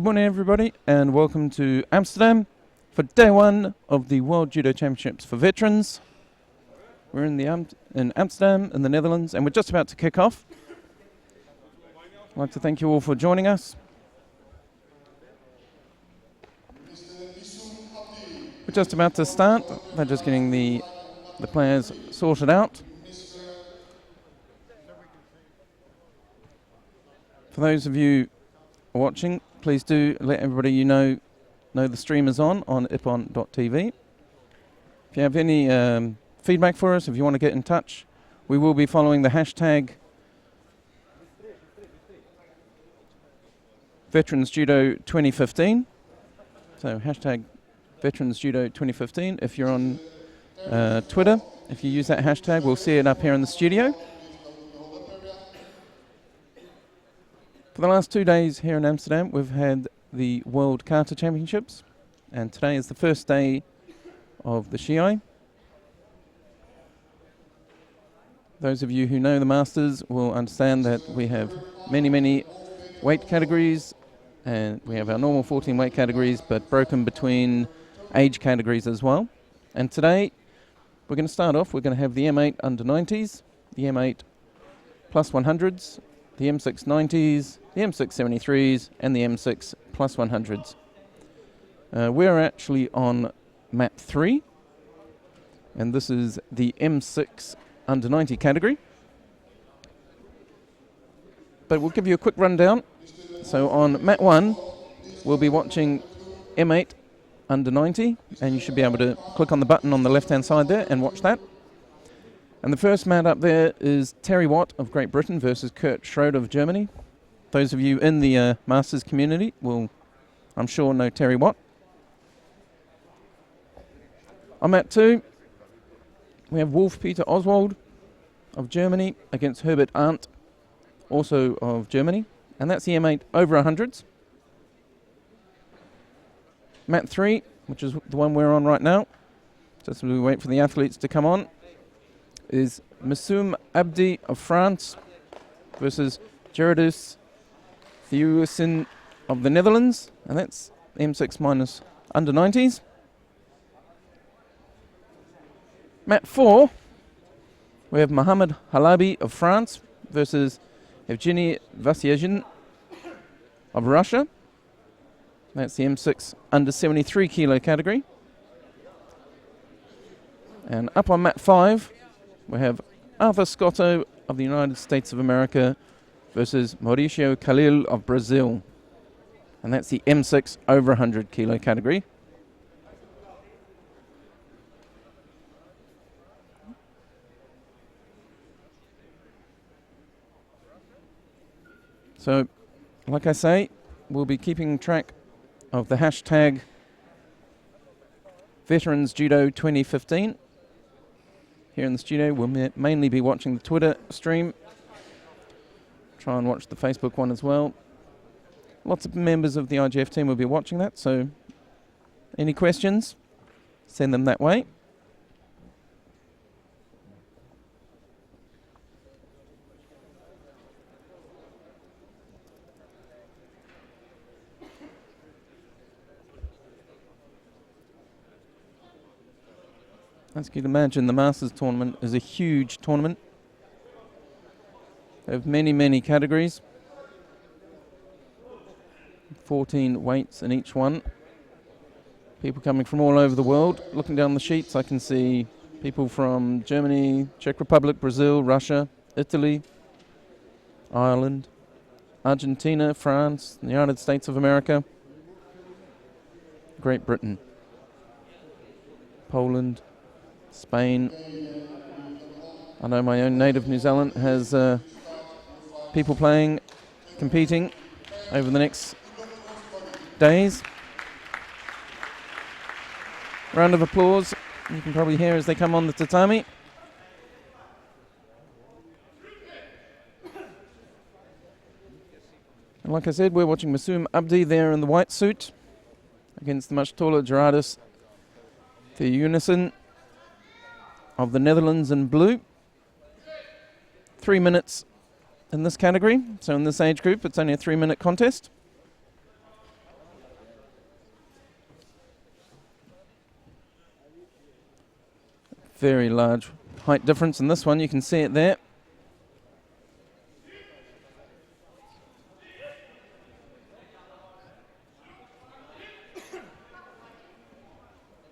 Good morning, everybody, and welcome to Amsterdam for day one of the World Judo Championships for Veterans. We're in Amsterdam, in the Netherlands, and we're just about to kick off. I'd like to thank you all for joining us. We're just about to start. They're just getting the players sorted out. For those of you watching, please do let everybody you know the stream is on ipon.tv. If you have any feedback for us, if you want to get in touch, we will be following the hashtag Veterans Judo 2015. So hashtag Veterans Judo 2015. If you're on Twitter, if you use that hashtag, we'll see it up here in the studio. For the last 2 days here in Amsterdam, we've had the World Kata Championships, and today is the first day of the Shiai. Those of you who know the Masters will understand that we have many weight categories, and we have our normal 14 weight categories, but broken between age categories as well. And today, we're going to start off, we're going to have the M8 under 90s, the M8 plus 100s, the M6 90s, the M6 73s, and the M6 plus 100s. We're actually on map 3, and this is the M6 under 90 category. But we'll give you a quick rundown. So on map 1, we'll be watching M8 under 90, and you should be able to click on the button on the left-hand side there and watch that. And the first mat up there is Terry Watt of Great Britain versus Kurt Schroeder of Germany. Those of you in the Masters community will, I'm sure, know Terry Watt. On mat 2, we have Wolf Peter Oswald of Germany against Herbert Arndt, also of Germany. And that's the M8 over 100s. Mat 3, which is the one we're on right now, just as we wait for the athletes to come on, is Massoum Abdi of France versus Gerardus Theussen of the Netherlands, and that's M6 minus under 90s. Mat 4, we have Mohamed Halabi of France versus Evgeny Vasyezhin of Russia. That's the M6 under 73 kilo category. And up on mat 5, we have Arthur Scotto of the United States of America versus Mauricio Khalil of Brazil. And that's the M6 over 100 kilo category. So, like I say, we'll be keeping track of the hashtag Veterans Judo 2015. Here in the studio, we'll mainly be watching the Twitter stream. Try and watch the Facebook one as well. Lots of members of the IGF team will be watching that, so any questions, send them that way. As you can imagine, the Masters tournament is a huge tournament. They have many categories. 14 weights in each one. People coming from all over the world. Looking down the sheets, I can see people from Germany, Czech Republic, Brazil, Russia, Italy, Ireland, Argentina, France, the United States of America, Great Britain, Poland, Spain. I know my own native New Zealand has people playing, competing over the next days. Round of applause you can probably hear as they come on the tatami. And like I said, we're watching Massoum Abdi there in the white suit against the much taller Gerardus Theussen of the Netherlands in blue. 3 minutes in this category, so in this age group it's only a 3-minute contest. very large height difference in this one. You can see it there.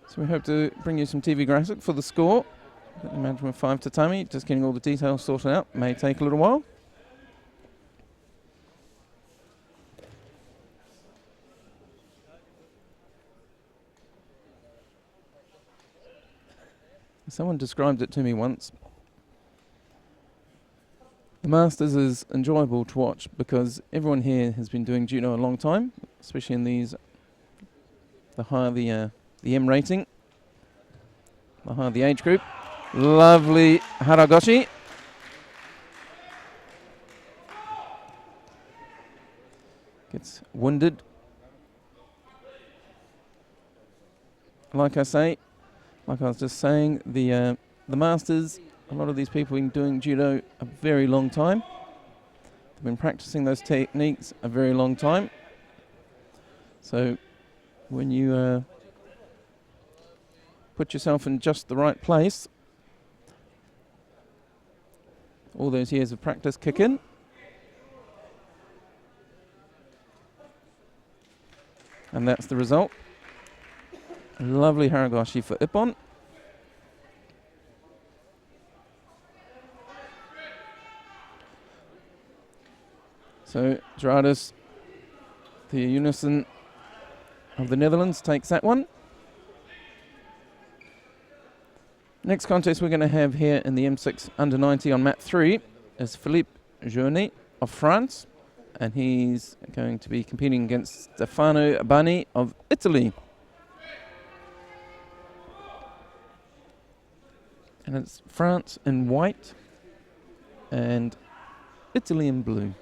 So we hope to bring you some TV graphic for the score. Imagine with 5 tatami, just getting all the details sorted out. May take a little while. Someone described it to me once. The Masters is enjoyable to watch because everyone here has been doing judo a long time, especially in these, the higher the M rating, the higher the age group. Lovely haragoshi. Gets winded. Like I say, like I was just saying, the Masters, a lot of these people have been doing judo a very long time. They've been practicing those techniques a very long time. So when you put yourself in just the right place, all those years of practice kick in. And that's the result. Lovely haragoshi for Ippon. So Gerardus, the unison of the Netherlands, takes that one. Next contest we're going to have here in the M6 under 90 on mat 3 is Philippe Journet of France, and he's going to be competing against Stefano Bani of Italy. And it's France in white and Italy in blue.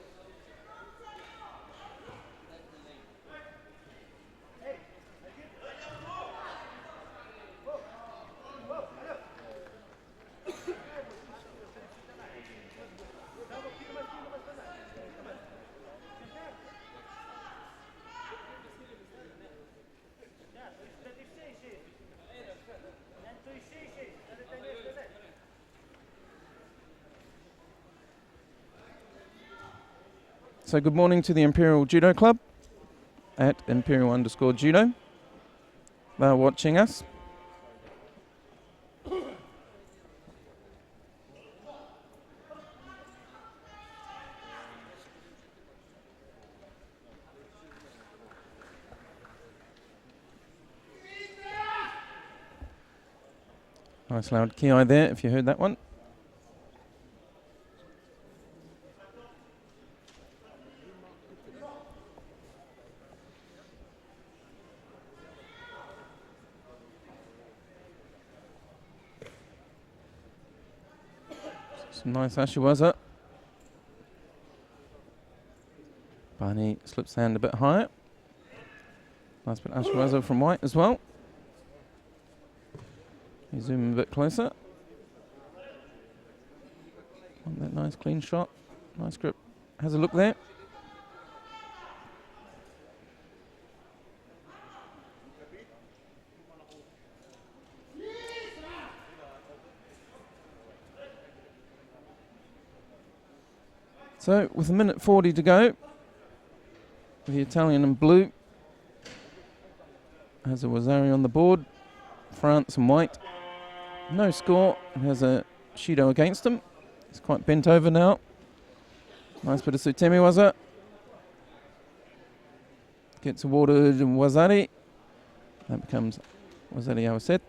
So good morning to the Imperial Judo Club at Imperial_Judo. They're watching us. Nice loud ki there if you heard that one. Some nice ashiwaza. Bani slips the hand a bit higher. Nice bit of ashiwaza from white as well. You zoom in a bit closer. Want that nice clean shot. Nice grip. Has a look there. So, with 1:40 to go, the Italian in blue has a Wazari on the board, France in white. No score, has a Shido against him. He's quite bent over now. Nice bit of Sutemi waza. Gets awarded Wazari. That becomes Wazari Awaset.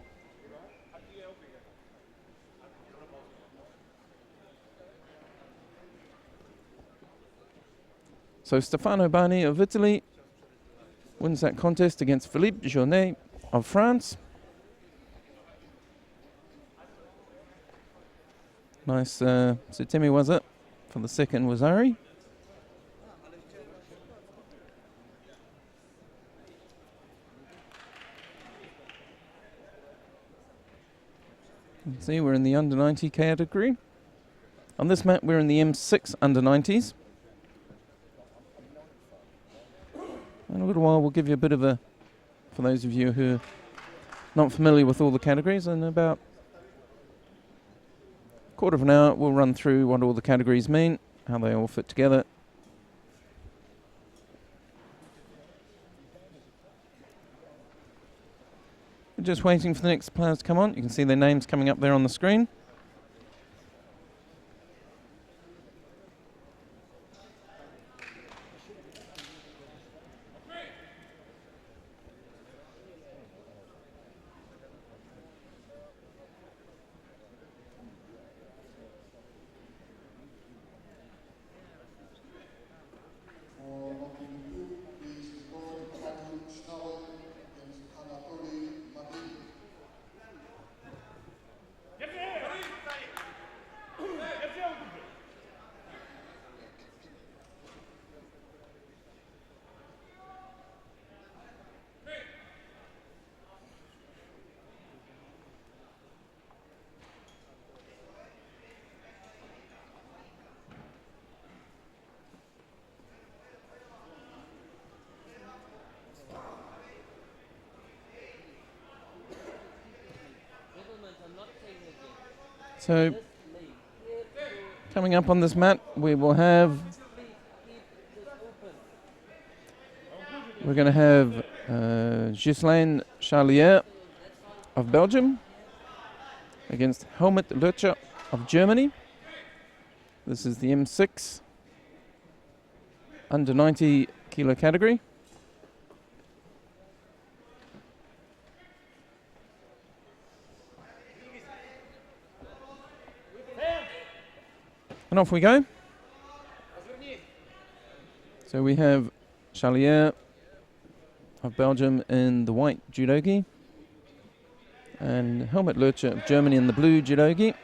So Stefano Bani of Italy wins that contest against Philippe Journet of France. Nice Sutemi waza for the second Wazari. You can see we're in the under 90 category. On this mat we're in the M6 under 90s. In a little while we'll give you a bit of a, for those of you who are not familiar with all the categories, in about quarter of an hour, we'll run through what all the categories mean, how they all fit together. We're just waiting for the next players to come on. You can see their names coming up there on the screen. So, coming up on this mat, we're going to have Ghislaine Charlier of Belgium against Helmut Lötscher of Germany. This is the M6 under 90 kilo category. And off we go. So we have Charlier of Belgium in the white judogi and Helmut Lötscher of Germany in the blue judogi.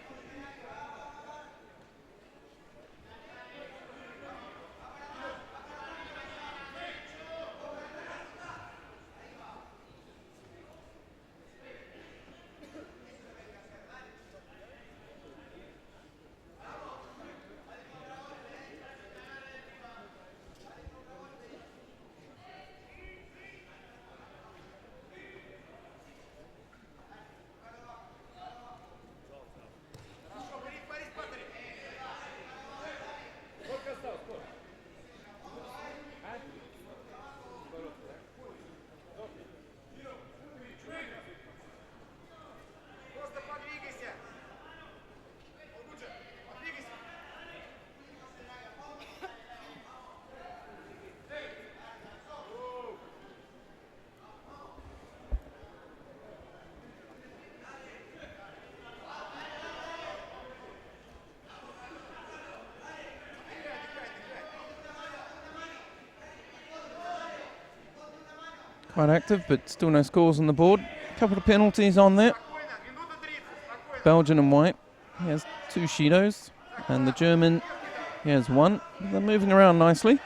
Quite active, but still no scores on the board. A couple of penalties on there. Belgian in white, he has 2 Shidos, and the German, he has 1. They're moving around nicely.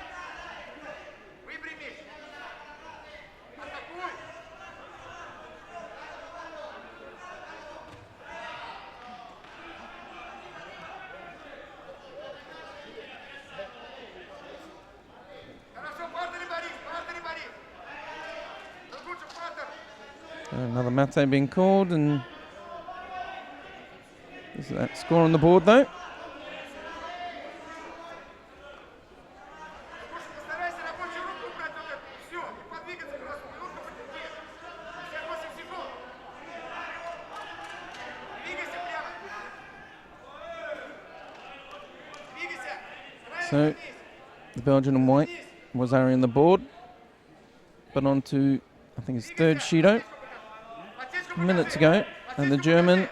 Another mate being called, and is that score on the board though? So the Belgian in white was airing the board, but on to, I think, his 3rd Shido. A minute to go, and the German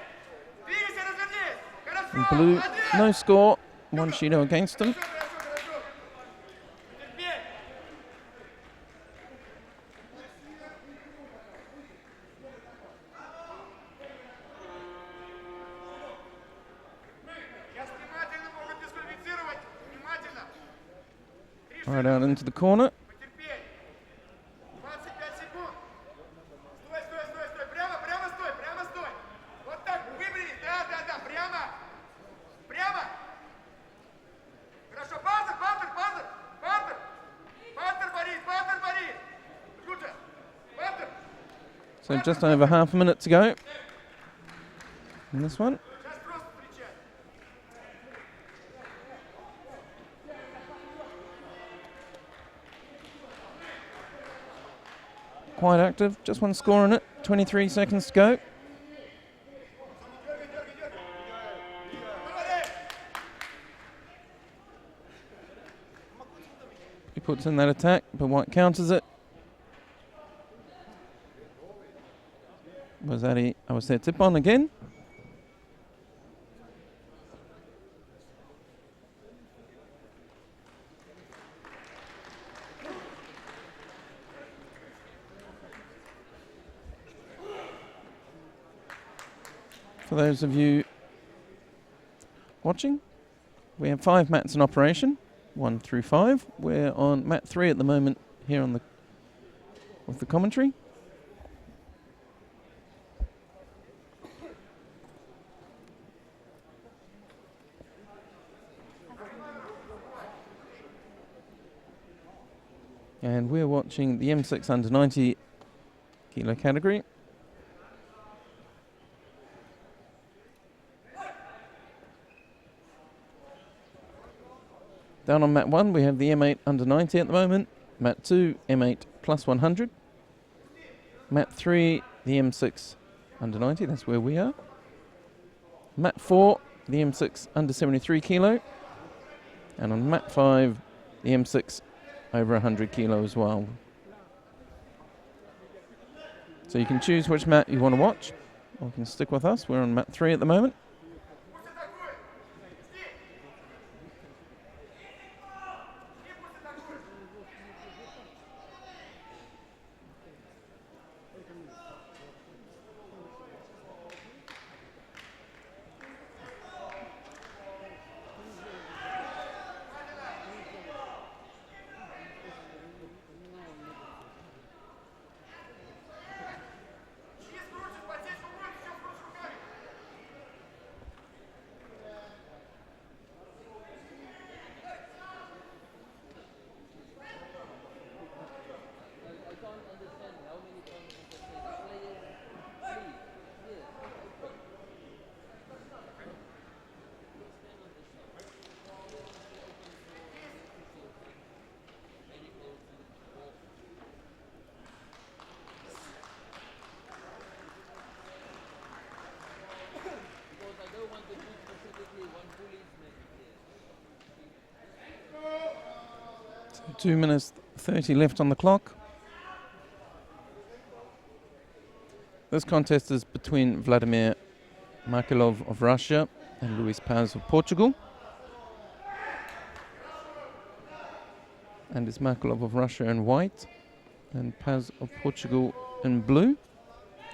in blue, no score, 1 Shido against him. Right out into the corner. So just over half a minute to go in this one. quite active. Just one score on it. 23 seconds to go. He puts in that attack, but White counters it. Was that I was there tip on again. For those of you watching, we have 5 mats in operation, 1 through 5. We're on mat 3 at the moment here on with the commentary. And we're watching the M6 under 90 kilo category. Down on mat 1, we have the M8 under 90 at the moment. Mat 2, M8 plus 100. Mat 3, the M6 under 90, that's where we are. Mat 4, the M6 under 73 kilo. And on mat 5, the M6 over 100 kilo as well. So you can choose which mat you want to watch, or you can stick with us. We're on mat 3 at the moment. So 2 minutes 30 left on the clock. This contest is between Vladimir Markelov of Russia and Luis Paz of Portugal. And it's Markelov of Russia in white and Paz of Portugal in blue.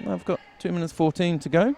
I've got 2 minutes 14 to go.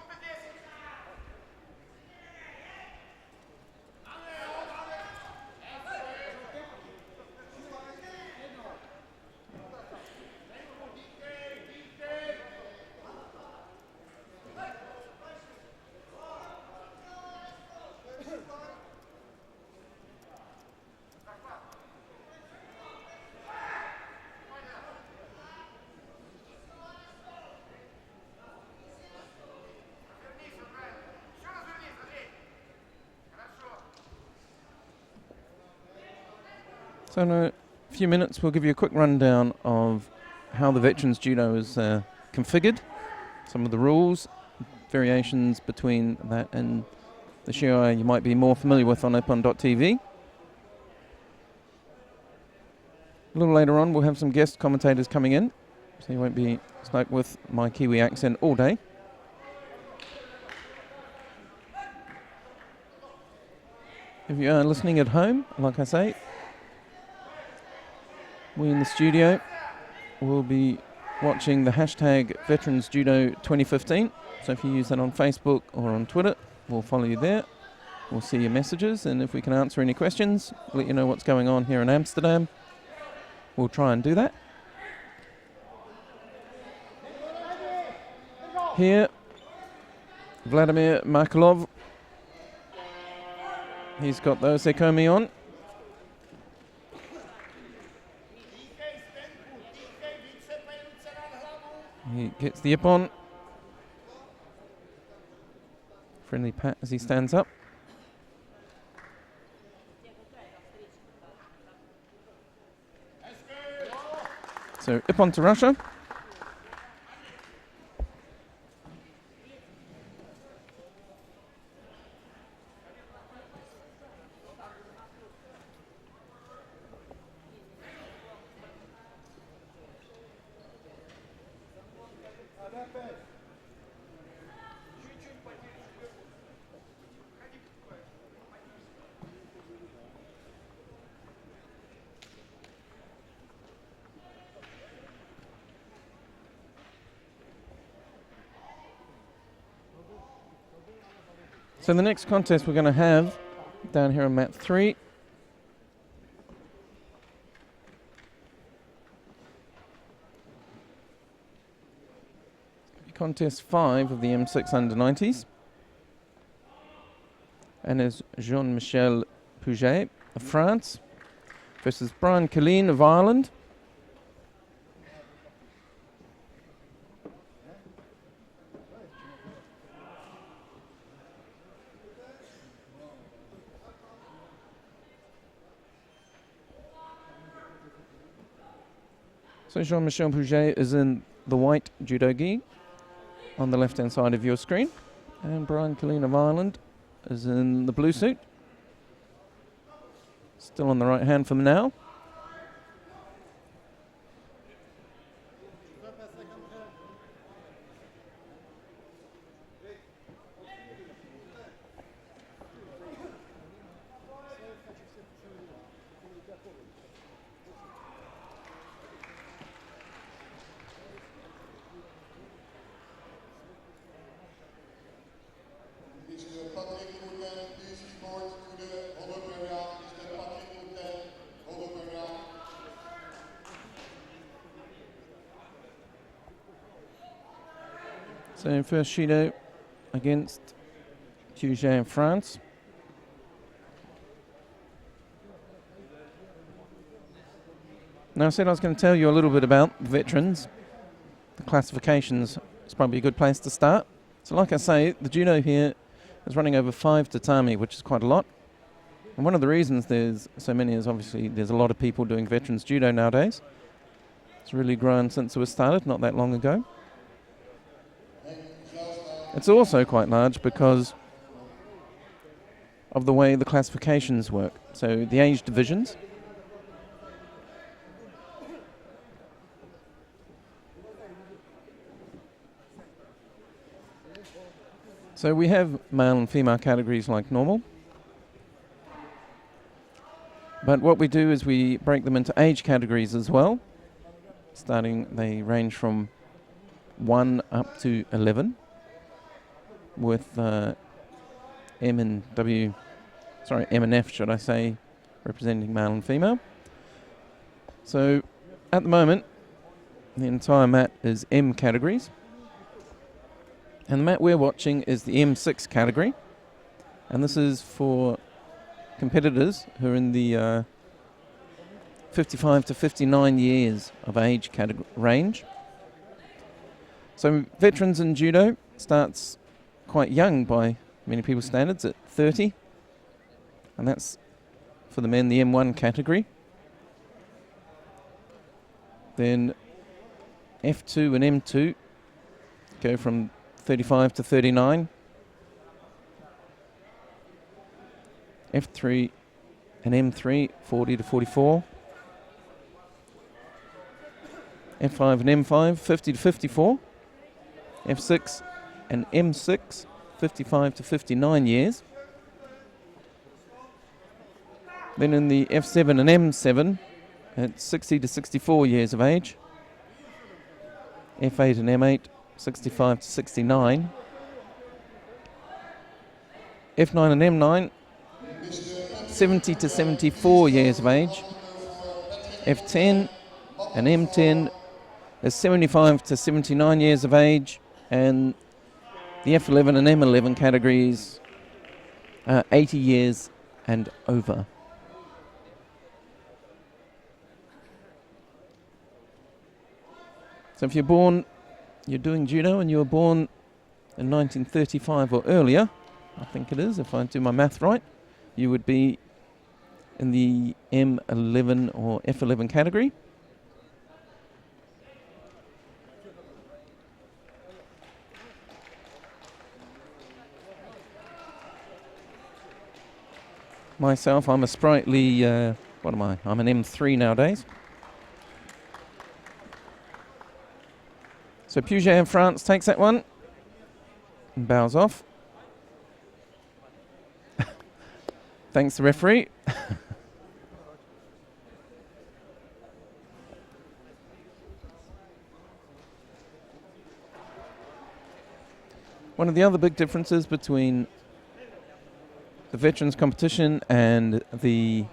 So in a few minutes we'll give you a quick rundown of how the Veterans Judo is configured, some of the rules, variations between that and the show you might be more familiar with on Ippon.tv. A little later on we'll have some guest commentators coming in, so you won't be stuck with my Kiwi accent all day. If you are listening at home, like I say, we in the studio will be watching the hashtag Veterans Judo 2015. So if you use that on Facebook or on Twitter, we'll follow you there. We'll see your messages, and if we can answer any questions, let you know what's going on here in Amsterdam. We'll try and do that. Here, Vladimir Markelov. He's got the Osekomi on. He gets the Ippon. Friendly pat as he stands up. So Ippon to Russia. So the next contest we're going to have down here on mat 3 contest 5 of the M6 under-90s, and is Jean-Michel Pouget of France versus Brian Killeen of Ireland. So Jean-Michel Pouget is in the white judo gi on the left-hand side of your screen, and Brian Killeen of Ireland is in the blue suit. Still on the right hand for now. So first Judo against Pouget in France. Now I said I was going to tell you a little bit about veterans. The classifications is probably a good place to start. So like I say, the judo here is running over 5 tatami, which is quite a lot. And one of the reasons there's so many is obviously there's a lot of people doing veterans judo nowadays. It's really grown since it was started not that long ago. It's also quite large because of the way the classifications work. So the age divisions. So we have male and female categories like normal. But what we do is we break them into age categories as well. They range from 1 up to 11. With M and F, should I say, representing male and female. So at the moment, the entire mat is M categories. And the mat we're watching is the M6 category. And this is for competitors who are in the 55 to 59 years of age range. So veterans in judo starts quite young by many people's standards at 30, and that's for the men, the M1 category. Then F2 and M2 go from 35 to 39. F3 and M3 40 to 44. F5 and M5 50 to 54. F6 and M6, 55 to 59 years. Then in the F7 and M7, at 60 to 64 years of age. F8 and M8, 65 to 69. F9 and M9, 70 to 74 years of age. F10 and M10 is 75 to 79 years of age, and the F11 and M11 categories are 80 years and over. So if you're doing judo and you were born in 1935 or earlier, I think it is, if I do my math right, you would be in the M11 or F11 category. Myself, I'm a sprightly, what am I? I'm an M3 nowadays. So Pouget in France takes that one and bows off. Thanks, the referee. One of the other big differences between the veterans competition and the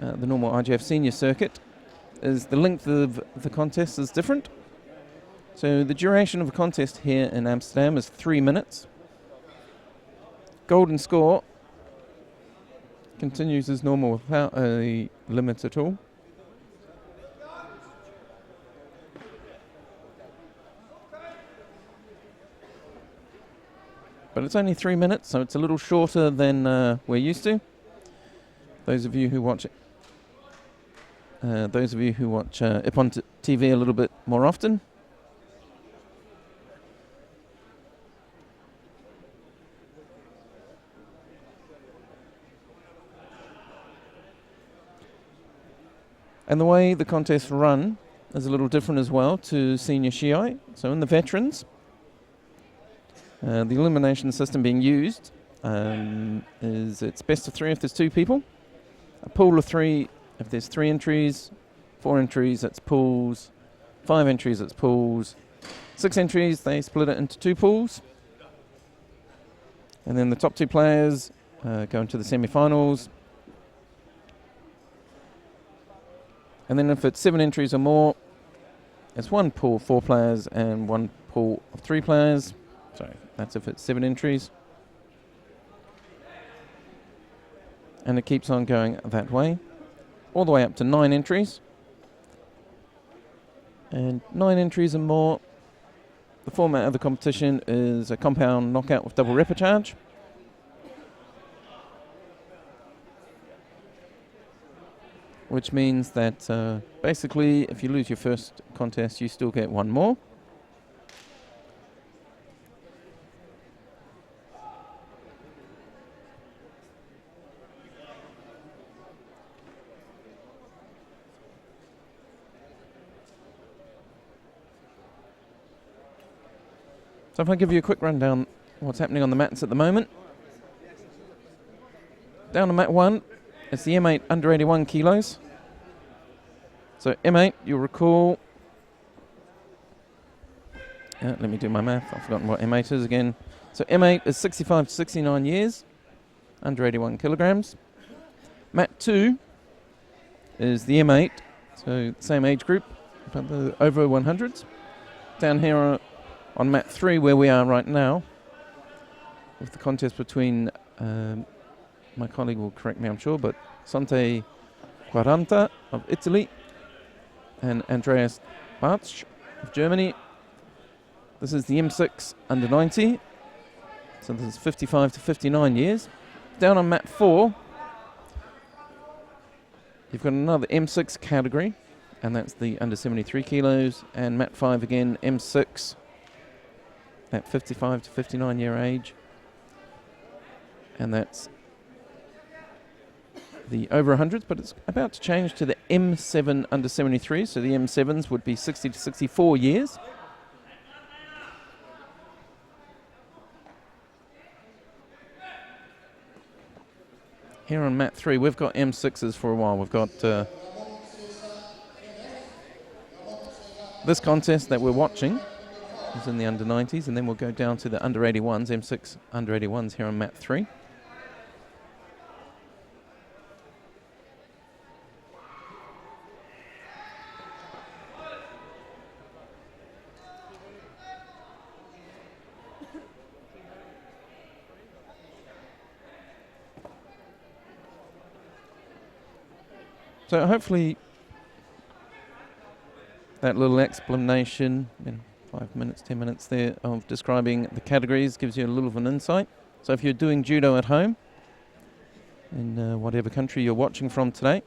normal IGF senior circuit is the length of the contest is different. So the duration of a contest here in Amsterdam is 3 minutes. Golden score continues as normal without a limit at all. But it's only 3 minutes, so it's a little shorter than we're used to. Those of you who watch IP on TV a little bit more often. And the way the contests run is a little different as well to senior Shiai. So in the veterans, the elimination system being used is it's best of 3 if there's 2 people, a pool of 3 if there's 3 entries, 4 entries that's pools, 5 entries that's pools, 6 entries they split it into 2 pools, and then the top 2 players go into the semi-finals. And then if it's 7 entries or more, it's 1 pool of 4 players and 1 pool of 3 players. So that's if it's 7 entries. And it keeps on going that way, all the way up to 9 entries. And 9 entries and more, the format of the competition is a compound knockout with double repechage. Which means that basically if you lose your first contest you still get 1 more. So if I give you a quick rundown what's happening on the mats at the moment. Down to mat 1. It's the M8 under 81 kilos. So M8, you'll recall, let me do my math, I've forgotten what M8 is again. So M8 is 65 to 69 years, under 81 kilograms. Mat 2 is the M8, so same age group, but the over 100s. Down here on mat 3 where we are right now, with the contest between my colleague will correct me, I'm sure, but Sante Quaranta of Italy and Andreas Bartsch of Germany. This is the M6 under 90. So this is 55 to 59 years. Down on mat 4, you've got another M6 category, and that's the under 73 kilos. And mat 5 again, M6, at 55 to 59 year age. And that's the over 100s, but it's about to change to the M7 under 73, so the M7s would be 60 to 64 years. Here on mat 3, we've got M6s for a while. We've got this contest that we're watching is in the under 90s, and then we'll go down to the under 81s, M6 under 81s here on mat 3. So hopefully that little explanation in 5 minutes, 10 minutes there of describing the categories gives you a little of an insight. So if you're doing judo at home in whatever country you're watching from today,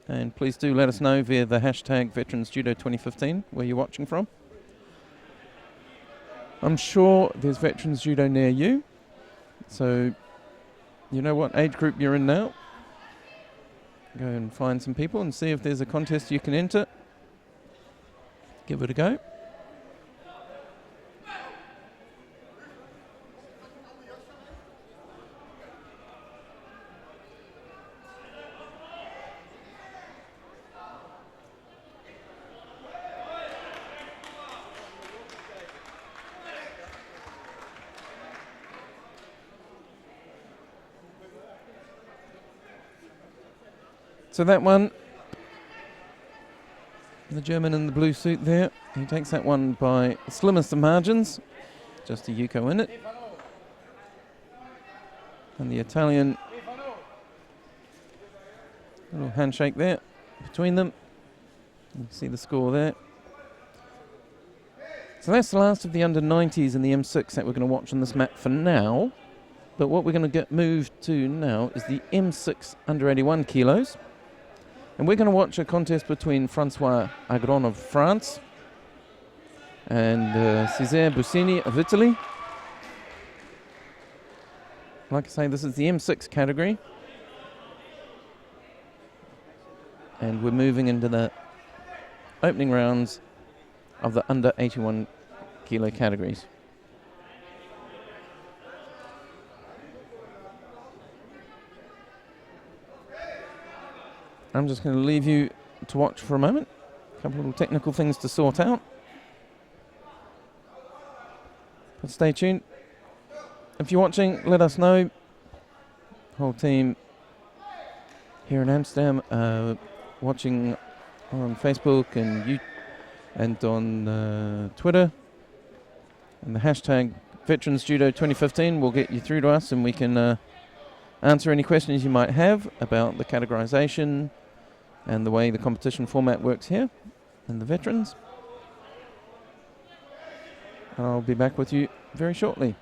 and please do let us know via the hashtag VeteransJudo2015 where you're watching from. I'm sure there's Veterans Judo near you, so you know what age group you're in now. Go and find some people and see if there's a contest you can enter. Give it a go. So that one, the German in the blue suit there, he takes that one by the slimmest of margins, just a Yuko in it. And the Italian, little handshake there between them. You can see the score there. So that's the last of the under-90s in the M6 that we're going to watch on this map for now. But what we're going to get moved to now is the M6 under 81 kilos. And we're going to watch a contest between Francois Agron of France and Cesare Bussini of Italy. Like I say, this is the M6 category. And we're moving into the opening rounds of the under 81 kilo categories. I'm just going to leave you to watch for a moment. A couple of little technical things to sort out. But stay tuned. If you're watching, let us know. Whole team here in Amsterdam watching on Facebook and on Twitter. And the hashtag Veterans Judo 2015 will get you through to us, and we can answer any questions you might have about the categorization and the way the competition format works here in the Veterans. And I'll be back with you very shortly.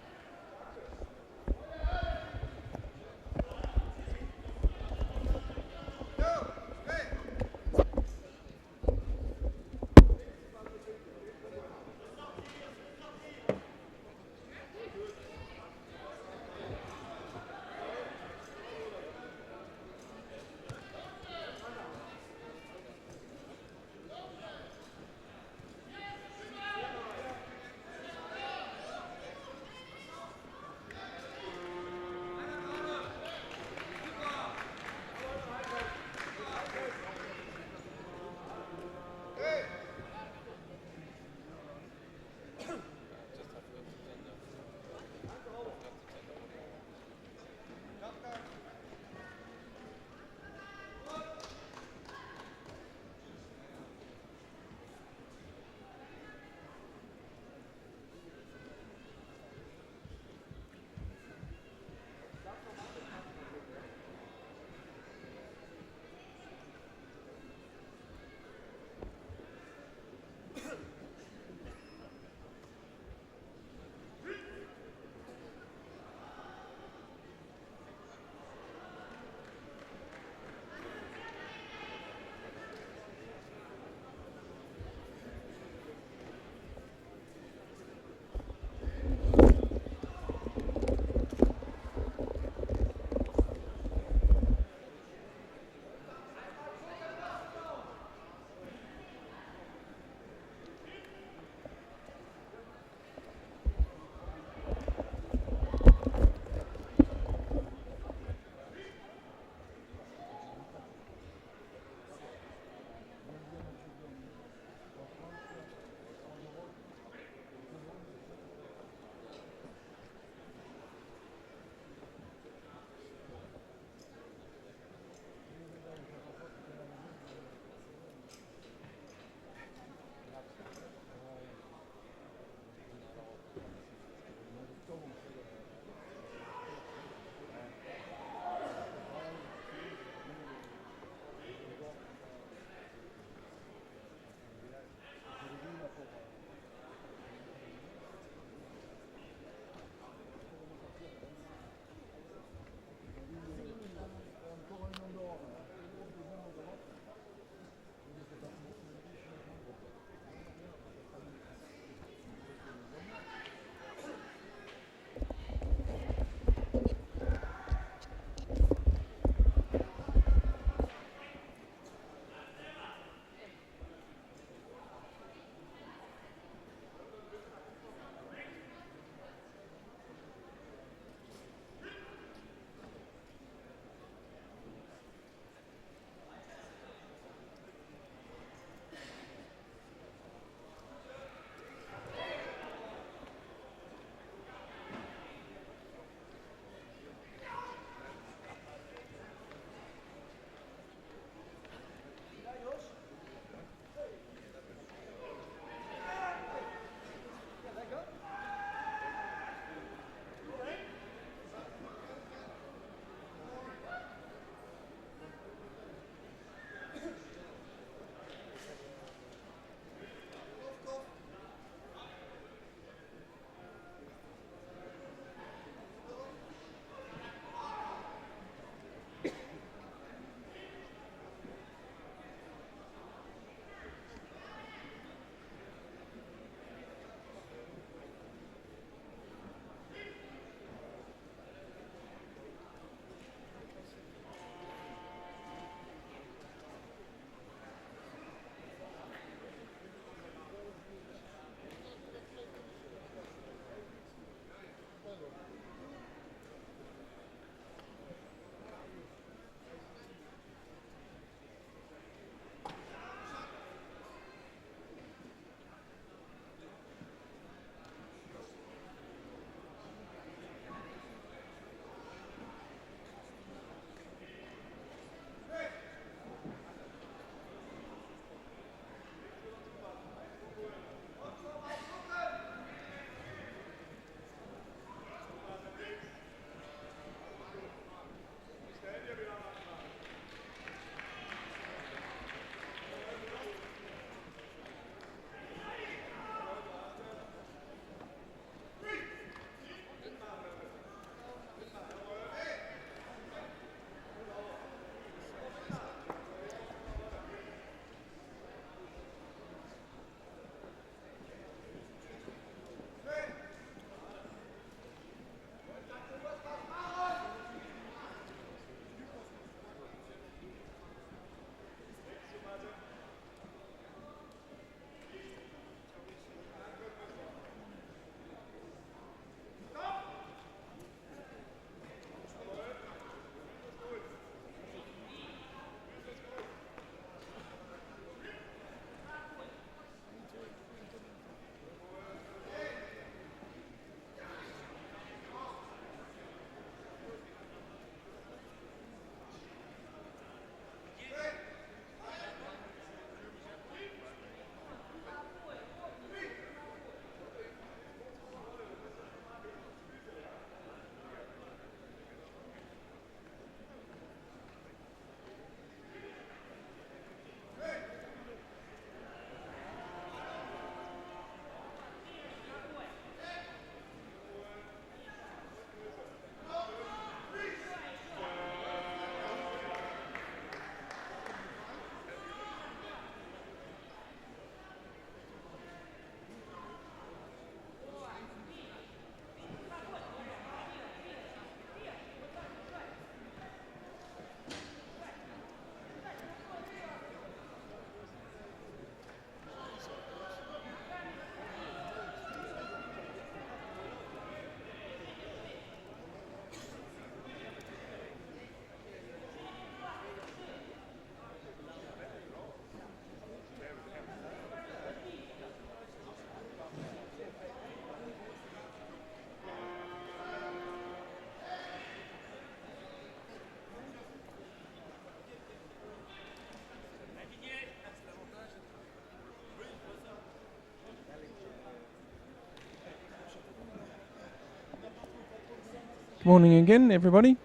Good morning again, everybody.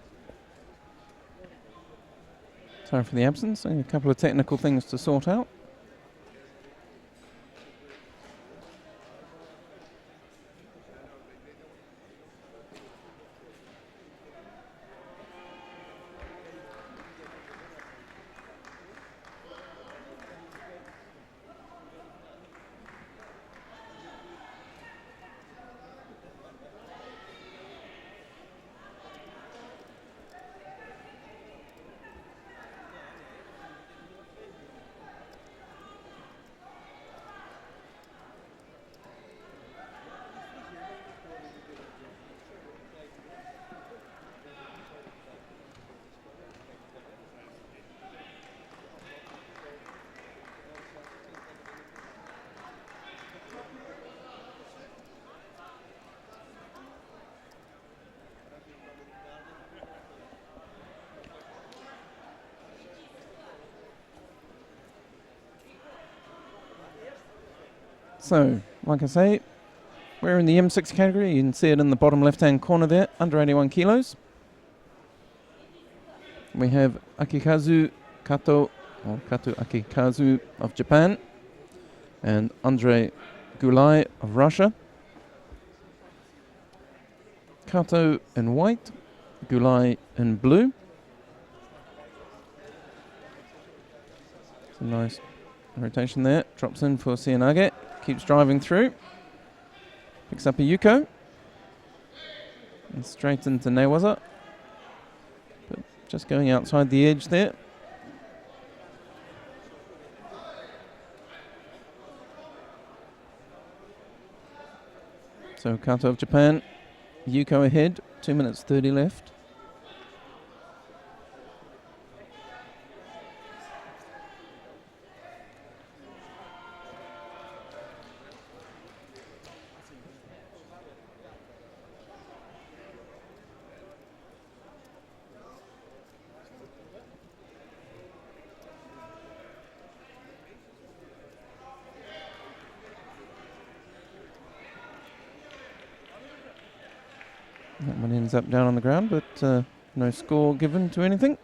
Sorry for the absence. A couple of technical things to sort out. So, like I say, we're in the M6 category. You can see it in the bottom left-hand corner there, under 81 kilos. We have Akikazu Kato, or Kato Akikazu of Japan, and Andrei Gulai of Russia. Kato in white, Gulai in blue. It's a nice rotation there. Drops in for Sianage. Keeps driving through. Picks up a Yuko. And straight into Newaza. But just going outside the edge there. So Kato of Japan. Yuko ahead. 2 minutes 30 left. That one ends up down on the ground, but no score given to anything.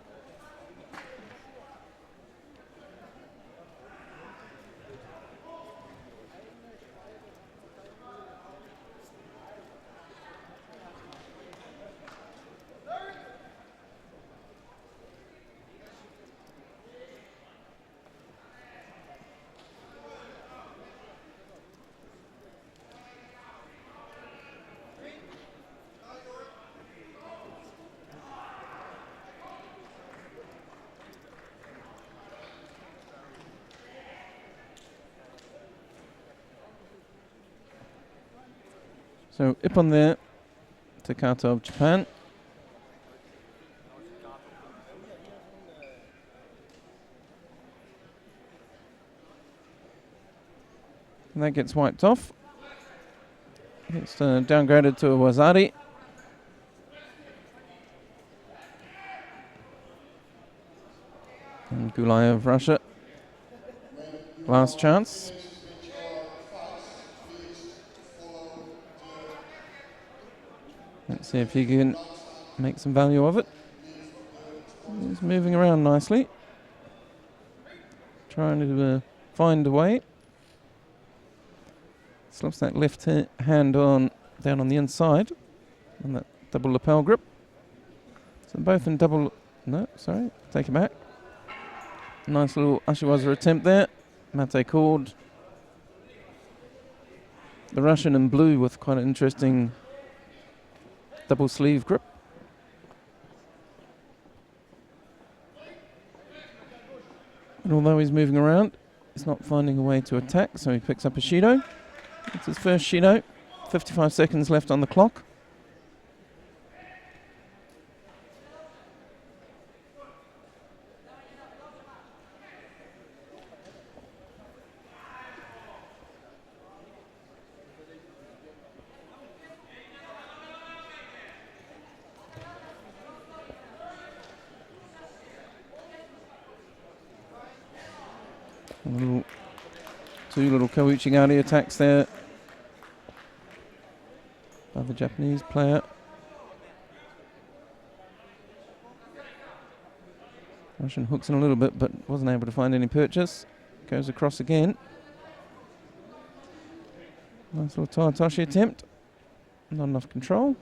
So Ippon there to Kato of Japan. And that gets wiped off. It's downgraded to a Wazari. And Gulai of Russia. Last chance. Let's see if he can make some value of it. He's moving around nicely. Trying to find a way. Slips that left hand on down on the inside. And that double lapel grip. So both in double... No, sorry. Take it back. Nice little Ashiwaza attempt there. Mate called. The Russian in blue with quite an interesting double sleeve grip. And although he's moving around, he's not finding a way to attack, so he picks up a Shido. It's his first Shido. 55 seconds left on the clock. Two little Kouchigari attacks there by the Japanese player. Russian hooks in a little bit, but wasn't able to find any purchase. Goes across again. Nice little Taitoshi attempt. Not enough control.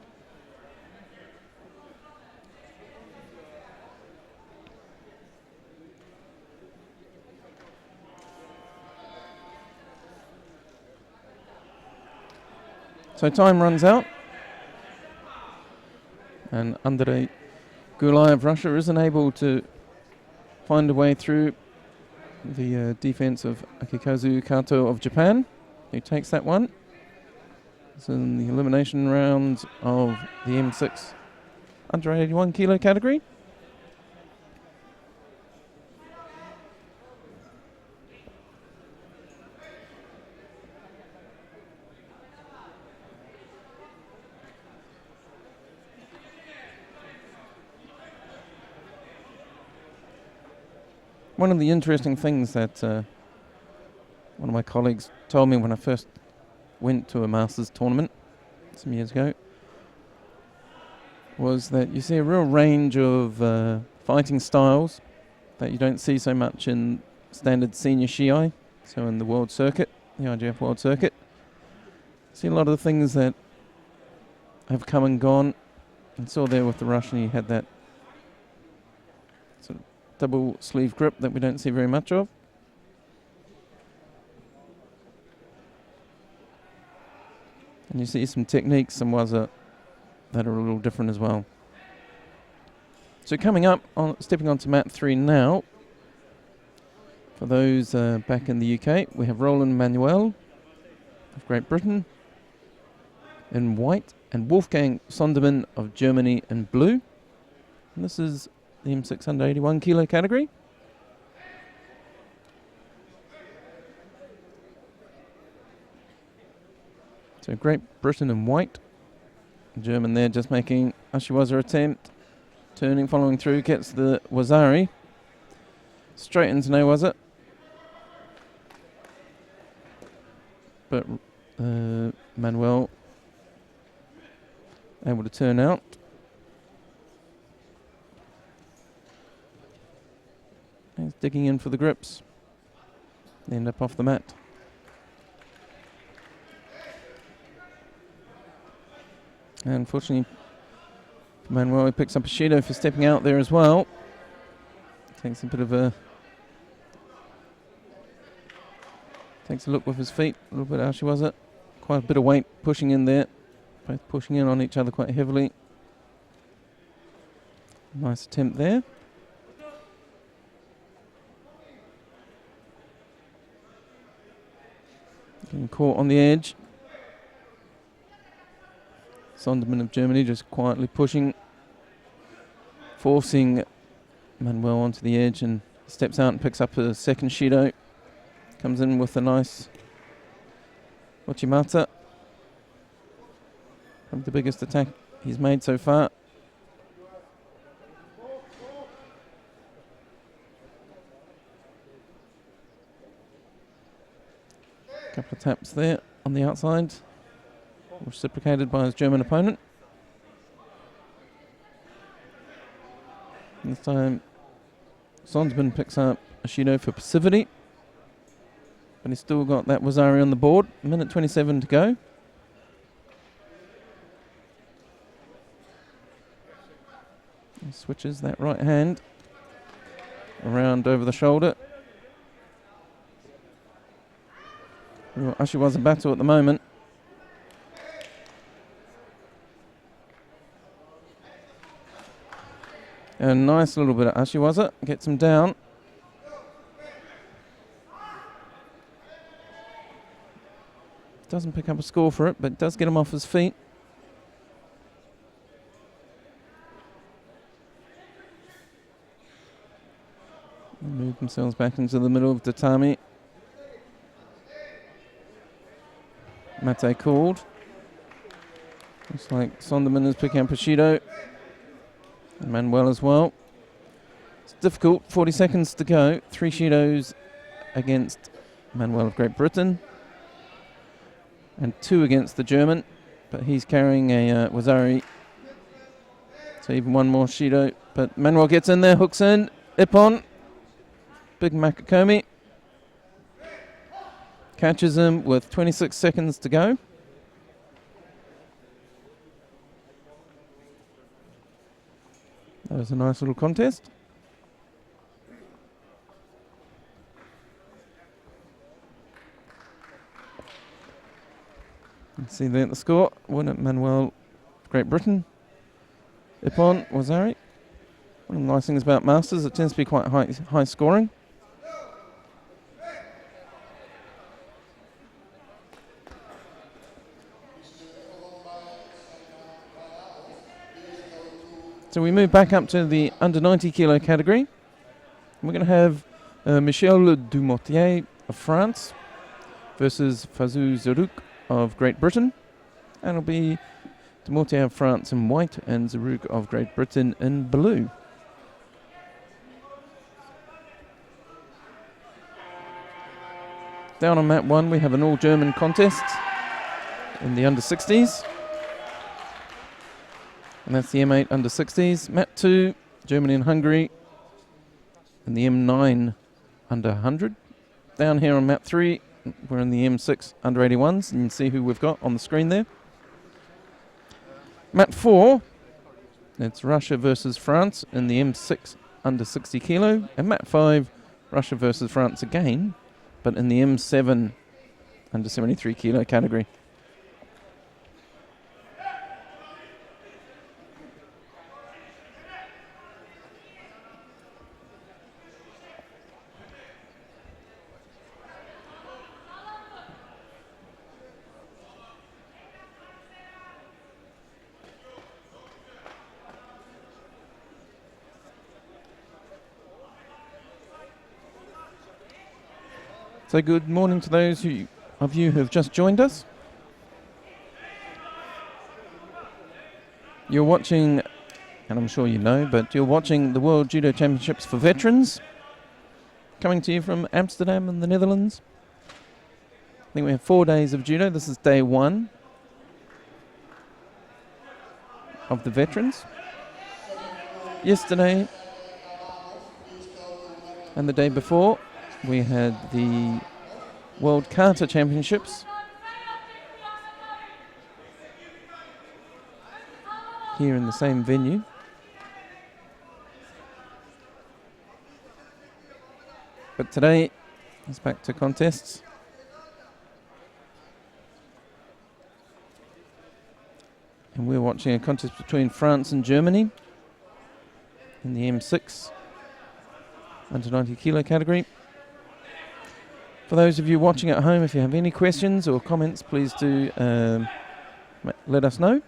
So time runs out. And Andrei Gulai of Russia isn't able to find a way through the defense of Akikazu Kato of Japan, who takes that one. It's in the elimination rounds of the M6 under 81 kilo category. One of the interesting things that one of my colleagues told me when I first went to a Masters tournament some years ago was that you see a real range of fighting styles that you don't see so much in standard senior Shiai, so in the world circuit, the IGF world circuit. See a lot of the things that have come and gone, and saw there with the Russian he had that sort of double sleeve grip that we don't see very much of. And you see some techniques, some waza that are a little different as well. So coming up, stepping onto mat 3 now, for those back in the UK, we have Roland Manuel of Great Britain in white and Wolfgang Sondermann of Germany in blue. And this is the M6 under 81 kilo category. So Great Britain in white. German there just making Ashiwaza attempt. Turning, following through, gets the Wazari. Straight into no waza. But Manuel able to turn out. He's digging in for the grips. They end up off the mat. And unfortunately, Manuel picks up a Shido for stepping out there as well. Takes a bit of a... Takes a look with his feet, a little bit how she was it. Quite a bit of weight pushing in there. Both pushing in on each other quite heavily. Nice attempt there. Getting caught on the edge. Sondermann of Germany just quietly pushing, forcing Manuel onto the edge, and steps out and picks up a second Shido. Comes in with a nice Ochimata. Probably the biggest attack he's made so far. Couple of taps there on the outside, reciprocated by his German opponent. This time, Sondermann picks up a Shido for passivity, but he's still got that Wazari on the board. Minute 27 to go. He switches that right hand around over the shoulder. Ashiwaza battle at the moment. A nice little bit of Ashiwaza, gets him down. Doesn't pick up a score for it, but does get him off his feet. They move themselves back into the middle of tatami. Mate called. Looks like Sondermann is picking up a Shido. And Manuel as well. It's difficult, 40 seconds to go. 3 Shidos against Manuel of Great Britain. And 2 against the German. But he's carrying a Wazari. So even one more Shido. But Manuel gets in there, hooks in. Ippon, Big Makakomi, catches him with 26 seconds to go. That was a nice little contest. You can see there the score. Winner Manuel, Great Britain. Ippon, Wazari. One of the nice things about Masters, it tends to be quite high scoring. So we move back up to the under 90 kilo category. We're going to have Michel Dumortier of France versus Fazou Zerouk of Great Britain. And it'll be Dumortier of France in white and Zerouk of Great Britain in blue. Down on mat 1 we have an all-German contest in the under 60s. And that's the M8 under 60s. Mat 2, Germany and Hungary, and the M9 under 100. Down here on mat 3, we're in the M6 under 81s, and you can see who we've got on the screen there. Mat 4, it's Russia versus France in the M6 under 60 kilo. And mat 5, Russia versus France again, but in the M7 under 73 kilo category. So good morning to those of you who have just joined us. You're watching, and I'm sure you know, but you're watching the World Judo Championships for Veterans, coming to you from Amsterdam in the Netherlands. I think we have 4 days of judo. This is day 1 of the Veterans. Yesterday and the day before, we had the World Kata Championships here in the same venue. But today, it's back to contests. And we're watching a contest between France and Germany in the M6 under 90 kilo category. For those of you watching at home, if you have any questions or comments, please do let us know.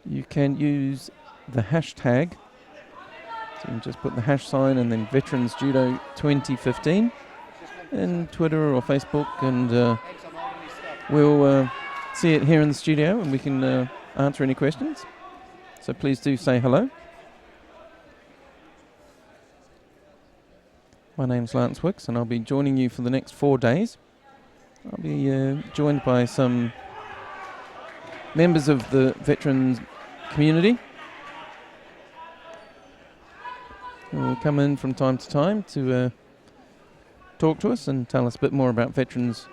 You can use the hashtag, so you can just put the hash sign and then Veterans Judo 2015 in Twitter or Facebook, and we'll see it here in the studio and we can answer any questions. So please do say hello. My name's Lance Wicks and I'll be joining you for the next 4 days. I'll be joined by some members of the veterans community who will come in from time to time to talk to us and tell us a bit more about veterans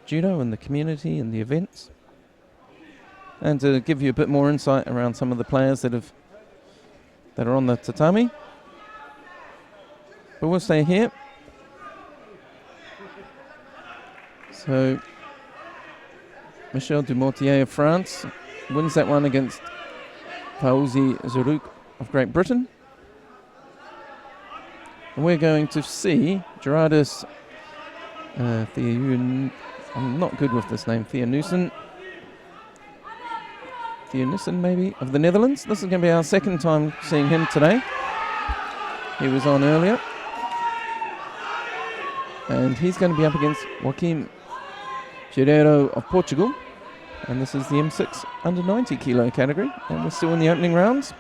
judo and the community and the events, and to give you a bit more insight around some of the players that are on the tatami. But we'll stay here. So Michel Dumortier of France wins that one against Fazou Zerouk of Great Britain. And we're going to see Gerardus I'm not good with this name, Theonissen maybe, of the Netherlands. This is going to be our second time seeing him today. He was on earlier. And he's going to be up against Joaquim Pereiro of Portugal. And this is the M6 under 90 kilo category. And we're still in the opening rounds.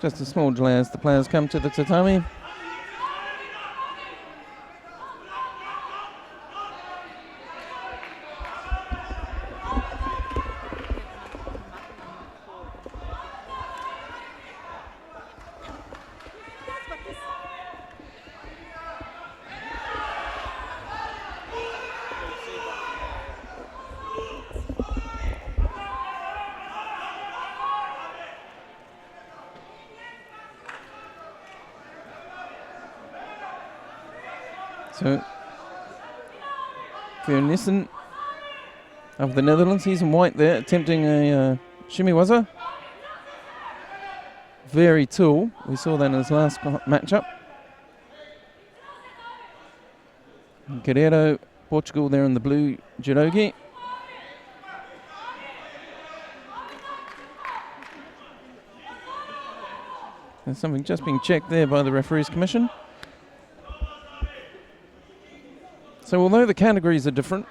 Just a small delay as the players come to the tatami. So, Nissen of the Netherlands, he's in white there, attempting a shimiwaza. Very tall. We saw that in his last matchup. Guerreiro, Portugal there in the blue judogi. There's something just being checked there by the referees commission. So although the categories are different,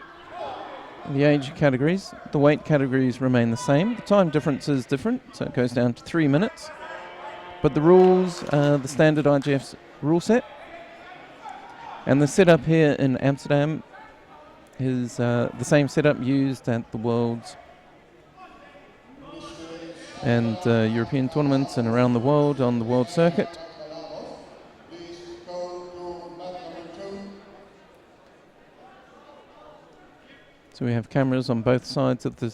the age categories, the weight categories remain the same. The time difference is different, so it goes down to 3 minutes. But the rules are the standard IGF's rule set. And the setup here in Amsterdam is the same setup used at the Worlds and European tournaments and around the world on the world circuit. So we have cameras on both sides of the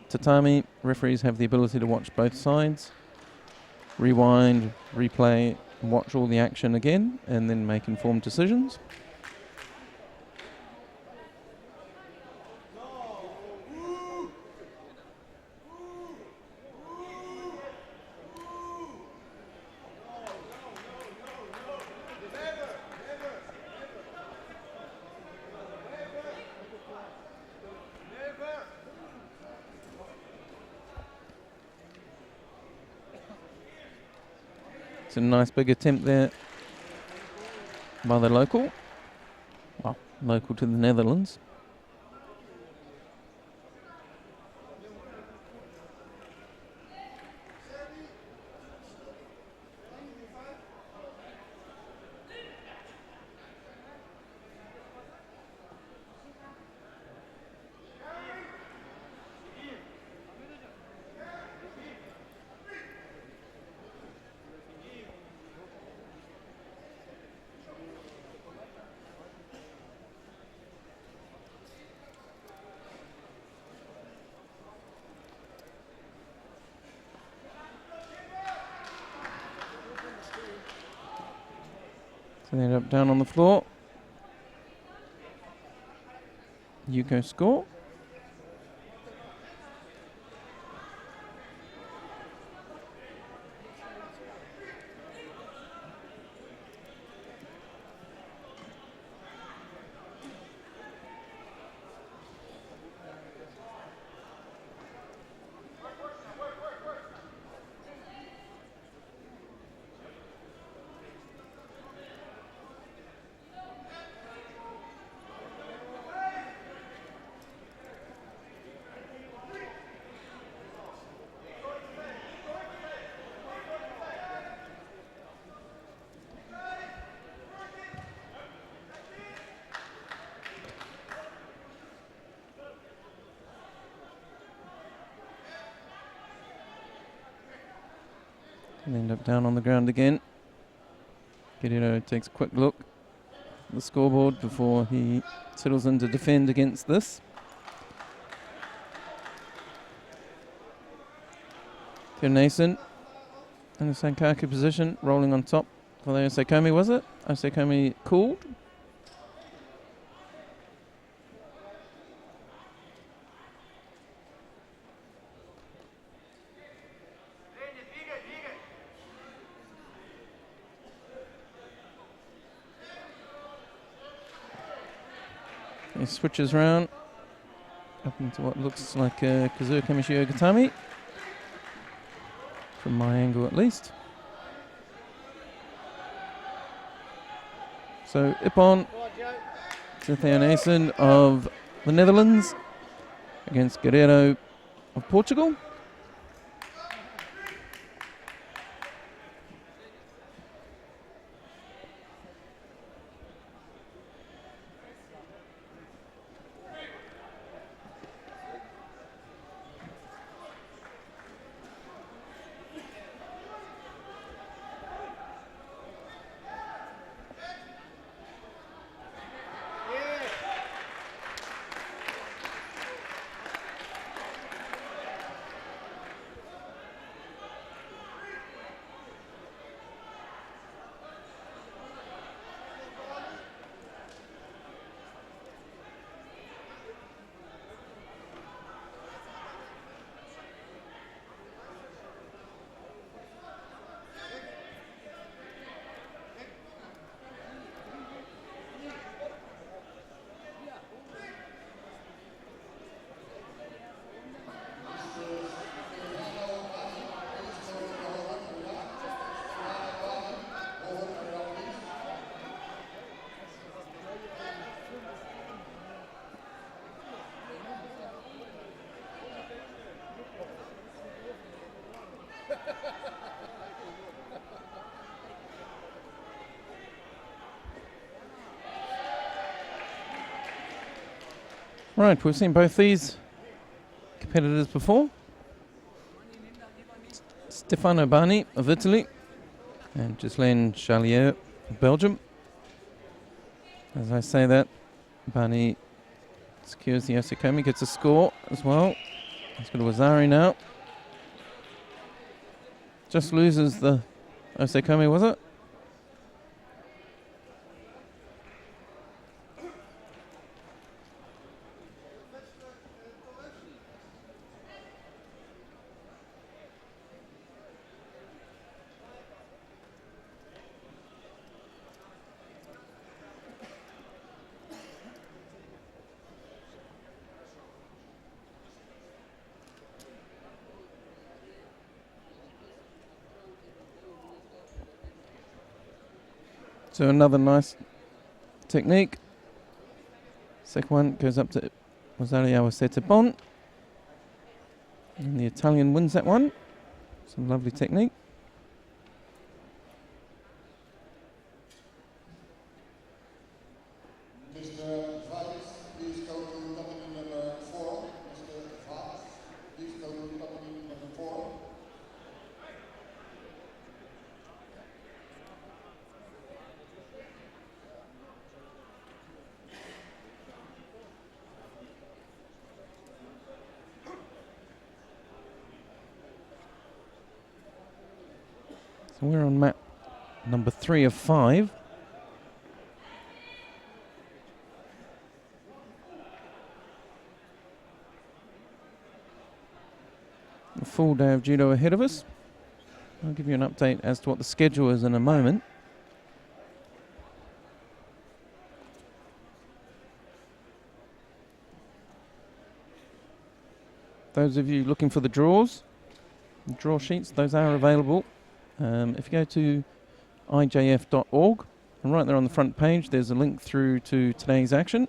tatami. Referees have the ability to watch both sides, rewind, replay, watch all the action again, and then make informed decisions. It's a nice big attempt there by the local, well, local to the Netherlands. So they end up down on the floor. Yuko score. And end up down on the ground again. Guerreiro takes a quick look at the scoreboard before he settles in to defend against this. Nason in the Sankaku position, rolling on top for the Osekomi, was it? Osekomi called. He switches round up into what looks like a Kazuo Kamishio Gatami, from my angle at least. So Ippon, Cynthia Nason of the Netherlands against Guerreiro of Portugal. Right, we've seen both these competitors before. Stefano Bani of Italy and Ghislaine Charlier of Belgium. As I say that, Bani secures the Osakomi, gets a score as well. He's got a Wazari now. Just loses the Osakomi, was it? So another nice technique. Second one goes up to Rosario Setebon. And the Italian wins that one. Some lovely technique. Mr. Vaz, please go to company number 4. Mr. Vaz, please go to company number 4. So we're on map number 3 of 5. A full day of judo ahead of us. I'll give you an update as to what the schedule is in a moment. Those of you looking for the draws, the draw sheets, those are available. If you go to ijf.org, and right there on the front page, there's a link through to today's action.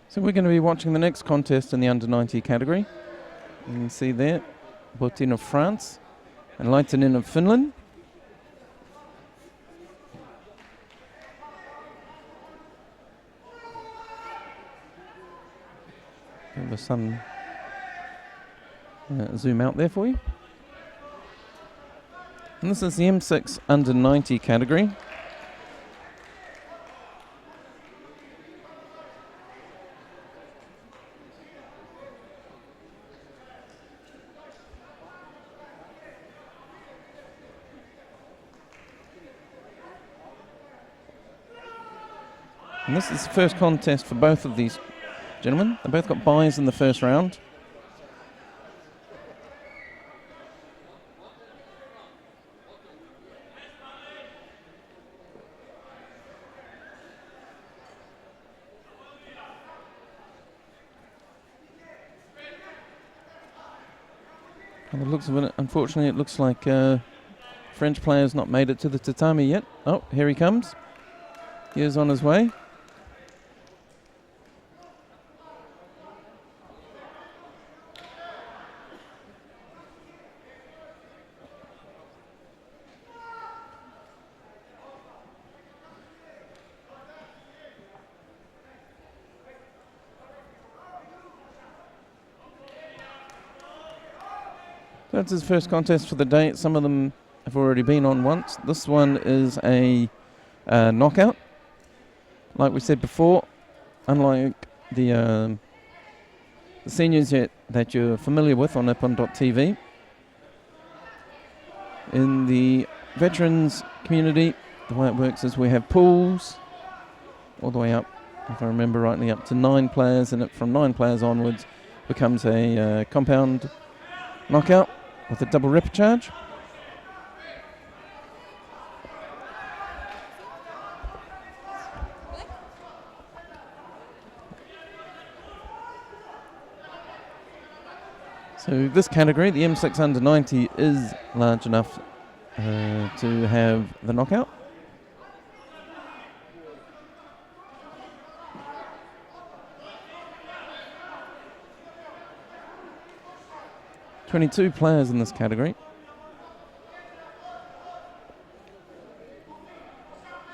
So we're going to be watching the next contest in the under-90 category. You can see there, Botin of France and Leitinen of Finland. Have some zoom out there for you. And this is the M6 under-90 category. And this is the first contest for both of these gentlemen. They both got byes in the first round. By the looks of it, unfortunately, it looks like French player's not made it to the tatami yet. Oh, here he comes. He is on his way. That's his first contest for the day. Some of them have already been on once. This one is a knockout. Like we said before, unlike the seniors that you're familiar with on Nippon.tv. In the veterans community, the way it works is we have pools all the way up, if I remember rightly, up to 9 players, and from 9 players onwards becomes a compound knockout with a double repecharge. So this category, the M6 under 90, is large enough to have the knockout. $22 players in this category.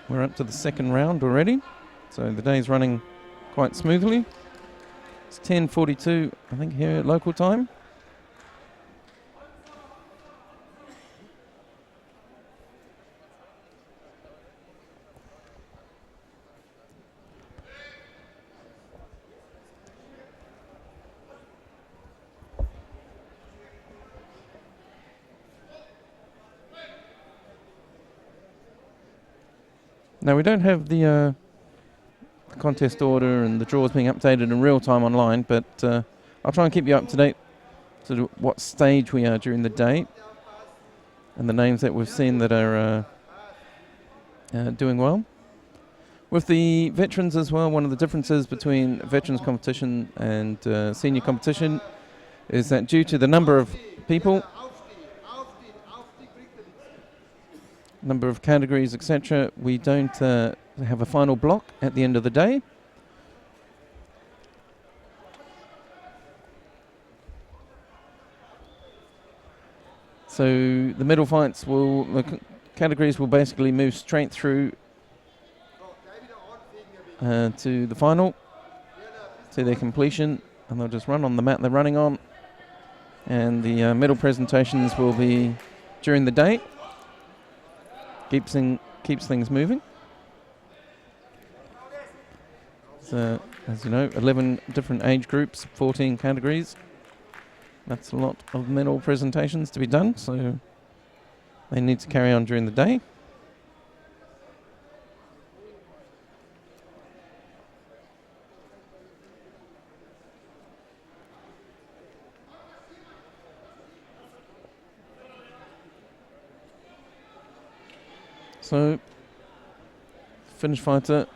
We're up to the second round already, so the day's running quite smoothly. It's 10:42, I think, here at local time. Now, we don't have the contest order and the draws being updated in real time online, but I'll try and keep you up to date to what stage we are during the day and the names that we've seen that are doing well. With the veterans as well, one of the differences between veterans competition and senior competition is that due to the number of people, number of categories, etc., we don't have a final block at the end of the day. So the medal fights categories will basically move straight through to the final, to their completion, and they'll just run on the mat they're running on. And the medal presentations will be during the day. Keeps things moving. So, as you know, 11 different age groups, 14 categories. That's a lot of medal presentations to be done, so they need to carry on during the day. So, finish fighter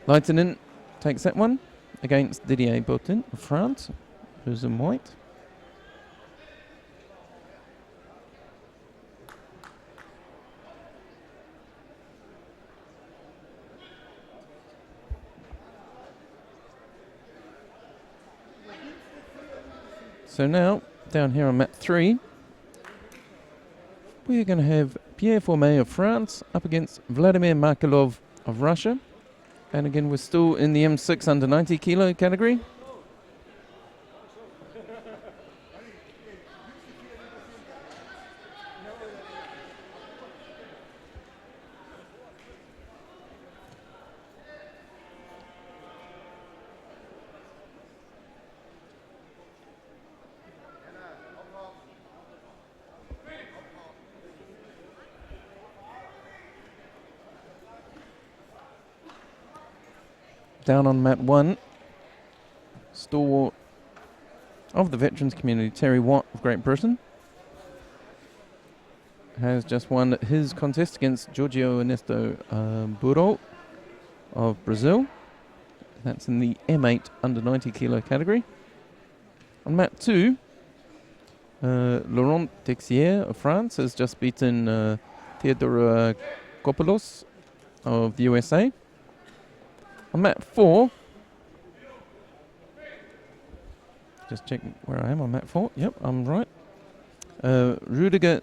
Leitinen takes that one against Didier Botin of France, who's in white. So now, down here on mat 3, we're going to have Pierre Formet of France up against Vladimir Markelov of Russia. And again, we're still in the M6 under 90 kilo category. Down on mat 1, stalwart of the veterans community, Terry Watt of Great Britain, has just won his contest against Giorgio Ernesto Burro of Brazil. That's in the M8 under 90 kilo category. On mat 2, Laurent Texier of France has just beaten Theodora Kopoulos of the USA. On mat 4, just checking where I am on mat 4. Yep, I'm right. Rudiger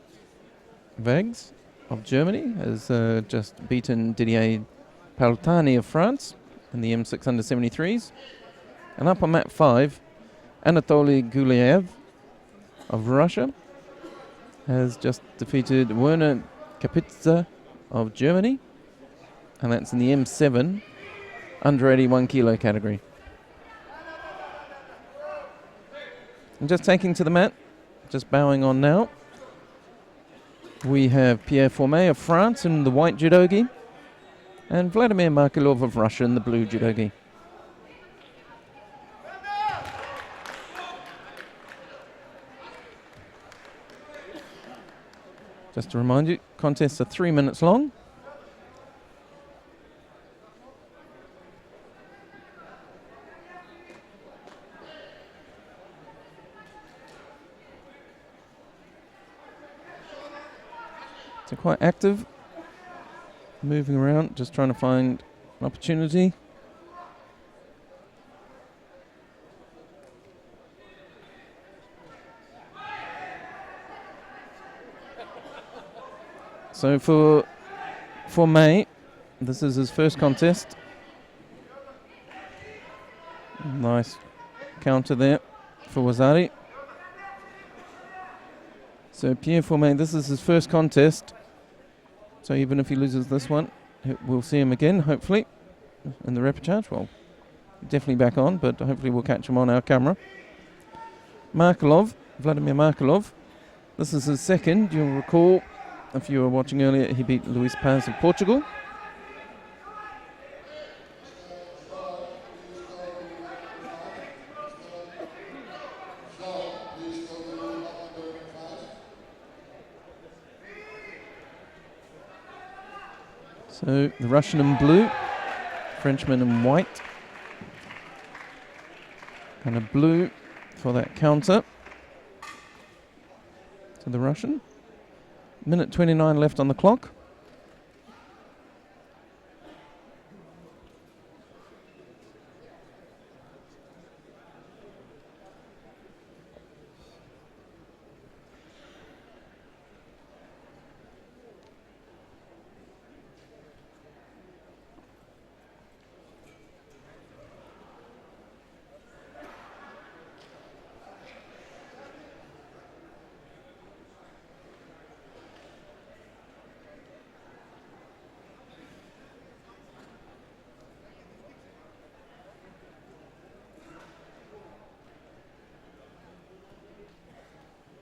Vags of Germany has just beaten Didier Paltani of France in the M6 under 73s. And up on mat 5, Anatoly Gulyaev of Russia has just defeated Werner Kapitza of Germany, and that's in the M7 under 81 kilo category. And just taking to the mat, just bowing on now, We have Pierre Formet of France in the white judogi, and Vladimir Markelov of Russia in the blue judogi. Just to remind you, contests are 3 minutes long. So quite active, moving around, just trying to find an opportunity. So for May, this is his first contest. Nice counter there for Wazari. So Pierre Formet, this is his first contest. So even if he loses this one, we'll see him again, hopefully, in the repechage. Well, definitely back on, but hopefully we'll catch him on our camera. Markelov, Vladimir Markelov. This is his second. You'll recall, if you were watching earlier, he beat Luis Paz of Portugal. So the Russian in blue, Frenchman in white, and a blue for that counter to the Russian. Minute 29 left on the clock.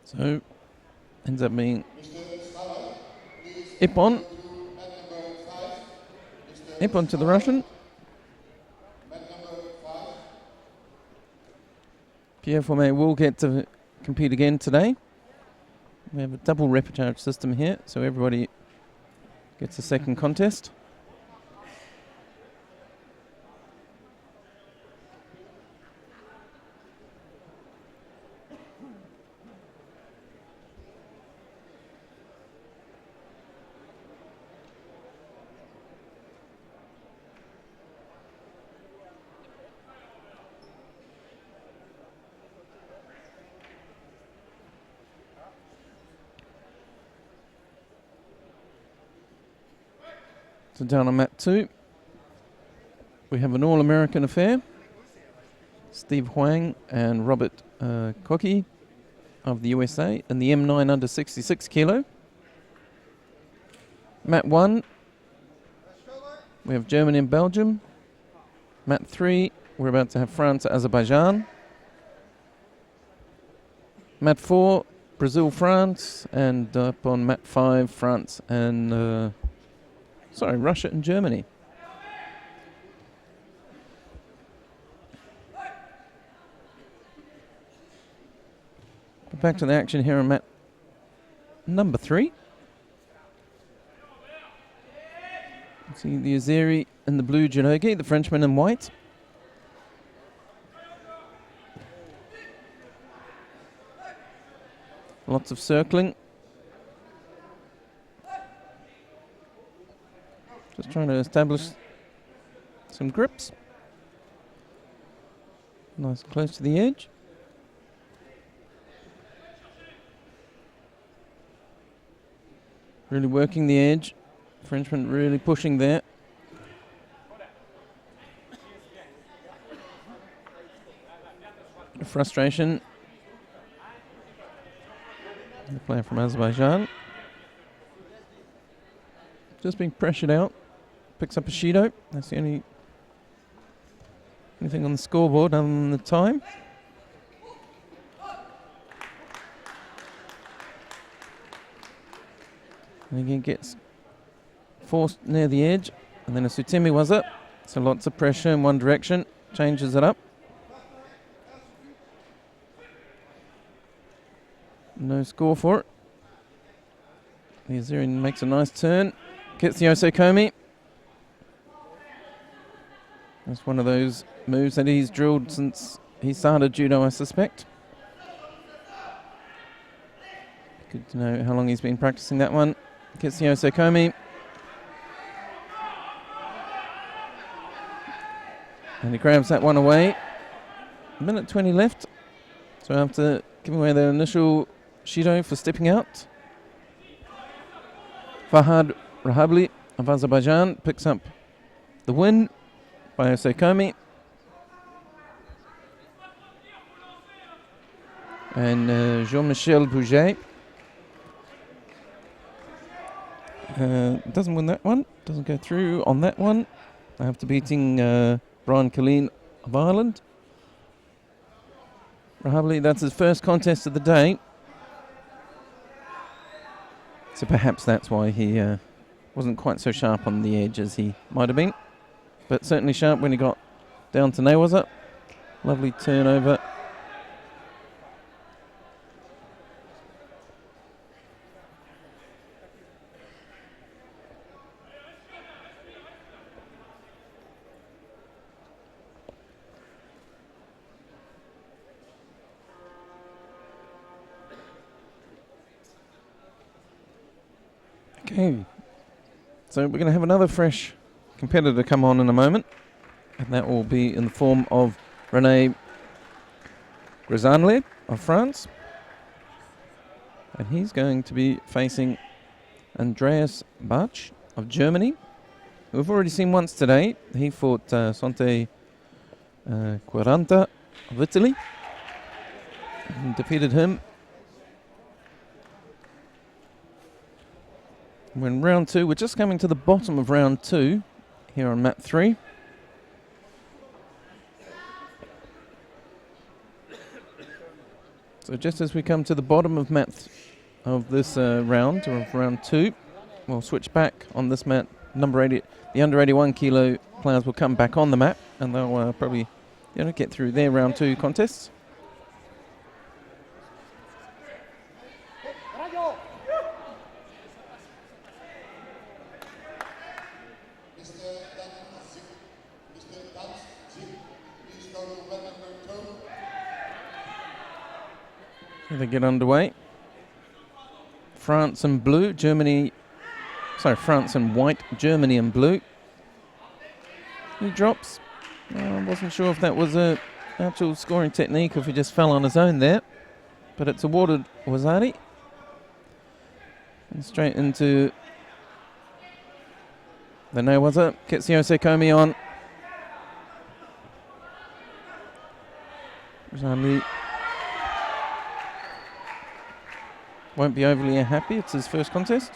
So, ends up being Ippon. Ippon to the Russian. Pierre Formet will get to compete again today. We have a double repechage system here, so everybody gets a second contest. So down on mat 2, we have an all-American affair. Steve Huang and Robert Koki of the USA in the M9 under 66 kilo. Mat 1, we have Germany and Belgium. Mat 3, we're about to have France, Azerbaijan. Mat 4, Brazil, France, and up on mat 5, France and Russia and Germany. Back to the action here on mat number 3. See the Azeri in the blue judogi, the Frenchman in white. Lots of circling. Just trying to establish some grips. Nice and close to the edge. Really working the edge. Frenchman really pushing there. Frustration. The player from Azerbaijan. Just being pressured out. Picks up a Judo. That's the only anything on the scoreboard other than the time. And again gets forced near the edge. And then a Sutemi was it. So lots of pressure in one direction. Changes it up. No score for it. The Azerian makes a nice turn. Gets the Osekomi. That's one of those moves that he's drilled since he started judo, I suspect. Good to know how long he's been practicing that one. Gets the Osekomi. And he grabs that one away. Minute 20 left. So after giving away their initial Shido for stepping out, Fahad Rahabli of Azerbaijan picks up the win by Osekomi. And Jean-Michel Bouget doesn't win that one, doesn't go through on that one, after beating Brian Killeen of Ireland. Rahabli, that's his first contest of the day. So perhaps that's why he wasn't quite so sharp on the edge as he might have been. But certainly sharp when he got down to Newaza. Lovely turnover. Okay, so we're going to have another fresh competitor come on in a moment, and that will be in the form of René Grizanle of France, and he's going to be facing Andreas Bach of Germany, who we've already seen once today. He fought Sonte Quaranta of Italy and defeated him. We're in round 2. We're just coming to the bottom of round 2 here on mat 3. So just as we come to the bottom of of this round, or of round 2, we'll switch back on this mat. Number 80, the under 81 kilo players will come back on the mat, and they'll probably get through their round 2 contests. Here they get underway. France in blue, France in white, Germany in blue. He drops. I wasn't sure if that was a actual scoring technique, or if he just fell on his own there. But it's awarded Wazari. And straight into the Newaza. Gets the Osekomi on. Zanli won't be overly happy. It's his first contest.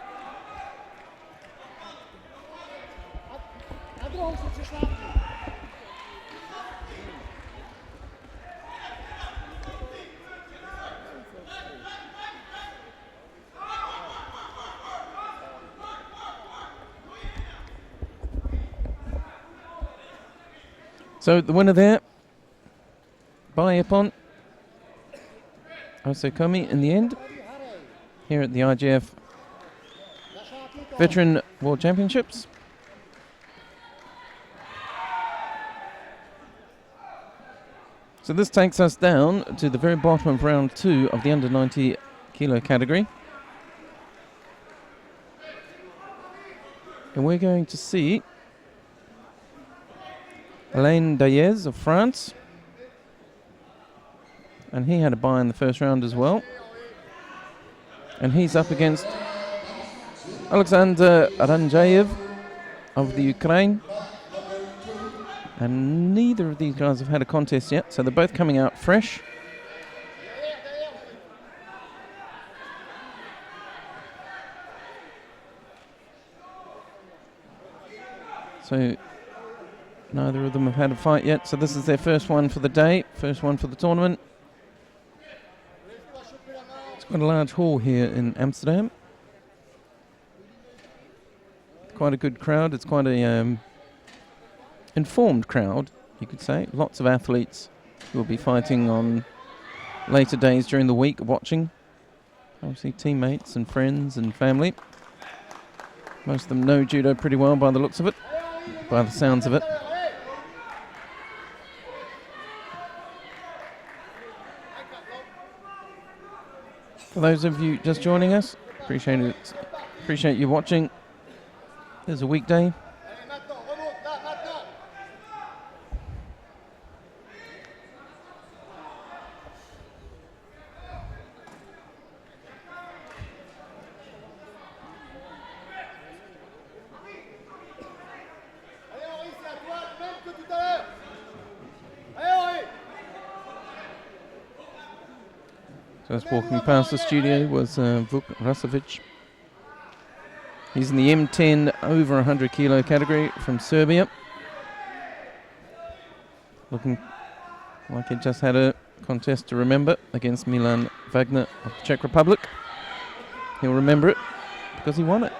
So the winner there, by Ippon Osekomi in the end, here at the IGF Veteran World Championships. So this takes us down to the very bottom of round 2 of the under 90 kilo category. And we're going to see Alain Dayez of France. And he had a bye in the first round as well. And he's up against Alexander Aranjayev of the Ukraine. And neither of these guys have had a contest yet, so they're both coming out fresh. So neither of them have had a fight yet, so this is their first one for the day, first one for the tournament. It's quite a large hall here in Amsterdam. quite a good crowd. It's quite a informed crowd, you could say. Lots of athletes who will be fighting on later days during the week watching. Obviously teammates and friends and family. Most of them know judo pretty well by the looks of it, by the sounds of it. For those of you just joining us, appreciate you watching. There's a weekday. Just walking past the studio was Vuk Rasovic. He's in the M10 over 100 kilo category from Serbia. Looking like he just had a contest to remember against Milan Wagner of the Czech Republic. He'll remember it because he won it.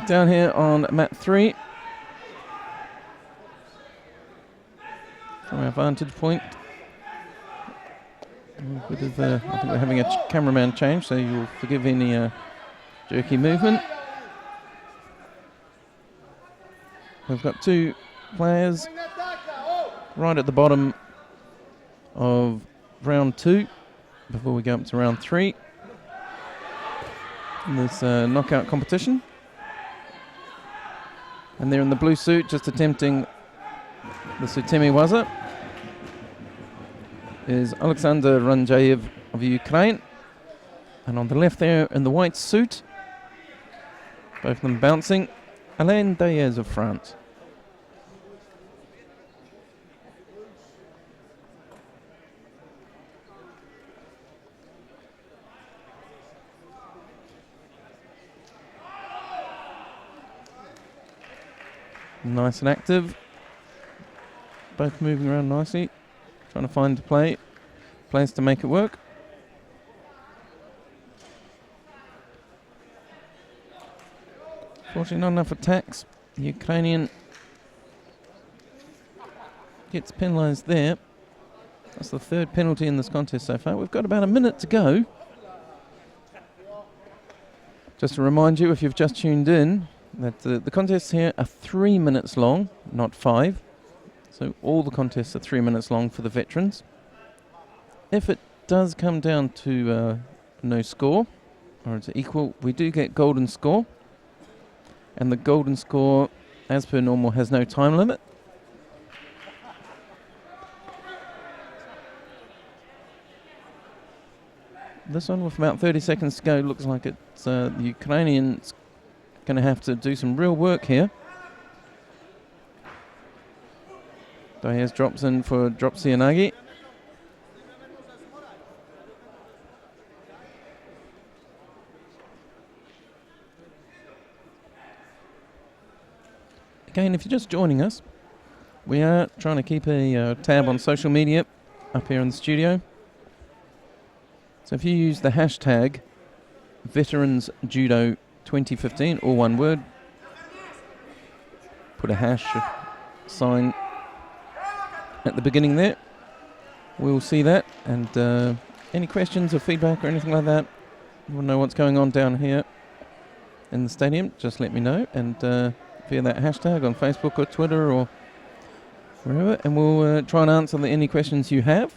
Down here on mat 3. From our vantage point. I think we're having a cameraman change, so you'll forgive any jerky movement. We've got 2 players right at the bottom of round 2 before we go up to round 3 in this knockout competition. And they're in the blue suit, just attempting the Sutemi Waza. Is Alexander Ranjayev of Ukraine. And on the left there in the white suit, both of them bouncing, Alain Daez of France. Nice and active. Both moving around nicely. Trying to find the place to make it work. Fortunately, not enough attacks. The Ukrainian gets penalised there. That's the 3rd penalty in this contest so far. We've got about a minute to go. Just to remind you, if you've just tuned in, that the contests here are 3 minutes long, not 5. So all the contests are 3 minutes long for the veterans. If it does come down to no score, or it's equal, we do get golden score. And the golden score, as per normal, has no time limit. This one, with about 30 seconds to go, looks like it's the Ukrainians going to have to do some real work here. Daez drops in for Dropsy Anagi. Again, if you're just joining us, we are trying to keep a tab on social media up here in the studio. So if you use the hashtag Veterans Judo 2015, all one word, put a hash sign at the beginning there, we'll see that. And any questions or feedback or anything like that, you want to know what's going on down here in the stadium, just let me know. And via that hashtag on Facebook or Twitter or wherever, and we'll try and answer any questions you have.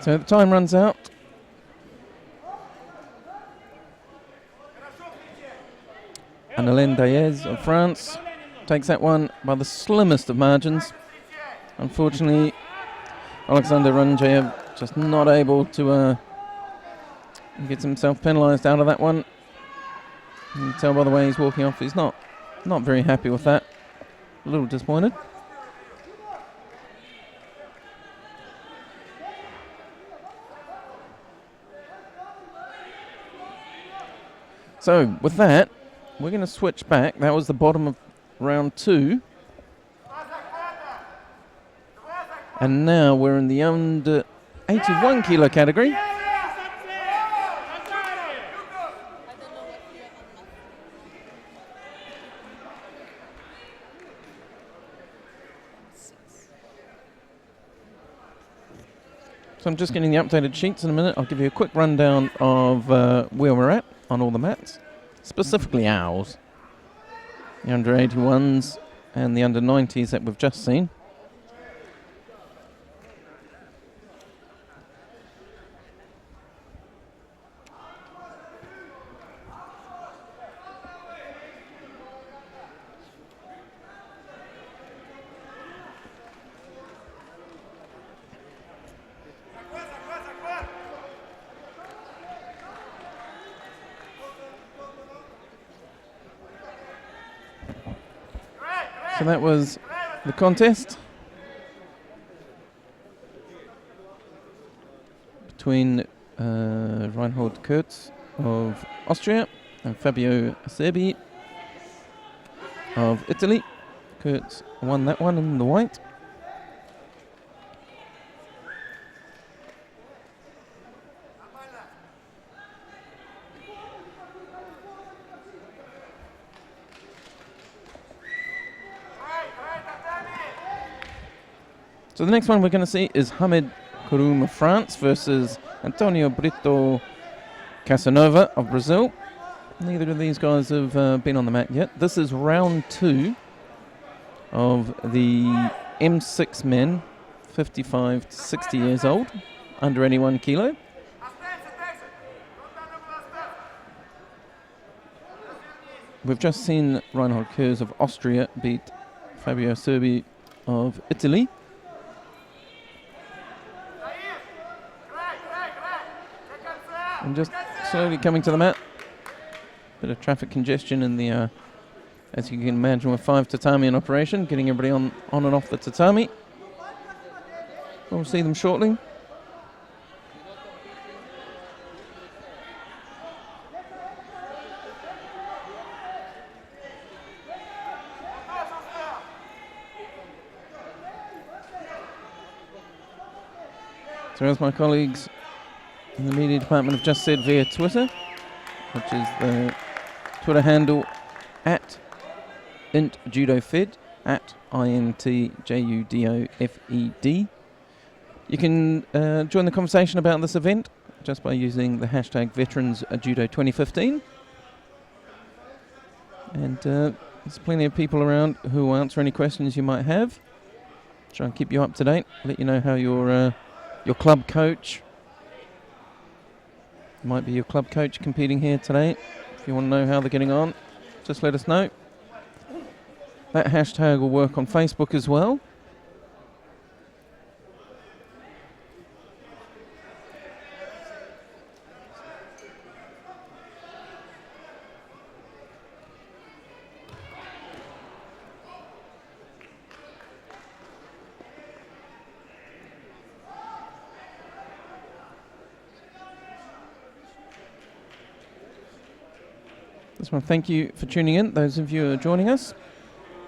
So the time runs out. And Alain Daez of France takes that one by the slimmest of margins. Unfortunately, Alexander Ranjayev just not able to get himself penalised out of that one. You can tell by the way he's walking off, he's not very happy with that. A little disappointed. So with that, we're going to switch back. That was the bottom of round 2. And now we're in the under 81 kilo category. So I'm just getting the updated sheets in a minute. I'll give you a quick rundown of where we're at on all the mats, specifically ours. The under 81s and the under 90s that we've just seen. So that was the contest between Reinhold Kurz of Austria and Fabio Acerbi of Italy. Kurz won that one in the white. So the next one we're going to see is Hamed Kouroum of France versus Antonio Brito Casanova of Brazil. Neither of these guys have been on the mat yet. This is round 2 of the M6 men, 55 to 60 years old, under 81 kilo. We've just seen Reinhold Kurz of Austria beat Fabio Acerbi of Italy. And just slowly coming to the mat. Bit of traffic congestion in the, as you can imagine, with 5 tatami in operation, getting everybody on and off the tatami. We'll see them shortly. So as my colleagues in the media department have just said via Twitter, which is the Twitter handle at IntJudoFed, at INTJUDOFED. You can join the conversation about this event just by using the hashtag Veterans Judo 2015. And there's plenty of people around who will answer any questions you might have. Try and keep you up to date, let you know how your club coach, might be your club coach competing here today. If you want to know how they're getting on, just let us know. That hashtag will work on Facebook as well. Just want to thank you for tuning in, those of you who are joining us.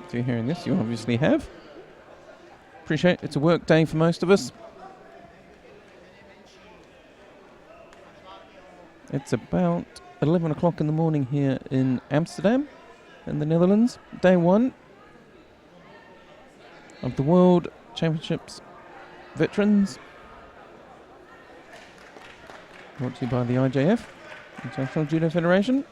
If you're hearing this, you obviously have. Appreciate it. It's a work day for most of us. It's about 11 o'clock in the morning here in Amsterdam, in the Netherlands. Day 1 of the World Championships Veterans. Brought to you by the IJF, International Judo Federation.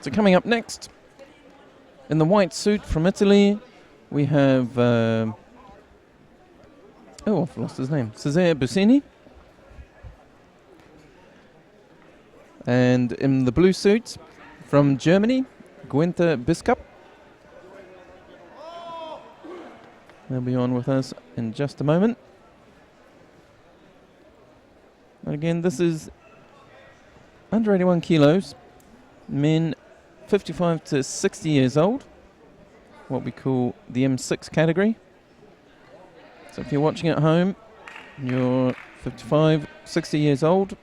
So coming up next, in the white suit from Italy, we have, I've lost his name, Cesare Busini. And in the blue suit from Germany, Guenther Biskup. They'll be on with us in just a moment. And again, this is under 81 kilos, men 55 to 60 years old, what we call the M6 category. So if you're watching at home, you're 55, 60 years old,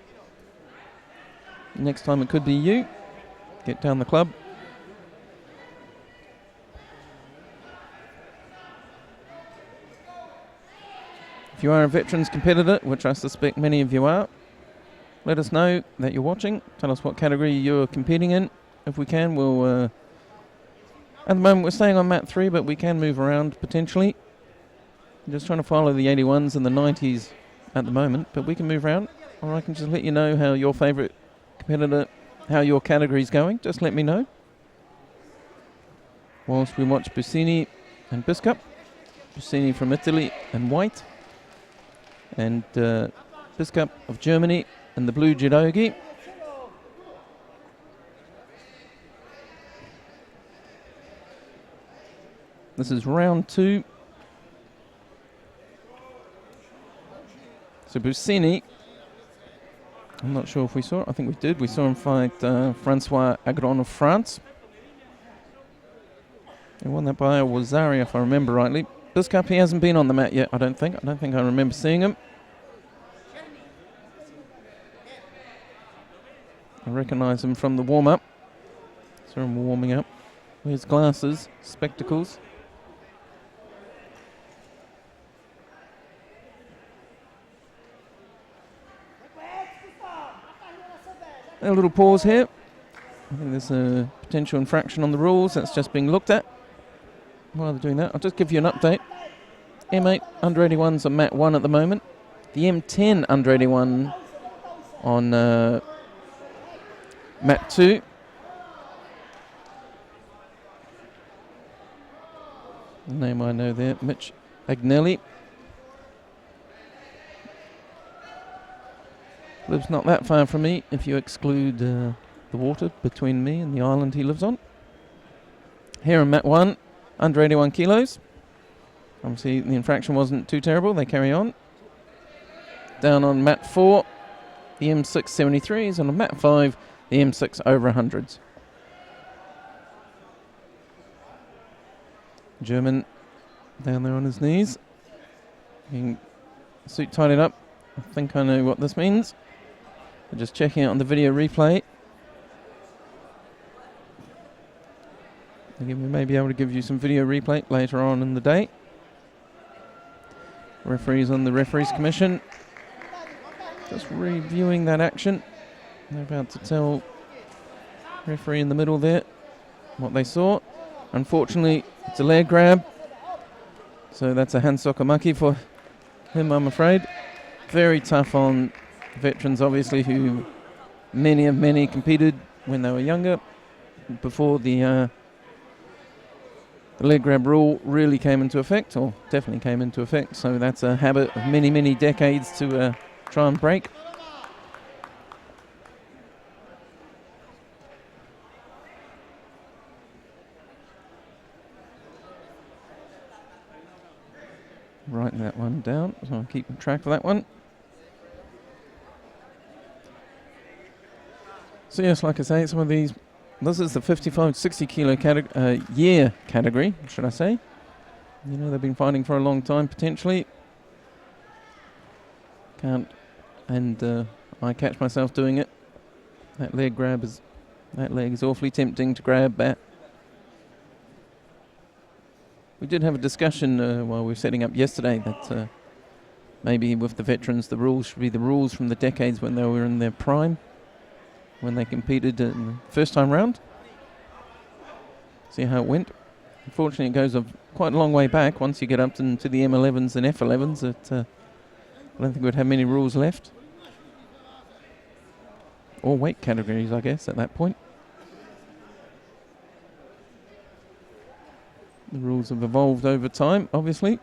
next time it could be you. Get down the club. If you are a veterans competitor, which I suspect many of you are, let us know that you're watching. Tell us what category you're competing in. If we can, we'll... at the moment, we're staying on mat 3, but we can move around potentially. I'm just trying to follow the 81s and the 90s at the moment, but we can move around. Or I can just let you know how your favourite competitor, how your category's going. Just let me know. Whilst we watch Bussini and Biscup. Bussini from Italy and white. And Biscup of Germany and the blue judogi. This is round 2. So Bussini, I'm not sure if we saw it. I think we did. We saw him fight Francois Agron of France. He won that by a Wazari, if I remember rightly. Biscup, he hasn't been on the mat yet, I don't think. I don't think I remember seeing him. I recognise him from the warm-up. Saw him warming up. Wears glasses, spectacles. A little pause here. I think there's a potential infraction on the rules that's just being looked at. While they're doing that, I'll just give you an update. M8 under 81s on mat 1 at the moment. The M10 under 81 on mat 2. The name I know there, Mitch Agnelli. Lives not that far from me if you exclude the water between me and the island he lives on. Here in mat 1, under 81 kilos. Obviously the infraction wasn't too terrible, they carry on. Down on mat 4, the M6 73s, and on mat 5, the M6 over 100s. German down there on his knees. Suit tidied up. I think I know what this means. I'm just checking it on the video replay. Again, we may be able to give you some video replay later on in the day. Referees on the referees commission. Just reviewing that action. They're about to tell referee in the middle there what they saw. Unfortunately, it's a leg grab. So that's a hand sokamaki for him, I'm afraid. Very tough on veterans, obviously, who many competed when they were younger, before the leg grab rule really came into effect, or definitely came into effect. So that's a habit of many decades to try and break. Writing that one down, so I'll keep track of that one. So yes, like I say, some of these, this is the 55-60 kilo year category, should I say. You know, they've been fighting for a long time, potentially. Can't, and I catch myself doing it. That leg is awfully tempting to grab at. We did have a discussion while we were setting up yesterday that maybe with the veterans the rules should be the rules from the decades when they were in their prime, when they competed in the first time round. See how it went. Unfortunately, it goes quite a long way back. Once you get up into the M11s and F11s, I don't think we'd have many rules left. Or weight categories, I guess, at that point. The rules have evolved over time, obviously.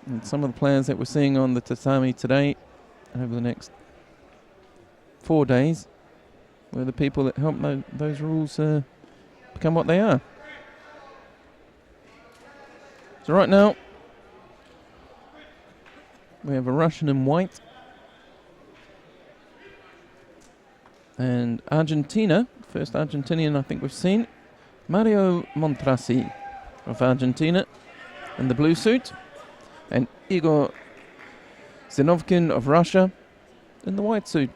And some of the players that we're seeing on the tatami today, over the next 4 days, were the people that helped those rules become what they are. So right now, we have a Russian in white. And Argentina, first Argentinian I think we've seen, Mario Montrasi of Argentina in the blue suit. and Igor Zinovkin of Russia in the white suit.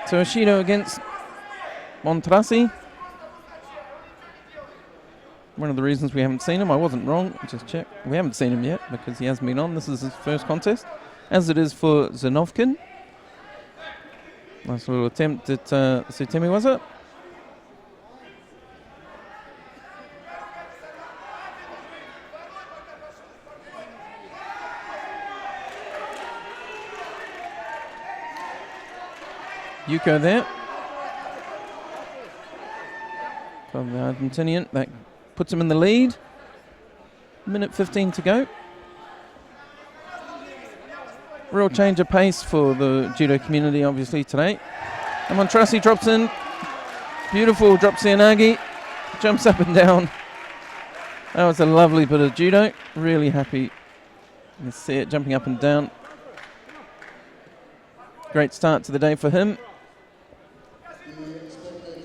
So Judo against Montrasi. One of the reasons we haven't seen him, I wasn't wrong, just check. We haven't seen him yet because he hasn't been on. This is his first contest, as it is for Zinovkin. Nice little attempt at Sutemi, was it? Yuko there from the Argentinian. That puts him in the lead. Minute 15 to go. Real change of pace for the judo community, obviously, today. And Montrasi drops in. Beautiful drop Seonagi. Jumps up and down. That was a lovely bit of judo. Really happy to see it jumping up and down. Great start to the day for him.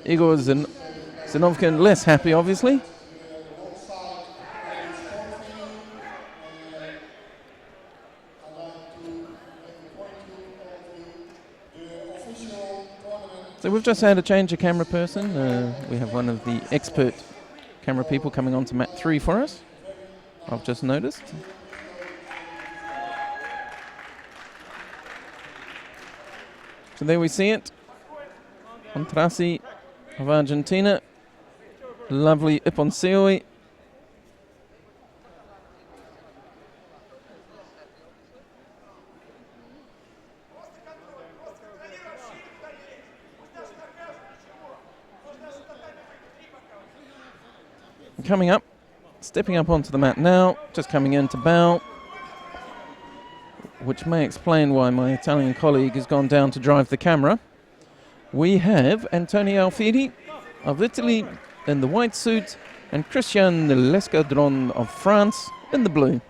Igor Zinovkin less happy, obviously. So we've just had a change of camera person. We have one of the expert camera people coming on to mat 3 for us. I've just noticed. So there we see it. Montrasi of Argentina. Lovely Ippon Seoi. Coming up, stepping up onto the mat now, just coming in to bow, which may explain why my Italian colleague has gone down to drive the camera. We have Antonio Alfieri of Italy in the white suit and Christian Lescadron of France in the blue.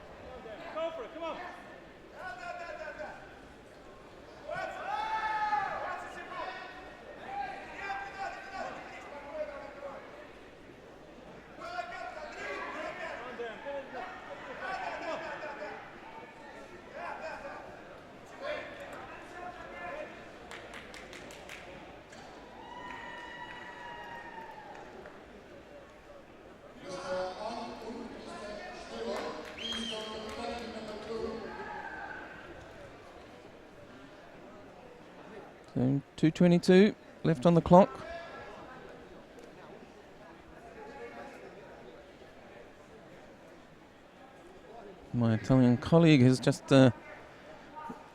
So 2:22 left on the clock. My Italian colleague has just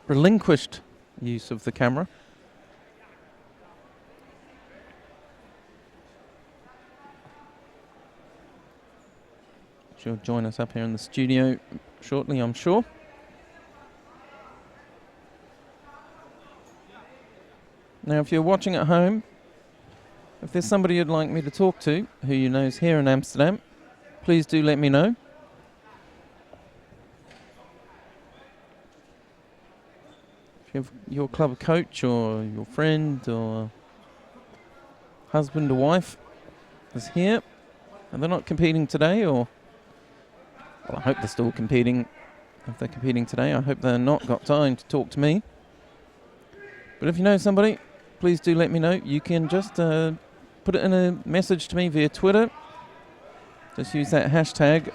relinquished use of the camera. She'll join us up here in the studio shortly, I'm sure. Now, if you're watching at home, if there's somebody you'd like me to talk to who you know is here in Amsterdam, please do let me know. If you have your club coach or your friend or husband or wife is here and they're not competing today, or well, I hope they're still competing. If they're competing today, I hope they're not got time to talk to me. But if you know somebody, please do let me know. You can just put it in a message to me via Twitter. Just use that hashtag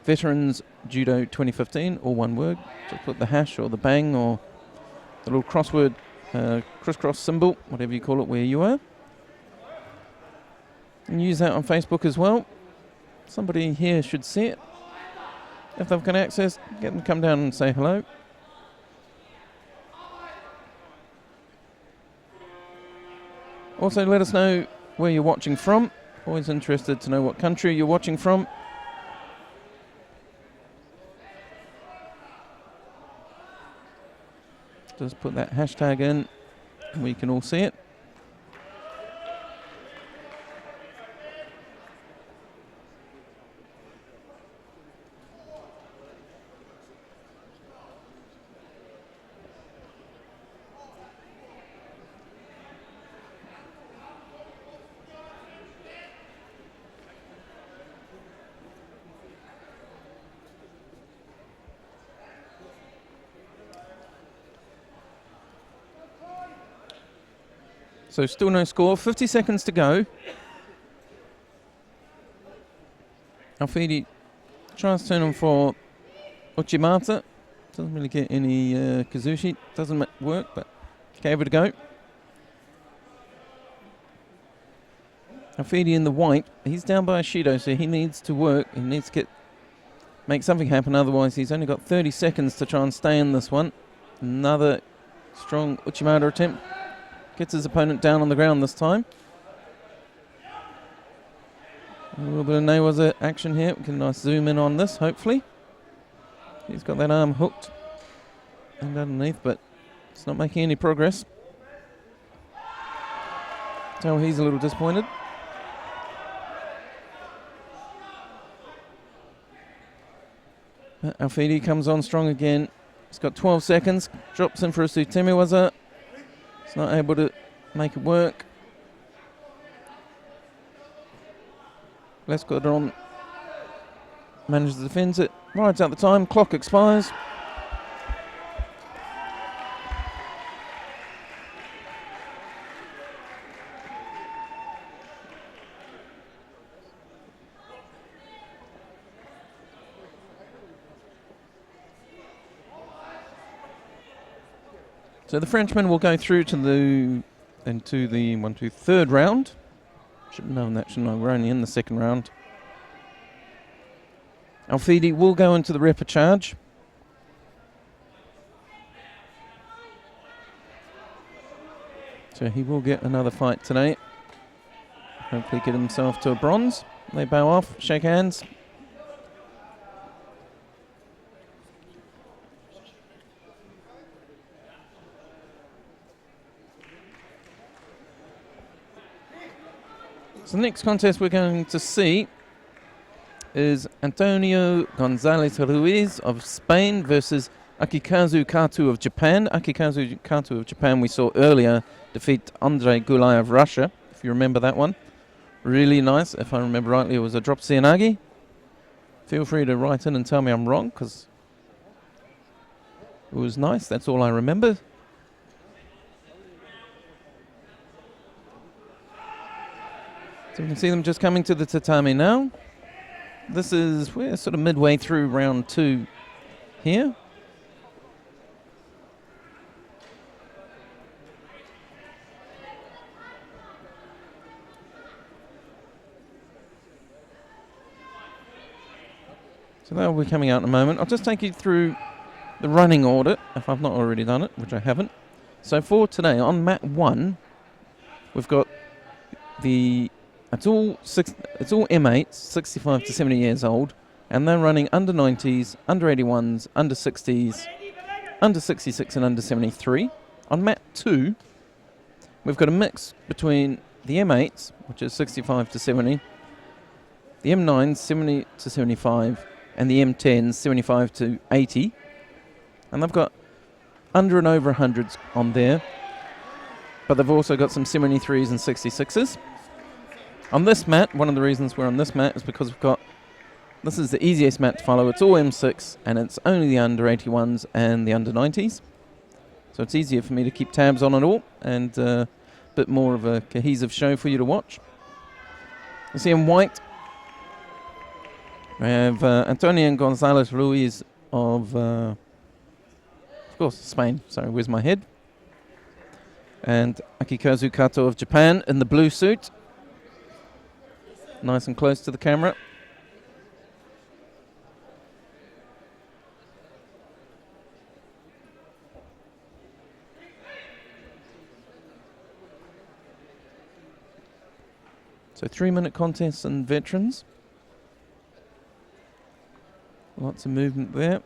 Veterans Judo 2015, all one word. Just put the hash or the bang or the little crossword crisscross symbol, whatever you call it, where you are. And use that on Facebook as well. Somebody here should see it. If they've got access, get them to come down and say hello. Also, let us know where you're watching from. Always interested to know what country you're watching from. Just put that hashtag in and we can all see it. So still no score, 50 seconds to go. Alfidi tries to turn him for Uchimata. Doesn't really get any Kazushi. Doesn't work, but gave it a go. Alfidi in the white. He's down by a Shido, so he needs to work. He needs to make something happen. Otherwise, he's only got 30 seconds to try and stay in this one. Another strong Uchimata attempt. Gets his opponent down on the ground this time. A little bit of Newaza action here. We can nice zoom in on this, hopefully. He's got that arm hooked and underneath, but it's not making any progress. So he's a little disappointed. But Alfidi comes on strong again. He's got 12 seconds. Drops in for a Sutemiwaza. He's not able to make it work. Lescodron manages to defend it. Rides out the time. Clock expires. So the Frenchman will go through to the third round. Should have known that, shouldn't I? We're only in the second round. Alfidi will go into the repechage. So he will get another fight today. Hopefully get himself to a bronze. They bow off, shake hands. So the next contest we're going to see is Antonio Gonzalez Ruiz of Spain versus Akikazu Kato of Japan. Akikazu Kato of Japan we saw earlier defeat Andrei Gulai of Russia, if you remember that one. Really nice. If I remember rightly, it was a drop Seanagi. Feel free to write in and tell me I'm wrong, because it was nice. That's all I remember. So we can see them just coming to the tatami now. We're sort of midway through round 2 here. So that will be coming out in a moment. I'll just take you through the running order, if I've not already done it, which I haven't. So for today, on mat 1, we've got it's all M8s, 65 to 70 years old, and they're running under 90s, under 81s, under 60s, under 66 and under 73. On mat 2, we've got a mix between the M8s, which is 65 to 70, the M9s, 70 to 75, and the M10s, 75 to 80. And they've got under and over 100s on there, but they've also got some 73s and 66s. On this mat, one of the reasons we're on this mat is because this is the easiest mat to follow. It's all M6, and it's only the under 81s and the under 90s. So it's easier for me to keep tabs on it all, and a bit more of a cohesive show for you to watch. You see in white, we have Antonio Gonzalez Ruiz of course, Spain. Sorry, where's my head? And Akikazu Kato of Japan in the blue suit. Nice and close to the camera. So 3-minute contests and veterans. Lots of movement there.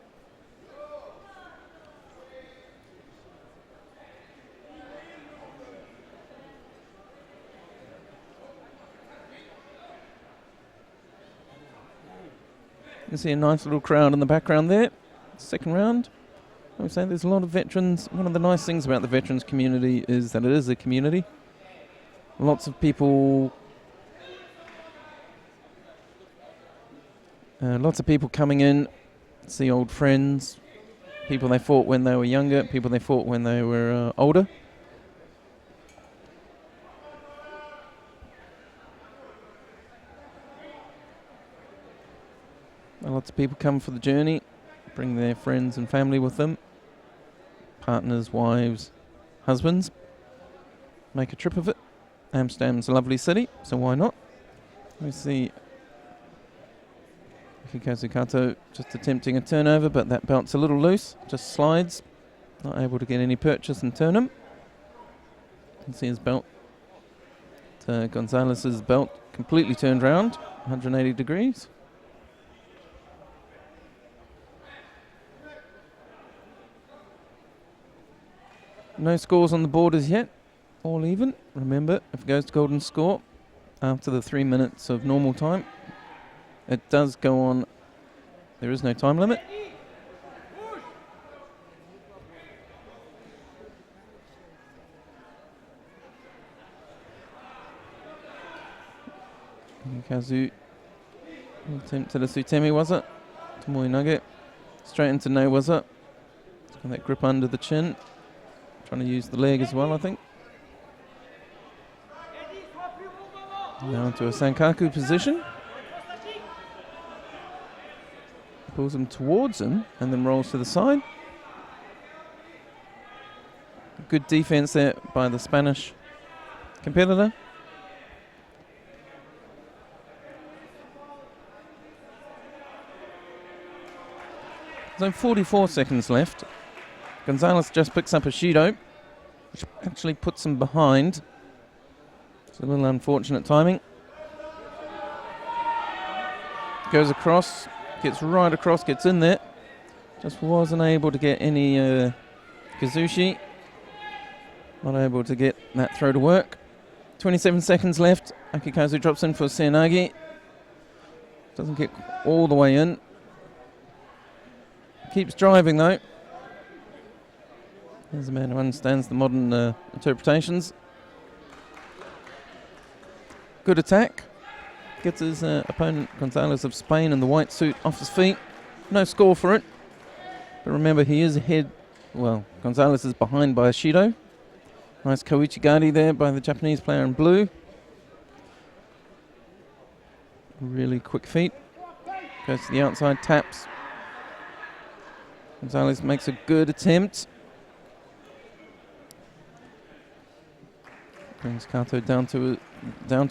You can see a nice little crowd in the background there. Second round. I would say there's a lot of veterans. One of the nice things about the veterans community is that it is a community. Lots of people coming in, see old friends, people they fought when they were younger, people they fought when they were older. Lots of people come for the journey, bring their friends and family with them, partners, wives, husbands, make a trip of it. Amsterdam's a lovely city, so why not? We see Akikazu Kato just attempting a turnover, but that belt's a little loose, just slides, not able to get any purchase and turn him. You can see his belt, Gonzalez's belt, completely turned round, 180 degrees. No scores on the board as yet, all even. Remember, if it goes to golden score after the 3 minutes of normal time, it does go on. There is no time limit. Kazu attempted a Sutemi, was it? Tomoe Nugget. Straight into no, was it? Got that grip under the chin. Trying to use the leg as well, I think. Now into a Sankaku position. Pulls him towards him and then rolls to the side. Good defense there by the Spanish competitor. There's 44 seconds left. Gonzalez just picks up a Judo, which actually puts him behind. It's a little unfortunate timing. Goes across, gets right across, gets in there. Just wasn't able to get any Kazushi. Not able to get that throw to work. 27 seconds left. Akikazu drops in for Seanagi. Doesn't get all the way in. Keeps driving though. There's a man who understands the modern interpretations. Good attack. Gets his opponent, Gonzalez of Spain, in the white suit off his feet. No score for it. But remember, he is ahead. Well, Gonzalez is behind by a Shido. Nice Koichigari there by the Japanese player in blue. Really quick feet. Goes to the outside, taps. Gonzalez makes a good attempt. Brings Kato down to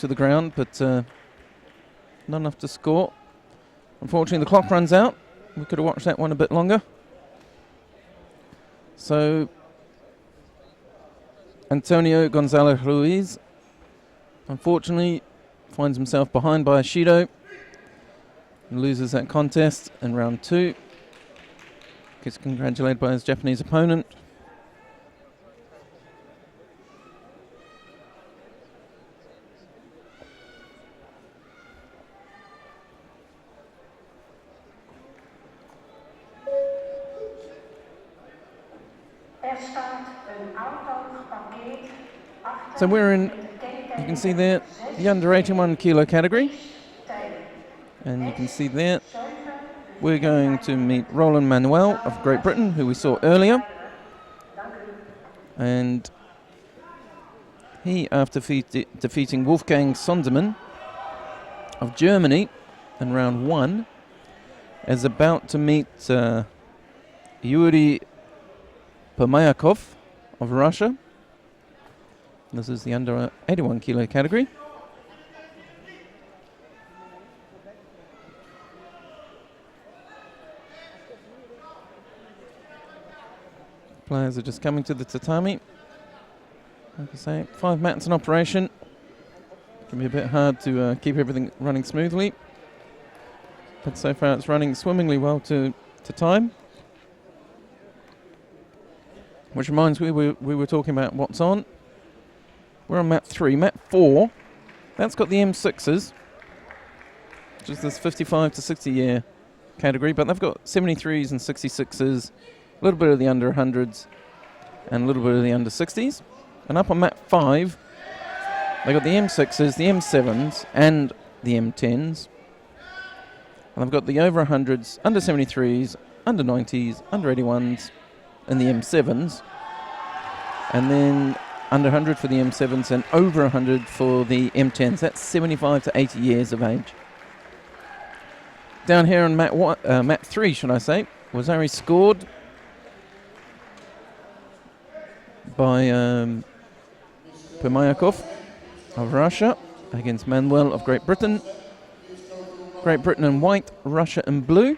the ground, but not enough to score. Unfortunately, the clock runs out. We could have watched that one a bit longer. So, Antonio Gonzalez Ruiz, unfortunately, finds himself behind by a Shido and loses that contest in round 2. Gets congratulated by his Japanese opponent. So we're in, you can see there, the under 81 kilo category. And you can see there, we're going to meet Roland Manuel of Great Britain, who we saw earlier. And he, after defeating Wolfgang Sondermann of Germany in round 1, is about to meet Yuri Permayakov of Russia. This is the under 81 kilo category. Players are just coming to the tatami. Like I say, 5 mats in operation. Can be a bit hard to keep everything running smoothly. But so far it's running swimmingly well to time. Which reminds me, we were talking about what's on. We're on map 3. Map 4, that's got the M6s, which is this 55 to 60 year category, but they've got 73s and 66s, a little bit of the under 100s, and a little bit of the under 60s. And up on map 5, they've got the M6s, the M7s, and the M10s. And they've got the over 100s, under 73s, under 90s, under 81s, and the M7s. And then under 100 for the M7s and over 100 for the M10s. That's 75 to 80 years of age. Down here on map 3, should I say, was Ari scored by Permayakov of Russia against Manuel of Great Britain. Great Britain in white, Russia in blue.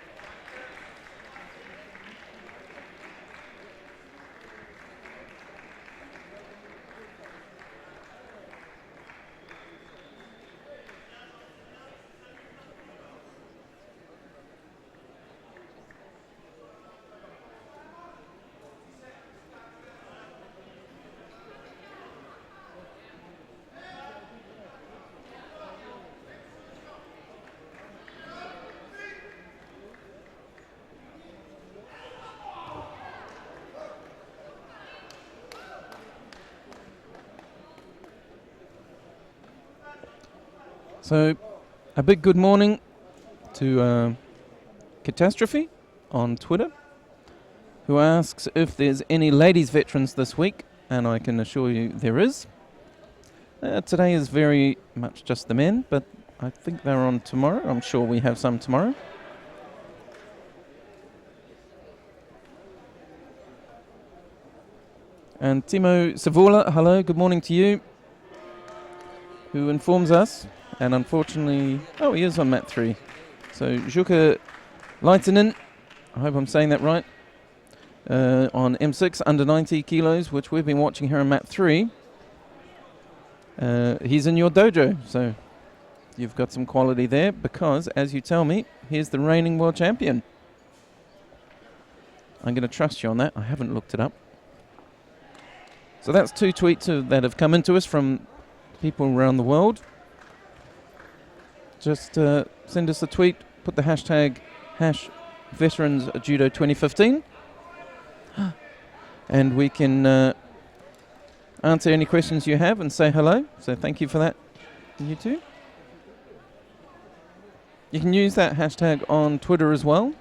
So, a big good morning to Catastrophe on Twitter, who asks if there's any ladies veterans this week, and I can assure you there is. Today is very much just the men, but I think they're on tomorrow. I'm sure we have some tomorrow. And Timo Savola, hello, good morning to you, who informs us. And unfortunately, he is on map 3. So Jukka Leitinen, I hope I'm saying that right, on M6, under 90 kilos, which we've been watching here on map 3. He's in your dojo, so you've got some quality there, because, as you tell me, he's the reigning world champion. I'm going to trust you on that. I haven't looked it up. So that's 2 tweets that have come into us from people around the world. Just send us a tweet, put the hashtag #VeteransJudo2015, and we can answer any questions you have and say hello. So thank you for that, you too. You can use that hashtag on Twitter as well.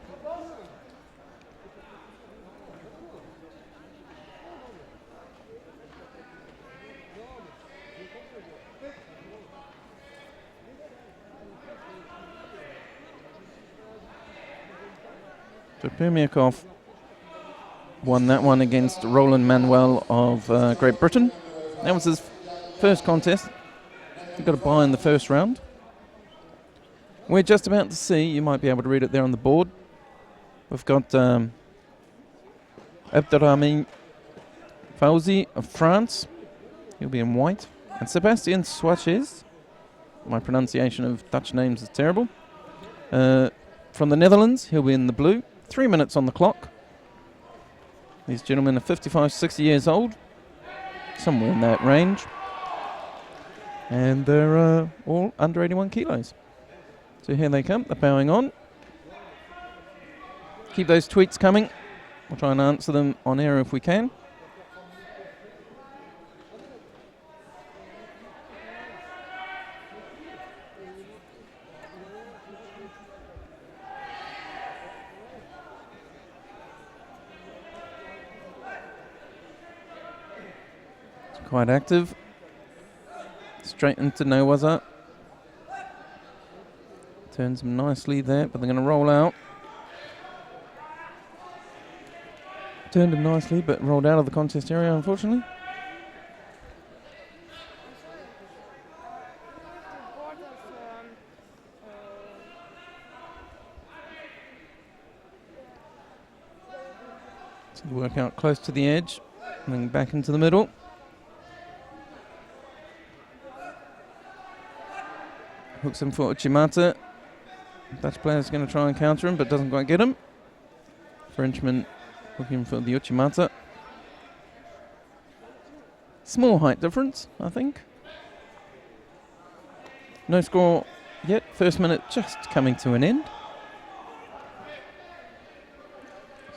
So Permayakov won that one against Roland Manuel of Great Britain. That was his first contest. He got a bye in the first round. We're just about to see, you might be able to read it there on the board. We've got Abderrahmane Fauzi of France. He'll be in white. And Sebastian Swatches. My pronunciation of Dutch names is terrible. From the Netherlands, he'll be in the blue. 3 minutes on the clock. These gentlemen are 55, 60 years old, somewhere in that range. And they're all under 81 kilos. So here they come, they're bowing on. Keep those tweets coming. We'll try and answer them on air if we can. Quite active. Straight into Nowaza. Turns them nicely there, but they're going to roll out. Turned him nicely, but rolled out of the contest area, unfortunately. So they work out close to the edge, and then back into the middle. Hooks him for Uchimata. Dutch player's going to try and counter him, but doesn't quite get him. Frenchman looking for the Uchimata. Small height difference, I think. No score yet. First minute just coming to an end.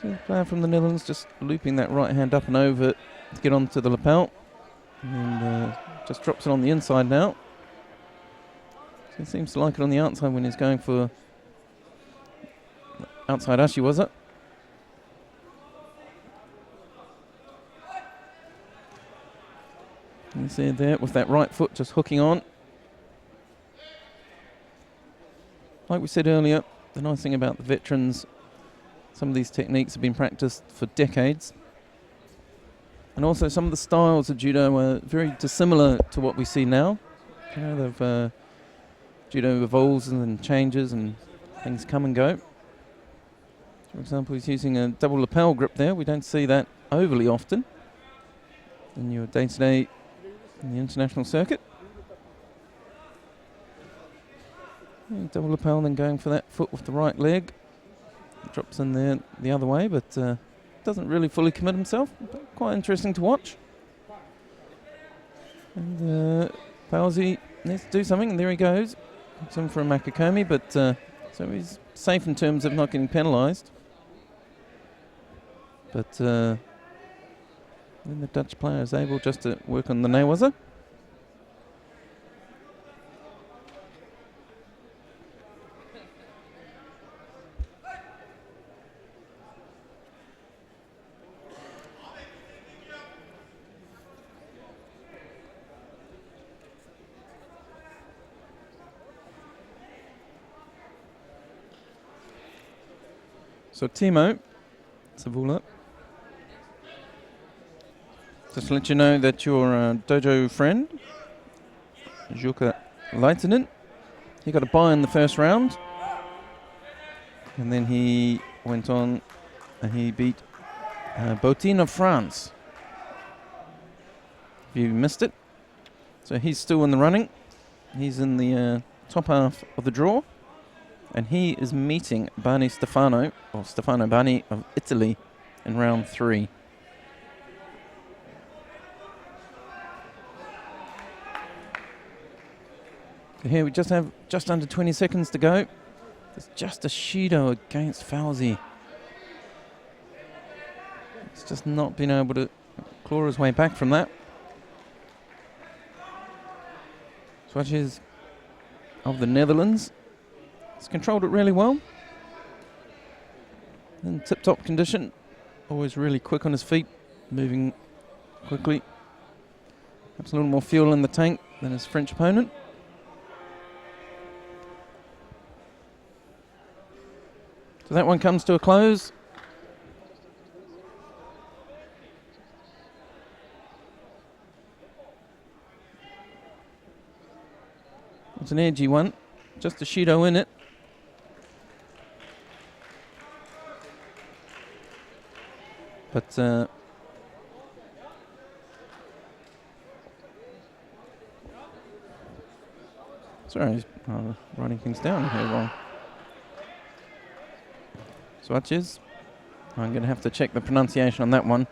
So the player from the Netherlands just looping that right hand up and over to get onto the lapel. And just drops it on the inside now. So he seems to like it on the outside when he's going for outside ashi, was it? You see it there with that right foot just hooking on. Like we said earlier, the nice thing about the veterans, some of these techniques have been practiced for decades. And also some of the styles of judo are very dissimilar to what we see now. You know, judo evolves and changes and things come and go. For example, he's using a double lapel grip there. We don't see that overly often in your day-to-day in the international circuit. And double lapel, then going for that foot with the right leg. Drops in there the other way, but doesn't really fully commit himself. But quite interesting to watch. And Fauzi needs to do something, and there he goes. It's in for a Makakomi, but so he's safe in terms of not getting penalised. But then the Dutch player is able just to work on the Newaza. So Timo Savula, just to let you know that your dojo friend, Jukka Leitinen, he got a bye in the first round. And then he went on and he beat Botin of France. If you missed it. So he's still in the running. He's in the top half of the draw. And he is meeting Bani Stefano, or Stefano Bani of Italy, in round 3. So here we just have just under 20 seconds to go. It's just a Shido against Fauzi. He's just not been able to claw his way back from that. Swatches of the Netherlands. He's controlled it really well. In tip-top condition. Always really quick on his feet, moving quickly. Perhaps a little more fuel in the tank than his French opponent. So that one comes to a close. It's an edgy one, just a Shido in it. But sorry, he's writing things down here wrong. Swatches. I'm going to have to check the pronunciation on that one.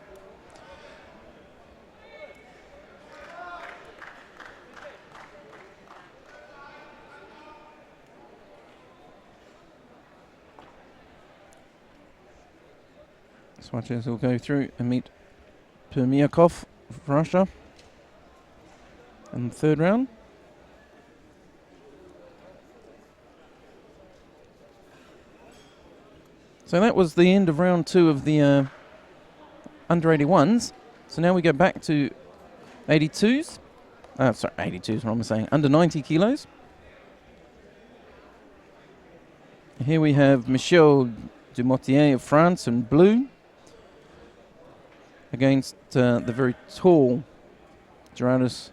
Swatches will go through and meet Permiakov of Russia in the third round. So that was the end of round 2 of the under 81s. So now we go back to 82s. Sorry, 82s, what am I saying? Under 90 kilos. Here we have Michel Dumortier of France in blue against the very tall Gerardus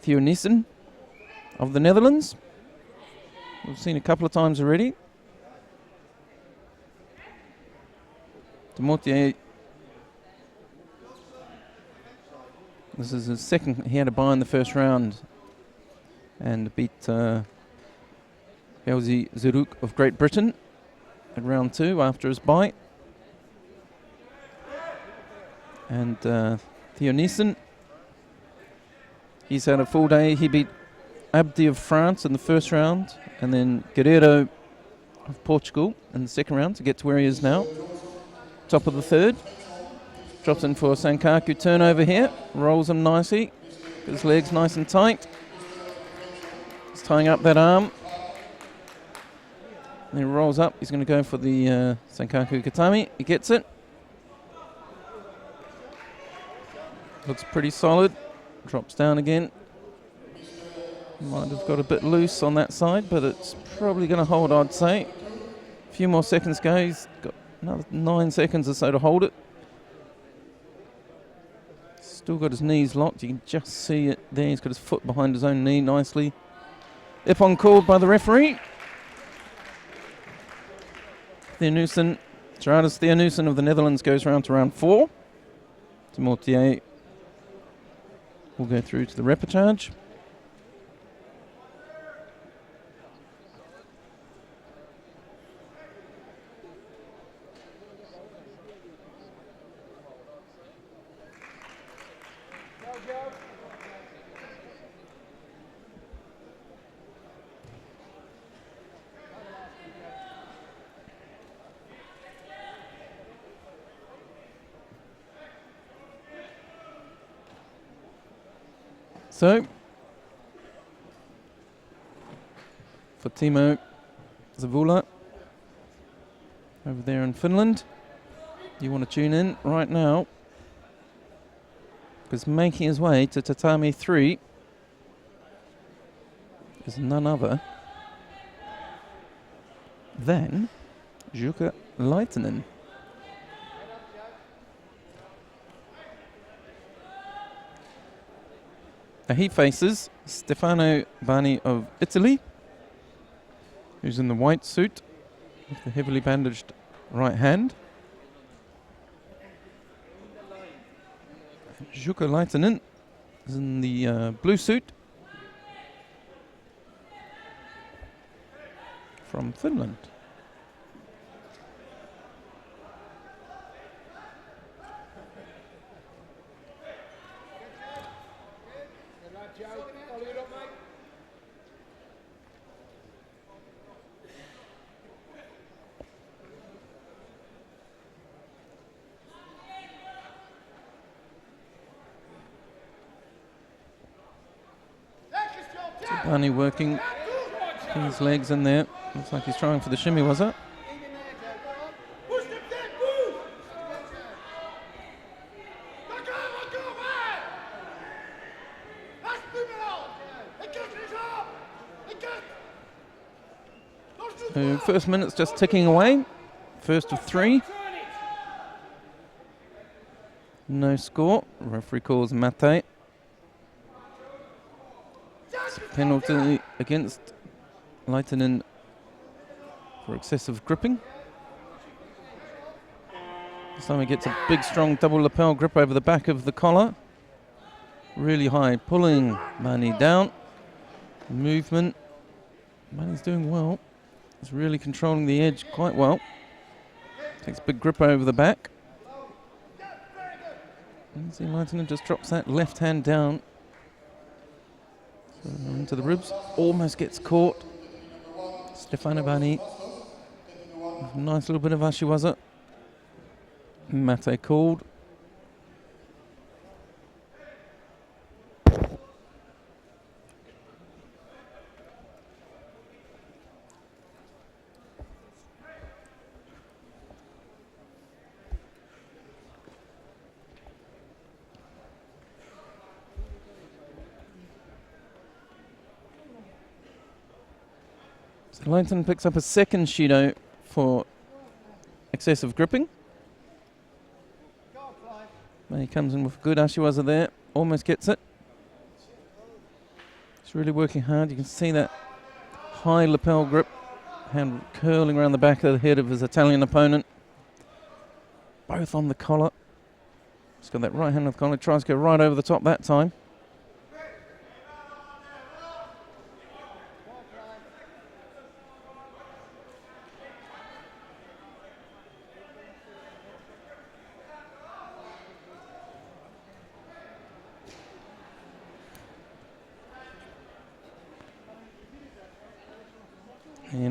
Theonissen of the Netherlands. We've seen a couple of times already. Dumortier, this is his second. He had a bye in the first round and beat Elsie Zuruk of Great Britain at round 2 after his bye. And Theo Nielsen, he's had a full day. He beat Abdi of France in the first round, and then Guerreiro of Portugal in the second round to get to where he is now. Top of the third. Drops in for Sankaku turnover here. Rolls him nicely. His legs nice and tight. He's tying up that arm. And he rolls up. He's going to go for the Sankaku Katami. He gets it. Looks pretty solid. Drops down again. Might have got a bit loose on that side, but it's probably going to hold, I'd say. A few more seconds go. He's got another 9 seconds or so to hold it. Still got his knees locked. You can just see it there. He's got his foot behind his own knee nicely. Ippon called by the referee. Gerardus Theonussen of the Netherlands goes round to round 4. De Mortier will go through to the repechage. So, for Timo Zavula over there in Finland, you want to tune in right now, because making his way to Tatami 3 is none other than Jukka Laitinen. Now he faces Stefano Bani of Italy, who's in the white suit with the heavily bandaged right hand. Jukka Laitinen is in the blue suit from Finland. Bani working his legs in there. Looks like he's trying for the shimmy, was it? So first minute's just ticking away. First of 3. No score. Referee calls Mate. Penalty against Laitinen for excessive gripping. This time he gets a big, strong double lapel grip over the back of the collar. Really high, pulling Mani down. Movement. Mani's doing well. He's really controlling the edge quite well. Takes a big grip over the back. And see Laitinen just drops that left hand down. So into the ribs. Almost gets caught. Stefano Bani. Nice little bit of ashiwaza. Mate called. So Laitinen picks up a second Shido for excessive gripping. And he comes in with good ashiwaza there, almost gets it. He's really working hard. You can see that high lapel grip, hand curling around the back of the head of his Italian opponent. Both on the collar. He's got that right hand on the collar, tries to go right over the top that time.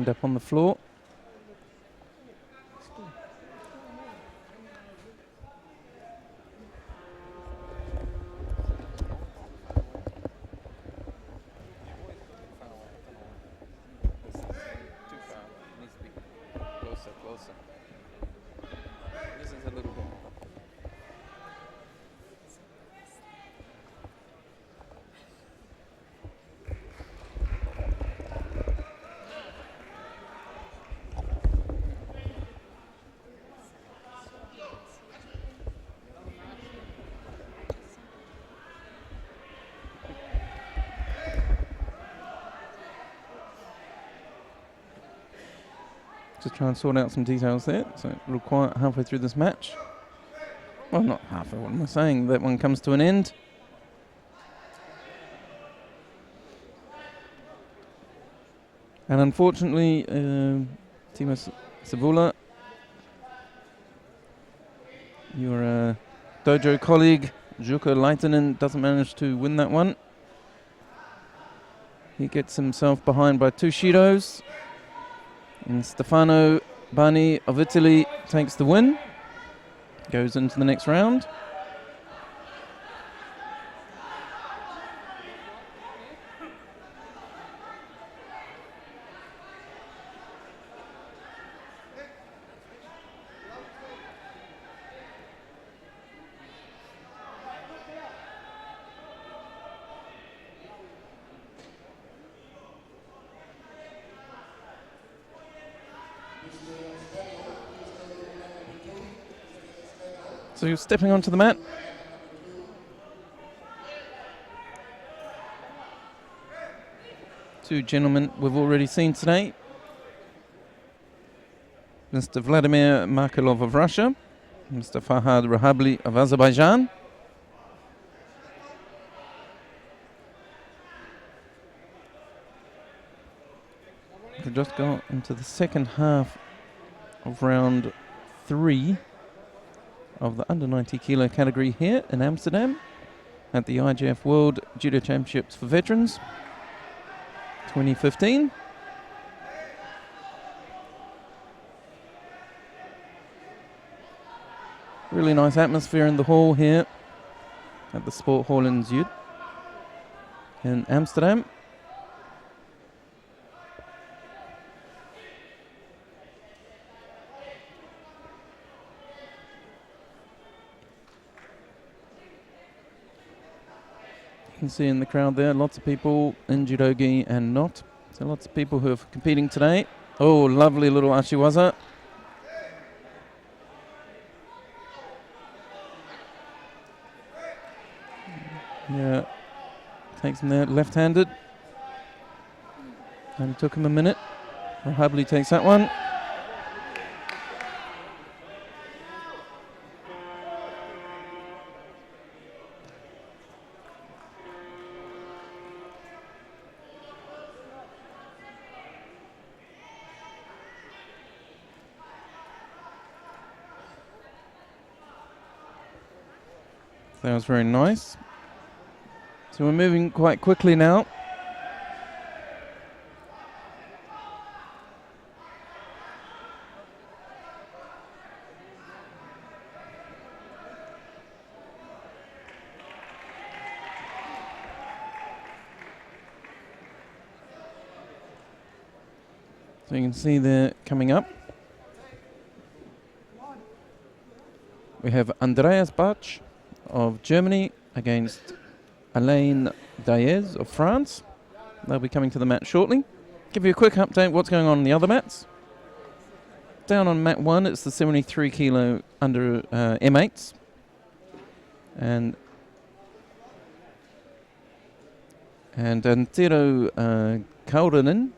end up on the floor. Just try and sort out some details there. So a little quiet halfway through this match. Well, not halfway, what am I saying? That one comes to an end. And unfortunately, Timo Savula, your dojo colleague, Jukka Laitinen, doesn't manage to win that one. He gets himself behind by 2 Shidos. And Stefano Bani of Italy takes the win. Goes into the next round. So you're stepping onto the mat. Two gentlemen we've already seen today. Mr. Vladimir Markelov of Russia, Mr. Farhad Rahabli of Azerbaijan. We've just got into the second half of round 3 of the under 90 kilo category here in Amsterdam at the IGF World Judo Championships for Veterans 2015. Really nice atmosphere in the hall here at the Sport Hall in Zuid in Amsterdam. You can see in the crowd there lots of people in judogi and not. So lots of people who are competing today. Oh, lovely little ashiwaza. Yeah, takes him there left-handed. Only took him a minute. Rahabli takes that one. That was very nice. So we're moving quite quickly now. So you can see there coming up. We have Andreas Bach of Germany against Alain Daez of France. They'll be coming to the mat shortly. Give you a quick update what's going on the other mats. Down on mat 1, it's the 73 kilo under M8s. And Antero Kauranen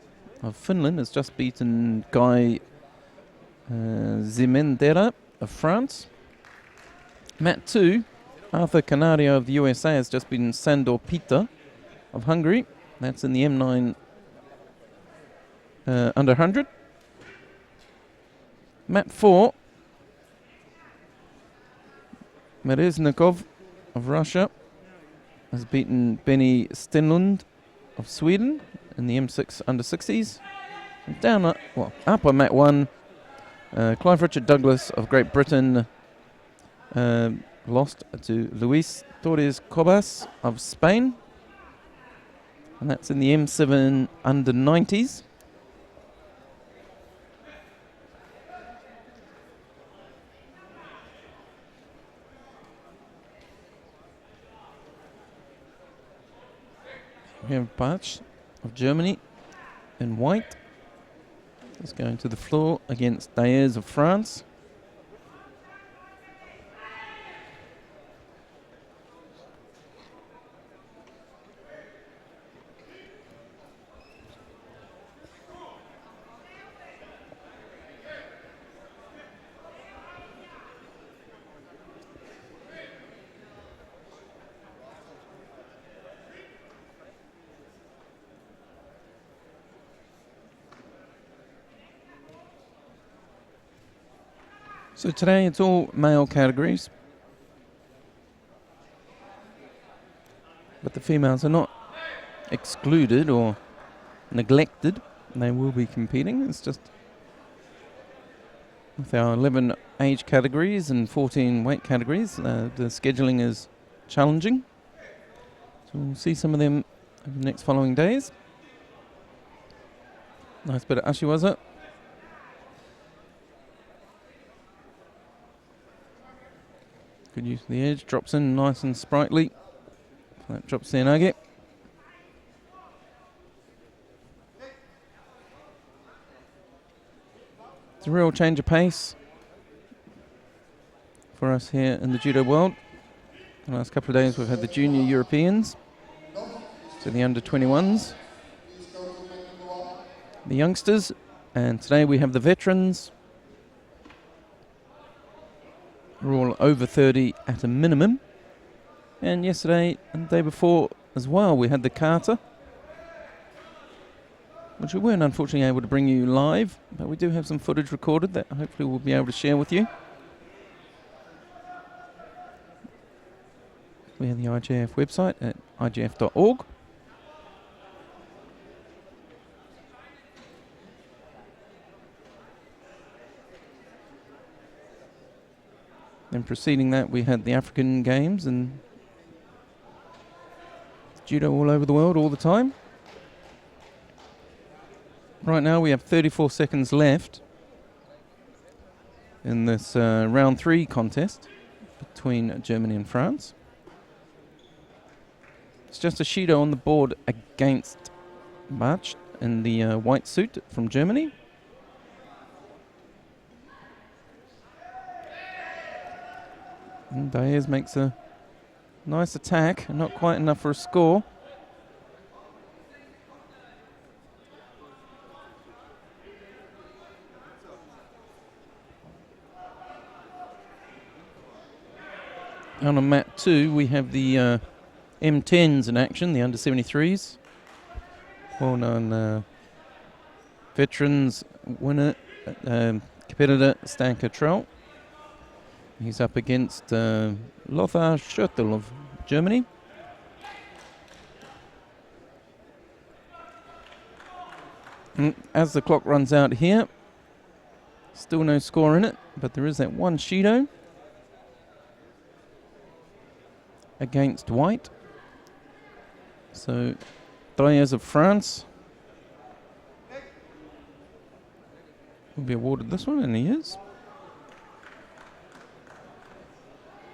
of Finland has just beaten Guy Zimendera of France. Mat 2, Arthur Canario of the USA has just beaten Sandor Pita of Hungary. That's in the M9 under 100. Mat 4, Mereznikov of Russia has beaten Benny Stenlund of Sweden in the M6 under 60s. Up on mat 1, Clive Richard Douglas of Great Britain lost to Luis Torres Cobas of Spain, and that's in the M7 under 90s. We have Bach of Germany in white. He's going to the floor against Daez of France. So today it's all male categories, but the females are not excluded or neglected. They will be competing. It's just with our 11 age categories and 14 weight categories, the scheduling is challenging. So we'll see some of them over the next following days. Nice bit of Ashiwaza. Good use of the edge, drops in nice and sprightly. That drops the nugget. It's a real change of pace for us here in the judo world. The last couple of days we've had the junior Europeans, so the under 21s, the youngsters, and today we have the veterans. We're all over 30 at a minimum. And yesterday and the day before as well, we had the kata, which we weren't unfortunately able to bring you live, but we do have some footage recorded that hopefully we'll be able to share with you. We have the IJF website at igf.org. Then preceding that, we had the African Games and judo all over the world all the time. Right now we have 34 seconds left in this round 3 contest between Germany and France. It's just a Shido on the board against Bach in the white suit from Germany. And Daez makes a nice attack, not quite enough for a score. On mat 2 we have the M10s in action, the under 73s. Well known veterans winner, competitor Stan Cottrell. He's up against Lothar Schürtel of Germany. And as the clock runs out here, still no score in it, but there is that one Shido against white. So, Daez of France will be awarded this one, and he is.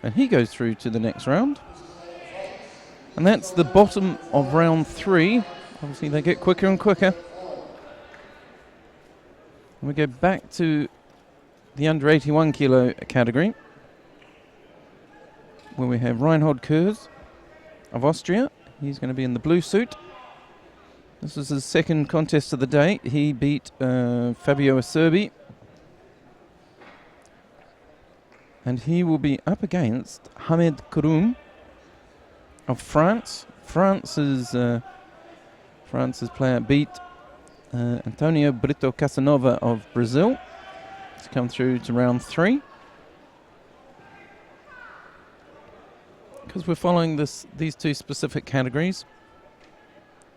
And he goes through to the next round. And that's the bottom of round 3. Obviously they get quicker and quicker. And we go back to the under 81 kilo category, where we have Reinhold Kurz of Austria. He's going to be in the blue suit. This is his second contest of the day. He beat Fabio Acerbi. And he will be up against Hamed Kouroum of France. France's player beat Antonio Brito Casanova of Brazil to come through to round 3. Because we're following these two specific categories,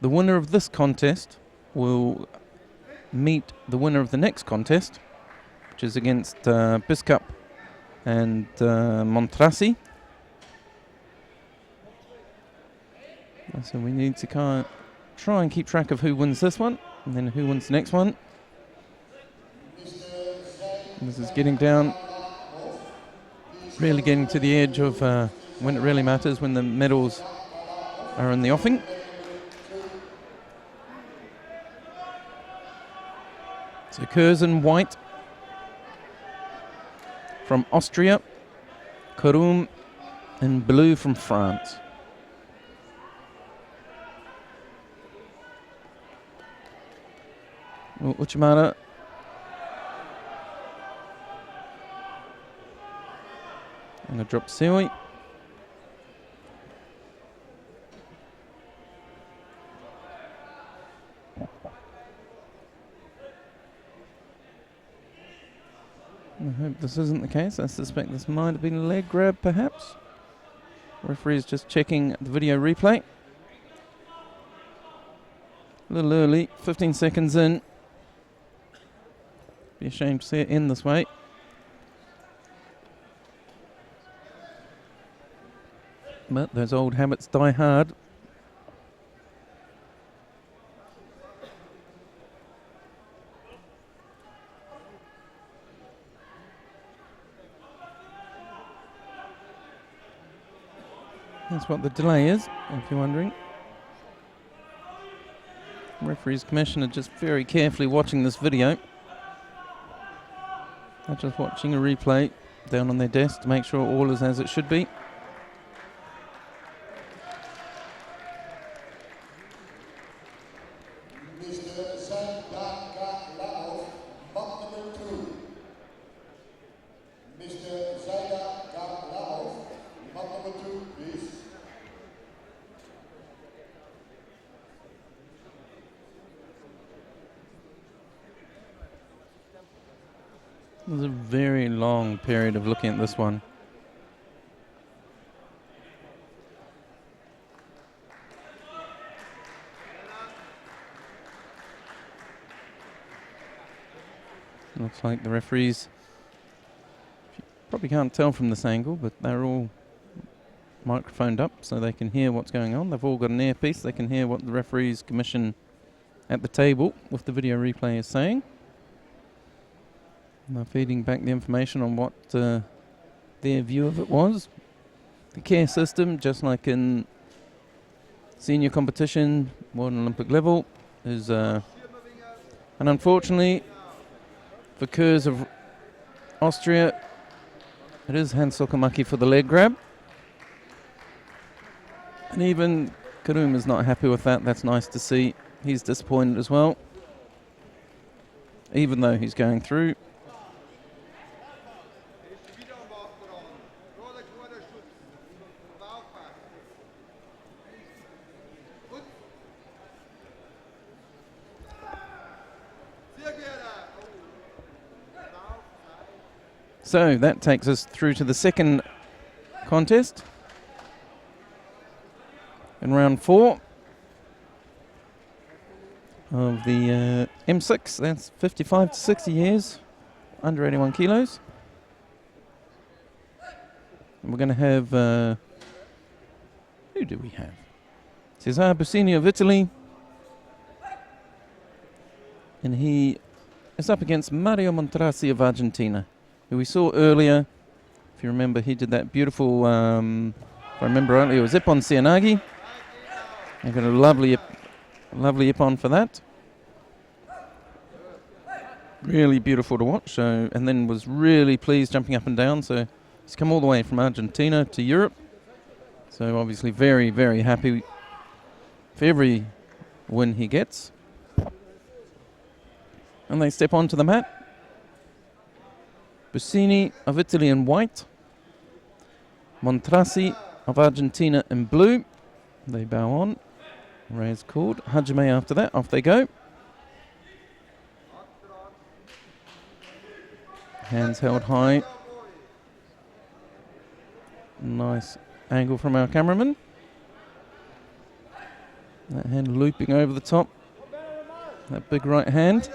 the winner of this contest will meet the winner of the next contest, which is against Biscup and Montrasi. So we need to try and keep track of who wins this one and then who wins the next one. This is getting down, really getting to the edge of when it really matters, when the medals are in the offing. So Curzon white from Austria, Karum in blue from France. Uchimata and a drop Seoi. I hope this isn't the case. I suspect this might have been a leg grab, perhaps. Referee is just checking the video replay. A little early, 15 seconds in. Be a shame to see it end this way. But those old habits die hard. That's what the delay is, if you're wondering. Referees commissioner just very carefully watching this video. They're just watching a replay down on their desk to make sure all is as it should be. There's a very long period of looking at this one. Looks like the referees, you probably can't tell from this angle, but they're all microphoned up so they can hear what's going on. They've all got an earpiece, they can hear what the referees commission at the table with the video replay is saying. And they're feeding back the information on what their view of it was. The care system, just like in senior competition, modern Olympic level, is and unfortunately for Kurz of Austria, it is Hans Sokamaki for the leg grab. And even Karum is not happy with that. That's nice to see. He's disappointed as well, even though he's going through. So that takes us through to the second contest in round 4 of the M6. That's 55 to 60 years, under 81 kilos. And we're going to have, who do we have? Cesare Bussini of Italy. And he is up against Mario Montrasi of Argentina, who we saw earlier. If you remember, he did that beautiful, if I remember rightly, it was Ippon Seoinage. He got a lovely Ippon for that. Really beautiful to watch. So, and then was really pleased jumping up and down. So he's come all the way from Argentina to Europe. So obviously very, very happy for every win he gets. And they step onto the mat. Bussini of Italy in white. Montrasi of Argentina in blue. They bow on. Ray's called. Hajime after that. Off they go. Hands held high. Nice angle from our cameraman. That hand looping over the top. That big right hand.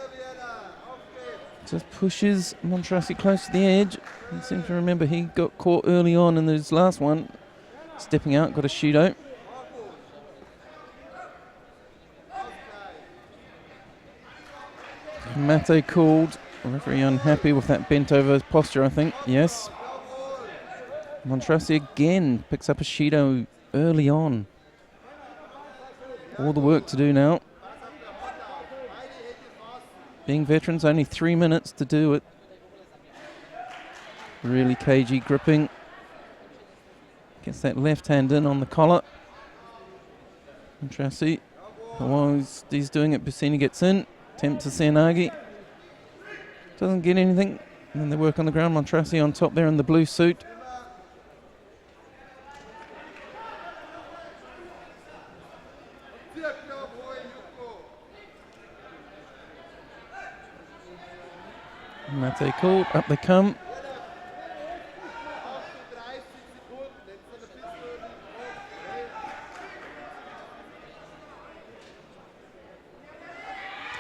Just pushes Montrasi close to the edge. I seem to remember he got caught early on in his last one. Stepping out, got a Judo. Mate called. Referee unhappy with that bent over posture, I think. Yes. Montrasi again picks up a Judo early on. All the work to do now. Being veterans, only 3 minutes to do it. Really cagey gripping. Gets that left hand in on the collar. Montrasi. While he's doing it, Bassini gets in. Attempt to Seanagi. Doesn't get anything. And then they work on the ground. Montrasi on top there in the blue suit. Mate called. Up they come.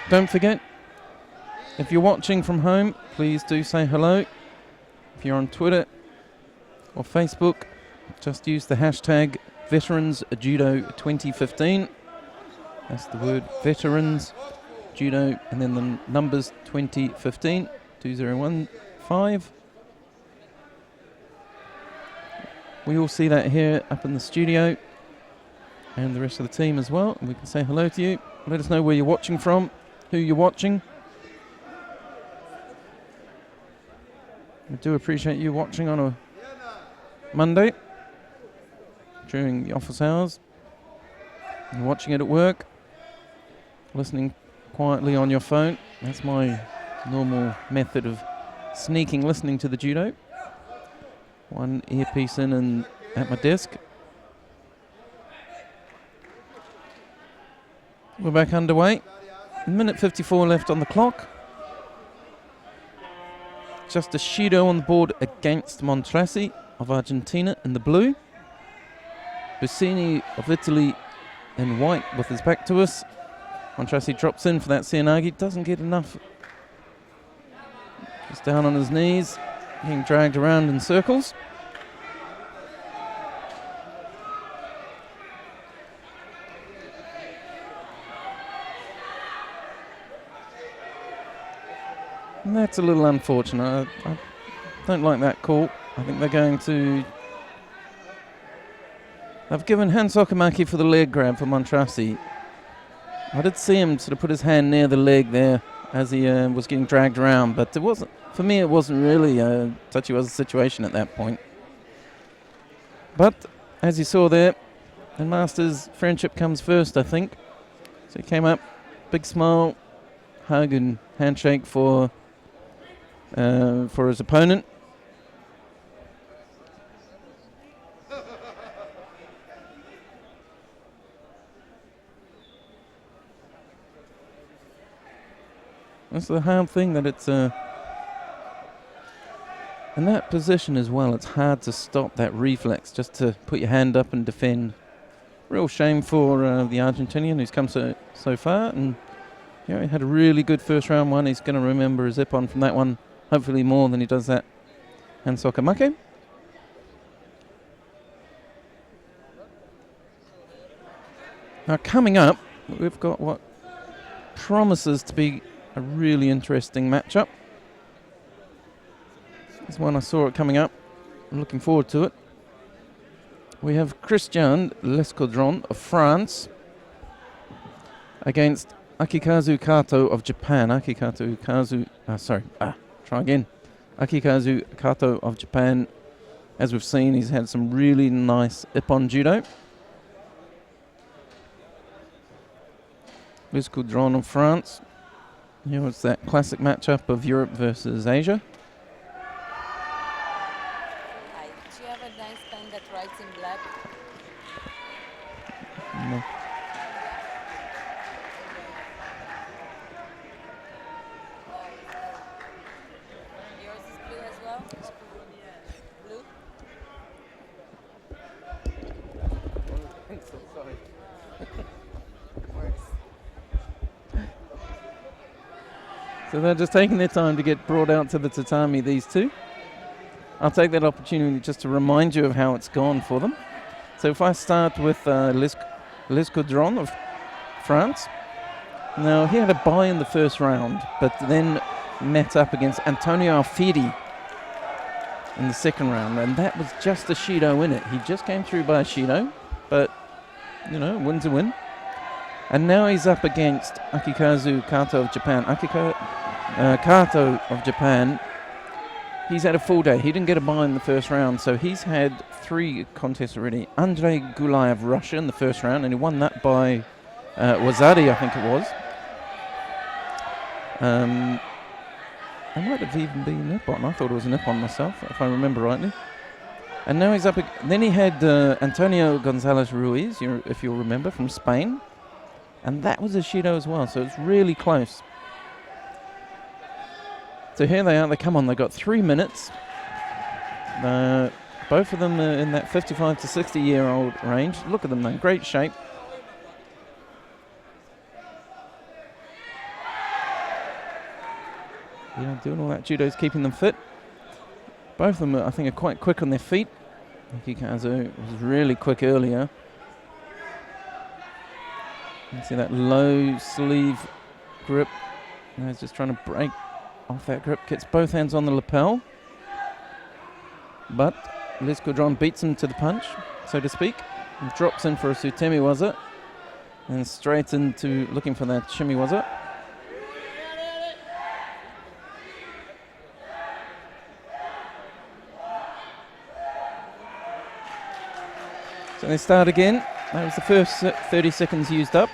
Don't forget, if you're watching from home, please do say hello. If you're on Twitter or Facebook, just use the hashtag Veterans Judo 2015. That's the word Veterans Judo and then the numbers 2015, 2015. We all see that here up in the studio and the rest of the team as well. And we can say hello to you. Let us know where you're watching from, who you're watching. We do appreciate you watching on a Monday during the office hours. You're watching it at work, listening quietly on your phone. That's my normal method of sneaking listening to the Judo. One earpiece in and at my desk. We're back underway. Minute 54 left on the clock. Just a Judo on the board against Montrasi of Argentina in the blue. Bassini of Italy in white with his back to us. Montrasi drops in for that Seanagi. Doesn't get enough. He's down on his knees, being dragged around in circles. And that's a little unfortunate. I don't like that call. I think they're going to... I've given Hans Okamaki for the leg grab for Montrasi. I did see him sort of put his hand near the leg there as he was getting dragged around, but it wasn't, for me it wasn't really a touchy-wasy situation at that point. But as you saw there, the Masters friendship comes first, I think. So he came up, big smile, hug and handshake for his opponent. That's the hard thing, that it's in that position as well, it's hard to stop that reflex, just to put your hand up and defend. Real shame for the Argentinian who's come so far, and he had a really good first round one. He's going to remember his ippon from that one, hopefully more than he does that Hans Okamaki. Now coming up, we've got what promises to be a really interesting matchup. This one I saw it coming up. I'm looking forward to it. We have Christian Lescaudron of France against Akikazu Kato of Japan. Akikazu Kato of Japan. As we've seen, he's had some really nice ippon judo. Lescaudron of France. Here it's that classic matchup of Europe versus Asia. Hi. Do you have a nice pen that writes in black? No. Yours is blue as well? Blue? Sorry. Works. So they're just taking their time to get brought out to the tatami, these two. I'll take that opportunity just to remind you of how it's gone for them. So if I start with Les Caudron of France. Now, he had a bye in the first round, but then met up against Antonio Alfieri in the second round, and that was just a Shido in it. He just came through by a Shido, but, you know, win's a win. And now he's up against Akikazu Kato of Japan. Kato of Japan, he's had a full day. He didn't get a bye in the first round, so he's had 3 contests already. Andrei Gulai of Russia in the first round, and he won that by Wazari, I think it was. I might have even been Nippon. I thought it was a Nippon myself, if I remember rightly. And now he's up. Then he had Antonio Gonzalez Ruiz, if you'll remember, from Spain. And that was a Shido as well, so it's really close. So here they are. They come on. They got 3 minutes. Both of them in that 55 to 60-year-old range. Look at them, they're in great shape. Yeah, doing all that judo's keeping them fit. Both of them, I think, are quite quick on their feet. Akikazu was really quick earlier. You can see that low sleeve grip. Now he's just trying to break off that grip. Gets both hands on the lapel. But Les Caudron beats him to the punch, so to speak. And drops in for a Sutemi waza. And straight into looking for that shimmy waza. So they start again. That was the first 30 seconds used up.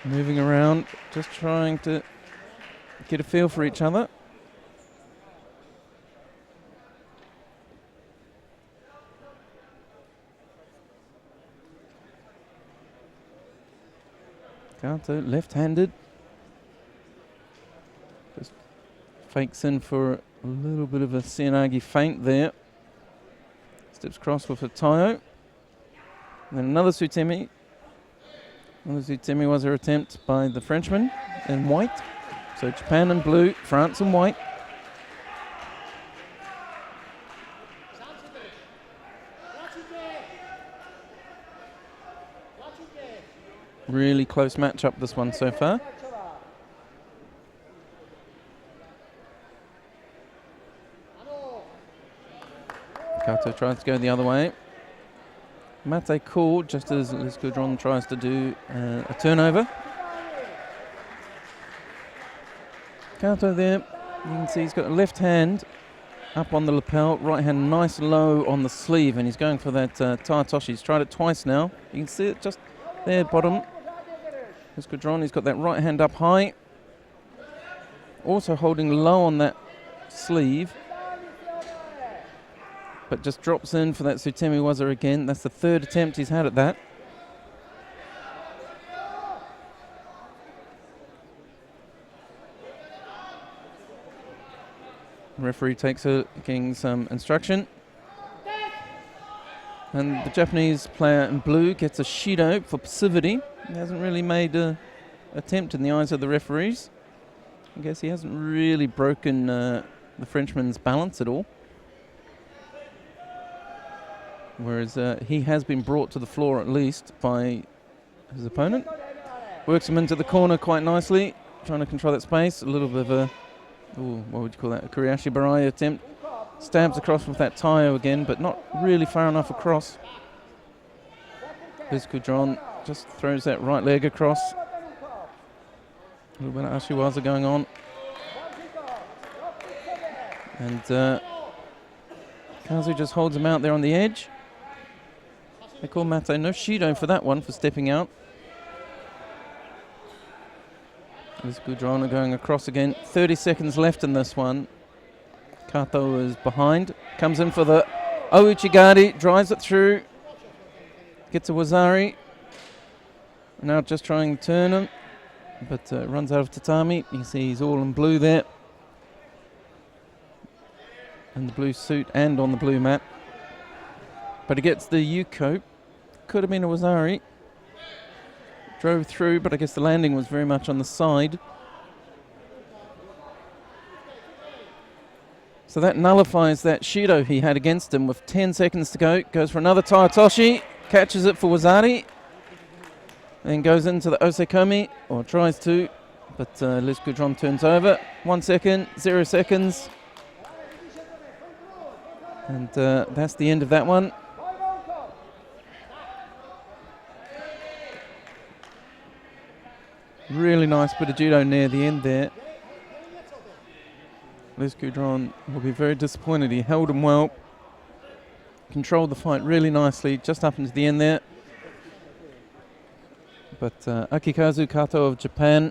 Moving around, just trying to get a feel for each other. Kato, left-handed. Just fakes in for a little bit of a Seanagi feint there. Steps across with a Taio. And then another Sutemi. Another Sutemi was her attempt by the Frenchman in white. So Japan in blue, France in white. Really close matchup, this one so far. Kato tries to go the other way. Mate called just as Les Caudron tries to do a turnover. Kato there, you can see he's got a left hand up on the lapel, right hand nice low on the sleeve, and he's going for that Taitoshi. He's tried it twice now. You can see it just there, bottom. Les Caudron, he's got that right hand up high. Also holding low on that sleeve. But just drops in for that Sutemi waza again. That's the third attempt he's had at that. The referee takes her, getting some instruction. And the Japanese player in blue gets a Shido for passivity. He hasn't really made an attempt in the eyes of the referees. I guess he hasn't really broken the Frenchman's balance at all. Whereas he has been brought to the floor at least by his opponent. Works him into the corner quite nicely, trying to control that space. A little bit of a, what would you call that, a Kuriashi Barai attempt. Stabs across with that Taio again, but not really far enough across. Les Caudron just throws that right leg across. A little bit of Ashiwaza going on. And Kazu just holds him out there on the edge. They call Mate no Shido for that one, for stepping out. Les Caudron are going across again. 30 seconds left in this one. Kato is behind. Comes in for the Ouchigari, drives it through. Gets a Wazari. Now just trying to turn him, but runs out of tatami. You can see he's all in blue there. In the blue suit and on the blue mat. But he gets the Yuko. Could have been a Wazari. drove through, but I guess the landing was very much on the side. So that nullifies that Judo he had against him with 10 seconds to go. Goes for another Taitoshi, catches it for Wazari, then goes into the Osekomi, or tries to, but Liz Goudron turns over. 1 second, 0 seconds. And that's the end of that one. Really nice bit of judo near the end there. Liz Goudron will be very disappointed. He held him well, controlled the fight really nicely, just up into the end there. But Akikazu Kato of Japan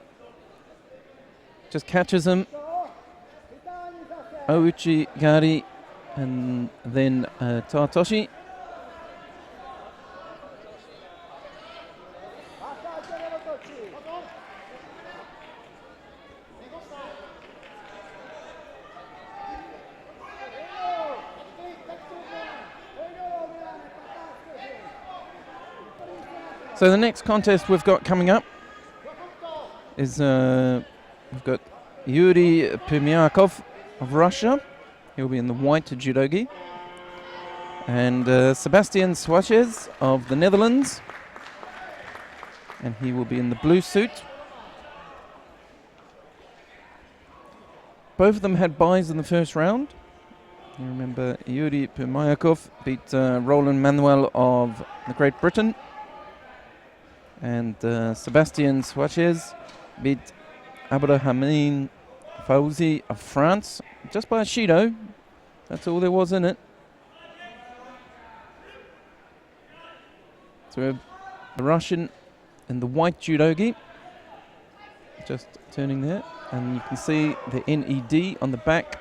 just catches him. Ouchi Gari, and then Taitoshi. So the next contest we've got coming up is we've got Yuri Permiakov of Russia. He'll be in the white judogi. And Sebastian Swatches of the Netherlands. And he will be in the blue suit. Both of them had byes in the first round. You remember Yuri Permiakov beat Roland Manuel of the Great Britain. And Sebastian Swatches beat Abdelhamid Fauzi of France just by a Shido. That's all there was in it. So we have the Russian in the white judogi, just turning there, and you can see the NED on the back.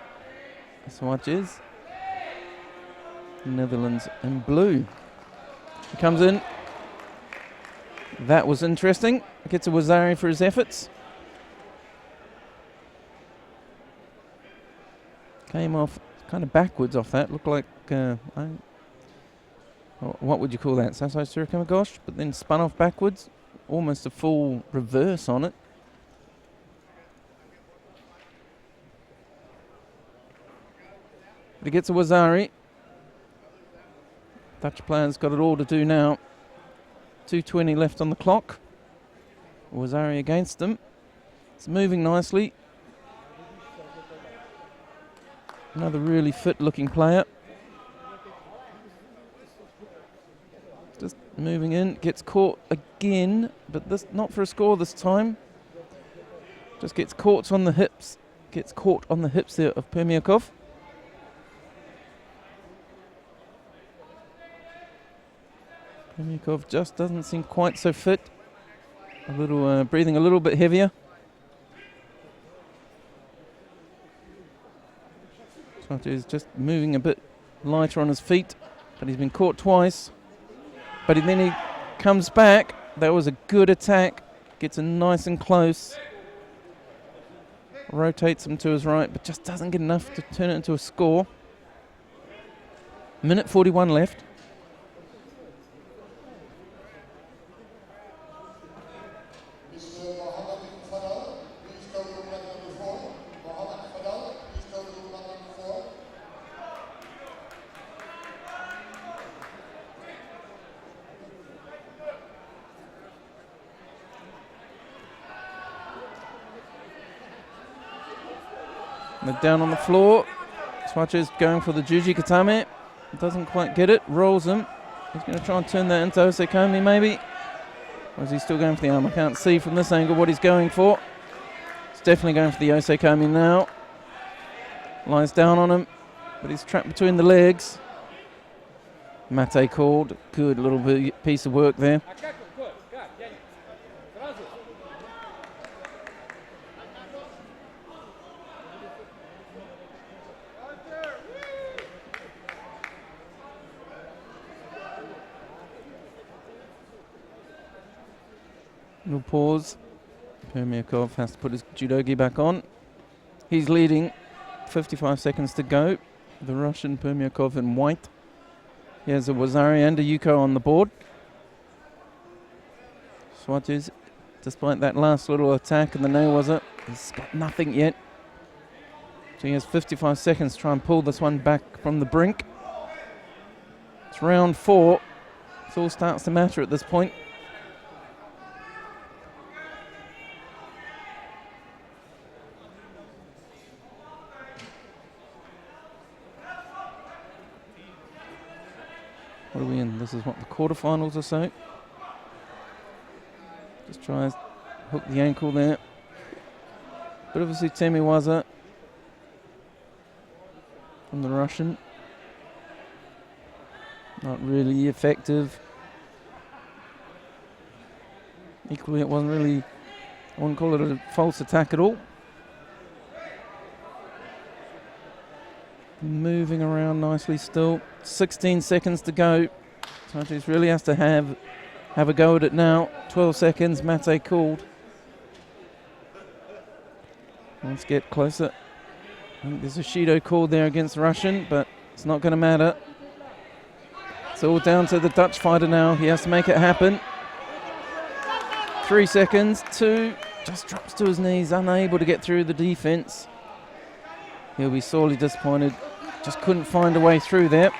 Swatches. Netherlands in blue. He comes in. That was interesting. Gets a Wazari for his efforts. Came off kind of backwards off that. Looked like, what would you call that? Sasai Surikamagosh, but then spun off backwards. Almost a full reverse on it. But he gets a Wazari. Dutch player's got it all to do now. 2:20 left on the clock. Wazari against him. It's moving nicely. Another really fit looking player. Just moving in, gets caught again, but this not for a score this time. Just gets caught on the hips. Gets caught on the hips there of Permiakov. Permiakov just doesn't seem quite so fit. A little breathing a little bit heavier. Is just moving a bit lighter on his feet, but he's been caught twice. But then he comes back. That was a good attack. Gets him nice and close. Rotates him to his right, but just doesn't get enough to turn it into a score. Minute 41 left. They're down on the floor. Swatches going for the Juji Katame. Doesn't quite get it. Rolls him. He's going to try and turn that into Osekomi maybe. Or is he still going for the arm? I can't see from this angle what he's going for. He's definitely going for the Osekomi now. Lies down on him, but he's trapped between the legs. Mate called. Good little piece of work there. Little pause. Permiakov has to put his judogi back on. He's leading. 55 seconds to go. The Russian Permiakov in white. He has a Wazari and a Yuko on the board. Swatches despite that last little attack in the nail, was it? He's got nothing yet. So he has 55 seconds to try and pull this one back from the brink. It's round 4. It all starts to matter at this point. What are we in? This is what, the quarterfinals or so? Just tries to hook the ankle there. Bit of a Sutemi-waza from the Russian. Not really effective. Equally, it wasn't really, I wouldn't call it a false attack at all. Moving around nicely still. 16 seconds to go. Tatis really has to have a go at it now. 12 seconds, Mate called. Let's get closer. I think there's a Judo call there against the Russian, but it's not going to matter. It's all down to the Dutch fighter now. He has to make it happen. 3 seconds, 2, just drops to his knees, unable to get through the defense. He'll be sorely disappointed. Just couldn't find a way through there.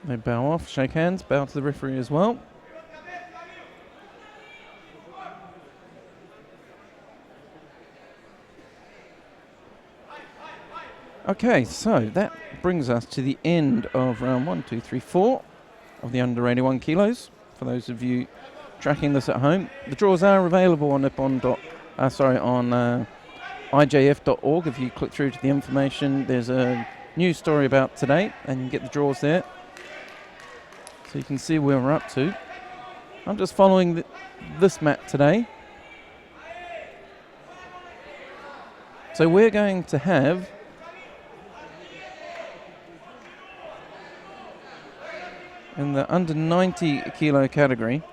They bow off, shake hands, bow to the referee as well. Okay, so that brings us to the end of round 1, 2, 3, 4 of the under 81 kilos. For those of you tracking this at home, the draws are available on IJF.org. If you click through to the information, there's a news story about today, and you can get the draws there, so you can see where we're up to. I'm just following this mat today. So we're going to have in the under 90 kilo category,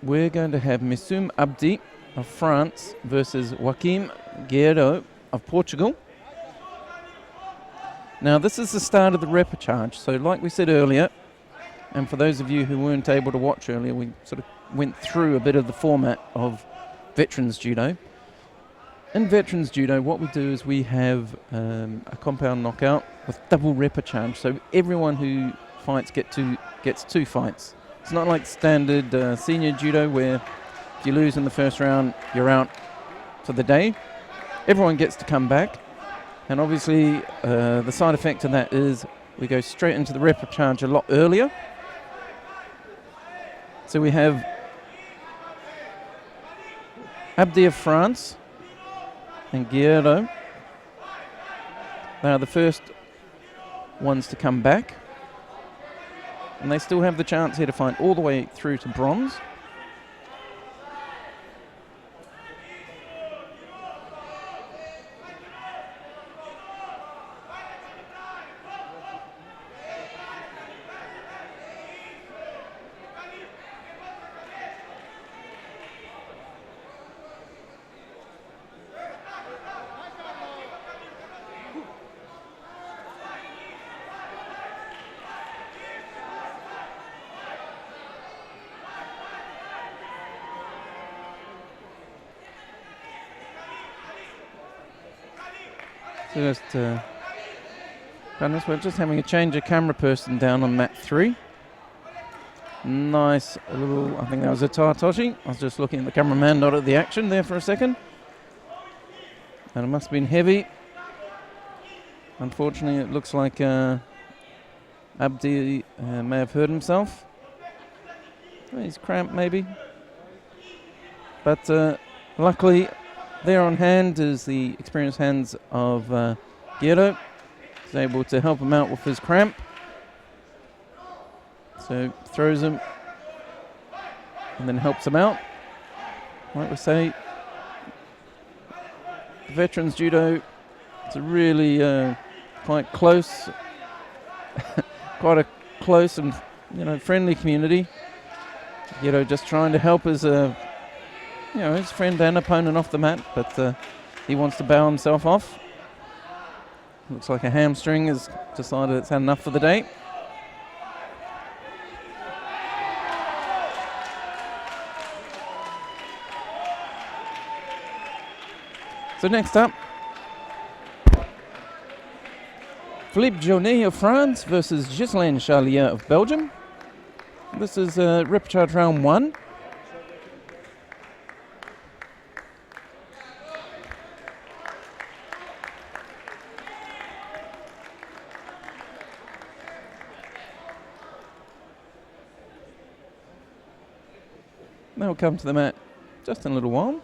we're going to have Missoum Abdi of France versus Joaquim Guerreiro of Portugal. Now this is the start of the repechage, so like we said earlier, and for those of you who weren't able to watch earlier, we sort of went through a bit of the format of veterans judo. In veterans judo, what we do is we have a compound knockout with double repechage, so everyone who fights gets 2 fights. It's not like standard senior judo where if you lose in the first round, you're out for the day. Everyone gets to come back. And obviously, the side effect of that is we go straight into the repechage a lot earlier. So we have Abdi of France and Guerreiro. They are the first ones to come back. And they still have the chance here to fight all the way through to bronze. We're just having a change of camera person down on mat 3. Nice little, I think that was a Tartoshi. I was just looking at the cameraman, not at the action there for a second. And it must have been heavy. Unfortunately, it looks like Abdi may have hurt himself. He's cramped maybe. But luckily, there on hand is the experienced hands of Guerreiro. He's able to help him out with his cramp. So throws him and then helps him out. Like we say, veterans judo, it's a really quite close, quite a close and friendly community. Judo just trying to help his his friend and opponent off the mat, but he wants to bow himself off. Looks like a hamstring has decided it's had enough for the day. So next up, Philippe Jaunet of France versus Ghislaine Charlier of Belgium. This is repechage round 1. They'll come to the mat just in a little while.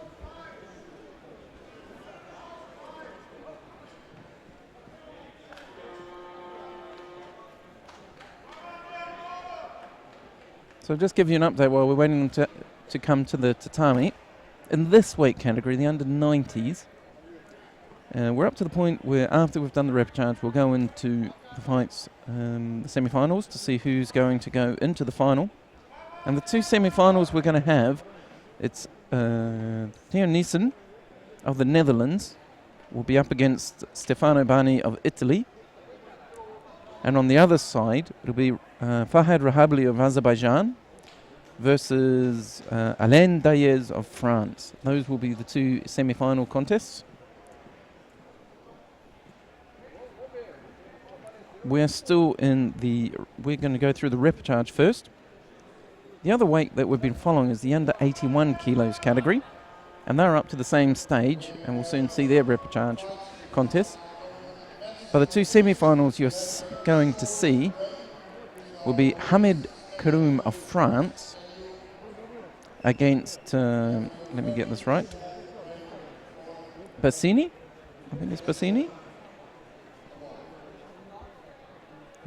So just give you an update while we're waiting to come to the tatami. In this weight category, the under 90s, we're up to the point where after we've done the repechage, we'll go into the fights, the semi-finals, to see who's going to go into the final. And the 2 semi-finals we're going to have, it's Theo Nissen of the Netherlands will be up against Stefano Bani of Italy. And on the other side, it'll be Fahad Rahabli of Azerbaijan versus Alain Dayez of France. Those will be the 2 semi-final contests. We're going to go through the repechage first. The other weight that we've been following is the under 81 kilos category, and they're up to the same stage, and we'll soon see their repechage contest. But the 2 semi-finals you're going to see will be Hamid Karoum of France against, let me get this right, Bassini? I think it's Bassini?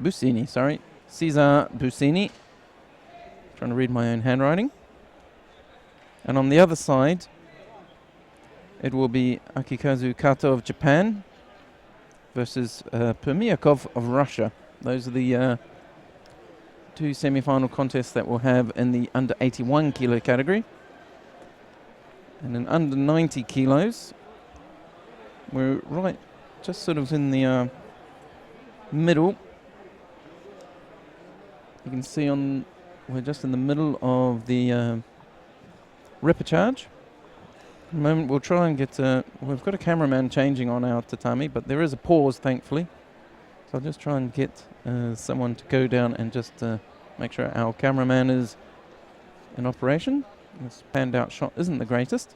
Bussini, sorry. Cesar Bussini. Trying to read my own handwriting. And on the other side, it will be Akikazu Kato of Japan versus Permiakov of Russia. Those are the 2 semi-final contests that we'll have in the under 81 kilo category. And in under 90 kilos, we're right just sort of in the middle. You can see we're just in the middle of the repechage. At the moment we'll try and get, we've got a cameraman changing on our tatami, but there is a pause thankfully. So I'll just try and get someone to go down and just make sure our cameraman is in operation. This panned out shot isn't the greatest.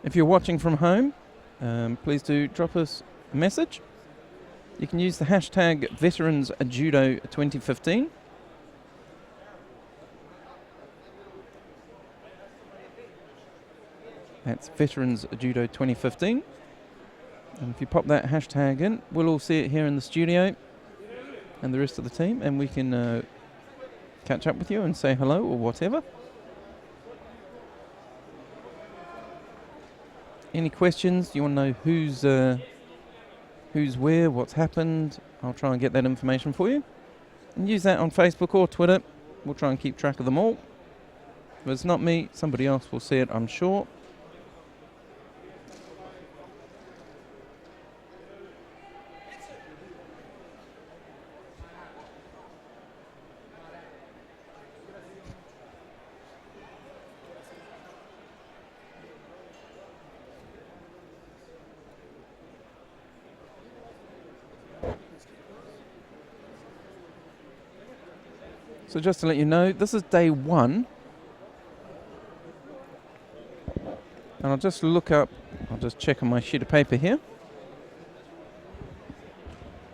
If you're watching from home, please do drop us a message. You can use the hashtag Veterans Judo 2015. That's Veterans Judo 2015. And if you pop that hashtag in, we'll all see it here in the studio and the rest of the team, and we can catch up with you and say hello or whatever. Any questions? You want to know who's where, what's happened? I'll try and get that information for you. And use that on Facebook or Twitter. We'll try and keep track of them all. If it's not me, somebody else will see it, I'm sure. So just to let you know, this is day 1. And I'll just check on my sheet of paper here.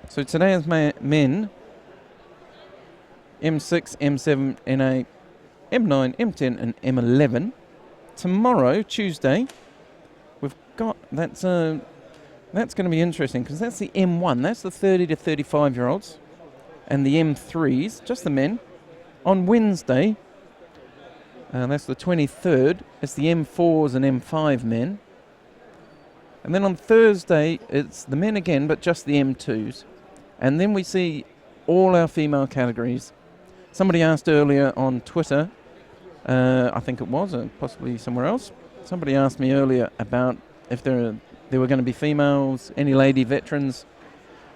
So today is men M6, M7, NA, M9, M10 and M11. Tomorrow, Tuesday, we've got, that's going to be interesting because that's the M1, that's the 30 to 35 year olds, and the M3s, just the men. On Wednesday, that's the 23rd, it's the M4s and M5 men. And then on Thursday, it's the men again, but just the M2s. And then we see all our female categories. Somebody asked earlier on Twitter, I think it was, possibly somewhere else, somebody asked me earlier about if there were going to be females, any lady veterans.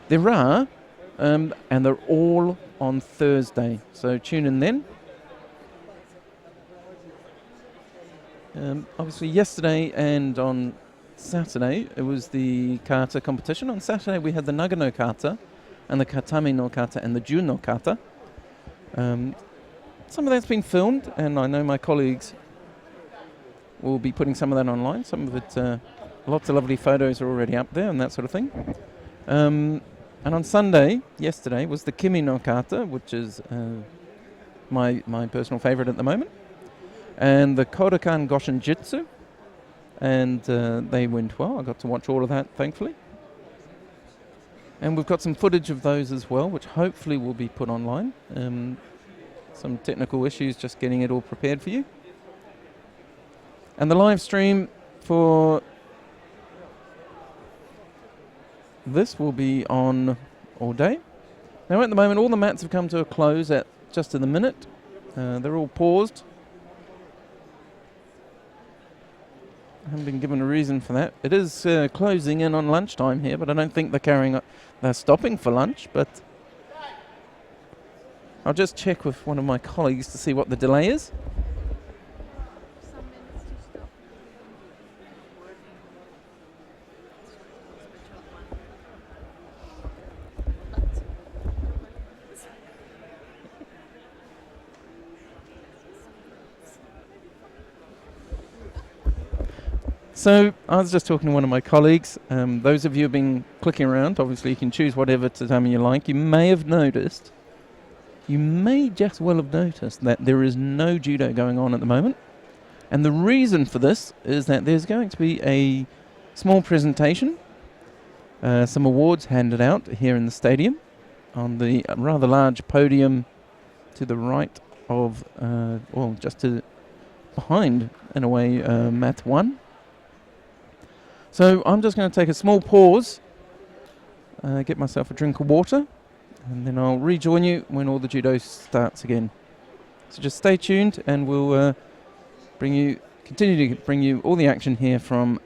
There are, and they're all on Thursday. So tune in then. Obviously yesterday and on Saturday it was the kata competition. On Saturday we had the Naga no kata and the Katami no kata and the Jun no kata. Some of that's been filmed, and I know my colleagues will be putting some of that online. Some of it, lots of lovely photos are already up there and that sort of thing. And on Sunday, yesterday, was the Kimi no kata, which is my personal favourite at the moment, and the Kodokan Goshin Jitsu, and they went well. I got to watch all of that, thankfully. And we've got some footage of those as well, which hopefully will be put online. Some technical issues, just getting it all prepared for you. And the live stream for this will be on all day. Now at the moment all the mats have come to a close at just in the minute. They're all paused. I haven't been given a reason for that. It is closing in on lunchtime here, but I don't think they're stopping for lunch, but I'll just check with one of my colleagues to see what the delay is. So I was just talking to one of my colleagues. Those of you who have been clicking around, obviously you can choose whatever tatami you like. You may just well have noticed that there is no judo going on at the moment. And the reason for this is that there's going to be a small presentation, some awards handed out here in the stadium on the rather large podium to the right of, just behind, in a way, Mat 1. So I'm just going to take a small pause, get myself a drink of water, and then I'll rejoin you when all the judo starts again. So just stay tuned, and we'll continue to bring you all the action here from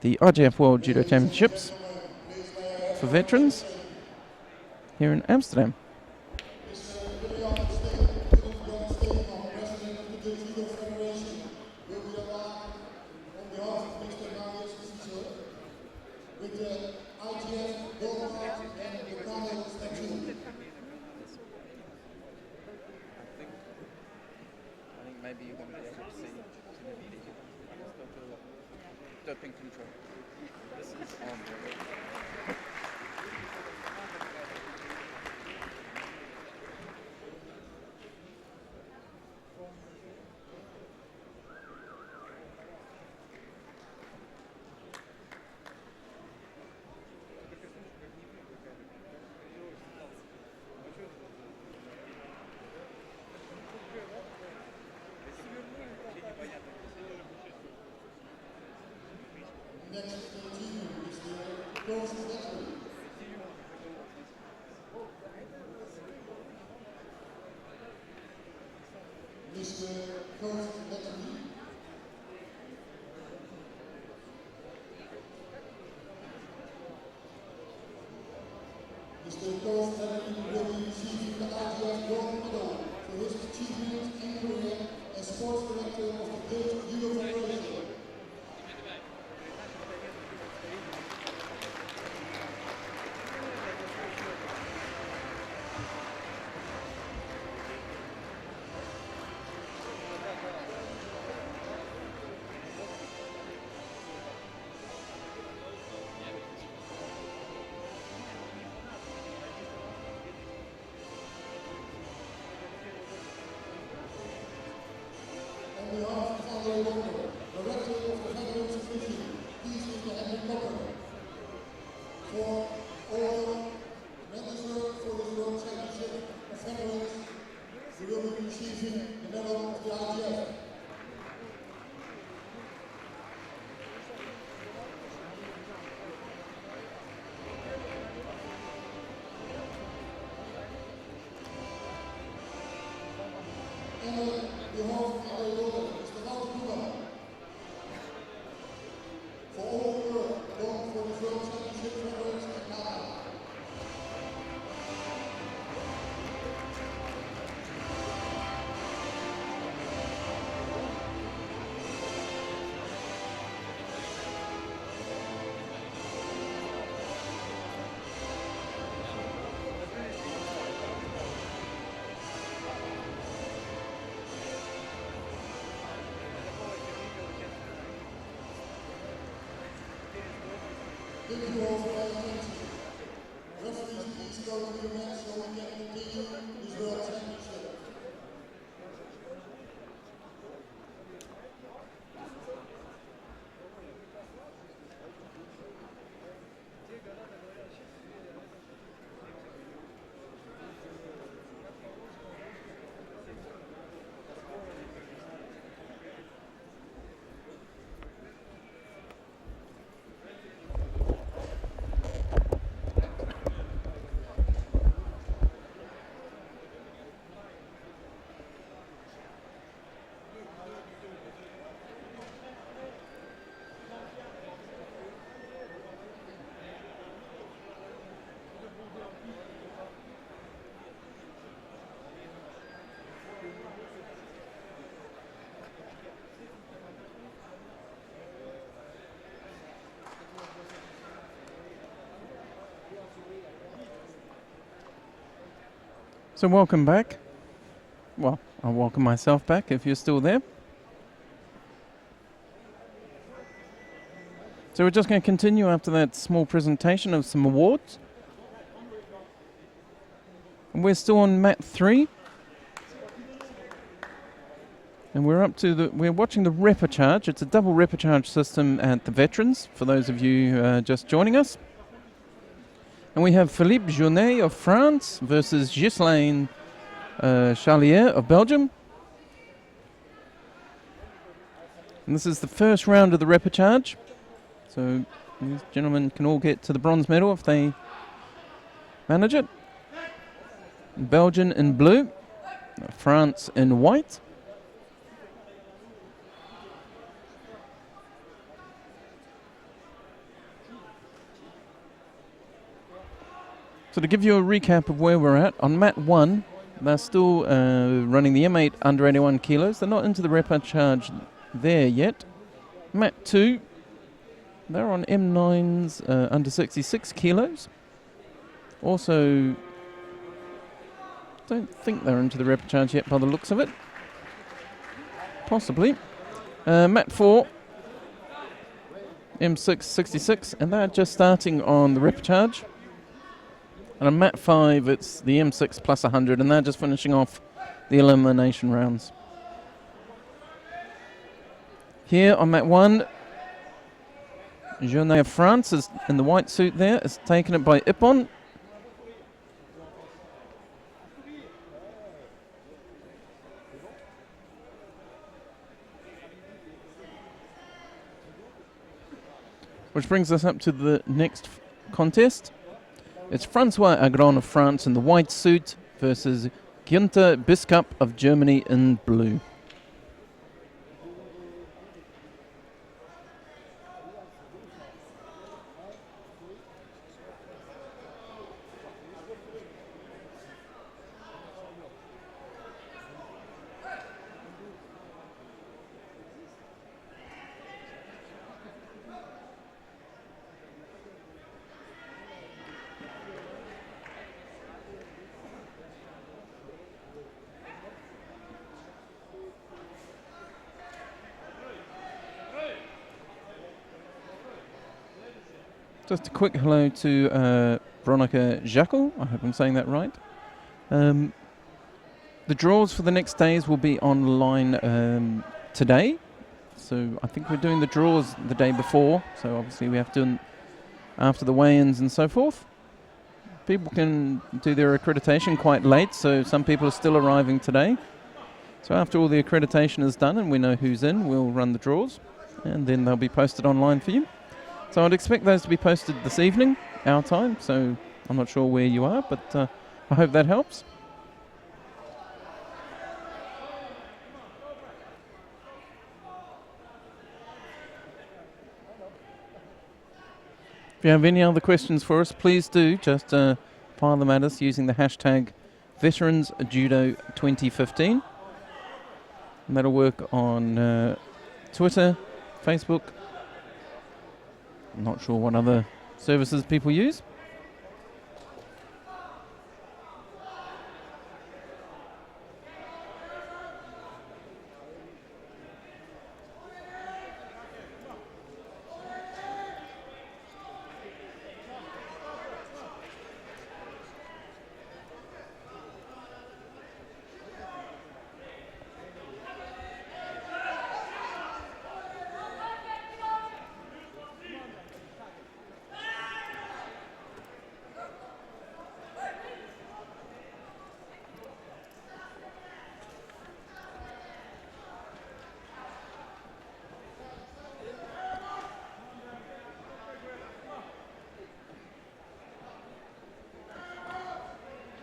the IJF World Judo Championships for veterans here in Amsterdam. Maybe you're going to be able to see doping control. This is on. Mr. Coach will be receiving the IGF Gold Medal for his achievements and career as sports director of the British Judo Federation. Thank you all for your attention. Referees, please go to the mat so we can continue this World Championship. So welcome back. Well, I'll welcome myself back if you're still there. So we're just going to continue after that small presentation of some awards. And we're still on mat 3. And we're watching the repechage. It's a double repechage system at the Veterans, for those of you just joining us. And we have Philippe Jaunet of France versus Ghislaine Charlier of Belgium. And this is the first round of the repechage. So these gentlemen can all get to the bronze medal if they manage it. Belgian in blue, France in white. So to give you a recap of where we're at, on mat 1, they're still running the M8 under 81 kilos. They're not into the repechage there yet. Mat 2, they're on M9s under 66 kilos. Also, don't think they're into the repechage yet by the looks of it. Possibly. Mat 4, M6 66, and they're just starting on the repechage. And on mat 5, it's the M6 plus 100, and they're just finishing off the elimination rounds. Here on mat 1, Jaunet of France is in the white suit there, is taken it by Ippon. Which brings us up to the next contest. It's Francois Agron of France in the white suit versus Günther Biskup of Germany in blue. Just a quick hello to Veronica Jackel. I hope I'm saying that right. The draws for the next days will be online today. So I think we're doing the draws the day before. So obviously we have to do them after the weigh-ins and so forth. People can do their accreditation quite late, so some people are still arriving today. So after all the accreditation is done and we know who's in, we'll run the draws. And then they'll be posted online for you. So I'd expect those to be posted this evening, our time, so I'm not sure where you are, but I hope that helps. If you have any other questions for us, please do just file them at us using the hashtag VeteransJudo2015. And that'll work on Twitter, Facebook. I'm not sure what other services people use.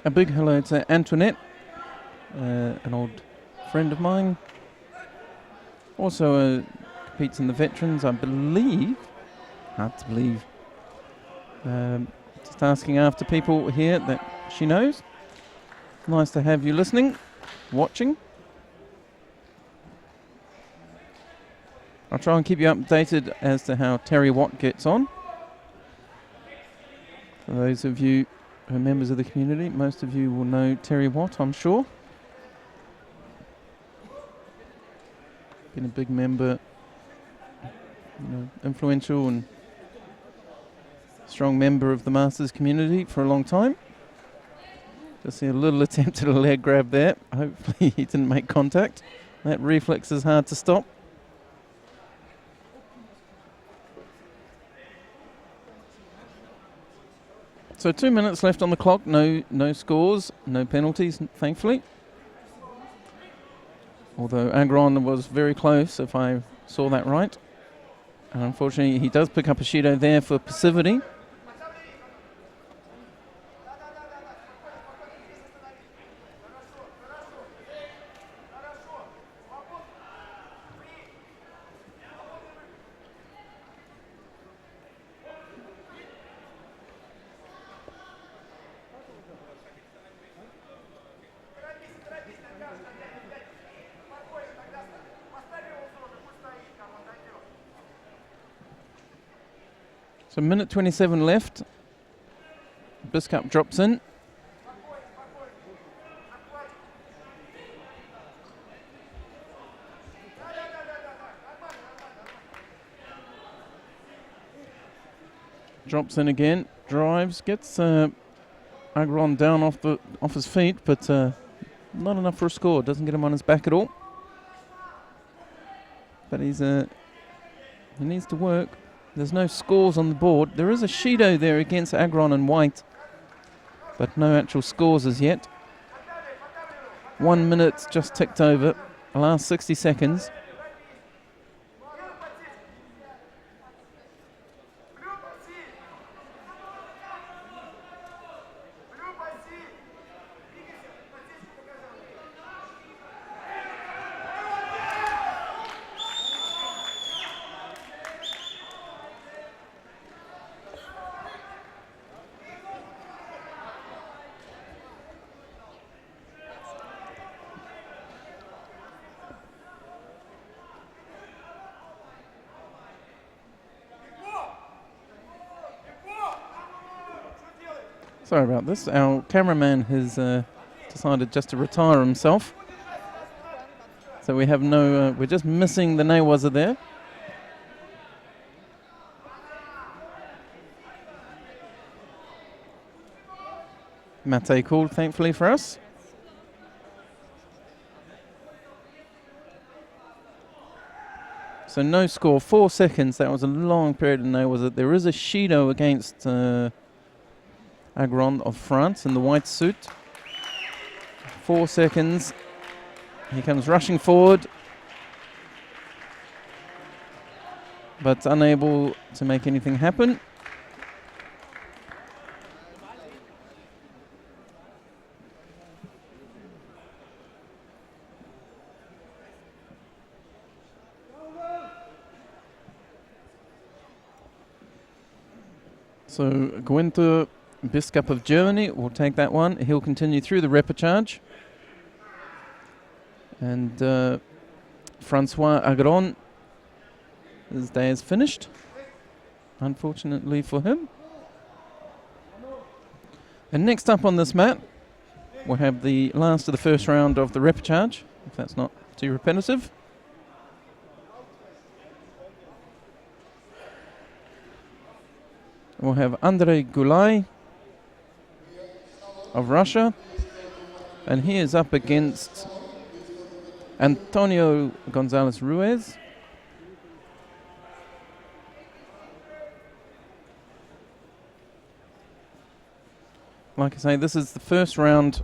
A big hello to Antoinette, an old friend of mine. Also competes in the veterans, I believe. Hard to believe. Just asking after people here that she knows. Nice to have you listening, watching. I'll try and keep you updated as to how Terry Watt gets on. For those of you who are members of the community, most of you will know Terry Watt, I'm sure. Been a big member, influential and strong member of the Masters community for a long time. Just see a little attempt at a leg grab there. Hopefully he didn't make contact. That reflex is hard to stop. So 2 minutes left on the clock. No scores, no penalties, thankfully. Although Agron was very close, if I saw that right. And unfortunately, he does pick up a Shido there for passivity. So minute 27 left. Biscup drops in. Drops in again, drives, gets Agron down off his feet, but not enough for a score. Doesn't get him on his back at all. But he needs to work. There's no scores on the board. There is a Shido there against Agron and White, but no actual scores as yet. 1 minute just ticked over. The last 60 seconds. Sorry about this. Our cameraman has decided just to retire himself. So we have we're just missing the Newaza there. Mate called, thankfully for us. So no score, 4 seconds. That was a long period of Newaza. There is a Shido against Agron of France in the white suit. 4 seconds. He comes rushing forward, but unable to make anything happen. So Gwenter Biscup of Germany will take that one. He'll continue through the repechage. And Francois Agron, his day is finished, unfortunately for him. And next up on this mat, we'll have the last of the first round of the repechage, if that's not too repetitive. We'll have Andrei Gulai of Russia, and he is up against Antonio Gonzalez Ruiz. Like I say, this is the first round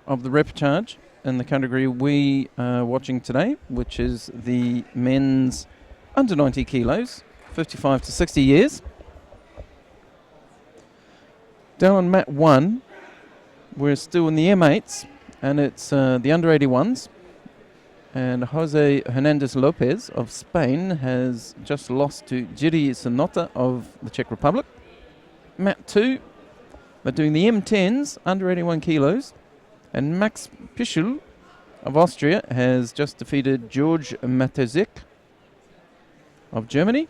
of the repechage in the category we are watching today, which is the men's under 90 kilos, 55 to 60 years. Down on mat 1, we're still in the M8s, and it's the under 81s. And Jose Hernandez Lopez of Spain has just lost to Jiri Sonota of the Czech Republic. Mat 2, they're doing the M10s, under 81 kilos. And Max Pischel of Austria has just defeated George Matezek of Germany.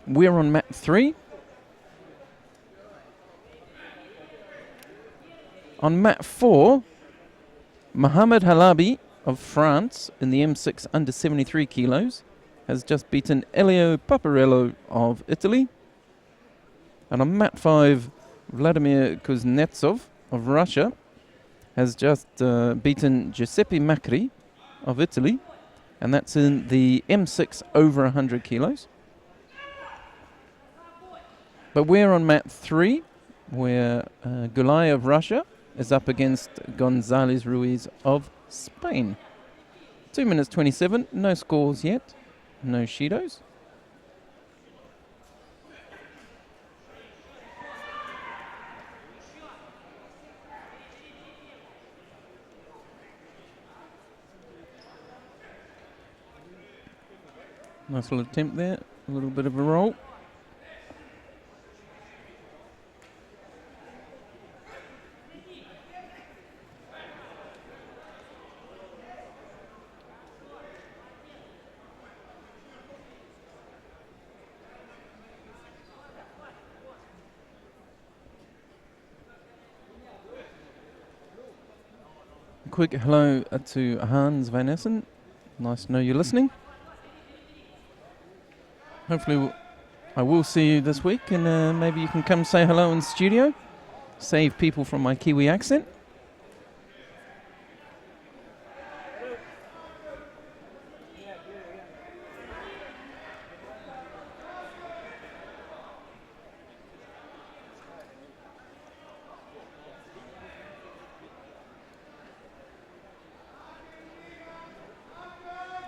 We're on mat 3. On mat 4, Mohamed Halabi of France in the M6 under 73 kilos has just beaten Elio Paparello of Italy. And on mat 5, Vladimir Kuznetsov of Russia has just beaten Giuseppe Macri of Italy, and that's in the M6 over 100 kilos. But we're on mat 3, where Gulay of Russia is up against Gonzalez Ruiz of Spain. 2 minutes 27, no scores yet, no Shidos. Nice little attempt there, a little bit of a roll. Quick hello to Hans Van Essen. Nice to know you're listening. Hopefully I will see you this week, and maybe you can come say hello in studio. Save people from my Kiwi accent.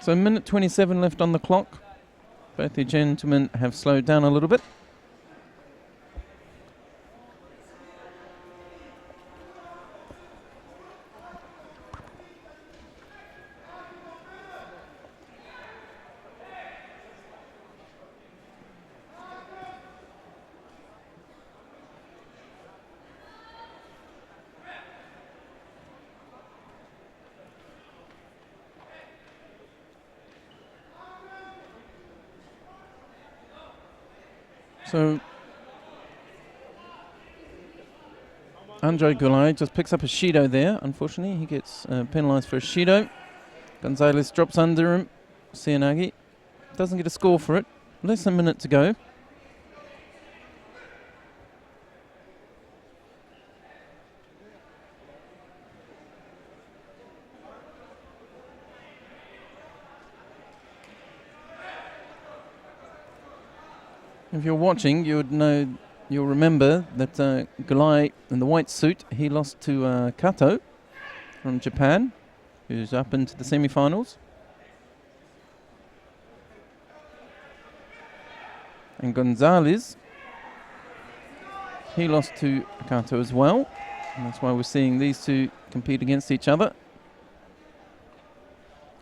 So, minute 27 left on the clock. Both the gentlemen have slowed down a little bit. So, Andre Gulay just picks up a Shido there. Unfortunately, he gets penalised for a Shido. Gonzalez drops under him. Cianagi doesn't get a score for it. Less than a minute to go. If you're watching, you'll remember that Gulay in the white suit, he lost to Kato from Japan, who's up into the semi-finals. And Gonzalez, he lost to Kato as well. And that's why we're seeing these two compete against each other.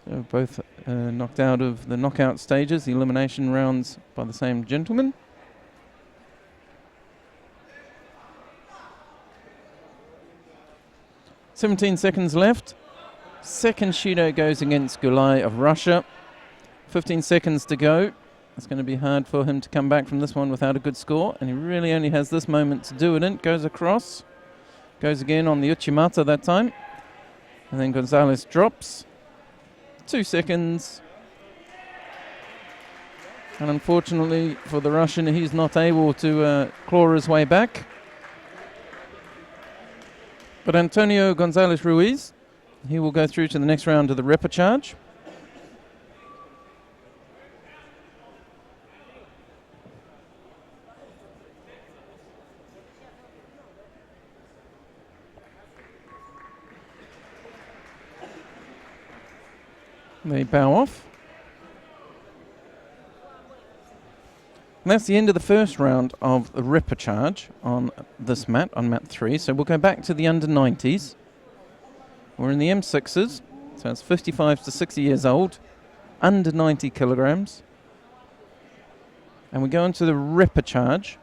They're both knocked out of the knockout stages, the elimination rounds by the same gentleman. "17 seconds left. Second Shido goes against Gulay of Russia. 15 seconds to go. It's going to be hard for him to come back from this one without a good score, and he really only has this moment to do it in. Goes across. Goes again on the Uchimata that time. And then Gonzalez drops. 2 seconds. And unfortunately for the Russian, he's not able to claw his way back. But Antonio Gonzalez Ruiz, he will go through to the next round of the repechage. They bow off. And that's the end of the first round of the Ripper Charge on this mat, on mat 3. So we'll go back to the under 90s. We're in the M6s, so it's 55 to 60 years old, under 90 kilograms. And we go into the Ripper Charge.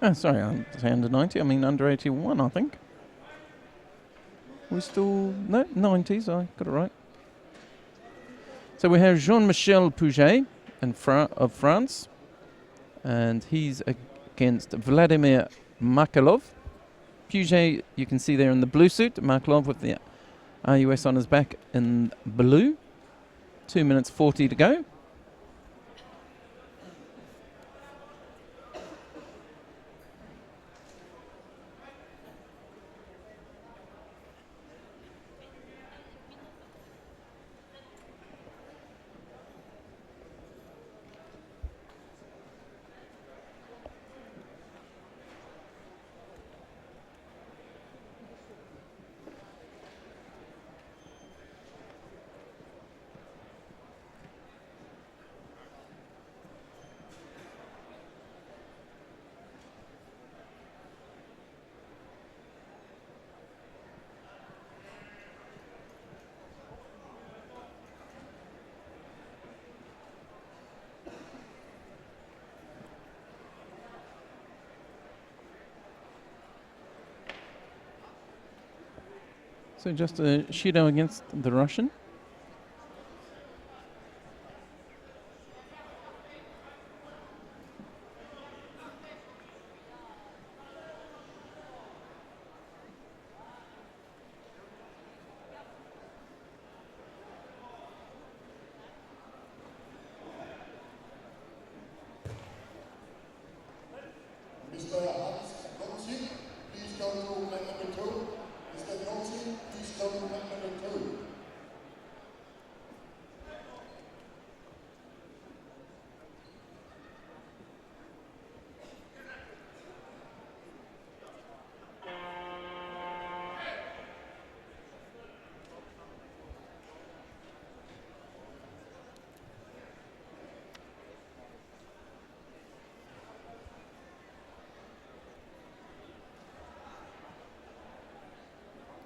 Oh, sorry, I say under 90. I mean under 81, I think. We still... No, 90s. I got it right. So we have Jean-Michel Pouget of France. And he's against Vladimir Makarov. Pouget, you can see there in the blue suit. Makarov with the RUS on his back in blue. 2 minutes 40 to go. So just a Judo against the Russian. Mr. Hans Gonsi, please go to mat number 2. Mr. Gonsi, please go to mat number 2.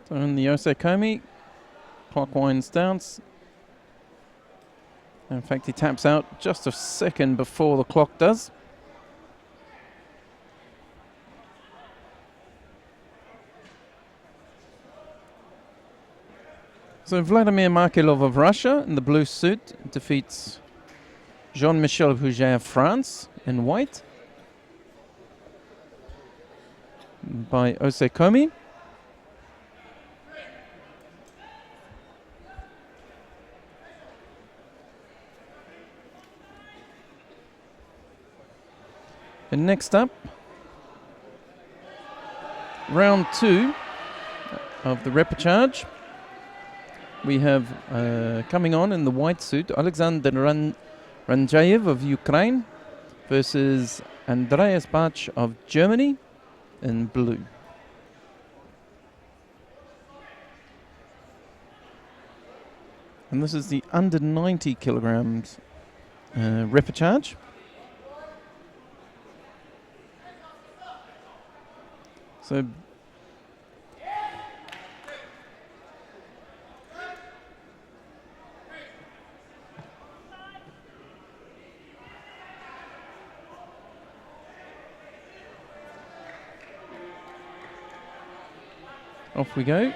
So in the Osekomi, clock winds down. In fact, he taps out just a second before the clock does. So Vladimir Makarov of Russia in the blue suit defeats Jean-Michel Pouget of France in white by Osekomi. And next up, round 2 of the repechage. We have coming on in the white suit, Alexander Ranjayev of Ukraine versus Andreas Bach of Germany in blue. And this is the under 90 kilograms repechage. So off we go.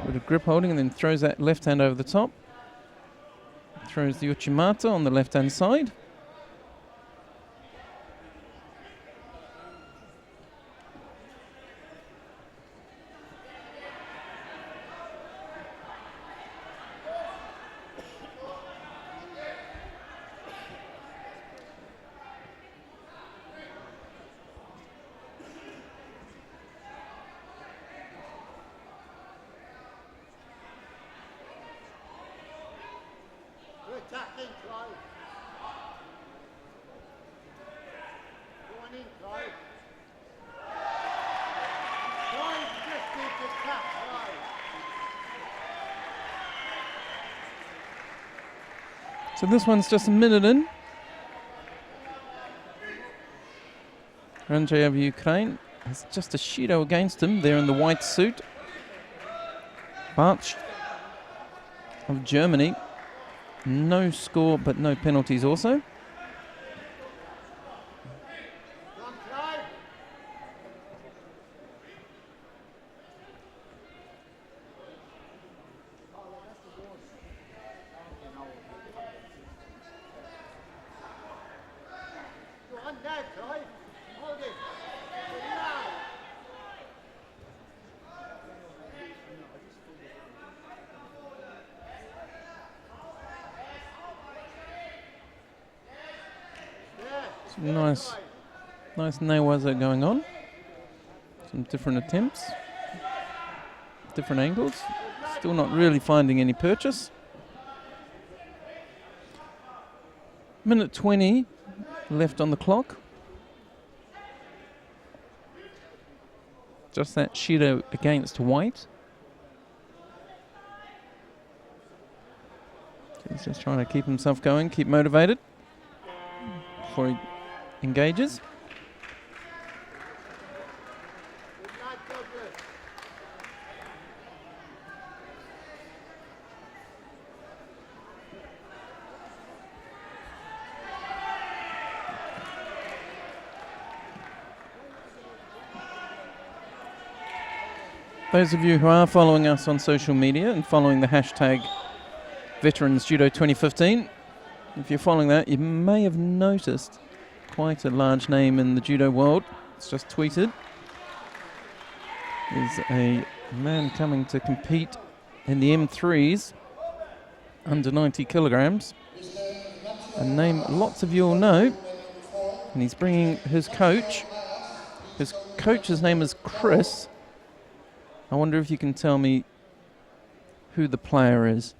With a grip holding and then throws that left hand over the top. Throws the Uchimata on the left hand side. Attacking, Clive. So this one's just a minute in. Ranjay of Ukraine has just a Shido against him. They're in the white suit. Bartsch of Germany. No score, but no penalties also. Nice nail-waza going on. Some different attempts, different angles. Still not really finding any purchase. Minute 20 left on the clock. Just that Shido against white. He's just trying to keep himself going, keep motivated before he engages. Those of you who are following us on social media and following the hashtag Veterans Judo 2015, if you're following that, you may have noticed quite a large name in the judo world. It's just tweeted. There's a man coming to compete in the M3s under 90 kilograms. A name lots of you will know. And he's bringing his coach. His coach's name is Chris. I wonder if you can tell me who the player is.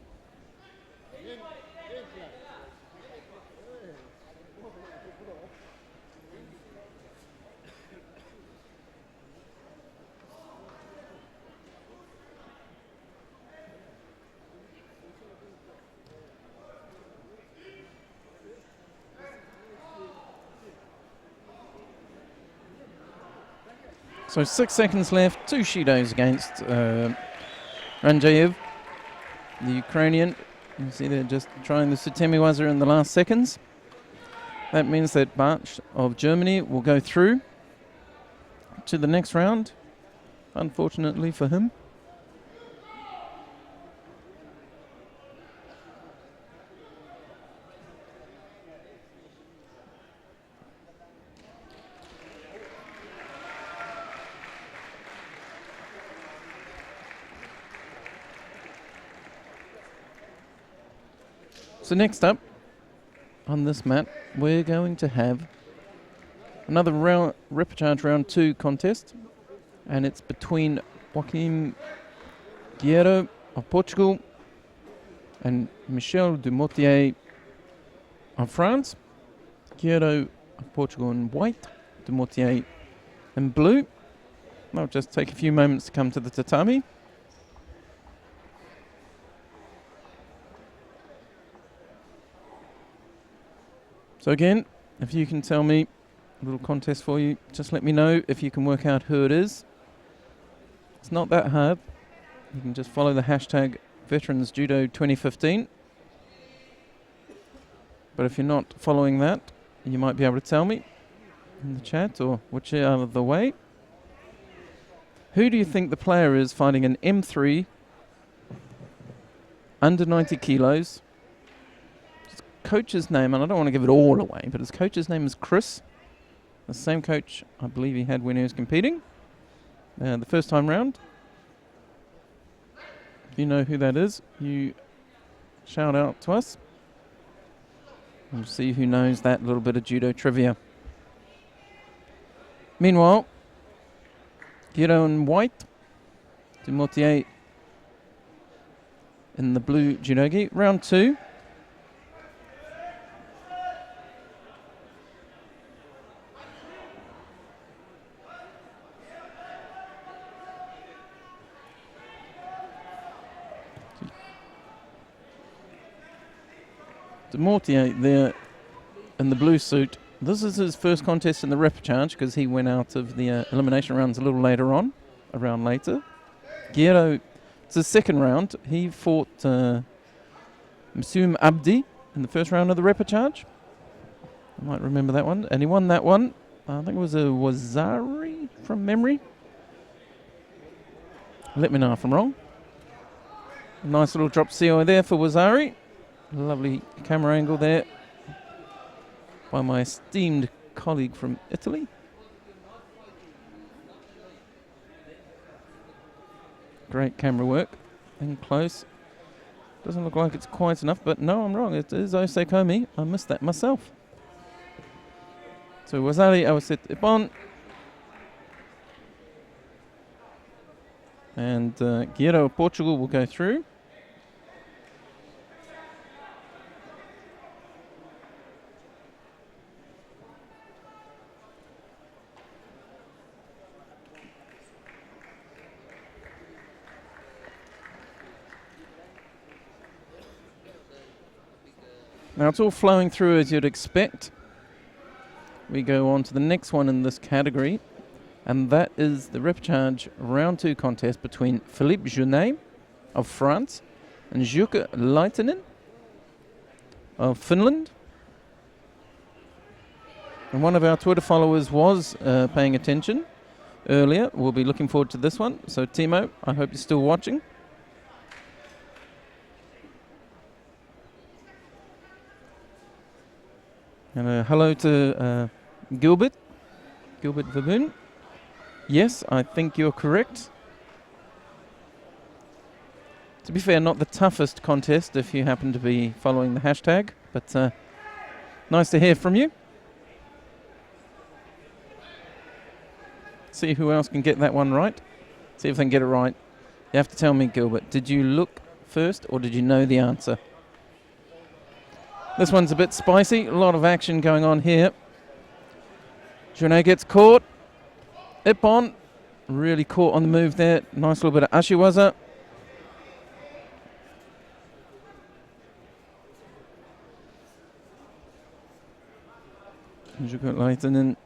So 6 seconds left, 2 Shidos against Ranjayev, the Ukrainian. You see they're just trying the Sutemiwaza in the last seconds. That means that Bartsch of Germany will go through to the next round, unfortunately for him. So next up on this mat, we're going to have another repechage round 2 contest, and it's between Joaquim Guerreiro of Portugal and Michel Dumotier of France. Guerreiro of Portugal in white, Dumotier in blue. I'll just take a few moments to come to the tatami. So again, if you can tell me, a little contest for you, just let me know if you can work out who it is. It's not that hard. You can just follow the hashtag Veterans Judo 2015. But if you're not following that, you might be able to tell me in the chat or whichever the way. Who do you think the player is fighting an M3 under 90 kilos? Coach's name, and I don't want to give it all away, but his coach's name is Chris. The same coach I believe he had when he was competing the first time round. If you know who that is, you shout out to us. We'll see who knows that little bit of judo trivia. Meanwhile, Guerreiro in white, Dumotier in the blue judogi. Round 2. De Mortier there in the blue suit. This is his first contest in the repechage because he went out of the elimination rounds a little later on, a round later. Guerrero, it's his second round. He fought Msoum Abdi in the first round of the repechage. I might remember that one. And he won that one. I think it was a Wazari from memory. Let me know if I'm wrong. A nice little drop CO there for Wazari. Lovely camera angle there by my esteemed colleague from Italy. Great camera work. In close. Doesn't look like it's quite enough, but no, I'm wrong. It is Osekomi. I missed that myself. So Wazari Awaset Ipon. And Guerrero of Portugal will go through. Now it's all flowing through as you'd expect. We go on to the next one in this category, and that is the repechage round 2 contest between Philippe Junet of France and Jukka Laitinen of Finland. And one of our Twitter followers was paying attention earlier. We'll be looking forward to this one. So Timo, I hope you're still watching. And hello to Gilbert Vaboon. Yes, I think you're correct. To be fair, not the toughest contest if you happen to be following the hashtag, but nice to hear from you. See who else can get that one right. See if they can get it right. You have to tell me, Gilbert, did you look first or did you know the answer? This one's a bit spicy. A lot of action going on here. Junet gets caught. Ippon really caught on the move there. Nice little bit of Ashiwaza. Jukka Laitinen,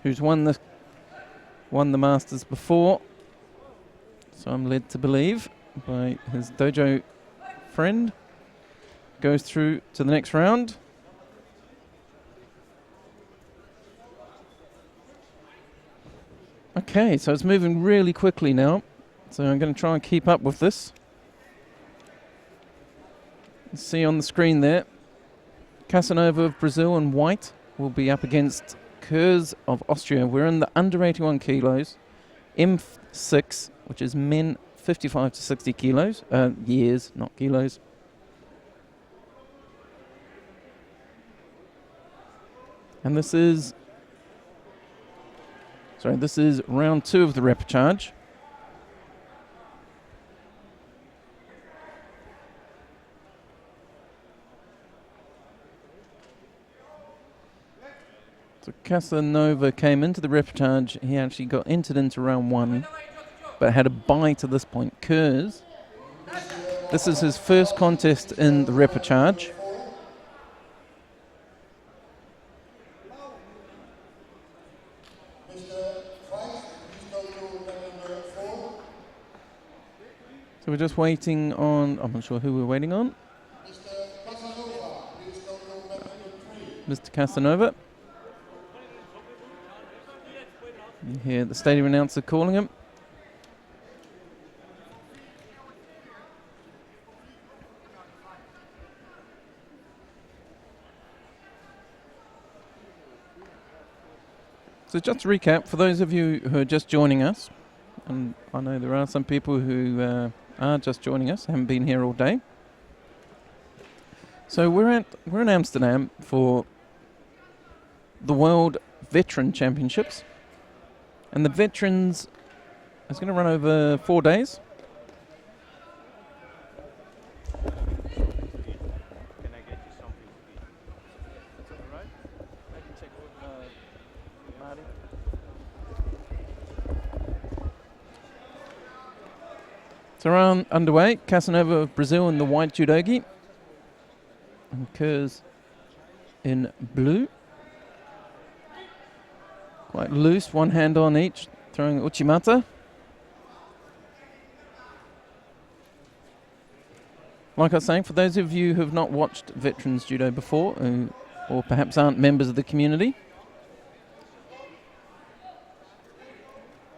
who's won the Masters before, so I'm led to believe by his dojo friend, goes through to the next round. Okay, so it's moving really quickly now, so I'm going to try and keep up with this. See on the screen there, Casanova of Brazil and White will be up against Kurz of Austria. We're in the under 81 kilos, M6, which is men 55 to 60 kilos, years, not kilos. And this is round 2 of the repechage. So Casanova came into the repechage. He actually got entered into round 1, but had a bye to this point. Kurz, this is his first contest in the repechage. So we're just waiting on, I'm not sure who we're waiting on. Mr. Casanova. You hear the stadium announcer calling him. So just to recap, for those of you who are just joining us, and I know there are some people who are just joining us, haven't been here all day. So we're in Amsterdam for the World Veteran Championships, and the Veterans is going to run over 4 days. Can I get you something to eat? That's all right. I can check with Marty. So round underway, Casanova of Brazil in the white judogi, and Kurz in blue. Quite loose, one hand on each, throwing Uchimata. Like I was saying, for those of you who have not watched Veterans Judo before, or perhaps aren't members of the community,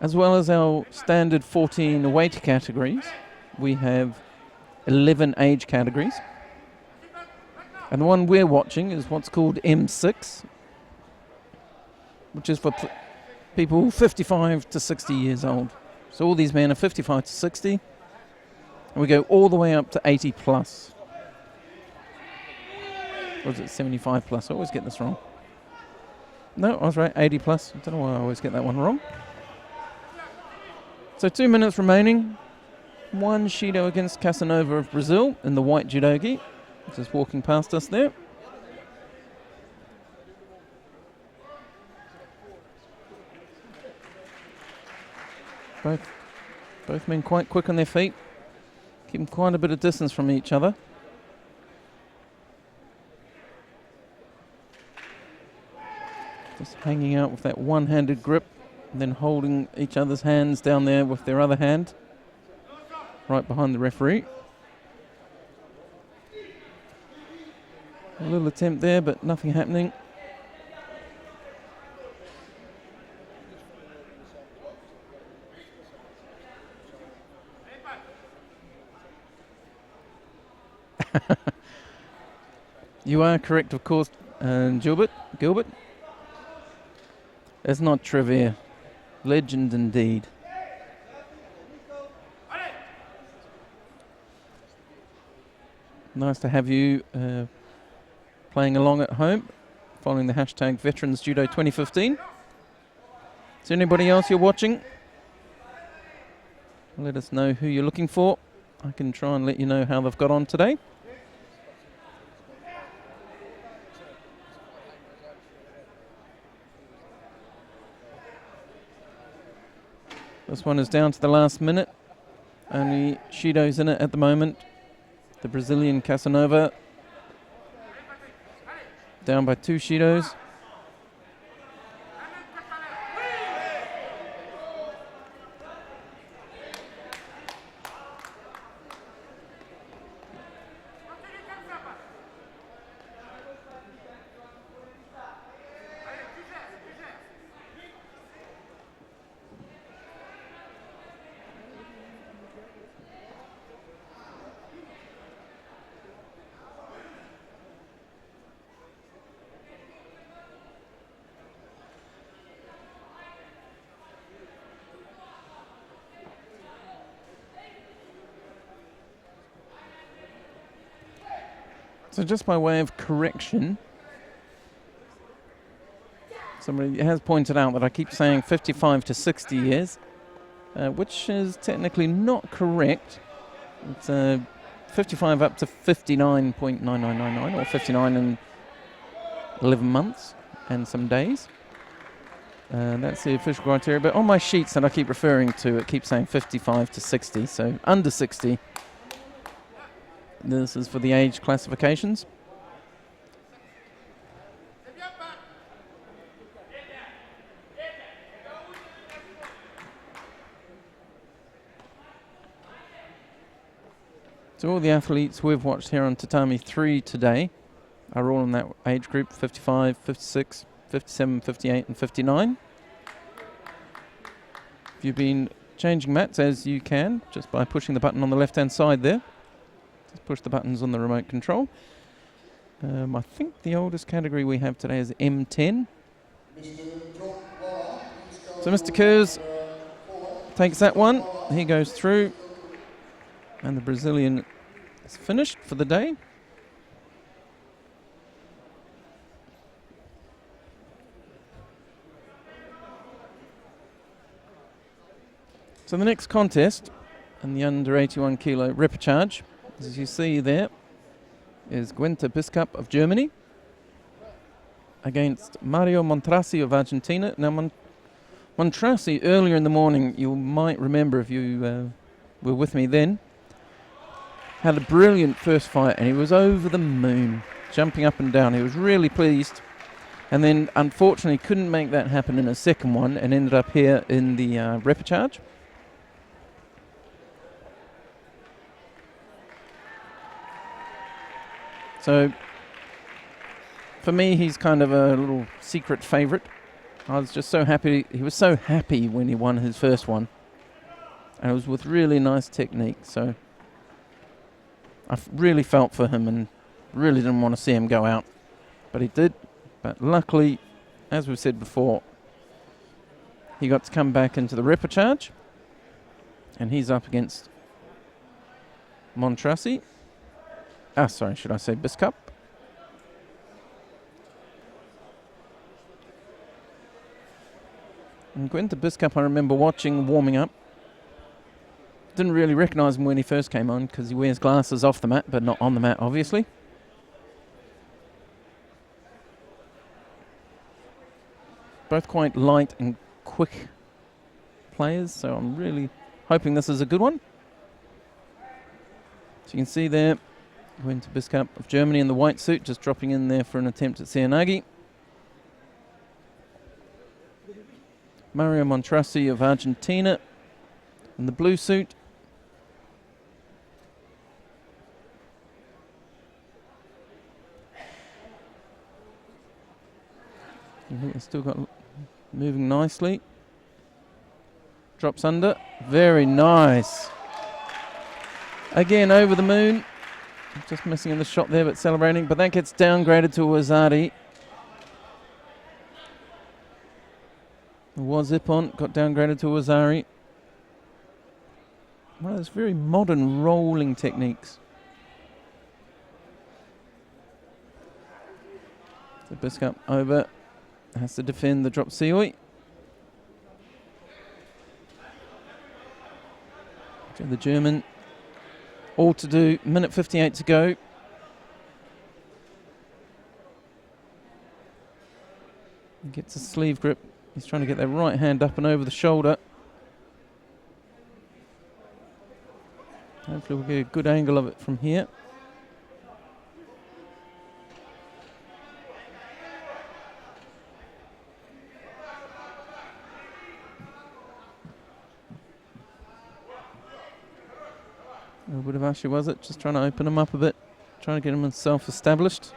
as well as our standard 14 weight categories, we have 11 age categories. And the one we're watching is what's called M6, which is for people 55 to 60 years old. So all these men are 55 to 60. And we go all the way up to 80 plus. Or is it 75 plus? I always get this wrong. No, I was right, 80 plus. I don't know why I always get that one wrong. So 2 minutes remaining. One Shido against Casanova of Brazil in the white judogi. Just walking past us there. Both men quite quick on their feet. Keeping quite a bit of distance from each other. Just hanging out with that one-handed grip and then holding each other's hands down there with their other hand right behind the referee. A little attempt there, but nothing happening. You are correct, of course, Gilbert. It's not trivia. Legend indeed. Nice to have you playing along at home, following the hashtag Veterans Judo 2015. Is there anybody else you're watching? Let us know who you're looking for. I can try and let you know how they've got on today. This one is down to the last minute. Only Shido's in it at the moment. The Brazilian Casanova down by 2 Shidos. So just by way of correction, somebody has pointed out that I keep saying 55 to 60 years, which is technically not correct. It's 55 up to 59.9999, or 59 and 11 months and some days. That's the official criteria. But on my sheets that I keep referring to, it keeps saying 55 to 60, so under 60. This is for the age classifications. So all the athletes we've watched here on Tatami 3 today are all in that age group, 55, 56, 57, 58 and 59. If you've been changing mats, as you can, just by pushing the button on the left-hand side there. Just push the buttons on the remote control. I think the oldest category we have today is M10. So Mr. Kurz takes that one. He goes through. And the Brazilian is finished for the day. So the next contest in the under 81 kilo repechage, as you see there, is Gwenta Biskup of Germany against Mario Montrasi of Argentina. Now Montrasi, earlier in the morning, you might remember if you were with me then, had a brilliant first fight, and he was over the moon, jumping up and down. He was really pleased. And then, unfortunately, couldn't make that happen in a second one and ended up here in the repechage. So, for me, he's kind of a little secret favourite. I was just so happy. He was so happy when he won his first one. And it was with really nice technique. So, I really felt for him and really didn't want to see him go out. But he did. But luckily, as we've said before, he got to come back into the repechage. And he's up against Montrassi. Sorry, should I say Biscup? And Gwenta Biscup, I remember watching warming up. Didn't really recognise him when he first came on because he wears glasses off the mat, but not on the mat, obviously. Both quite light and quick players, so I'm really hoping this is a good one. So you can see there, Gwenta Biscup of Germany in the white suit, just dropping in there for an attempt at Seoinage. Mario Montrassi of Argentina in the blue suit. He's still got moving nicely. Drops under. Very nice. Again, over the moon. Just missing in the shot there, but celebrating. But that gets downgraded to Wazari. Wazipon got downgraded to Wazari. One of those very modern rolling techniques. So Biscup over. Has to defend the drop Sioi. So the German. All to do. Minute 58 to go. He gets a sleeve grip. He's trying to get that right hand up and over the shoulder. Hopefully we'll get a good angle of it from here. A little bit of Ashi, was it? Just trying to open him up a bit. Trying to get himself established.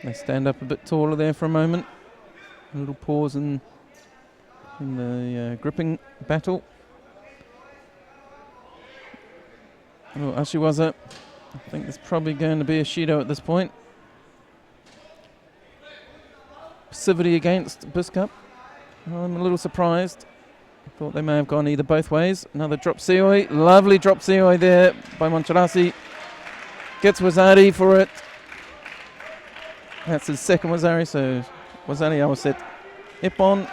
They stand up a bit taller there for a moment. A little pause in the gripping battle. Oh, Ashiwaza. I think there's probably going to be a Shido at this point. Passivity against Biscup. I'm a little surprised. I thought they may have gone either both ways. Another drop Sioi. Lovely drop Sioi there by Montrassi. Gets Wazari for it. That's his second Wazari, so Wazari I was set Ippon.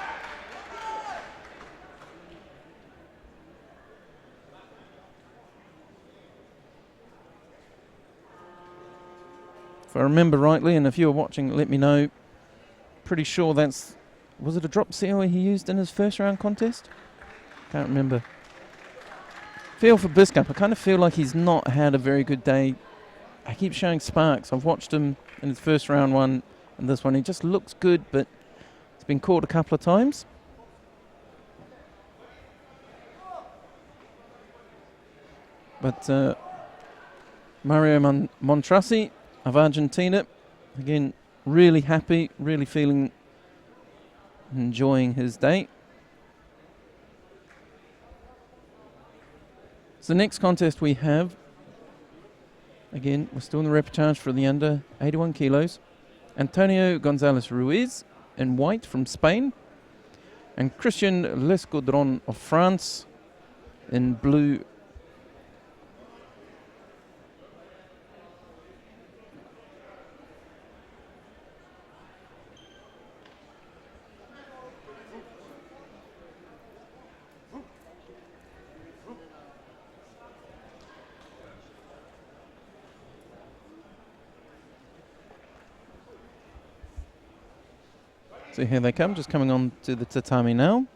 If I remember rightly, and if you were watching, let me know. Pretty sure that's... Was it a drop Sioi he used in his first round contest? Can't remember. Feel for Biscup. I kind of feel like he's not had a very good day. I keep showing sparks. I've watched him in his first round one and this one. He just looks good, but he's been caught a couple of times. But Mario Montrassi of Argentina, again, really happy, really feeling, enjoying his day. So the next contest we have, again, we're still in the repechage for the under 81 kilos. Antonio Gonzalez Ruiz in white from Spain. And Christian Lescaudron of France in blue. So here they come, just coming on to the tatami now.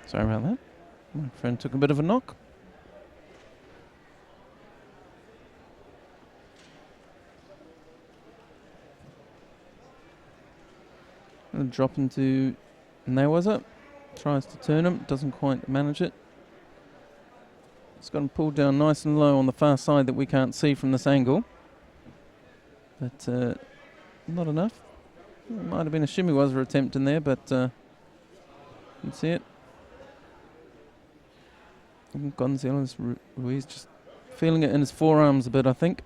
Sorry about that. My friend took a bit of a knock. And drop into Nawaza. Tries to turn him, doesn't quite manage it. It's got him pulled down nice and low on the far side that we can't see from this angle. But not enough. It might have been a shimiwaza attempt in there, but you can see it. Gonzalez Ruiz just feeling it in his forearms a bit, I think.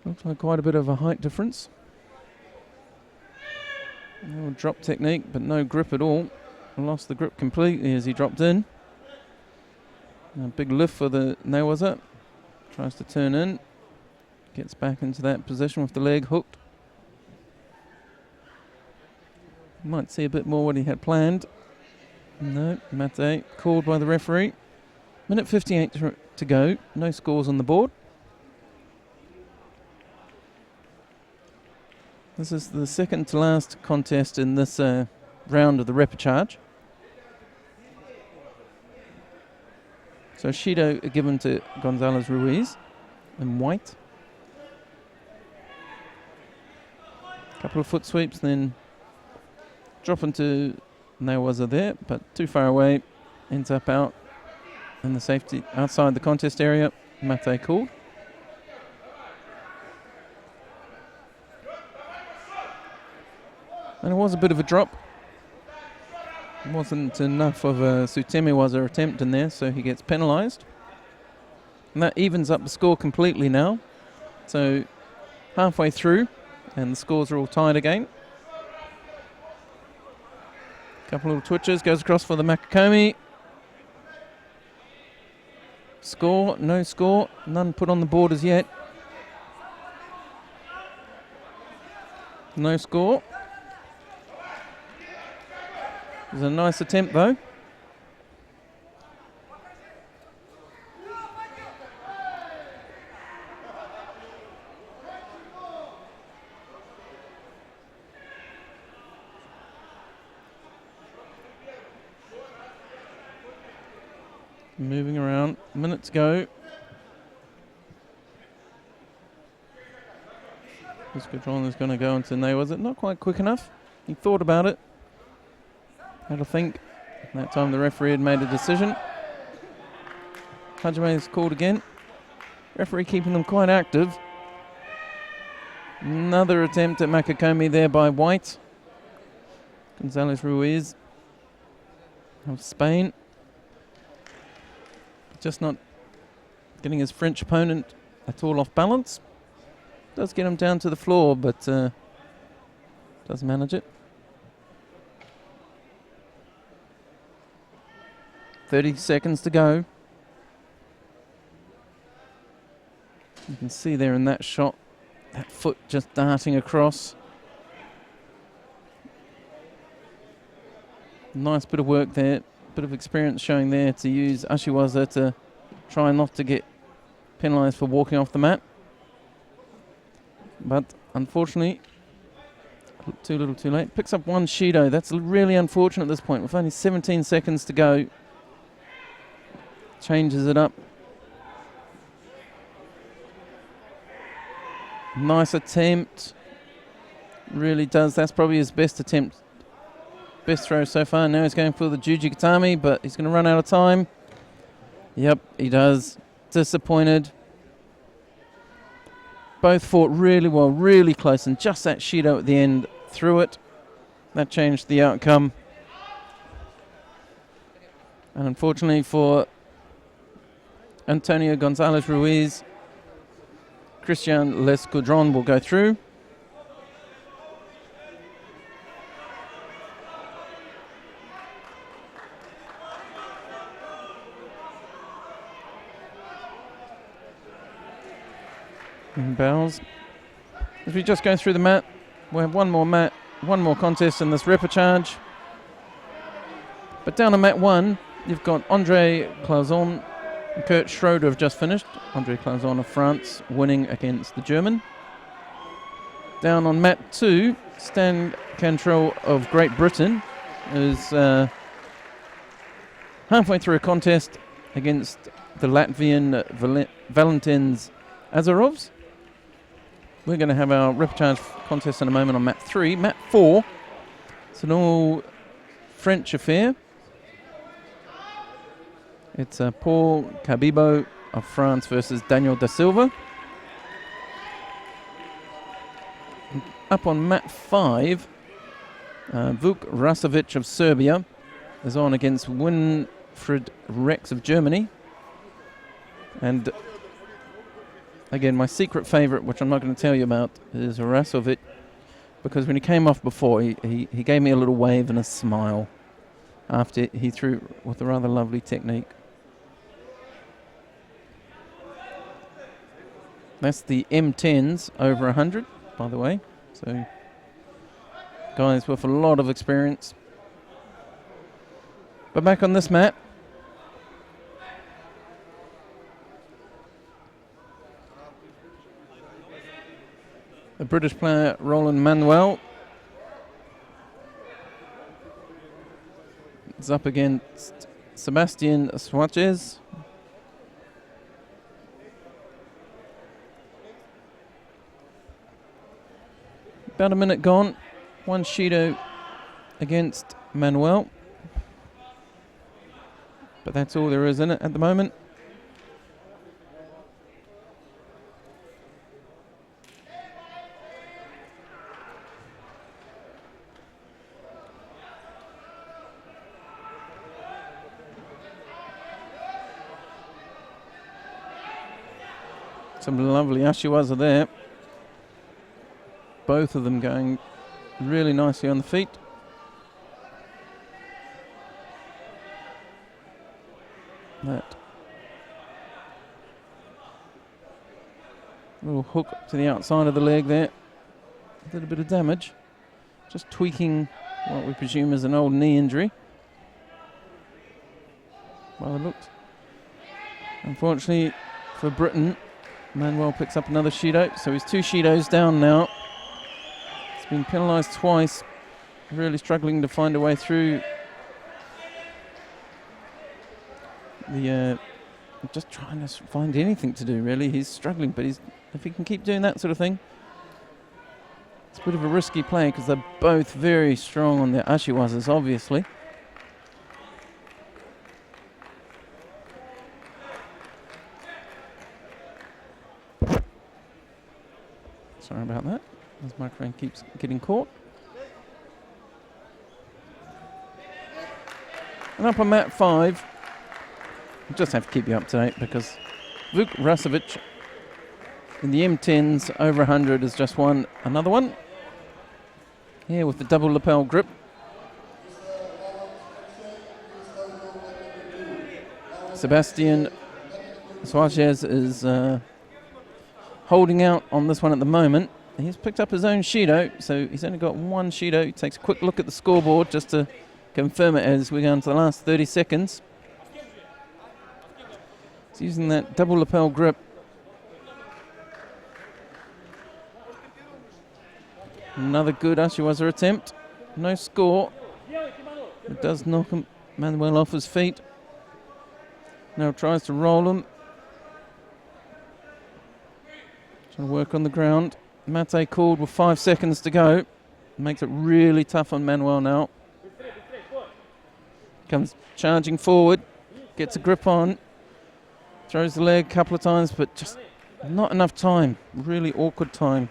Looks like quite a bit of a height difference. No drop technique, but no grip at all. Lost the grip completely as he dropped in. A big lift for the Nawaza. Tries to turn in. Gets back into that position with the leg hooked. Might see a bit more what he had planned. No, Mate called by the referee. Minute 58 to go. No scores on the board. This is the second to last contest in this round of the repechage. So Shido given to Gonzalez Ruiz in white. Couple of foot sweeps, then drop into Nawaza there, but too far away. Ends up out in the safety outside the contest area. Mate called. And it was a bit of a drop. It wasn't enough of a Sutemiwaza attempt in there, so he gets penalised. And that evens up the score completely now. So halfway through, and the scores are all tied again. Couple little twitches, goes across for the Makakomi. Score, no score, none put on the board as yet. No score. It was a nice attempt though. Moving around, minute to go. This Gadron is going to go into Nawaza. Not quite quick enough. He thought about it. Had to think. That time the referee had made a decision. Hajime is called again. Referee keeping them quite active. Another attempt at Makakomi there by White. Gonzalez Ruiz of Spain. Just not getting his French opponent at all off balance. Does get him down to the floor, but does manage it. 30 seconds to go. You can see there in that shot, that foot just darting across. Nice bit of work there. Bit of experience showing there to use Ashiwaza to try not to get penalised for walking off the mat. But unfortunately, too little too late. Picks up one Shido. That's really unfortunate at this point with only 17 seconds to go. Changes it up. Nice attempt. Really does. That's probably his best attempt. Best throw so far. Now he's going for the Juji Gatami, but he's going to run out of time. Yep, he does. Disappointed. Both fought really well, really close, and just that Shido at the end threw it. That changed the outcome. And unfortunately for Antonio Gonzalez Ruiz, Christian Lescoudron will go through. And bows. As we just go through the mat, we'll have one more contest in this repechage. But down on mat 1, you've got Andre Clauzon and Kurt Schroeder have just finished. Andre Clauzon of France winning against the German. Down on mat 2, Stan Cantrell of Great Britain is halfway through a contest against the Latvian Valentins Azarovs. We're going to have our repechage contest in a moment on mat 3. Mat 4, it's an all French affair. It's Paul Cabibo of France versus Daniel da Silva. Up on mat 5, Vuk Rasovic of Serbia is on against Winfried Rex of Germany. And again, my secret favourite, which I'm not going to tell you about, is Rasovic, because when he came off before, he gave me a little wave and a smile after he threw with a rather lovely technique. That's the M10s over 100, by the way. So, guys with a lot of experience. But back on this mat, the British player Roland Manuel is up against Sebastian Suarez. About a minute gone. One Shido against Manuel. But that's all there is in it at the moment. Some lovely Ashiwaza there. Both of them going really nicely on the feet. That little hook to the outside of the leg there. A little bit of damage. Just tweaking what we presume is an old knee injury. Well, it looks. Unfortunately for Britain, Manuel picks up another Shido, so he's 2 Shidos down now. He's been penalised twice, really struggling to find a way through the just trying to find anything to do, really. He's struggling, but if he can keep doing that sort of thing, it's a bit of a risky play because they're both very strong on their Ashiwazas, obviously. Sorry about that. This microphone keeps getting caught. And up on mat 5, I just have to keep you up to date because Vuk Rasovic in the M10s over 100 has just won another one. Here with the double lapel grip. Sebastian Suarez is holding out on this one at the moment. He's picked up his own Shido, so he's only got one Shido. He takes a quick look at the scoreboard just to confirm it as we go into the last 30 seconds. He's using that double lapel grip. Another good Ashiwaza attempt. No score. It does knock him, Manuel off his feet. Now tries to roll him. Trying to work on the ground. Mate called with 5 seconds to go. Makes it really tough on Manuel now. Comes charging forward. Gets a grip on. Throws the leg a couple of times, but just not enough time. Really awkward time.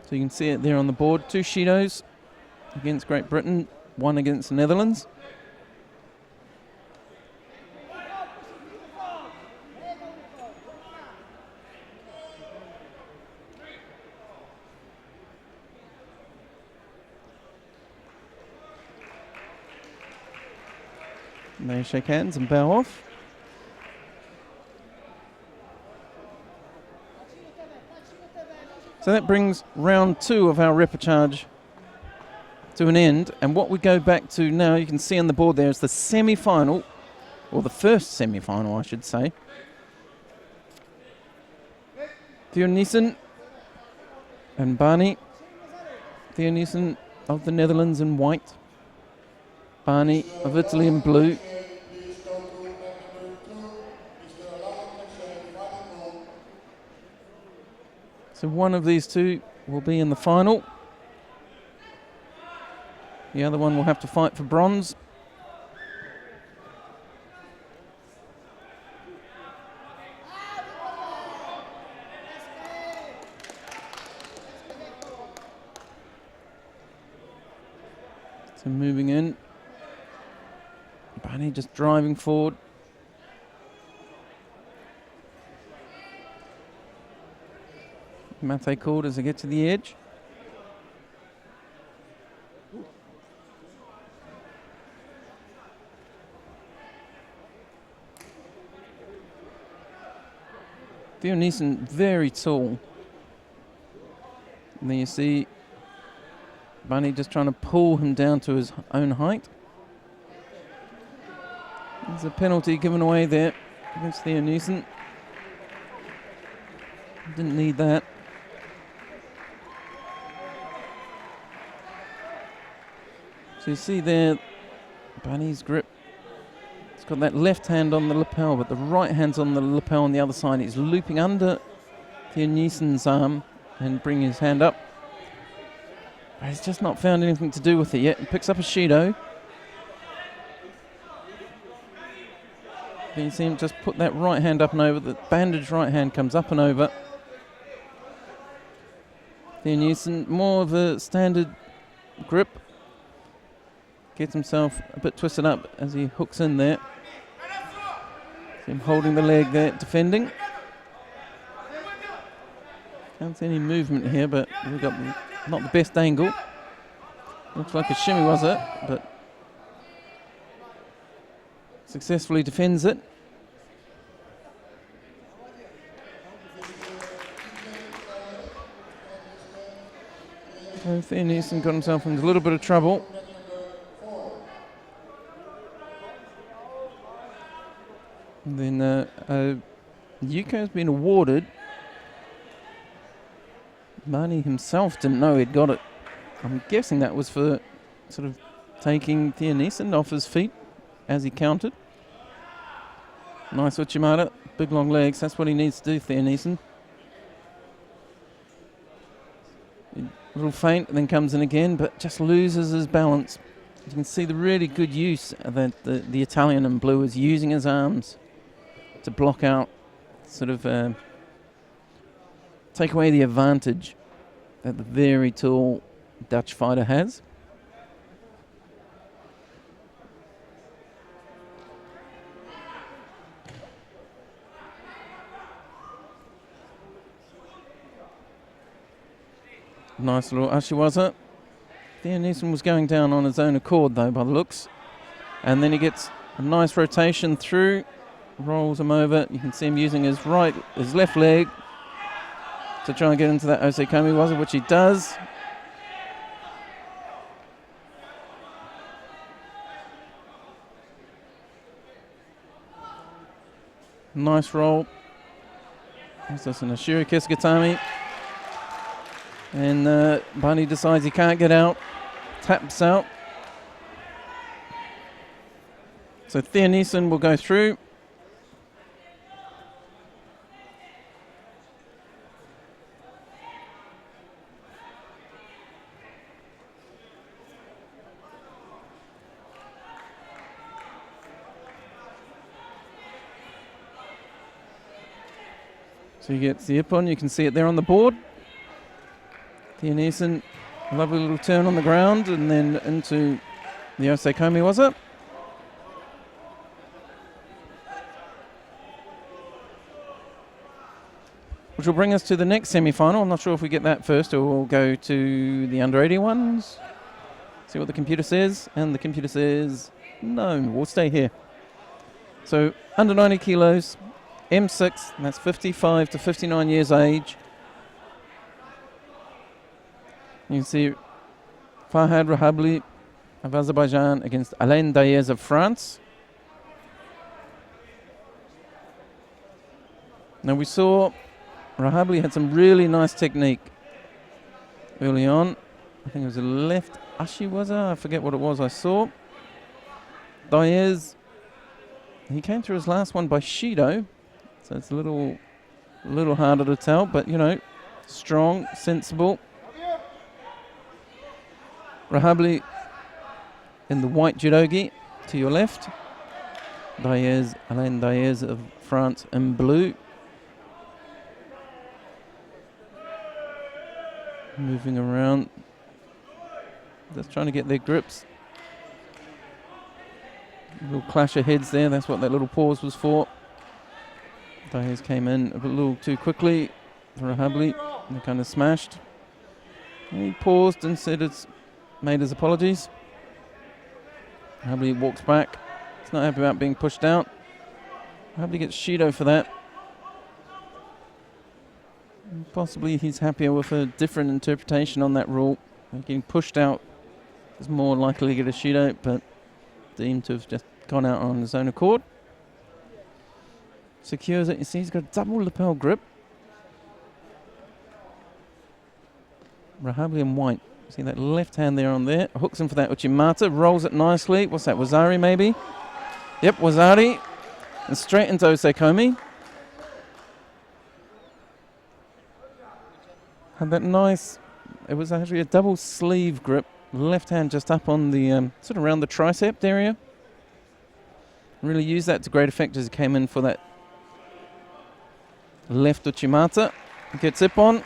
So you can see it there on the board. 2 Shidos against Great Britain, 1 against the Netherlands. And they shake hands and bow off. So that brings round 2 of our repechage to an end. And what we go back to now, you can see on the board there, is the semi-final, or the first semi-final, I should say. Theo Niesen and Barney. Theo Niesen of the Netherlands in white. Barney of Italy in blue. So one of these two will be in the final. The other one will have to fight for bronze. So moving in. Barney just driving forward. Mate called as they get to the edge. Theo Niesen very tall. And then you see Barney just trying to pull him down to his own height. There's a penalty given away there against Theo Niesen. Didn't need that. So you see there, Barney's grip. He's got that left hand on the lapel, but the right hand's on the lapel on the other side. He's looping under Theo Niesen's arm and bringing his hand up. But he's just not found anything to do with it yet. He picks up a Shido. Then you see him just put that right hand up and over. The bandaged right hand comes up and over. Theo Niesen, more of a standard grip. Gets himself a bit twisted up as he hooks in there. See him holding the leg there, defending. Can't see any movement here, but we've got not the best angle. Looks like a shimmy, was it? But successfully defends it. So Theo Niesen got himself into a little bit of trouble. And then Yuko has been awarded. Barney himself didn't know he'd got it. I'm guessing that was for sort of taking Theo Niesen off his feet as he counted. Nice Uchimata, big long legs, that's what he needs to do, Theo Niesen. A little feint and then comes in again, but just loses his balance. You can see the really good use that the Italian in blue is using his arms to block out, sort of take away the advantage that the very tall Dutch fighter has. Nice little Ashiwaza. Theo Niesen was going down on his own accord though, by the looks. And then he gets a nice rotation through, rolls him over. You can see him using his left leg to try and get into that Osekomi Waza, which he does. Nice roll. There's this in a Shiri Kiskatami. And Barney decides he can't get out. Taps out. So Theo Niesen will go through. So he gets the ippon, you can see it there on the board. Theo Niesen, lovely little turn on the ground and then into the Osekomi Waza. Which will bring us to the next semi-final. I'm not sure if we get that first or we'll go to the under 81s. See what the computer says. And the computer says, no, we'll stay here. So under 90 kilos, M6, and that's 55 to 59 years age. You can see Farhad Rahabli of Azerbaijan against Alain Daez of France. Now we saw Rahabli had some really nice technique early on. I think it was a left ashi, was it? I forget what it was I saw. Daez, he came through his last one by Shido, so it's a little harder to tell, but you know, strong, sensible. Rahabli in the white judogi to your left. Daez, Alain Daez of France in blue. Moving around, just trying to get their grips. A little clash of heads there, that's what that little pause was for. Daez came in a little too quickly for Rahabli, and they kind of smashed. And he paused and said it's made his apologies. Rahabli walks back. He's not happy about being pushed out. Rahabli gets Shido for that. And possibly he's happier with a different interpretation on that rule. Getting pushed out is more likely to get a Shido, but deemed to have just gone out on his own accord. Secures it. You see he's got a double lapel grip. Rahabli in white. See that left hand there on there. Hooks him for that Uchimata. Rolls it nicely. What's that? Wazari maybe? Yep, Wazari. And straight into Osekomi. Had that nice, it was actually a double sleeve grip. Left hand just up on the, sort of around the tricep area. Really used that to great effect as he came in for that left Uchimata. Gets Ippon.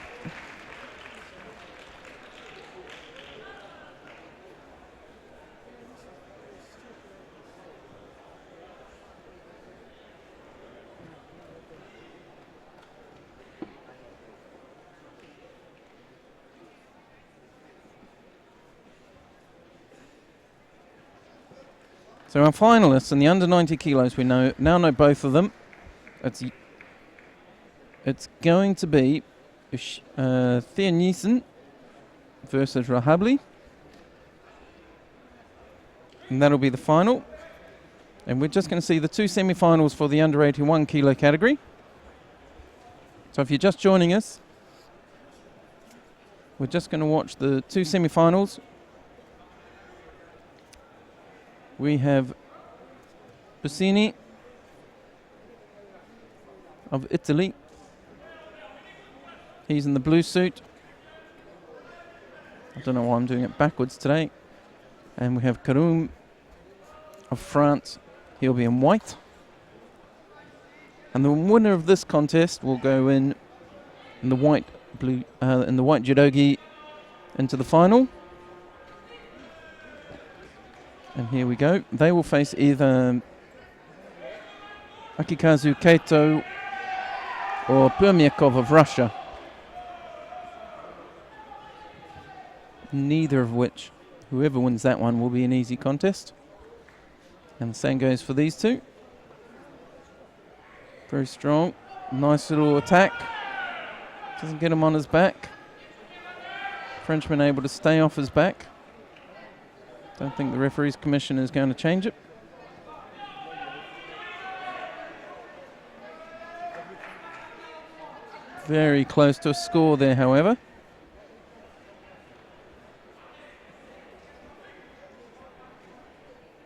So our finalists in the under 90 kilos, we now know both of them. It's going to be Thea Nielsen versus Rahabli. And that'll be the final. And we're just going to see the two semi-finals for the under 81 kilo category. So if you're just joining us, we're just going to watch the two semi-finals. We have Bussini of Italy. He's in the blue suit. I don't know why I'm doing it backwards today. And we have Karoum of France. He'll be in white. And the winner of this contest will go in the white judogi into the final. And here we go. They will face either Akikazu Kato or Permyakov of Russia. Neither of which, whoever wins that one, will be an easy contest. And the same goes for these two. Very strong. Nice little attack. Doesn't get him on his back. Frenchman able to stay off his back. Don't think the referee's commission is going to change it. Very close to a score there, however.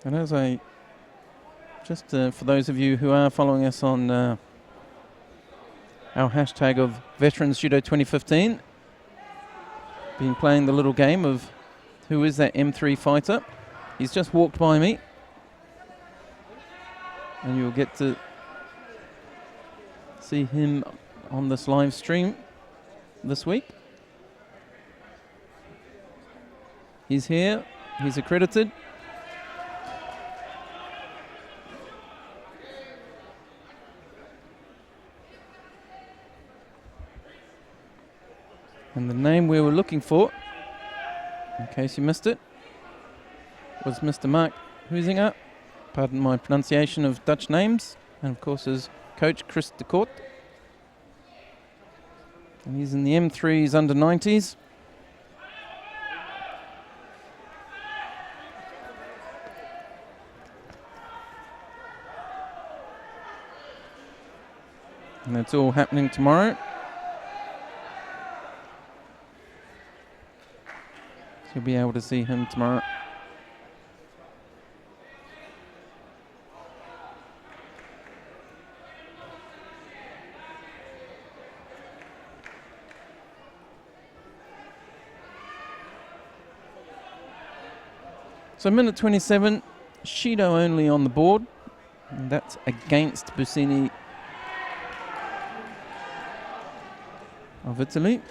And as I, just for those of you who are following us on our hashtag of Veterans Judo 2015, been playing the little game of who is that M3 fighter. He's just walked by me. And you'll get to see him on this live stream this week. He's here. He's accredited. And the name we were looking for, in case you missed it, was Mr. Mark Huizinga. Pardon my pronunciation of Dutch names. And of course his coach, Chris de Kort. And he's in the M3s under 90s. And that's all happening tomorrow. So you'll be able to see him tomorrow. So minute 27, Judo only on the board. And that's against Busini of Italy.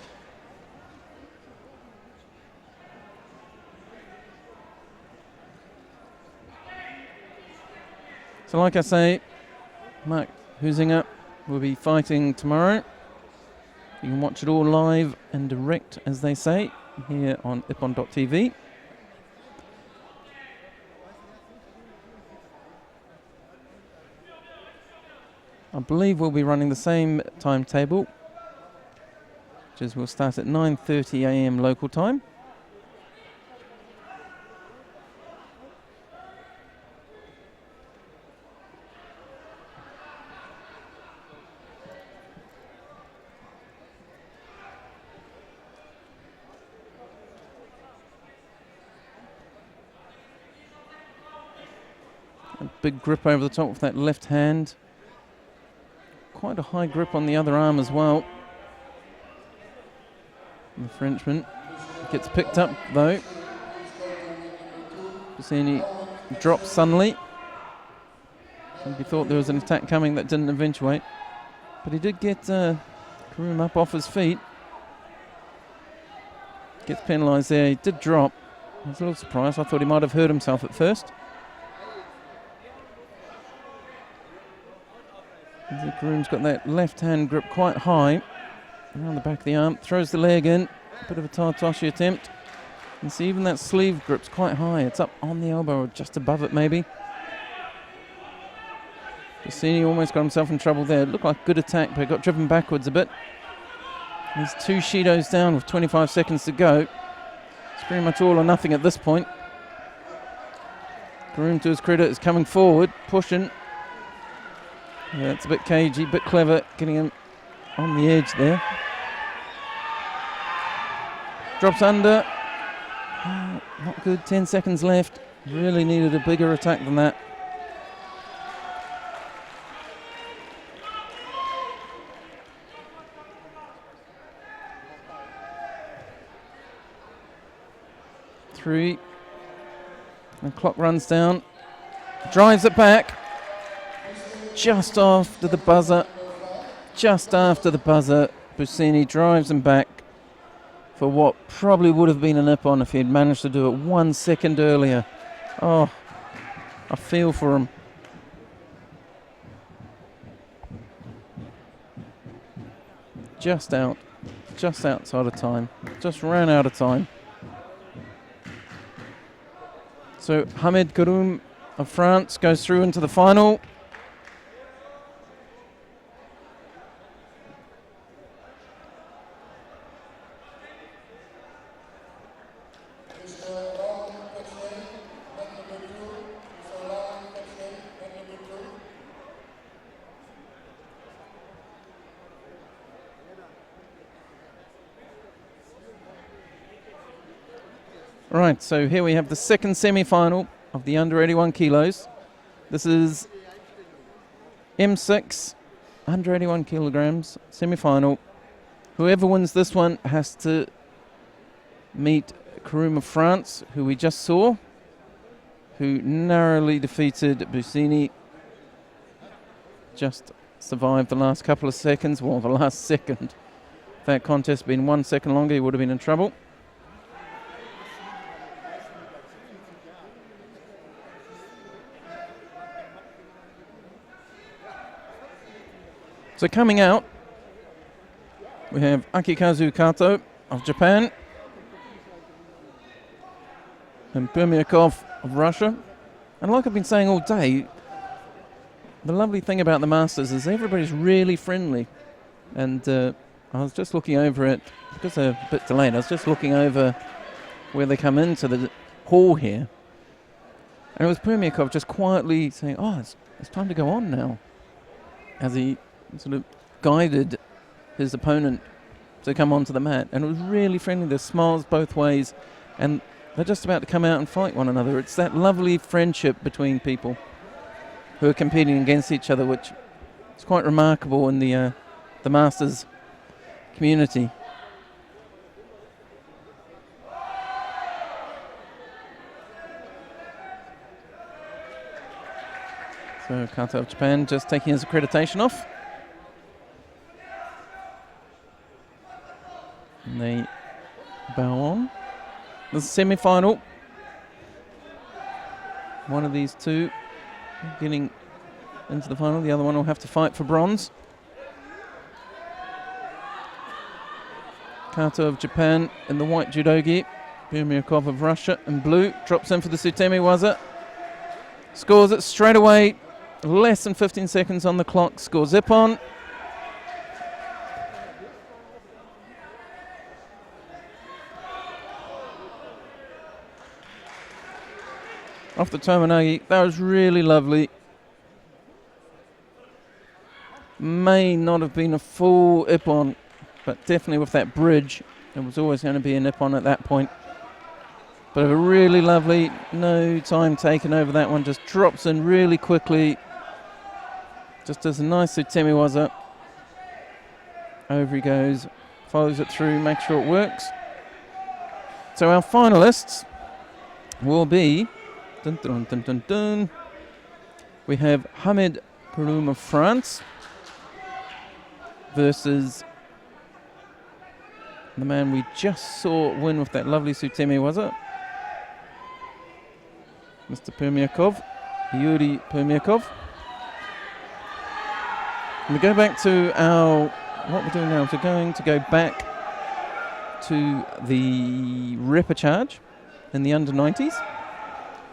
So like I say, Mark Huizinga will be fighting tomorrow. You can watch it all live and direct, as they say, here on ippon.tv. I believe we'll be running the same timetable, which is we'll start at 9:30 a.m. local time. A big grip over the top with that left hand. Quite a high grip on the other arm as well. The Frenchman gets picked up though. Busini drops suddenly. He thought there was an attack coming that didn't eventuate. But he did get Karoum up off his feet. Gets penalised there. He did drop. I was a little surprised. I thought he might have hurt himself at first. Karoum's got that left hand grip quite high around the back of the arm, throws the leg in, a bit of a Tartoshi attempt. And see, even that sleeve grip's quite high. It's up on the elbow or just above it maybe. Busini almost got himself in trouble there. It looked like a good attack, but got driven backwards a bit. There's 2 Shidos down with 25 seconds to go. It's pretty much all or nothing at this point. Karoum, to his credit, is coming forward, pushing. Yeah, it's a bit cagey, a bit clever, getting him on the edge there. Drops under. Not good, 10 seconds left. Really needed a bigger attack than that. Three. The clock runs down. Drives it back. Just after the buzzer. Just after the buzzer. Busini drives him back for what probably would have been an ippon if he had managed to do it 1 second earlier. Oh, I feel for him. Just outside of time. Just ran out of time. So Hamed Karoum of France goes through into the final. Right, so here we have the second semi-final of the under 81 kilos. This is M6, under 81 kilograms, semi-final. Whoever wins this one has to meet Karoum of France, who we just saw, who narrowly defeated Busini. Just survived the last couple of seconds, well, the last second. If that contest had been 1 second longer, he would have been in trouble. So coming out, we have Akikazu Kato of Japan and Permyakov of Russia. And like I've been saying all day, the lovely thing about the Masters is everybody's really friendly. And I was just looking over it, because they're a bit delayed, I was just looking over where they come into the hall here. And it was Permyakov just quietly saying, oh, it's time to go on now. As he sort of guided his opponent to come onto the mat, and it was really friendly. There's smiles both ways, and they're just about to come out and fight one another. It's that lovely friendship between people who are competing against each other, which is quite remarkable in the Masters community. So Kato of Japan just taking his accreditation off. And they bow on. This is semi-final. One of these two getting into the final. The other one will have to fight for bronze. Kato of Japan in the white judogi. Permyakov of Russia in blue. Drops in for the Sutemi Waza. Scores it straight away. Less than 15 seconds on the clock. Scores Ippon. Off the Tomonagi. That was really lovely. May not have been a full Ippon, but definitely with that bridge, it was always going to be an Ippon at that point. But a really lovely, no time taken over that one, just drops in really quickly. Just does a nice Sutemi Waza. Over he goes, follows it through, makes sure it works. So our finalists will be, dun, dun, dun, dun, dun. We have Hamid Karoum of France versus the man we just saw win with that lovely Sutemi Waza, Mr. Permyakov, Yuri Permyakov. And we go back to what we're doing now is we're going to go back to the repechage in the under-90s.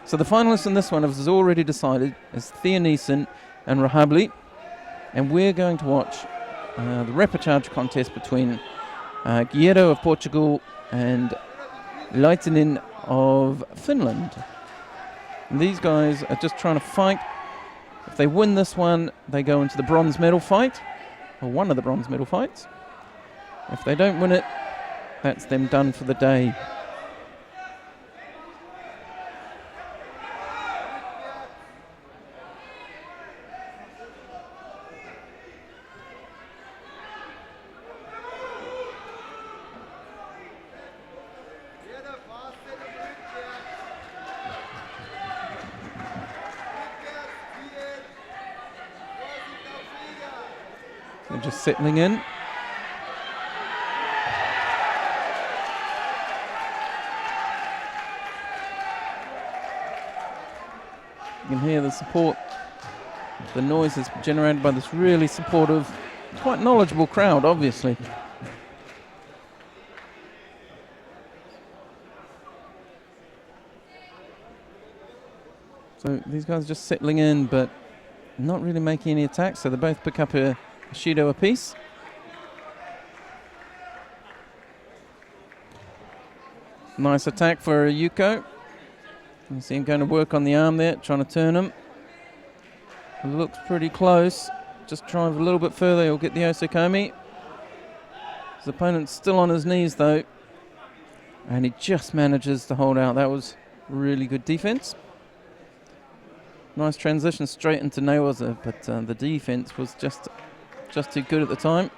So the finalists in this one, as is already decided, is Thea Neeson and Rahabli. And we're going to watch the repechage contest between Guerreiro of Portugal and Leitinen of Finland. And these guys are just trying to fight. If they win this one, they go into the bronze medal fight, or one of the bronze medal fights. If they don't win it, that's them done for the day. They're just settling in. You can hear the support. The noise is generated by this really supportive, quite knowledgeable crowd, obviously. So these guys are just settling in, but not really making any attacks, so they both pick up a Shido apiece. Nice attack for Yuko. You see him going to work on the arm there, trying to turn him. It looks pretty close. Just drive a little bit further, he'll get the Osakomi. His opponent's still on his knees though, and he just manages to hold out. That was really good defense. Nice transition straight into Newaza, but the defense was just too good at the time.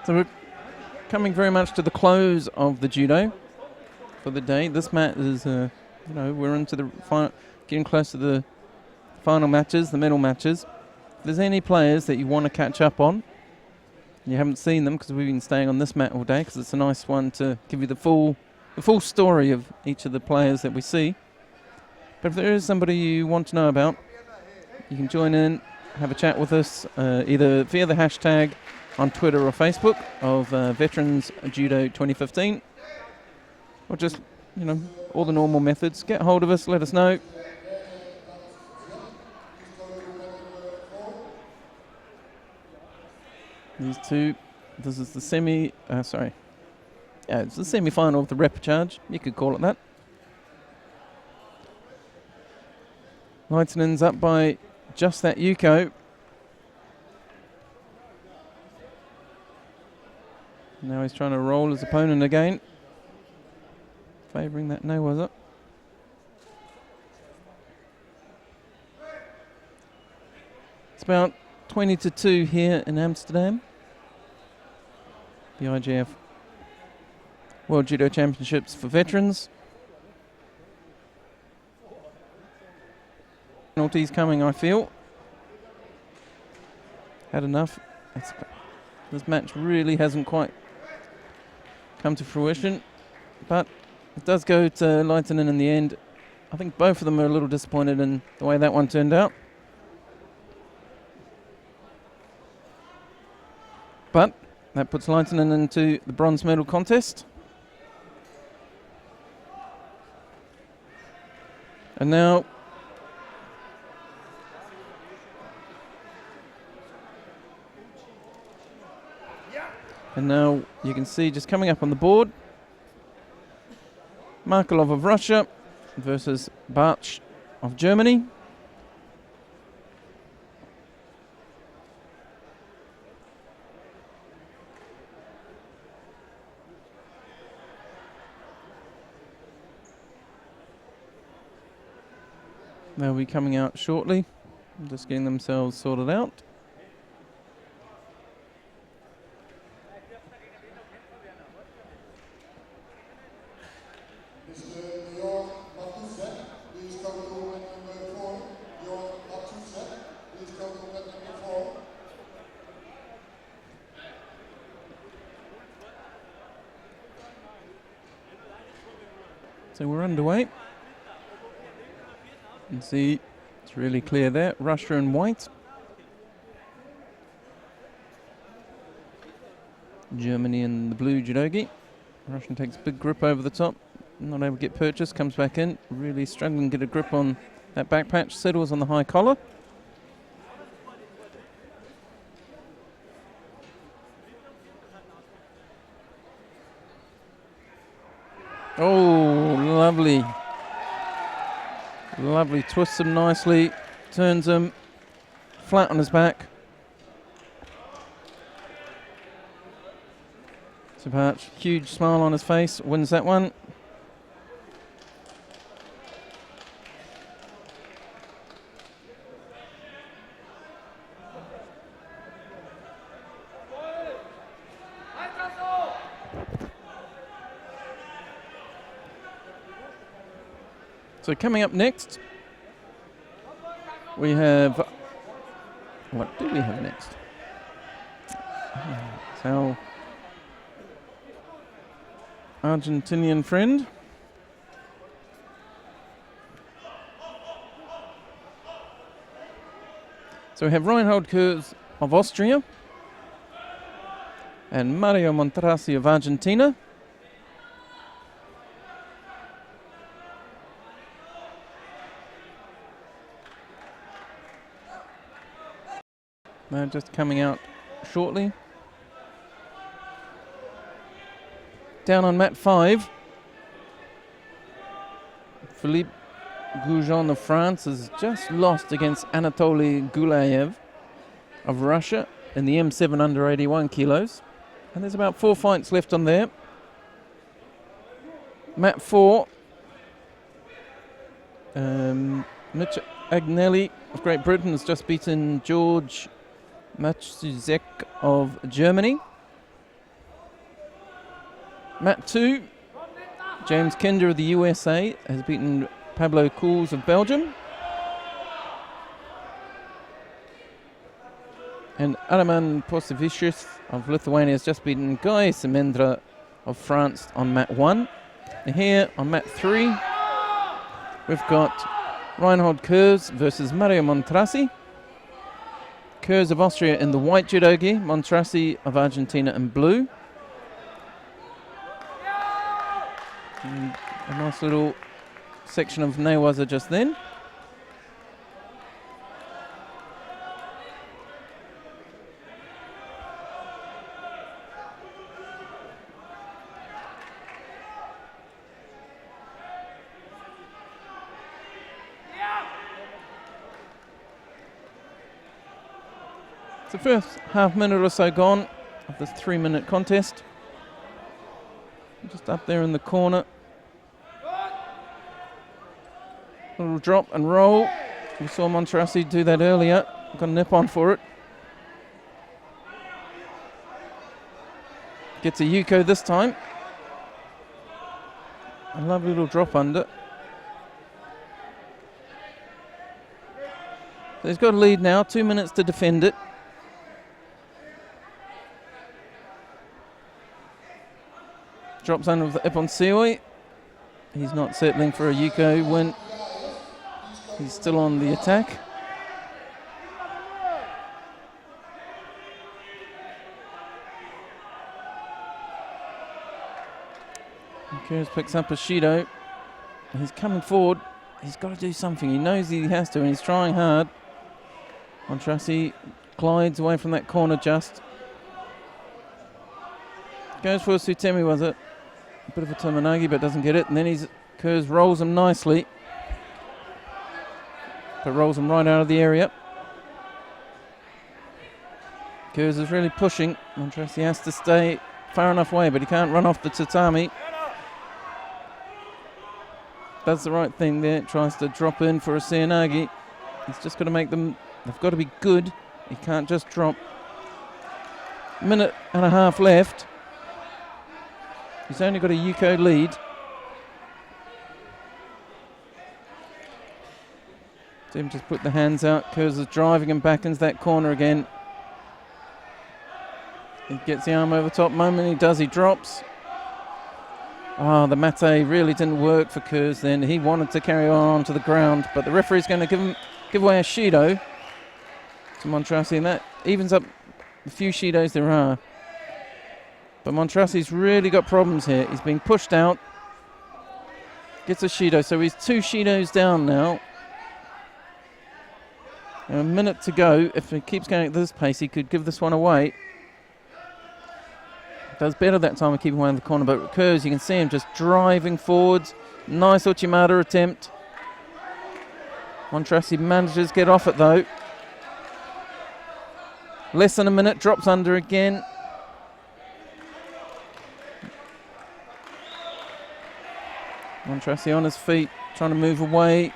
So we're coming very much to the close of the judo for the day. This mat is, we're into the final, getting close to the final matches, the medal matches. If there's any players that you want to catch up on, you haven't seen them because we've been staying on this mat all day because it's a nice one to give you the full story of each of the players that we see. But if there is somebody you want to know about, you can join in, have a chat with us, either via the hashtag on Twitter or Facebook of Veterans Judo 2015, or just, all the normal methods. Get hold of us, let us know. These two, this is the it's the semi-final of the repechage, you could call it that. Leightonen's up by just that Yuko. Now he's trying to roll his opponent again. Favouring that no-waza. It's about 20-2 here in Amsterdam. The IJF World Judo Championships for veterans. Penalties coming, I feel. Had enough. This match really hasn't quite come to fruition, but it does go to Leitonen in the end. I think both of them are a little disappointed in the way that one turned out. But that puts Leitonen into the bronze medal contest. And now you can see just coming up on the board, Markelov of Russia versus Bartsch of Germany. They'll be coming out shortly, just getting themselves sorted out. So we're underway. You can see it's really clear there. Russia in white. Germany in the blue judogi. Russian takes a big grip over the top. Not able to get purchase. Comes back in. Really struggling to get a grip on that back patch. Settles on the high collar. Oh, lovely. Lovely, twists him nicely, turns him flat on his back. Bartsch, huge smile on his face, wins that one. So coming up next, we have, what do we have next? It's our Argentinian friend. So we have Reinhold Kurz of Austria and Mario Montrasi of Argentina. They're just coming out shortly. Down on mat 5, Philippe Goujon of France has just lost against Anatoly Gulayev of Russia in the M7 under 81 kilos. And there's about 4 fights left on there. Mat 4, Mitch Agnelli of Great Britain has just beaten George Matsuzek of Germany. Mat 2, James Kinder of the USA has beaten Pablo Cools of Belgium. And Araman Posevicius of Lithuania has just beaten Guy Semendra of France on mat 1. And here on mat 3, we've got Reinhold Kurz versus Mario Montrasi. Kurz of Austria in the white judogi, Montrasi of Argentina in blue. And a nice little section of newaza just then. It's the first half minute or so gone of this 3-minute contest. Just up there in the corner. Little drop and roll. We saw Montrasi do that earlier. Got a nip on for it. Gets a Yuko this time. A lovely little drop under. So he's got a lead now, 2 minutes to defend it. Drops under with the Ippon Seoi. He's not settling for a Yuko win. He's still on the attack. Kurz picks up a Shido. He's coming forward. He's got to do something. He knows he has to, and he's trying hard. Montrasi glides away from that corner just. Goes for a Sutemi, was it? A bit of a Tomonagi, but doesn't get it. And then Kurz rolls him nicely. But rolls him right out of the area. Kurz is really pushing. Montrasi has to stay far enough away, but he can't run off the tatami. Does the right thing there. Tries to drop in for a Seoinage. He's just got to make them. They've got to be good. He can't just drop. Minute and a half left. He's only got a Yuko lead. Tim just put the hands out. Kurz is driving him back into that corner again. He gets the arm over top. Moment he does, he drops. Oh, the mate really didn't work for Kurz then. He wanted to carry on to the ground, but the referee's going to give away a Shido to Montrasi, and that evens up the few Shidos there are. But Montrasi's really got problems here. He's being pushed out. Gets a Shido, so he's 2 Shidos down now. And a minute to go. If he keeps going at this pace, he could give this one away. Does better that time of keeping away in the corner, but Kurz, you can see him just driving forwards. Nice Uchimata attempt. Montrasi manages to get off it though. Less than a minute, drops under again. Montrasi on his feet, trying to move away.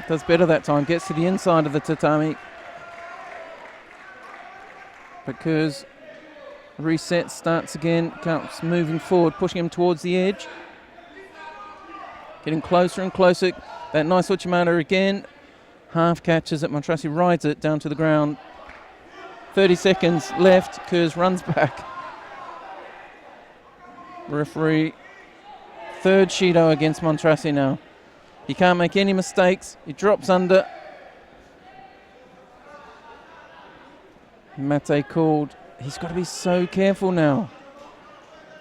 Does better that time, gets to the inside of the tatami. But Kurz resets, starts again, counts moving forward, pushing him towards the edge. Getting closer and closer. That nice Uchimata again. Half catches it, Montrasi rides it down to the ground. 30 seconds left, Kurz runs back. Referee, third Shido against Montrasi now. He can't make any mistakes. He drops under. Mate called. He's got to be so careful now.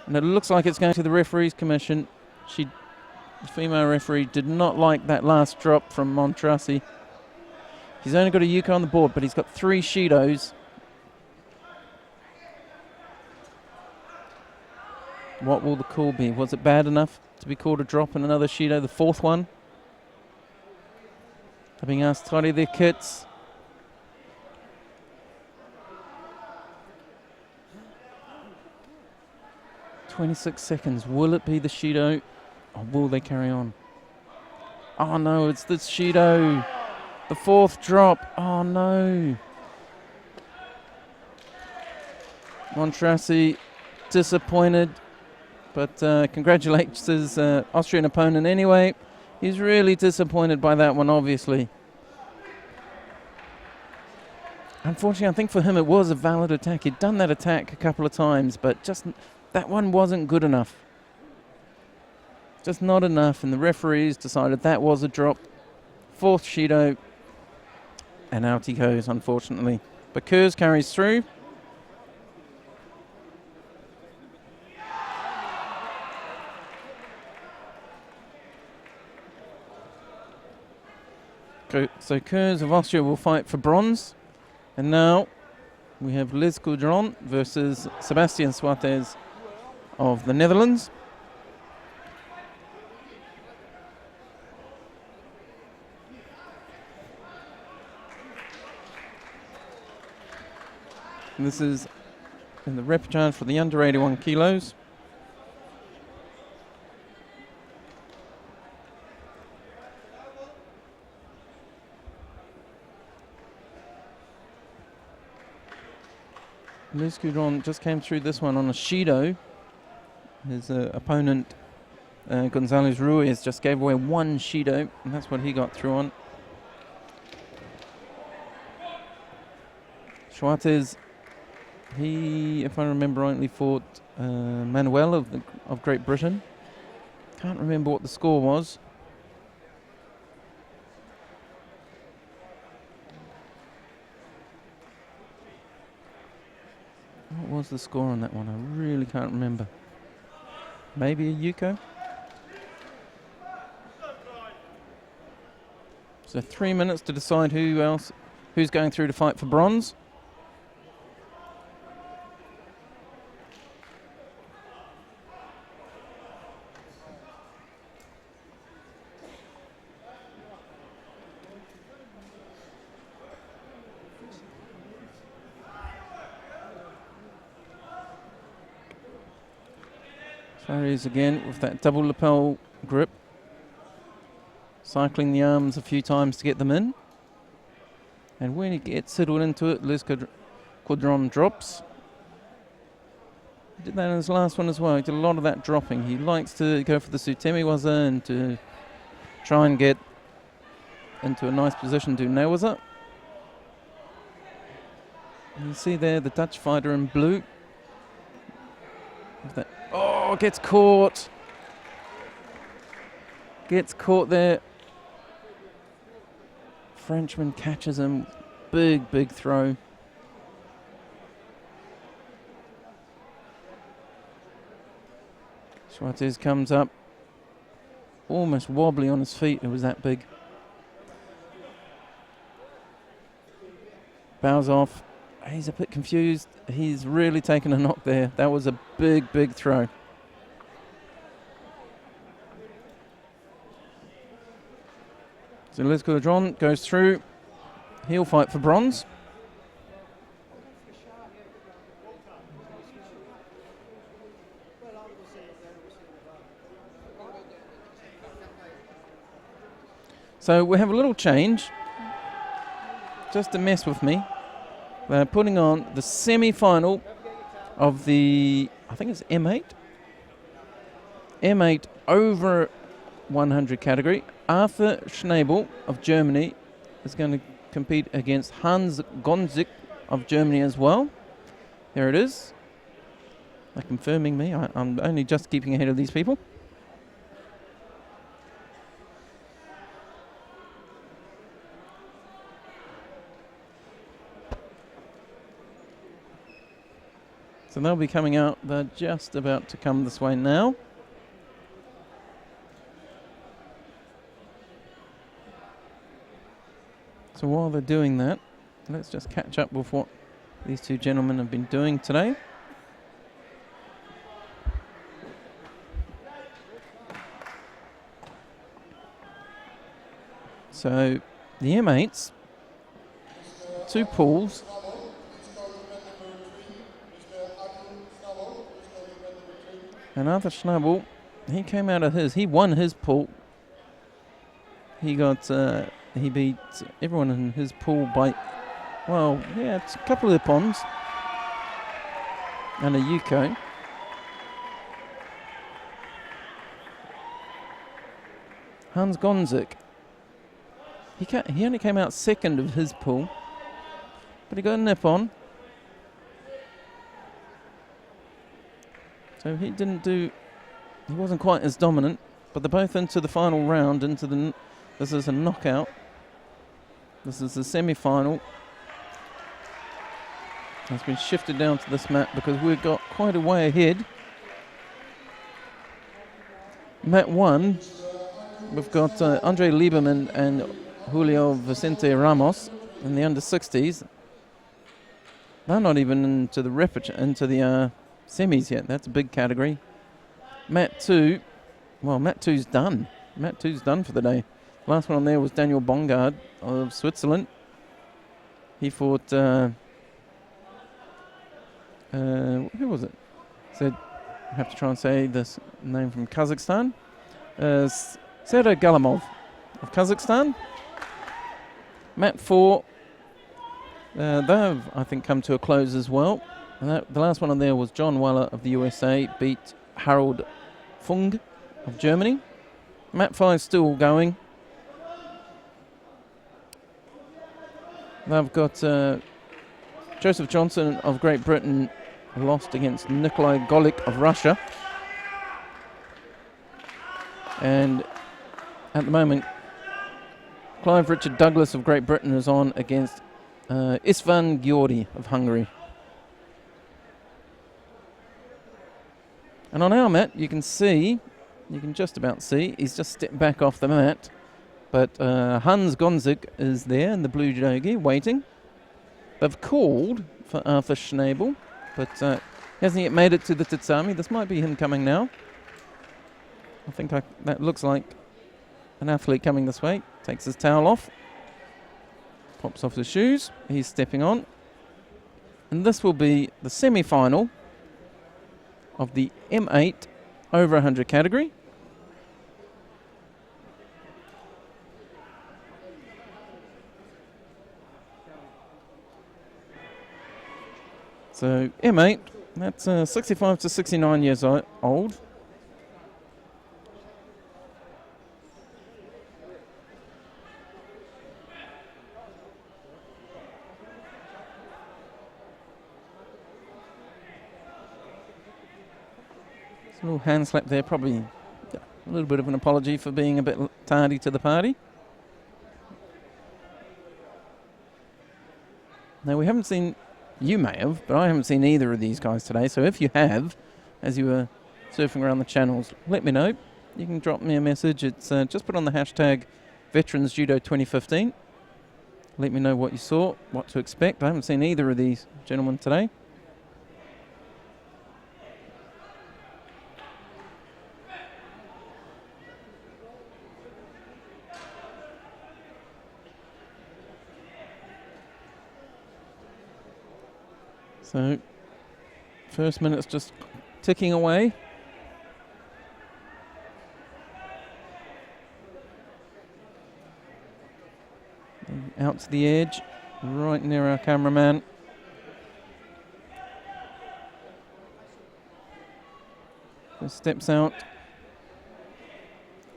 And it looks like it's going to the referees commission. The female referee did not like that last drop from Montrasi. He's only got a Yuko on the board, but he's got 3 Shidos. What will the call be? Was it bad enough to be called a drop and another Shido, the 4th one? They're being asked to tidy their kits. .26 seconds. Will it be the Shido, or will they carry on? Oh no, it's this Shido. The 4th drop. Oh no. Montrasi disappointed, but congratulates his Austrian opponent anyway. He's really disappointed by that one, obviously. Unfortunately, I think for him it was a valid attack. He'd done that attack a couple of times, but just that one wasn't good enough. Just not enough, and the referees decided that was a drop. 4th Shido, and out he goes, unfortunately. But Kurz carries through. So Kurz of Austria will fight for bronze. And now we have Liz Coudron versus Sebastian Suarez of the Netherlands. And this is in the repertoire for the under 81 kilos. Luis Cudron just came through this one on a Shido. His opponent, Gonzalez Ruiz, just gave away one Shido, and that's what he got through on. Schwartz, he, if I remember rightly, fought Manuel of Great Britain. Can't remember what the score was. What was the score on that one? I really can't remember. Maybe a Yuko? So 3 minutes to decide who's going through to fight for bronze. Suarez again with that double lapel grip. Cycling the arms a few times to get them in. And when he gets settled into it, Luis Cudron drops. He did that in his last one as well. He did a lot of that dropping. He likes to go for the Sutemi waza and to try and get into a nice position to nail waza. You see there the Dutch fighter in blue. Oh, gets caught. Gets caught there. Frenchman catches him. Big, big throw. Schwartz comes up. Almost wobbly on his feet. It was that big. Bows off. He's a bit confused. He's really taken a knock there. That was a big, big throw. So Luis Cudron goes through. He'll fight for bronze. So we have a little change. Just to mess with me. They're putting on the semi-final of the, I think it's M8. M8 over 100 category. Arthur Schnabel of Germany is going to compete against Hans Gonzik of Germany as well. There it is. They're confirming me. I'm only just keeping ahead of these people. So they'll be coming out. They're just about to come this way now. So while they're doing that, let's just catch up with what these two gentlemen have been doing today. So the M8s, two pools. And Arthur Schnabel, he came out of his. He won his pool. He got. He beat everyone in his pool by, well, yeah, it's a couple of Ippons and a Yuko. Hans Gonzik. He only came out second of his pool, but he got a Nippon. So he wasn't quite as dominant, but they're both into the final round, this is a knockout. This is the semi-final. It's been shifted down to this mat because we've got quite a way ahead. Mat 1, we've got Andre Lieberman and Julio Vicente Ramos in the under-60s. They're not even into the semis yet. That's a big category. Mat 2, well, Mat 2's done. Mat 2's done for the day. Last one on there was Daniel Bongard of Switzerland. He fought who was it? Said, I have to try and say this name from Kazakhstan. Serdar Galamov of Kazakhstan. Mat 4. They've, I think, come to a close as well. And the last one on there was John Waller of the USA beat Harold Fung of Germany. Mat 5 still going. They've got Joseph Johnson of Great Britain lost against Nikolai Golik of Russia. And at the moment, Clive Richard Douglas of Great Britain is on against Istvan Gyori of Hungary. And on our mat, you can just about see, he's just stepped back off the mat. But Hans Gonzig is there in the blue judogi waiting. They've called for Arthur Schnabel, but he hasn't yet made it to the tatami. This might be him coming now. I think that looks like an athlete coming this way. Takes his towel off. Pops off his shoes. He's stepping on. And this will be the semi-final of the M8 over 100 category. So M8, that's 65 to 69 years old. A little hand slap there, probably a little bit of an apology for being a bit tardy to the party. Now, we haven't seen, you may have, but I haven't seen either of these guys today. So if you have, as you were surfing around the channels, let me know. You can drop me a message. It's just put on the hashtag Veterans Judo 2015. Let me know what you saw, what to expect. I haven't seen either of these gentlemen today. So, first minute's just ticking away. Out to the edge, right near our cameraman. Just steps out.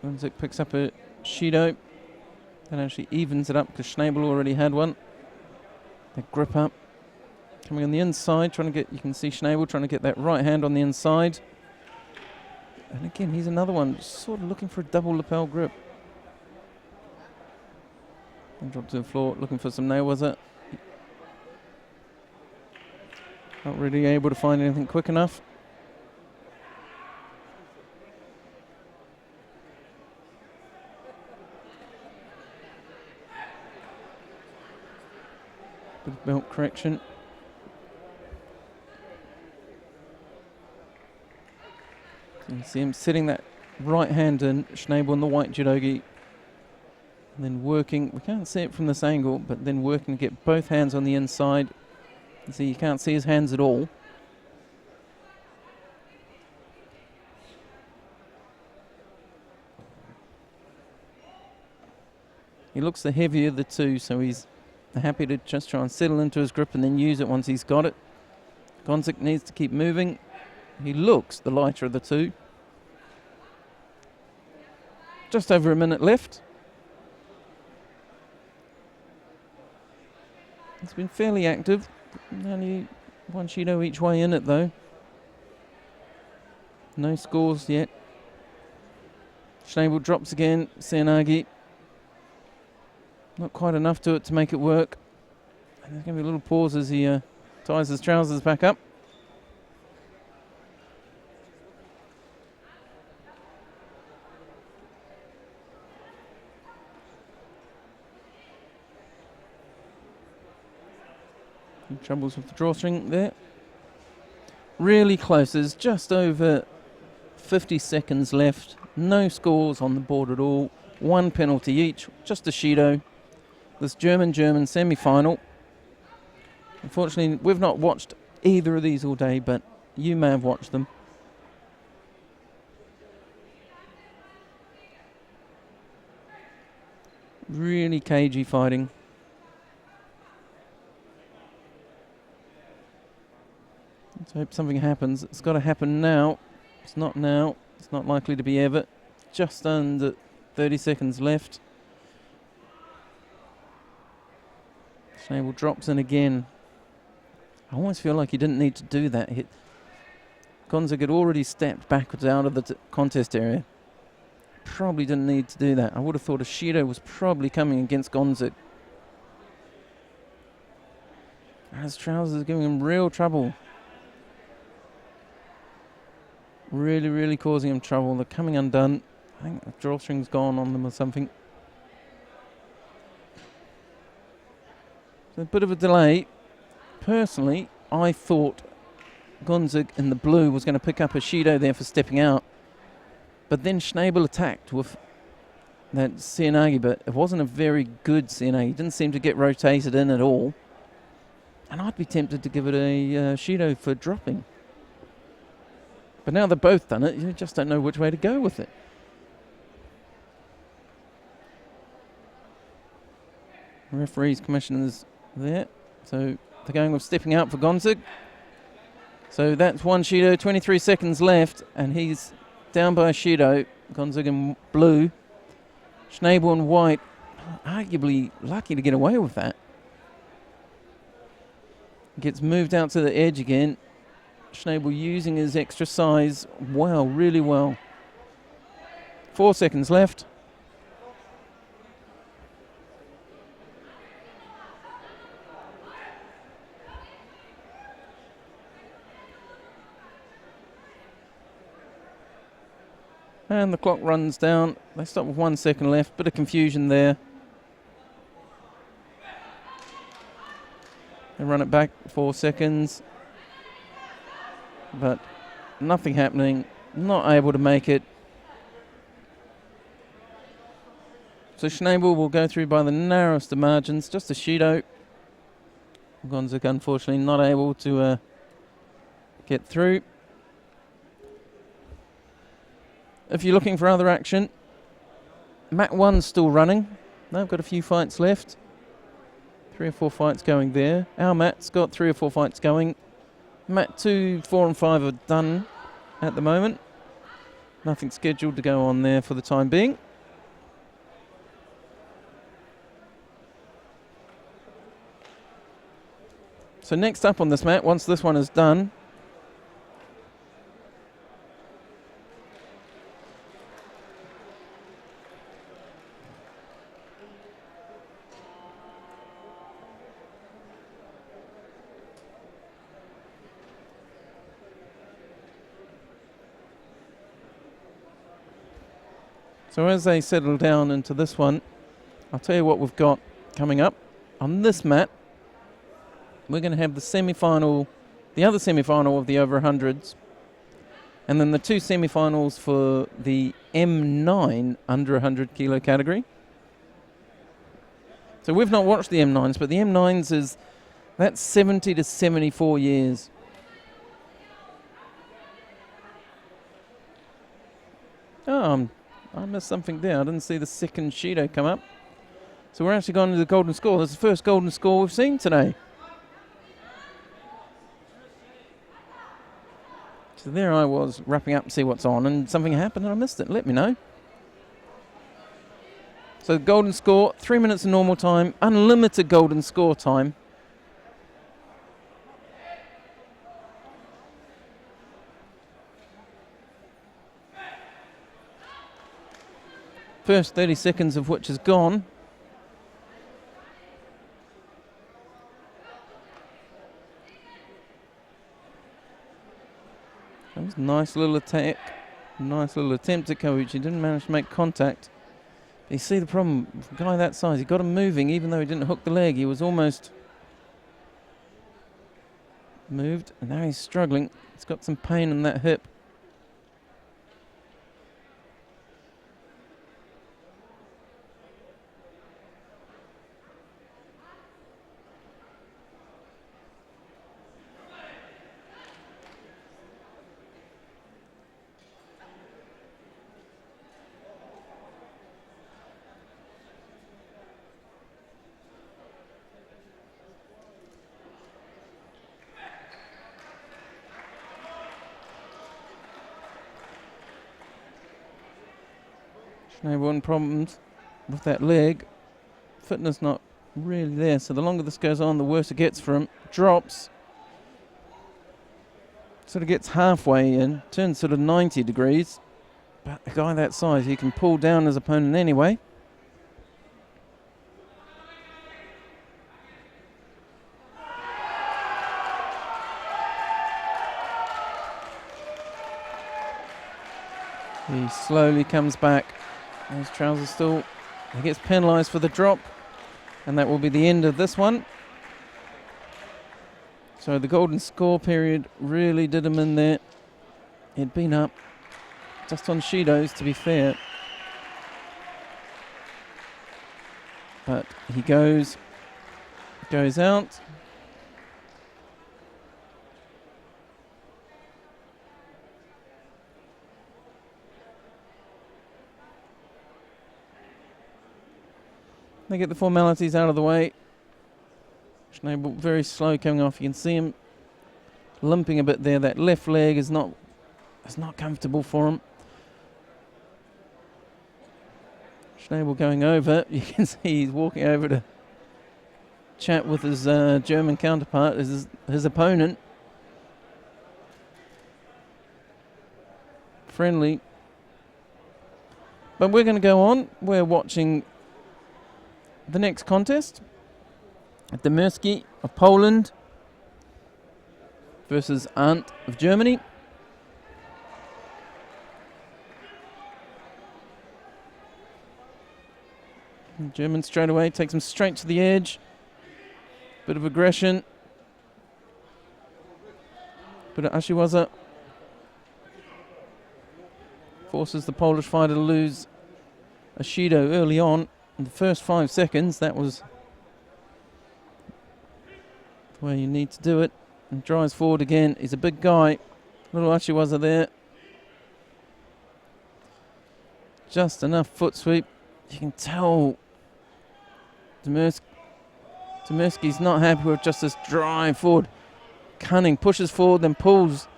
Gonzik picks up a Shido. That actually evens it up because Schnabel already had one. The grip up. Coming on the inside, trying to get, you can see Schnabel trying to get that right hand on the inside. And again, he's another one, sort of looking for a double lapel grip. And drop to the floor, looking for some nail, was it? Not really able to find anything quick enough. Bit of belt correction. You can see him sitting that right hand in, Schnabel in the white judogi. And then working, we can't see it from this angle, but then working to get both hands on the inside. You see, you can't see his hands at all. He looks the heavier of the two, so he's happy to just try and settle into his grip and then use it once he's got it. Gonzik needs to keep moving. He looks the lighter of the two. Just over a minute left. It's been fairly active. Only one Shido each way in it though. No scores yet. Schnabel drops again. Seanagi. Not quite enough to it to make it work. And there's going to be a little pause as he ties his trousers back up. Troubles with the drawstring there. Really close. There's just over 50 seconds left. No scores on the board at all. One penalty each. Just a Shido. This German semi-final. Unfortunately, we've not watched either of these all day, but you may have watched them. Really cagey fighting. Let's hope something happens. It's got to happen now. It's not now. It's not likely to be ever. Just under 30 seconds left. Schnabel drops in again. I almost feel like he didn't need to do that. Gonzig had already stepped backwards out of the contest area. Probably didn't need to do that. I would have thought a Shido was probably coming against Gonzig. As trousers are giving him real trouble. Really, really causing him trouble. They're coming undone. I think the drawstring's gone on them or something. So a bit of a delay. Personally, I thought Gonzig in the blue was going to pick up a Shido there for stepping out. But then Schnabel attacked with that Cianagi, but it wasn't a very good Cianagi. He didn't seem to get rotated in at all. And I'd be tempted to give it a Shido for dropping. But now they've both done it, you just don't know which way to go with it. Referees, commissioners there. So they're going with stepping out for Gonzig. So that's one Shido, 23 seconds left, and he's down by a Shido. Gonzig in blue. Schnabel in white. Arguably lucky to get away with that. Gets moved out to the edge again. Schnabel using his extra size well, really well. 4 seconds left. And the clock runs down. They stop with 1 second left. Bit of confusion there. They run it back 4 seconds. But nothing happening. Not able to make it. So Schnabel will go through by the narrowest of margins. Just a Shido. Gonzig unfortunately not able to get through. If you're looking for other action, Mat 1's still running. They've got a few fights left. 3 or 4 fights going there. Our Mat's got 3 or 4 fights going. Mat 2, 4 and 5 are done at the moment. Nothing scheduled to go on there for the time being. So next up on this mat, once this one is done, so as they settle down into this one, I'll tell you what we've got coming up. On this mat, we're going to have the semi-final, the other semi-final of the over 100s, and then the 2 semi-finals for the M9 under 100 kilo category. So we've not watched the M9s, but the M9s that's 70 to 74 years. Oh, I missed something there. I didn't see the second Shido come up. So we're actually going to the golden score. That's the first golden score we've seen today. So there I was wrapping up to see what's on, and something happened and I missed it. Let me know. So the golden score, 3 minutes of normal time, unlimited golden score time. First 30 seconds of which is gone. That was a nice little attack, nice little attempt at Kawuchi. Didn't manage to make contact. But you see the problem, with a guy that size, he got him moving even though he didn't hook the leg. He was almost moved, and now he's struggling. He's got some pain in that hip. Schnabel problems with that leg. Fitness not really there, so the longer this goes on, the worse it gets for him. Drops. Sort of gets halfway in, turns sort of 90 degrees. But a guy that size, he can pull down his opponent anyway. He slowly comes back. His trousers still. He gets penalised for the drop. And that will be the end of this one. So the golden score period really did him in there. He'd been up just on Shido's, to be fair. But he goes out. They get the formalities out of the way. Schnabel very slow coming off. You can see him limping a bit there. That left leg is not comfortable for him. Schnabel going over. You can see he's walking over to chat with his German counterpart, his opponent. Friendly. But we're going to go on. We're watching the next contest. Demirski of Poland versus Arndt of Germany. And German straight away takes him straight to the edge. Bit of aggression. Bit of Ashiwaza. Forces the Polish fighter to lose a Shido early on. In the first 5 seconds, that was the way you need to do it. And drives forward again. He's a big guy. Little Ashiwaza there. Just enough foot sweep. You can tell Demirski's not happy with just this drive forward. Cunning pushes forward, then pulls.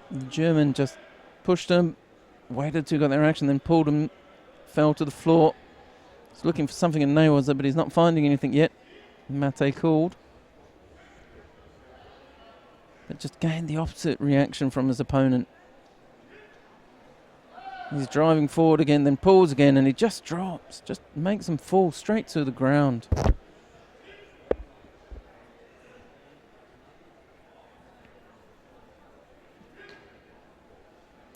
The German just pushed him, waited till he got their action, then pulled him, fell to the floor. He's looking for something in Newaza, but he's not finding anything yet. Mate called. But just gained the opposite reaction from his opponent. He's driving forward again, then pulls again, and he just drops. Just makes him fall straight to the ground.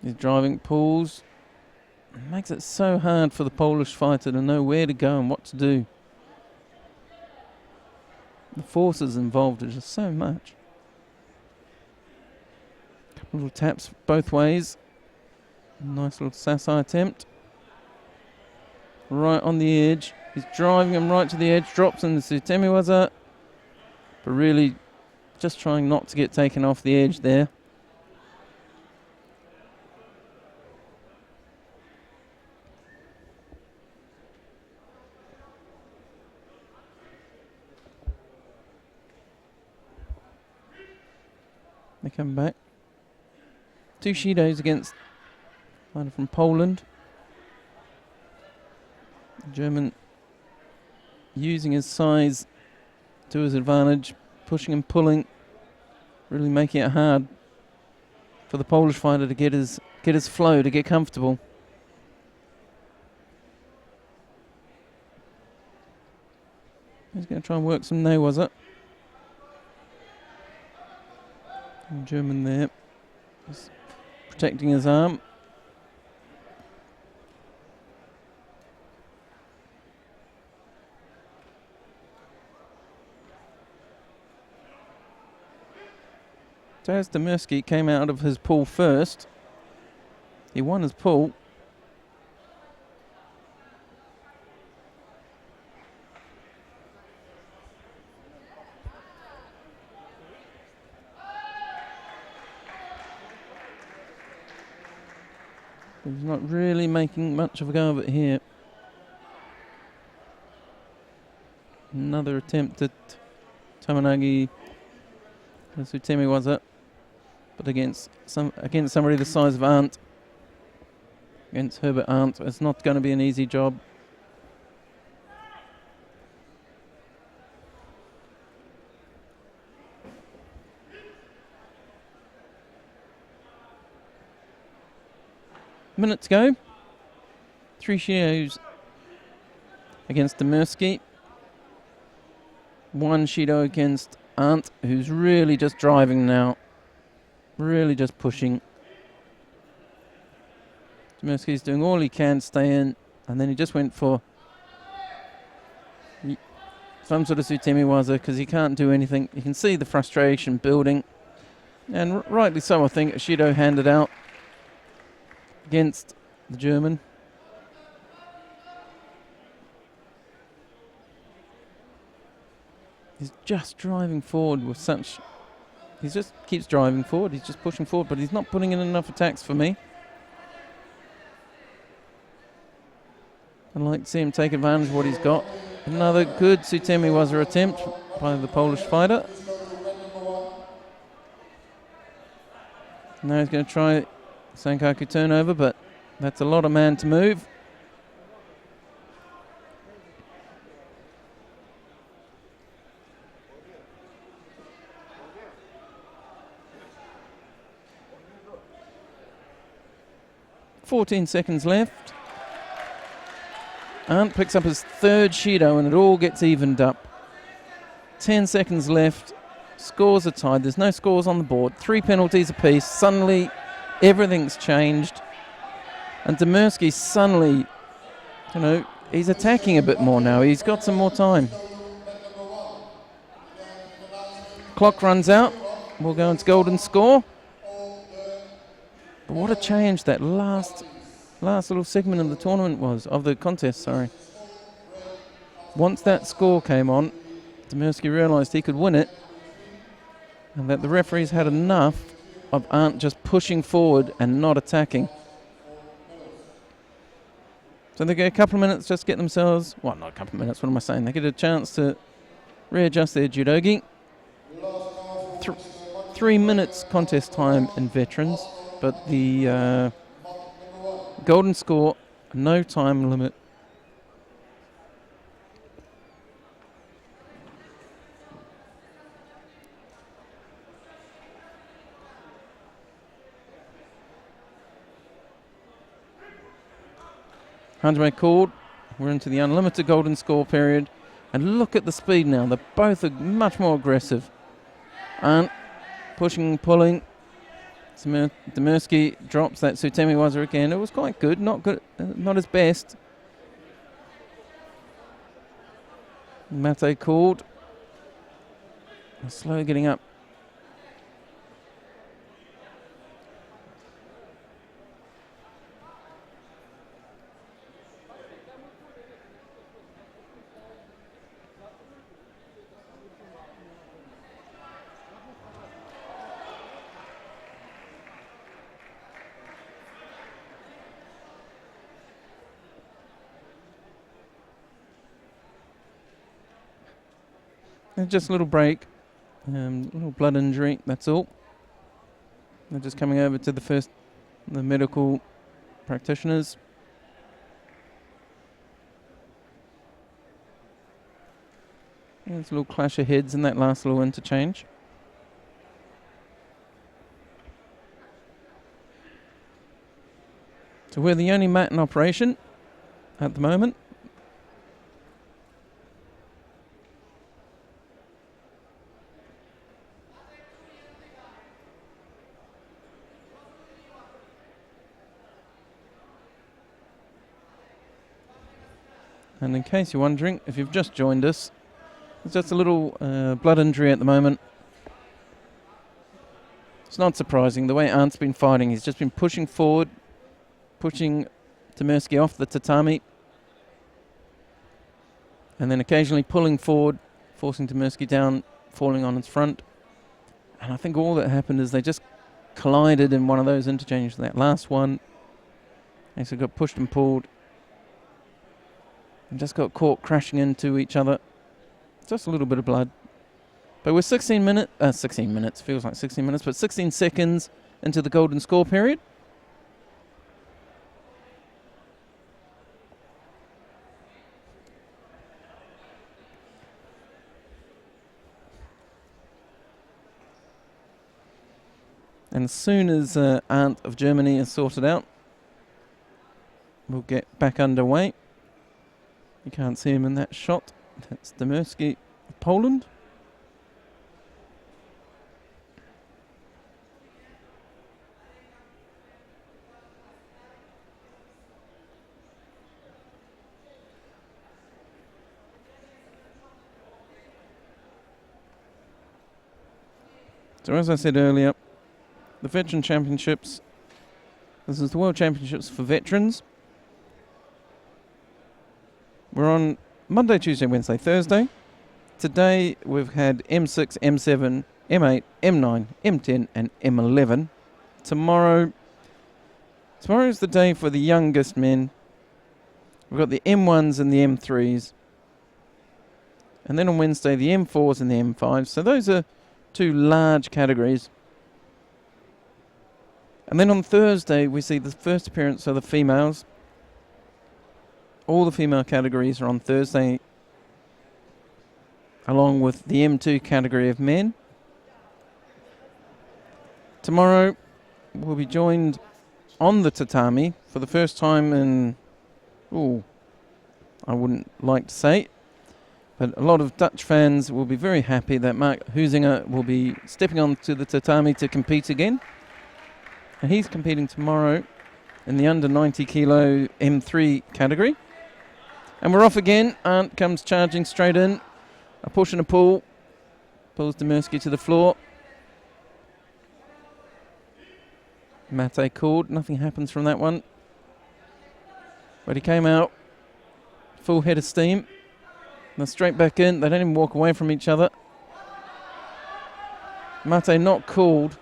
He's driving, pulls. Makes it so hard for the Polish fighter to know where to go and what to do. The forces involved are just so much. Couple little taps both ways. Nice little Sasai attempt. Right on the edge. He's driving him right to the edge. Drops into Sutemiwaza. But really just trying not to get taken off the edge there. They come back. 2 Shidos against fighter from Poland. German using his size to his advantage, pushing and pulling, really making it hard for the Polish fighter to get his flow, to get comfortable. He's going to try and work some Newaza. German there, just protecting his arm. So as Demirski came out of his pull first, he won his pull. He's not really making much of a go of it here. Another attempt at Tamanagi. Sutemi was it, but against somebody the size of Arndt. against Herbert Arndt. It's not going to be an easy job. Minute to go. 3 Shidos against Demirsky. 1 Shido against Arndt, who's really just driving now. Really just pushing. Demirsky's doing all he can to stay in, and then he just went for some sort of Sutemi-waza because he can't do anything. You can see the frustration building, and rightly so, I think. Shido handed out against the German. He's just driving forward with such... He just keeps driving forward. He's just pushing forward, but he's not putting in enough attacks for me. I'd like to see him take advantage of what he's got. Another good Sutemi-waza attempt by the Polish fighter. Now he's going to try Sankaku turnover, but that's a lot of man to move. "14 seconds left. Arndt picks up his 3rd Shido and it all gets evened up. 10 seconds left. Scores are tied. There's no scores on the board. 3 penalties apiece. Suddenly, everything's changed. And Demirsky suddenly, he's attacking a bit more now. He's got some more time. Clock runs out. We'll go into golden score. But what a change that last little segment of the tournament was, of the contest, sorry. Once that score came on, Demirsky realised he could win it, and that the referees had enough of Arndt just pushing forward and not attacking. So they get a couple of minutes just to get themselves, well, not a couple of minutes, what am I saying? They get a chance to readjust their judogi. 3 minutes contest time in veterans, but the golden score, no time limit. Hajime called. We're into the unlimited golden score period. And look at the speed now. They're both much more aggressive. And pushing and pulling. Demirsky drops that Sutemi-waza again. It was quite good. Not good. Not his best. Mate called. Slow getting up. Just a little break, little blood injury, that's all. They're just coming over to the medical practitioners. There's a little clash of heads in that last little interchange. So we're the only mat in operation at the moment. And in case you're wondering, if you've just joined us, there's just a little blood injury at the moment. It's not surprising. The way Arndt's been fighting, he's just been pushing forward, pushing Demirsky off the tatami, and then occasionally pulling forward, forcing Demirsky down, falling on his front. And I think all that happened is they just collided in one of those interchanges. That last one, they sort of got pushed and pulled, and just got caught crashing into each other. Just a little bit of blood. But we're 16 minutes, feels like 16 minutes, but 16 seconds into the golden score period. And as soon as Aunt of Germany is sorted out, we'll get back underway. You can't see him in that shot. That's Demirski of Poland. So as I said earlier, the Veteran Championships, this is the World Championships for veterans. We're on Monday, Tuesday, Wednesday, Thursday. Today we've had M6, M7, M8, M9, M10 and M11. Tomorrow is the day for the youngest men. We've got the M1s and the M3s. And then on Wednesday the M4s and the M5s. So those are two large categories. And then on Thursday we see the first appearance of the females. All the female categories are on Thursday, along with the M2 category of men. Tomorrow we'll be joined on the tatami for the first time in, I wouldn't like to say, but a lot of Dutch fans will be very happy that Mark Huizinga will be stepping onto the tatami to compete again. And he's competing tomorrow in the under 90 kilo M3 category. And we're off again. Arndt comes charging straight in. A push and a pull. Pulls Demirski to the floor. Mate called. Nothing happens from that one. But he came out. Full head of steam. They're straight back in. They don't even walk away from each other. Mate not called.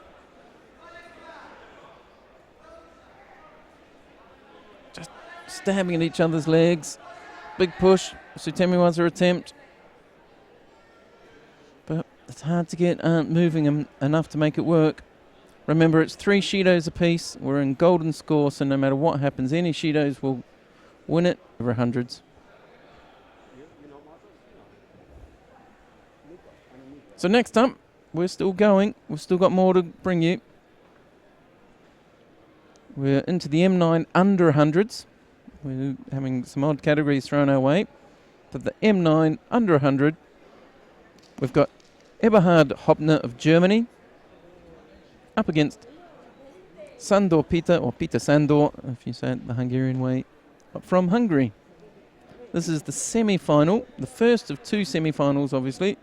Just stabbing at each other's legs. Big push. Sutemiwa's attempt. But it's hard to get Arndt moving enough to make it work. Remember, it's 3 Shidos apiece. We're in golden score, so no matter what happens, any Shidos will win it over hundreds. So next up, we're still going. We've still got more to bring you. We're into the M9 under hundreds. We're having some odd categories thrown our way. But the M9 under 100, we've got Eberhard Hopner of Germany up against Sandor Peter, or Peter Sandor, if you say it the Hungarian way, from Hungary. This is the semi-final, the first of 2 semi-finals, obviously.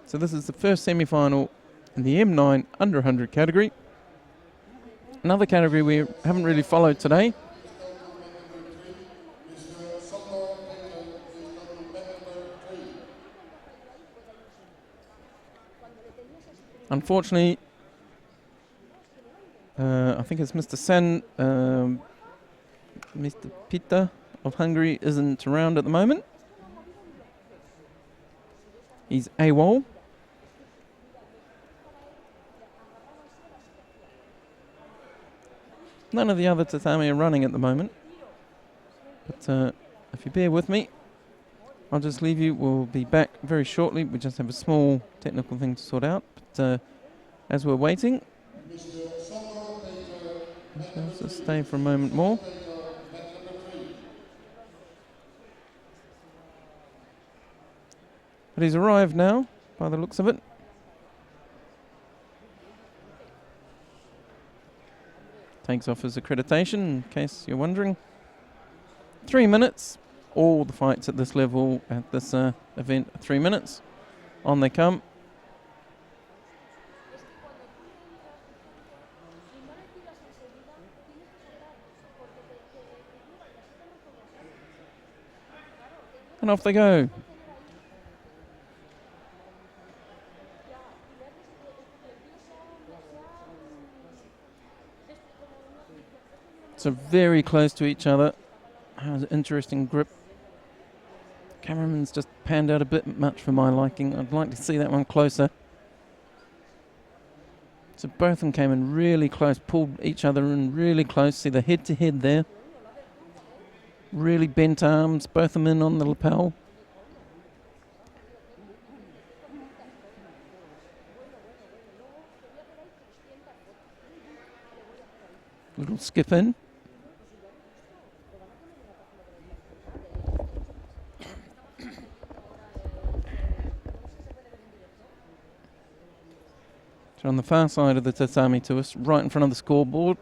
So this is the first semi-final in the M9 under 100 category. Another category we haven't really followed today. Unfortunately, I think it's Mr. Peter of Hungary isn't around at the moment. He's AWOL. None of the other tatami are running at the moment. But if you bear with me, I'll just leave you. We'll be back very shortly. We just have a small technical thing to sort out. But as we're waiting, let's just stay for a moment more. But he's arrived now, by the looks of it. Takes off his accreditation, in case you're wondering. 3 minutes. All the fights at this level, at this event, are 3 minutes. On they come. And off they go. So very close to each other. Has an interesting grip. Cameraman's just panned out a bit much for my liking. I'd like to see that one closer. So both of them came in really close, pulled each other in really close. See the head-to-head there. Really bent arms, both of them in on the lapel. Little skip in. So on the far side of the tatami to us, right in front of the scoreboard.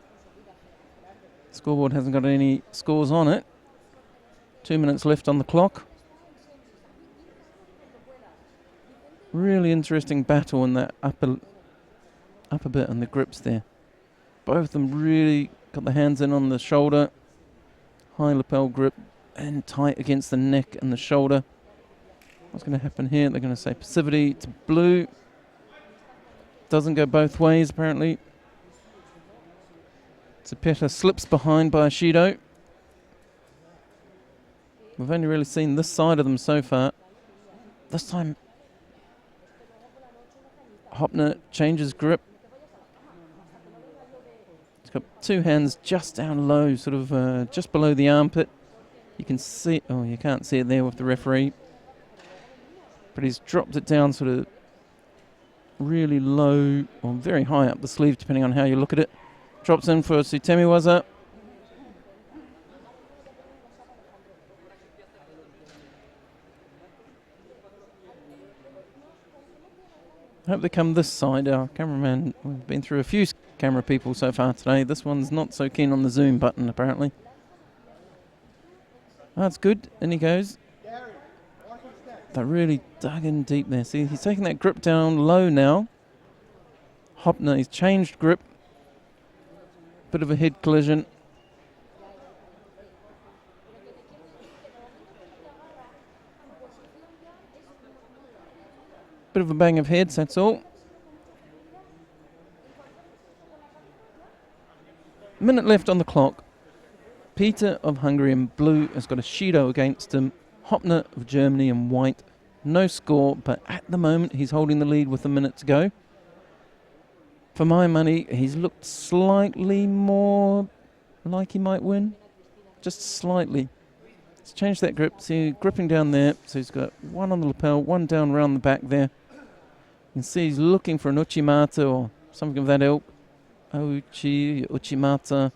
Scoreboard hasn't got any scores on it. 2 minutes left on the clock. Really interesting battle in that upper bit and the grips there. Both of them really got the hands in on the shoulder. High lapel grip and tight against the neck and the shoulder. What's going to happen here? They're going to say passivity to blue. Doesn't go both ways apparently. Zapeta slips behind by Shido. We've only really seen this side of them so far. This time, Hopner changes grip. He's got two hands just down low, sort of just below the armpit. You can see, oh, you can't see it there with the referee. But he's dropped it down sort of really low, or very high up the sleeve, depending on how you look at it. Drops in for Sutemiwaza. I hope they come this side. Our cameraman, we've been through a few camera people so far today. This one's not so keen on the zoom button, apparently. That's good. In he goes. They really dug in deep there. See, he's taking that grip down low now. Hopner, he's changed grip. Bit of a head collision. Bit of a bang of heads, that's all. Minute left on the clock. Peter of Hungary in blue has got a Shido against him. Hopner of Germany in white. No score, but at the moment he's holding the lead with a minute to go. For my money, he's looked slightly more like he might win. Just slightly. He's changed that grip. See, gripping down there. So he's got one on the lapel, one down around the back there. You can see he's looking for an Uchimata or something of that ilk. Uchimata.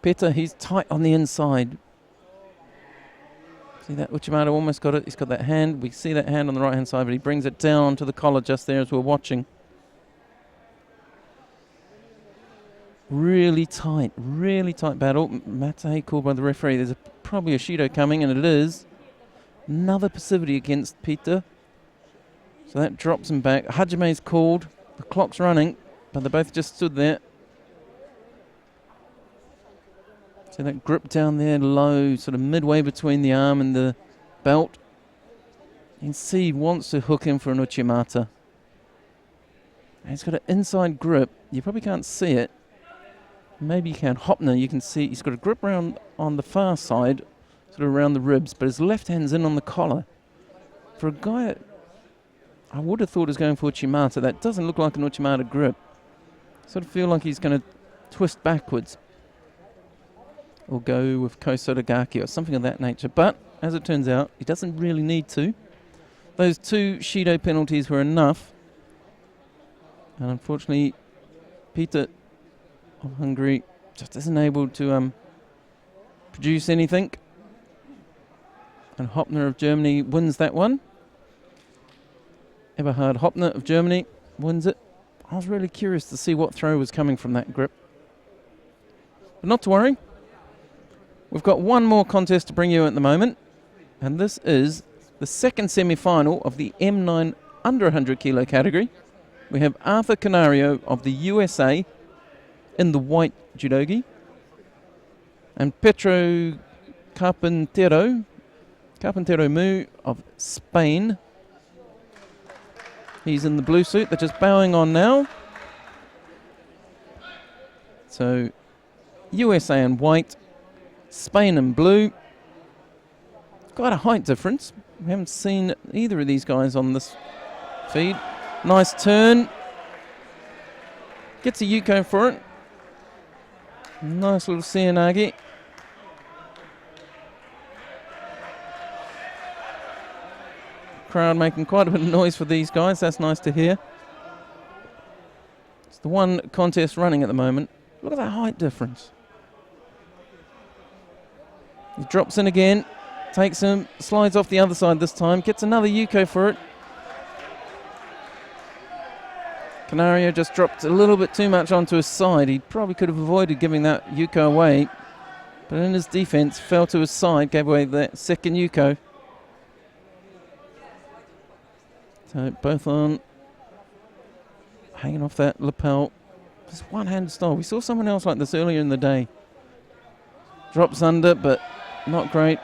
Peter, he's tight on the inside. See that Uchimata almost got it. He's got that hand. We see that hand on the right-hand side, but he brings it down onto the collar just there as we're watching. Really tight battle. Mate called by the referee. There's probably a Shido coming, and it is. Another passivity against Peter. So that drops him back. Hajime's called. The clock's running, but they both just stood there. So that grip down there low, sort of midway between the arm and the belt. You can see he wants to hook in for an Uchimata. And he's got an inside grip. You probably can't see it. Maybe you can. Hopner, you can see he's got a grip around on the far side, sort of around the ribs, but his left hand's in on the collar. For a guy, I would have thought he was going for Uchimata. That doesn't look like an Uchimata grip. Sort of feel like he's going to twist backwards. Or go with Kosotogaki or something of that nature. But, as it turns out, he doesn't really need to. Those two Shido penalties were enough. And unfortunately, Peter of Hungary just isn't able to produce anything. And Hopner of Germany wins that one. Eberhard Hopner of Germany wins it. I was really curious to see what throw was coming from that grip. But not to worry. We've got one more contest to bring you at the moment, and this is the second semi-final of the M9 under 100 kilo category. We have Arthur Canario of the USA in the white judogi, and Pedro Carpintero Mu of Spain. He's in the blue suit. They're just bowing on now. So, USA in white. Spain in blue. Quite a height difference. We haven't seen either of these guys on this feed. Nice turn. Gets a Yuko for it. Nice little Seanagi. Crowd making quite a bit of noise for these guys. That's nice to hear. the one contest running at the moment. Look at that height difference. He drops in again, takes him, slides off the other side this time, gets another Yuko for it. Canario just dropped a little bit too much onto his side. He probably could have avoided giving that Yuko away, but in his defense, fell to his side, gave away that second Yuko. So both on, hanging off that lapel. Just one-handed style. We saw someone else like this earlier in the day. Drops under, but not great.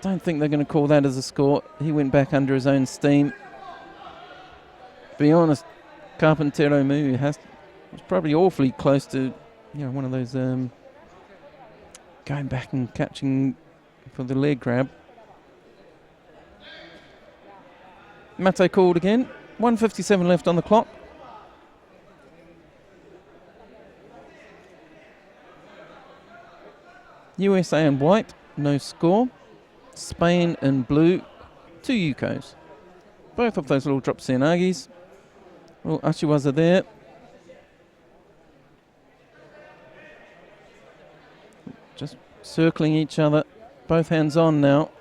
Don't think they're going to call that as a score. He went back under his own steam. To be honest, Carpintero Mu was probably awfully close to, one of those going back and catching for the leg grab. Mate called again. 1:57 left on the clock. USA in white, no score. Spain in blue, 2 Yukos. Both of those little drop Seanagis. Little Ashiwaza there. Just circling each other. Both hands on now.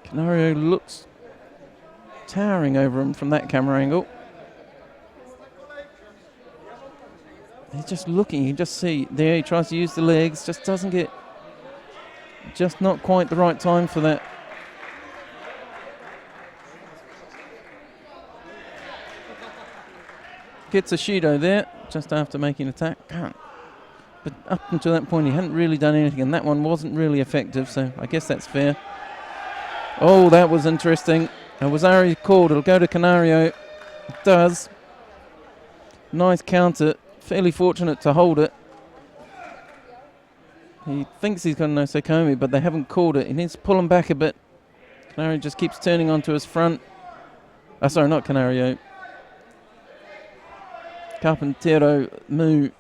Canario looks towering over him from that camera angle. He's just looking, you can just see there, he tries to use the legs, just doesn't get, just not quite the right time for that. Gets a Judo there, just after making attack. But up until that point, he hadn't really done anything, and that one wasn't really effective, so I guess that's fair. Oh, that was interesting. Wazari called, it'll go to Canario. It does. Nice counter, fairly fortunate to hold it. He thinks he's got an Osakomi, but they haven't called it. He needs to pull him back a bit. Canario just keeps turning onto his front. Sorry, not Canario. Carpintero Mu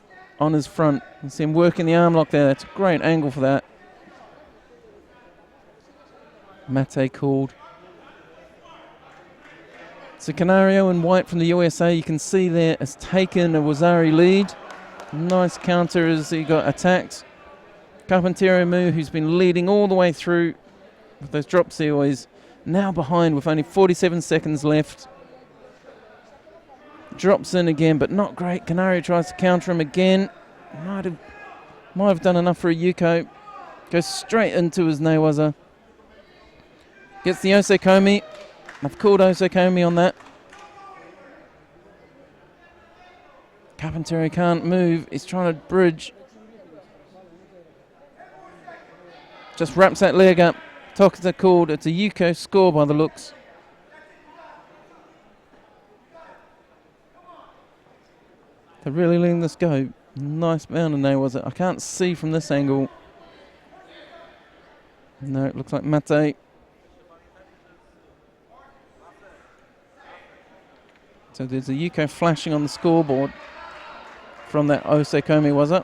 on his front. You see him working the arm lock there. That's a great angle for that. Mate called. So Canario in white from the USA, you can see there, has taken a Wazari lead. Nice counter as he got attacked. Carpintero Mu, who's been leading all the way through with those drop Seois, now behind with only 47 seconds left. Drops in again, but not great. Canario tries to counter him again. Might have done enough for a Yuko. Goes straight into his Newaza. Gets the Osakomi. I've called Osakomi on that. Carpintero can't move. He's trying to bridge. Just wraps that leg up. Tokuta called. It's a Yuko score by the looks. They're really letting this go. Nice bound and there was it. I can't see from this angle. No, it looks like Mate. So there's a Yuko flashing on the scoreboard from that Osakomi, was it?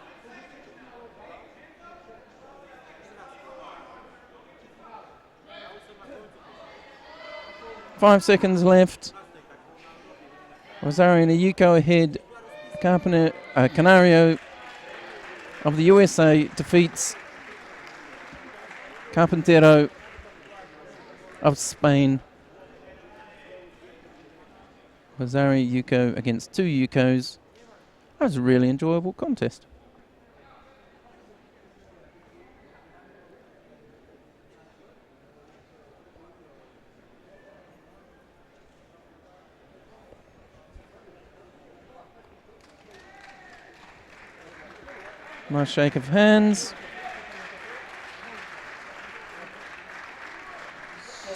Five seconds left. Rosario and a Yuko ahead. Canario of the USA defeats Carpintero of Spain. Wazari Yuko against 2 Yukos. That was a really enjoyable contest. Nice shake of hands.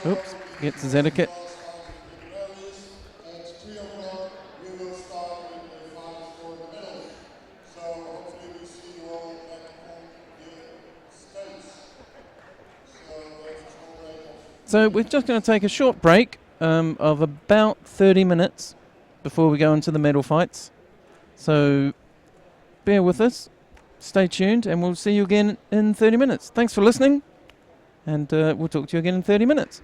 Oops, gets his etiquette. So we're just going to take a short break of about 30 minutes before we go into the medal fights. So bear with us, stay tuned, and we'll see you again in 30 minutes. Thanks for listening, and we'll talk to you again in 30 minutes.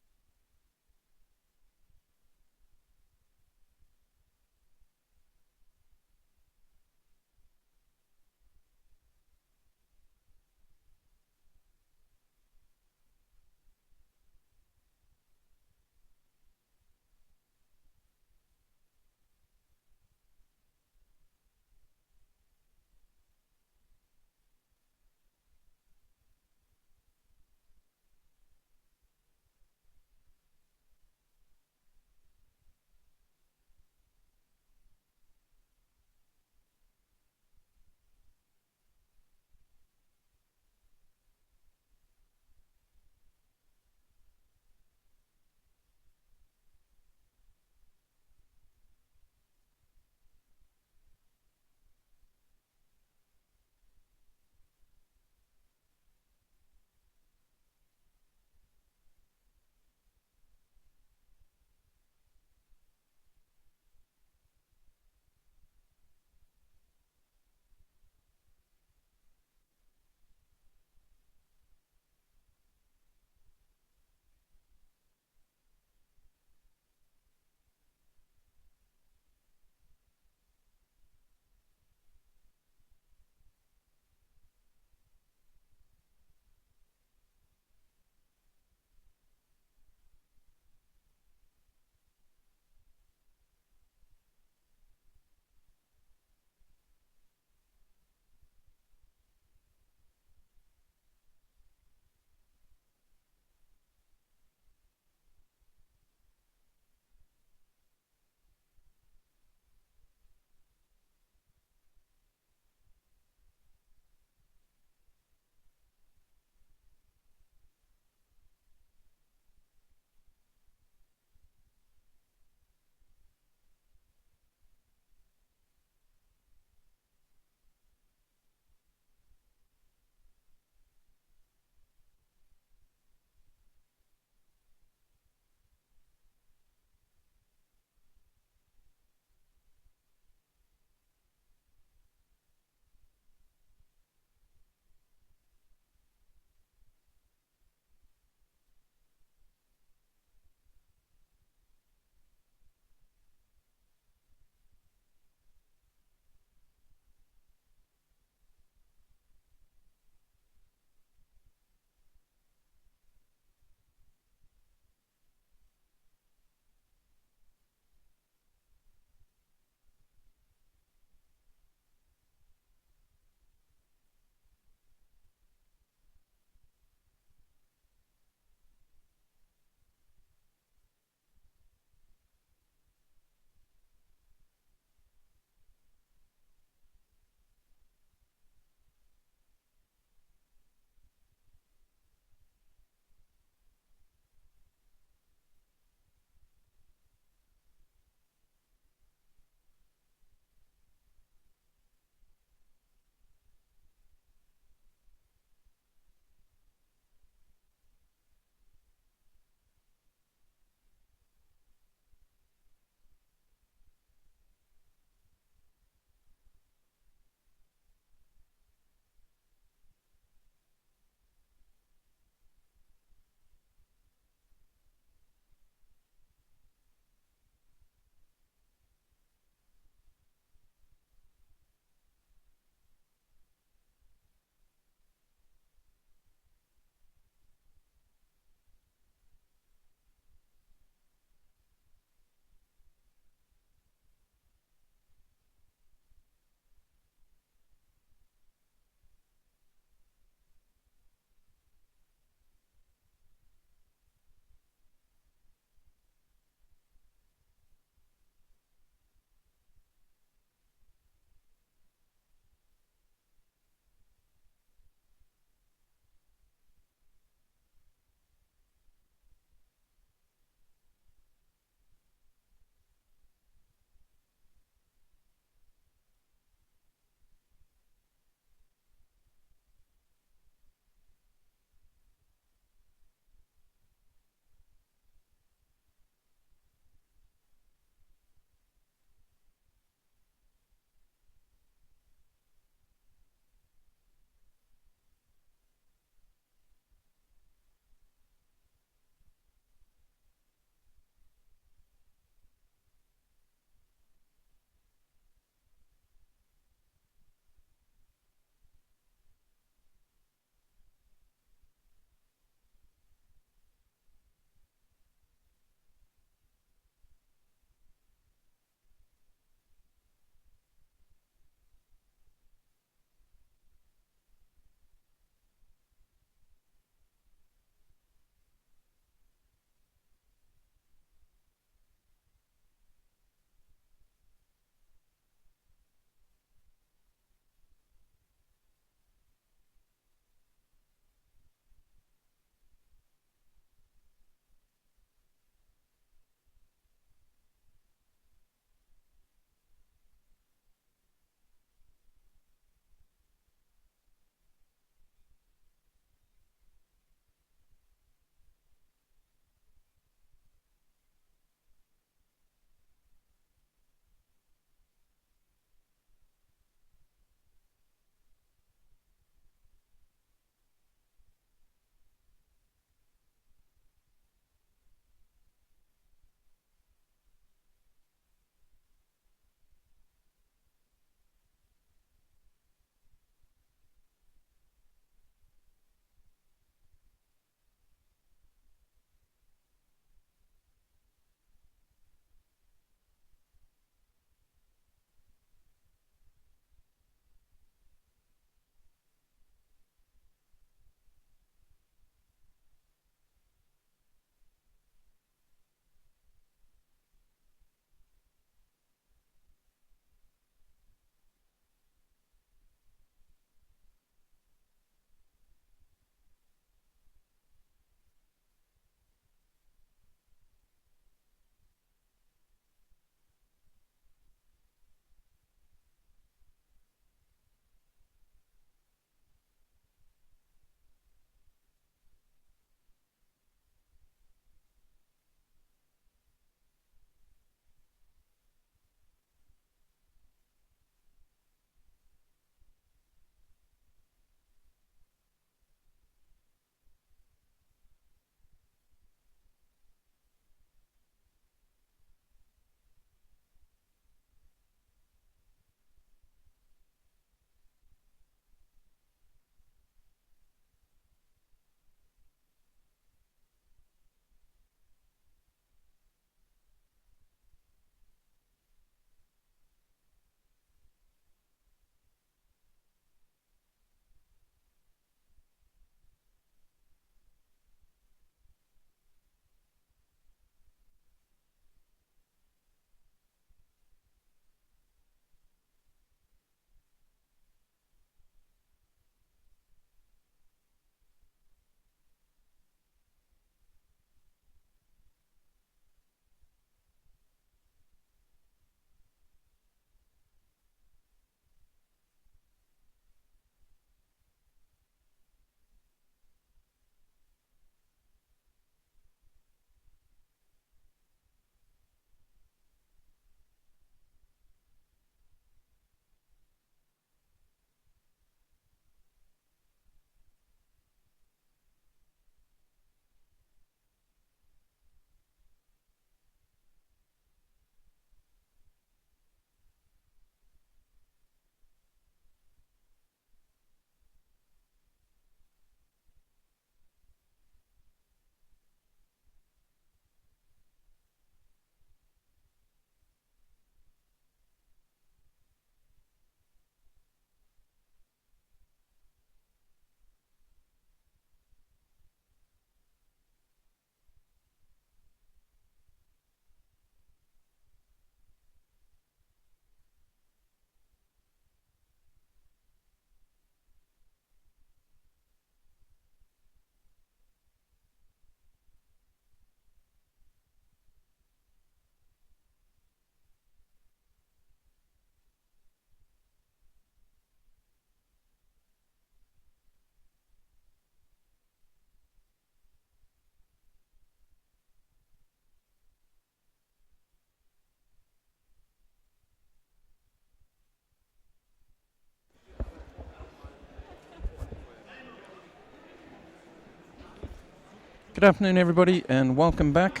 Good afternoon, everybody, and welcome back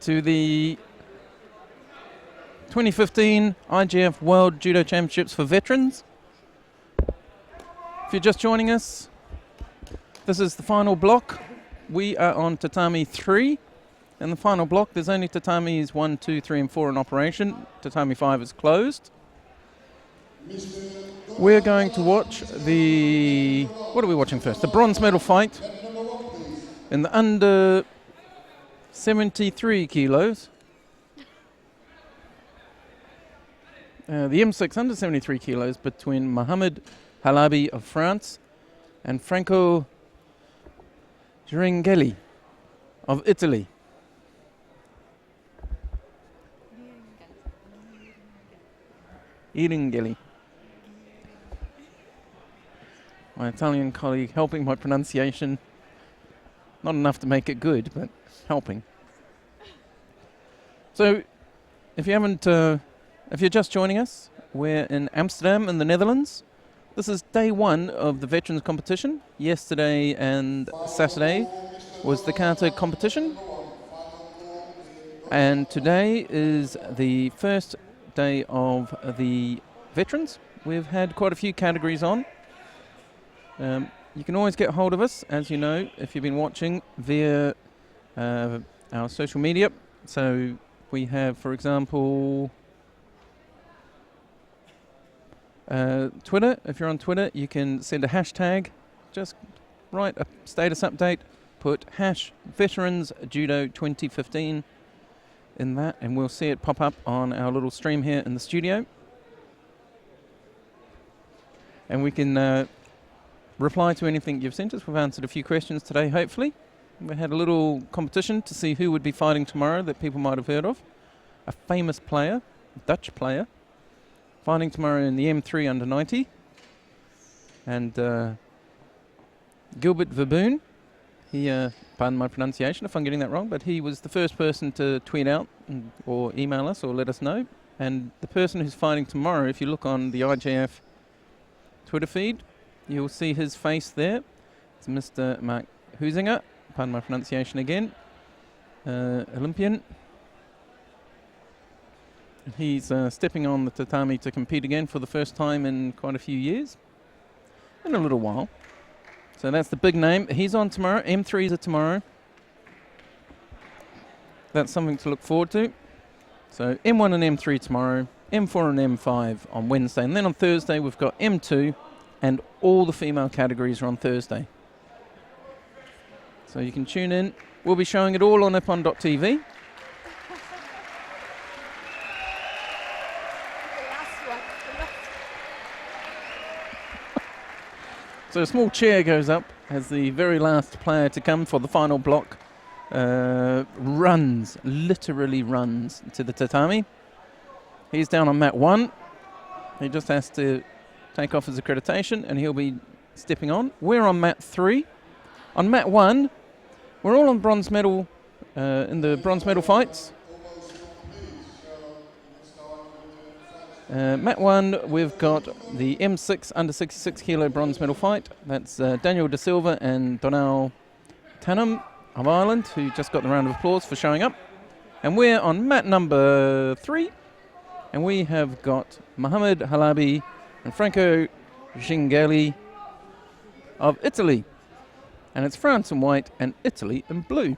to the 2015 IGF World Judo Championships for Veterans. If you're just joining us, this is the final block. We are on tatami 3. In the final block, there's only tatamis 1, 2, 3, and 4 in operation. Tatami 5 is closed. We're going to watch the... What are we watching first? The bronze medal fight in the under 73 kilos. The M6 under 73 kilos between Mohamed Halabi of France and Franco Giringhelli of Italy. Giringhelli. My Italian colleague helping my pronunciation. Not enough to make it good, but helping. So, if you haven't, if you're just joining us, we're in Amsterdam in the Netherlands. This is day 1 of the Veterans competition. Yesterday and Saturday was the kata competition. And today is the first day of the Veterans. We've had quite a few categories on. You can always get hold of us, as you know, if you've been watching via our social media. So we have, for example, Twitter. If you're on Twitter, you can send a hashtag. Just write a status update, put #VeteransJudo2015 in that, and we'll see it pop up on our little stream here in the studio. And we can reply to anything you've sent us. We've answered a few questions today, hopefully. We had a little competition to see who would be fighting tomorrow that people might have heard of. A famous player, Dutch player, fighting tomorrow in the M3 under 90. And Gilbert Verboen, he, pardon my pronunciation if I'm getting that wrong, but he was the first person to tweet out or email us or let us know. And the person who's fighting tomorrow, if you look on the IJF Twitter feed, you'll see his face there. It's Mr. Mark Huizinga, pardon my pronunciation again, Olympian. He's stepping on the tatami to compete again for the first time in quite a few years, in a little while. So that's the big name. He's on tomorrow. M3s are tomorrow. That's something to look forward to. So M1 and M3 tomorrow, M4 and M5 on Wednesday. And then on Thursday we've got M2, and all the female categories are on Thursday. So you can tune in. We'll be showing it all on nippon.tv. So a small chair goes up as the very last player to come for the final block literally runs to the tatami. He's down on mat 1. He just has to take off his accreditation and he'll be stepping on. We're on mat 3. On mat 1, we're all on bronze medal, in the bronze medal fights. Mat 1, we've got the M6 under 66 kilo bronze medal fight. That's Daniel Da Silva and Donal Tanham of Ireland, who just got the round of applause for showing up. And we're on mat number 3, and we have got Mohamed Halabi and Franco Giringhelli of Italy. And it's France in white and Italy in blue.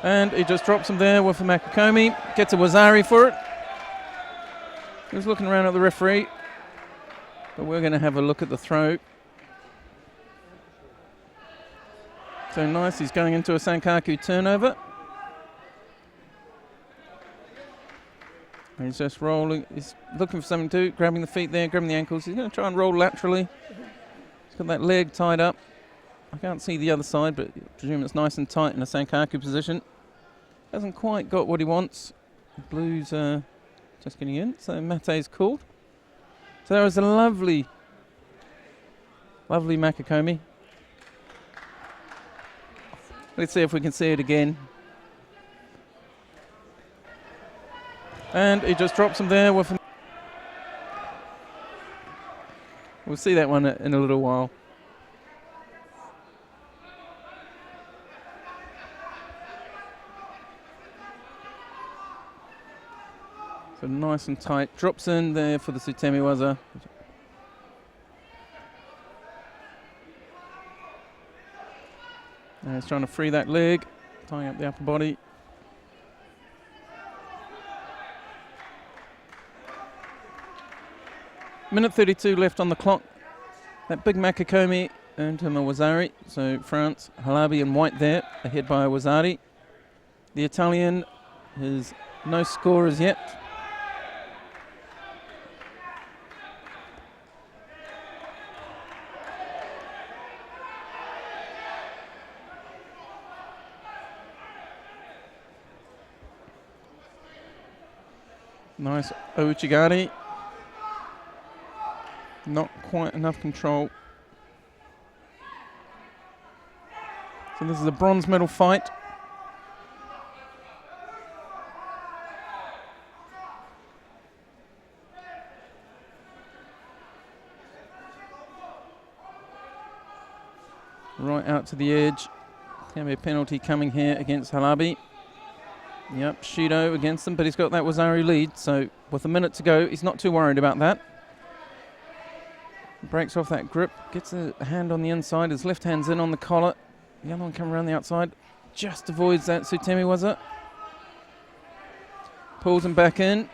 And he just drops him there with a Makakomi, gets a Wazari for it. He was looking around at the referee, but we're going to have a look at the throw. So nice, he's going into a Sankaku turnover. And he's just rolling, he's looking for something to do, grabbing the feet there, grabbing the ankles. He's going to try and roll laterally. He's got that leg tied up. I can't see the other side, but I presume it's nice and tight in a Sankaku position. Hasn't quite got what he wants. Blue's just getting in, so Mate's called. So there was a lovely, lovely Makakomi. Let's see if we can see it again. And he just drops him there with. We'll see that one in a little while. So nice and tight. Drops in there for the Sutemi Waza. Now he's trying to free that leg, tying up the upper body. Minute 32 left on the clock. That big Makakomi earned him a Wazari. So France, Halabi in white there, ahead by a Wazari. The Italian has no score as yet. Nice Ouchigari. Not quite enough control. So this is a bronze medal fight. Right out to the edge. Can be a penalty coming here against Halabi. Yep, Judo against them, but he's got that Wazari lead, so with a minute to go, he's not too worried about that. Breaks off that grip, gets a hand on the inside, his left hand's in on the collar. The other one coming around the outside, just avoids that Sutemi Waza. Pulls him back in.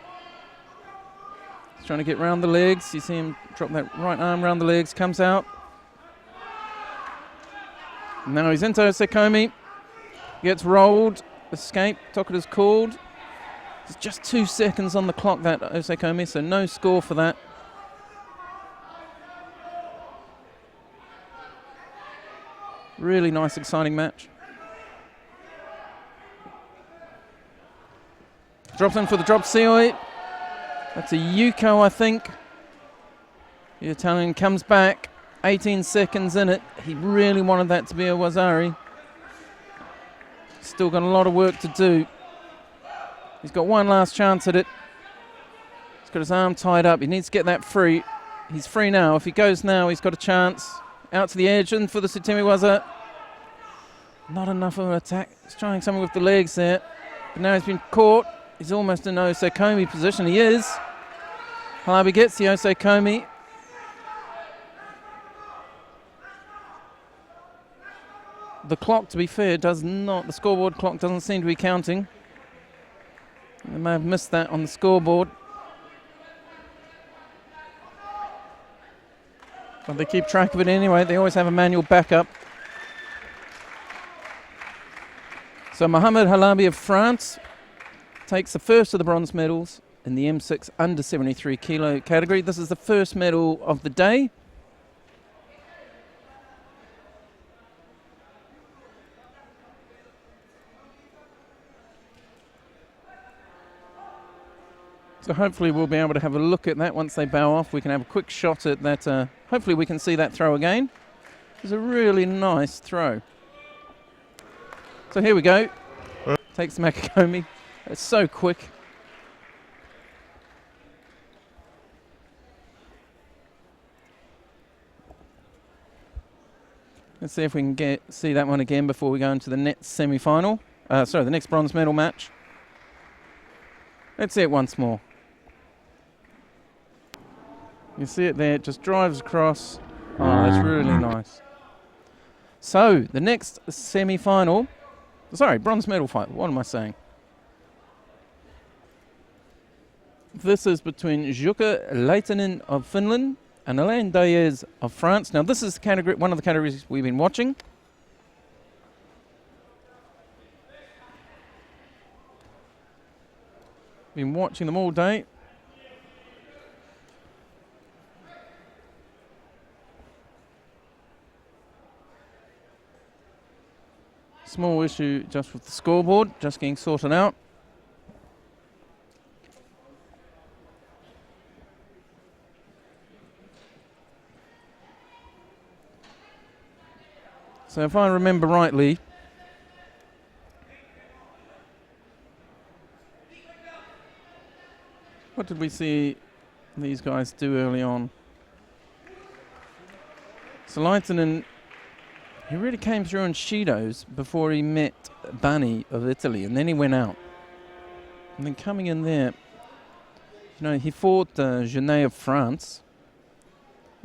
He's trying to get round the legs. You see him drop that right arm round the legs, comes out. Now he's into Sekomi, gets rolled. Escape, Tokuda's called. There's just 2 seconds on the clock, that Osekomi, so no score for that. Really nice, exciting match. Drops in for the drop Seoi. That's a Yuko, I think. The Italian comes back, 18 seconds in it. He really wanted that to be a Wazari. Still got a lot of work to do. He's got one last chance at it. He's got his arm tied up. He needs to get that free. He's free now. If he goes now, he's got a chance. Out to the edge and for the Sutemi Waza. Not enough of an attack. He's trying something with the legs there. But now he's been caught. He's almost in Osekomi position. He is. Halabi gets the Osekomi. The clock, to be fair, does not, the scoreboard clock doesn't seem to be counting. They may have missed that on the scoreboard. But they keep track of it anyway. They always have a manual backup. So Mohamed Halabi of France takes the first of the bronze medals in the M6 under 73 kilo category. This is the first medal of the day. So hopefully we'll be able to have a look at that once they bow off. We can have a quick shot at that. Hopefully we can see that throw again. It's a really nice throw. So here we go. Takes Makakomi. It's so quick. Let's see if we can see that one again before we go into the next semi-final. The next bronze medal match. Let's see it once more. You see it there, it just drives across. Oh, that's really nice. So, the next semi-final, bronze medal fight, what am I saying? This is between Jukka Leitinen of Finland and Alain Daillez of France. Now, this is one of the categories we've been watching. Been watching them all day. Small issue just with the scoreboard, just getting sorted out. So if I remember rightly, What did we see these guys do early on? So Leitonen, he really came through in Judos before he met Bani of Italy, and then he went out. And then coming in there, he fought Genet of France,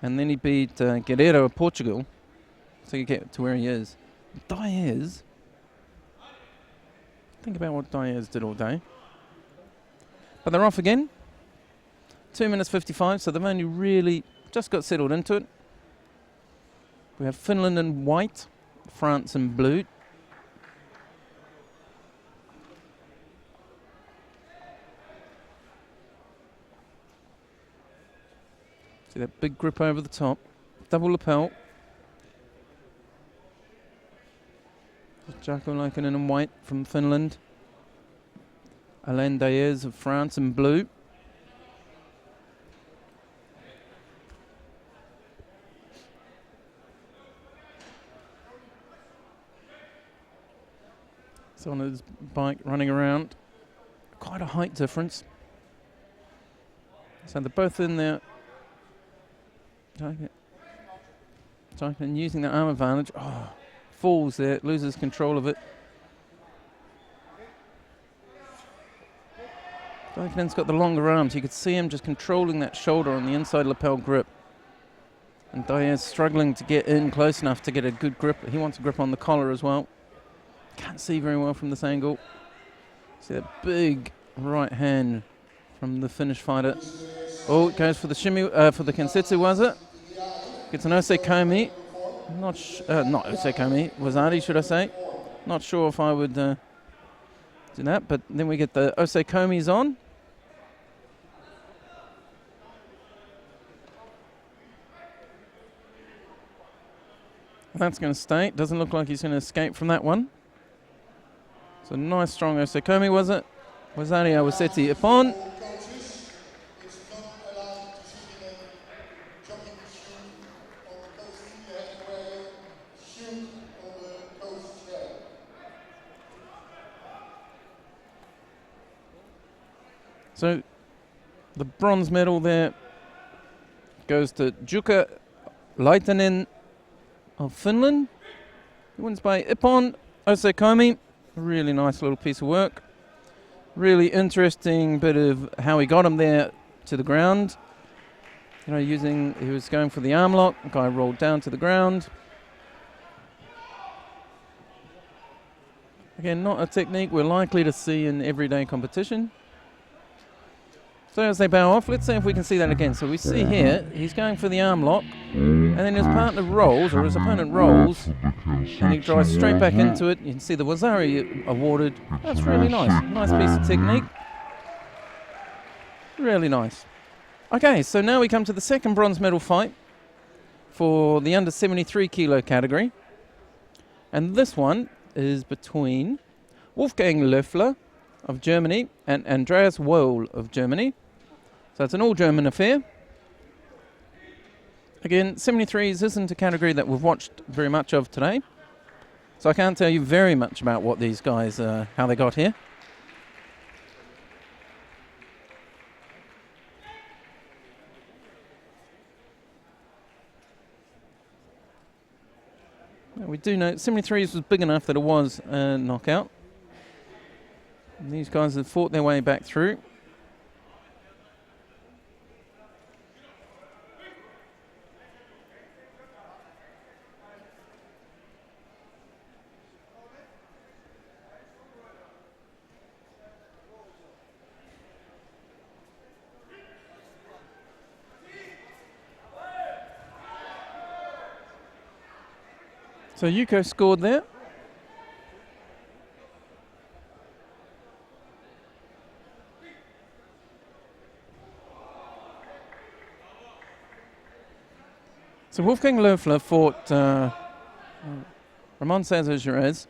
and then he beat Guerreiro of Portugal, so you get to where he is. Diaz, think about what Diaz did all day. But they're off again. 2 minutes 55, so they've only really just got settled into it. We have Finland in white, France in blue. See that big grip over the top, double lapel. Jaakko Laakkonen in white from Finland. Alain Diaz of France in blue. He's on his bike running around. Quite a height difference. So they're both in there. Jaakkonen using the arm advantage. Oh, falls there, loses control of it. Jaakkonen's got the longer arms. You could see him just controlling that shoulder on the inside lapel grip. And Diaz struggling to get in close enough to get a good grip. He wants a grip on the collar as well. Can't see very well from this angle. See that big right hand from the Finnish fighter. Oh, it goes for the shimmy, for the Kensetsu, was it? Gets an Osekomi. Not Osekomi, Wazari, should I say. Not sure if I would do that, but then we get the Osekomis on. That's going to stay. Doesn't look like he's going to escape from that one. So nice strong Osekomi, was it? Wazari Awaseti upon. So the bronze medal there goes to Jukka Leitonen of Finland. He wins by Ippon Osekomi. A really nice little piece of work. Really interesting bit of how he got him there to the ground. He was going for the arm lock. The guy rolled down to the ground. Again, not a technique we're likely to see in everyday competition. So as they bow off, let's see if we can see that again. So we see here, he's going for the arm lock, and then his partner rolls, or his opponent rolls, and he drives straight back into it. You can see the Wazari awarded. That's really nice. Nice piece of technique. Really nice. Okay, so now we come to the second bronze medal fight for the under 73 kilo category. And this one is between Wolfgang Löffler of Germany and Andreas Wohl of Germany. So it's an all-German affair. Again, 73s isn't a category that we've watched very much of today. So I can't tell you very much about what these guys, how they got here. Now we do know 73s was big enough that it was a knockout. And these guys have fought their way back through. So Yuko scored there. So Wolfgang Löffler fought Ramon Cesar Jerez,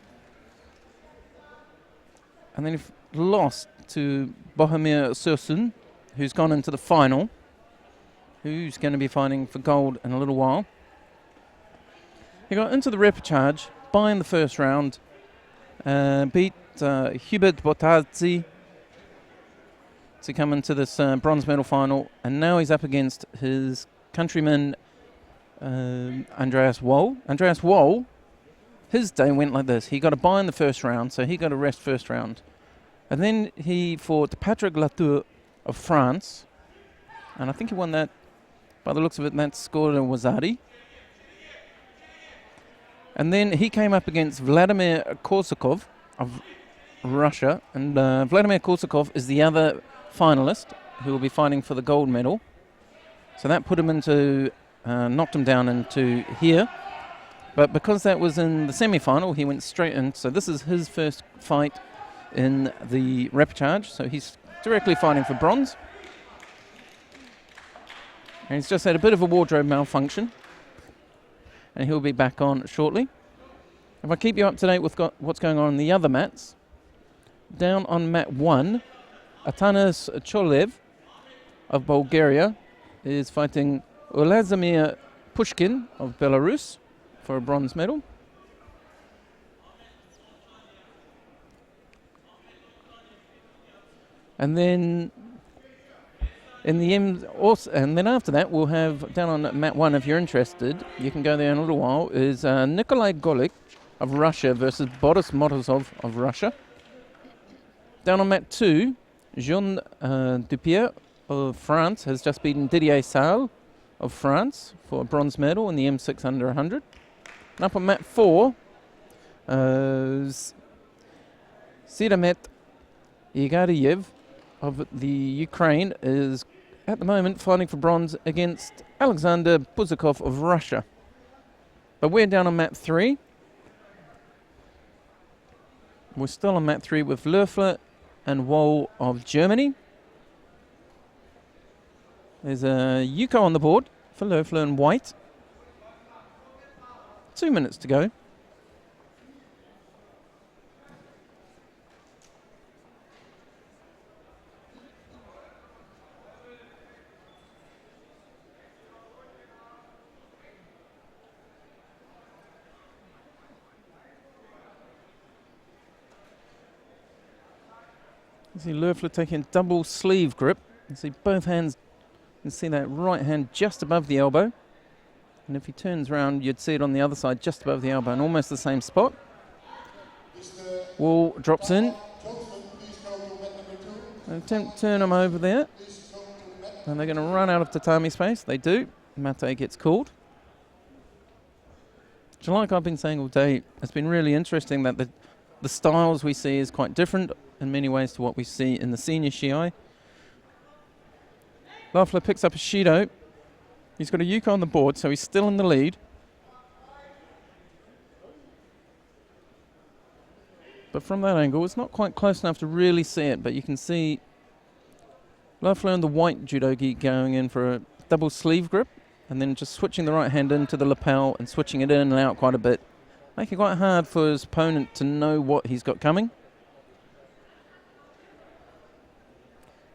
and then he lost to Bohemir Sursun, who's gone into the final, who's going to be fighting for gold in a little while. He got into the repechage in the first round, beat Hubert Botazzi to come into this bronze medal final, and now he's up against his countryman Andreas Woll. Andreas Woll, his day went like this. He got a bye in the first round, so he got a rest first round. And then he fought Patrick Latour of France, and I think he won that, by the looks of it, and that scored a Wazadi. And then he came up against Vladimir Korsakov of Russia, and Vladimir Korsakov is the other finalist who will be fighting for the gold medal. So that put him into, knocked him down into here. But because that was in the semi-final, he went straight in. So this is his first fight in the repechage. So he's directly fighting for bronze. And he's just had a bit of a wardrobe malfunction, and he'll be back on shortly. If I keep you up to date with what's going on the other mats, down on mat 1, Atanas Cholev of Bulgaria is fighting Ulazimir Pushkin of Belarus for a bronze medal. And then in the and then after that, we'll have down on mat 1, if you're interested, you can go there in a little while, is Nikolai Golik of Russia versus Boris Morozov of Russia. Down on mat 2, Jean Dupierre of France has just beaten Didier Salle of France for a bronze medal in the M6 under 100. And up on mat 4, Sidamet Igariev of the Ukraine is at the moment fighting for bronze against Alexander Puzakov of Russia. But we're down on mat 3. We're still on mat 3 with Löffler and Woll of Germany. There's a Yuko on the board for Löffler and White. 2 minutes to go. You see Löffler taking double sleeve grip. You see both hands, you can see that right hand just above the elbow. And if he turns around, you'd see it on the other side, just above the elbow, in almost the same spot. Woll drops in. Attempt to turn him over there. And they're going to run out of tatami space. They do. Mate gets called. So like I've been saying all day, it's been really interesting that the styles we see is quite different in many ways to what we see in the senior Shiai. Löffler picks up a Shido. He's got a Yuko on the board, so he's still in the lead. But from that angle, it's not quite close enough to really see it, but you can see Löffler and the white judogi going in for a double sleeve grip, and then just switching the right hand into the lapel and switching it in and out quite a bit, making it quite hard for his opponent to know what he's got coming.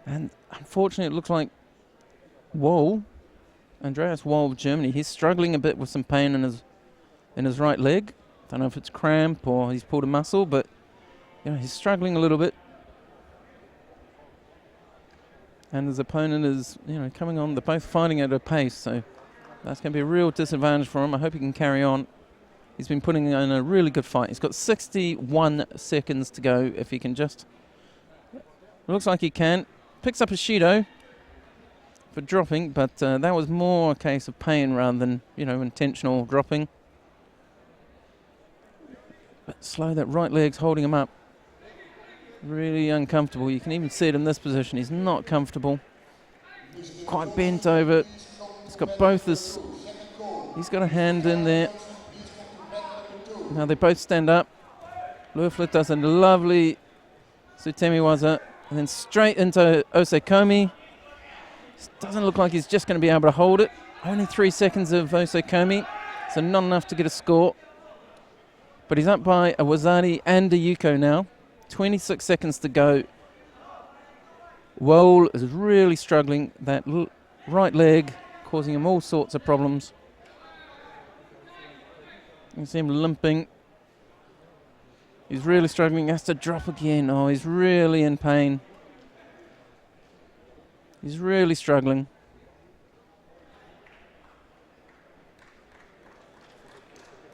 And unfortunately, it looks like Woll, Andreas Woll of Germany, he's struggling a bit with some pain in his right leg. Don't know if it's cramp or he's pulled a muscle, but you know, he's struggling a little bit. And his opponent is, you know, coming on. They're both fighting at a pace, so that's going to be a real disadvantage for him. I hope he can carry on. He's been putting in a really good fight. He's got 61 seconds to go if he can just... Looks like he can. Picks up a Shido for dropping, but that was more a case of pain rather than, you know, intentional dropping. But slow, that right leg's holding him up. Really uncomfortable. You can even see it in this position. He's not comfortable. Quite bent over. He's got both his... He's got a hand in there. Now they both stand up. Löffler does a lovely Sutemiwaza. And then straight into Osekomi. Doesn't look like he's just going to be able to hold it. Only 3 seconds of Osekomi, so not enough to get a score. But he's up by a Wazari and a Yuko now. 26 seconds to go. Woll is really struggling. That right leg causing him all sorts of problems. You can see him limping. He's really struggling. He has to drop again. Oh, he's really in pain. He's really struggling.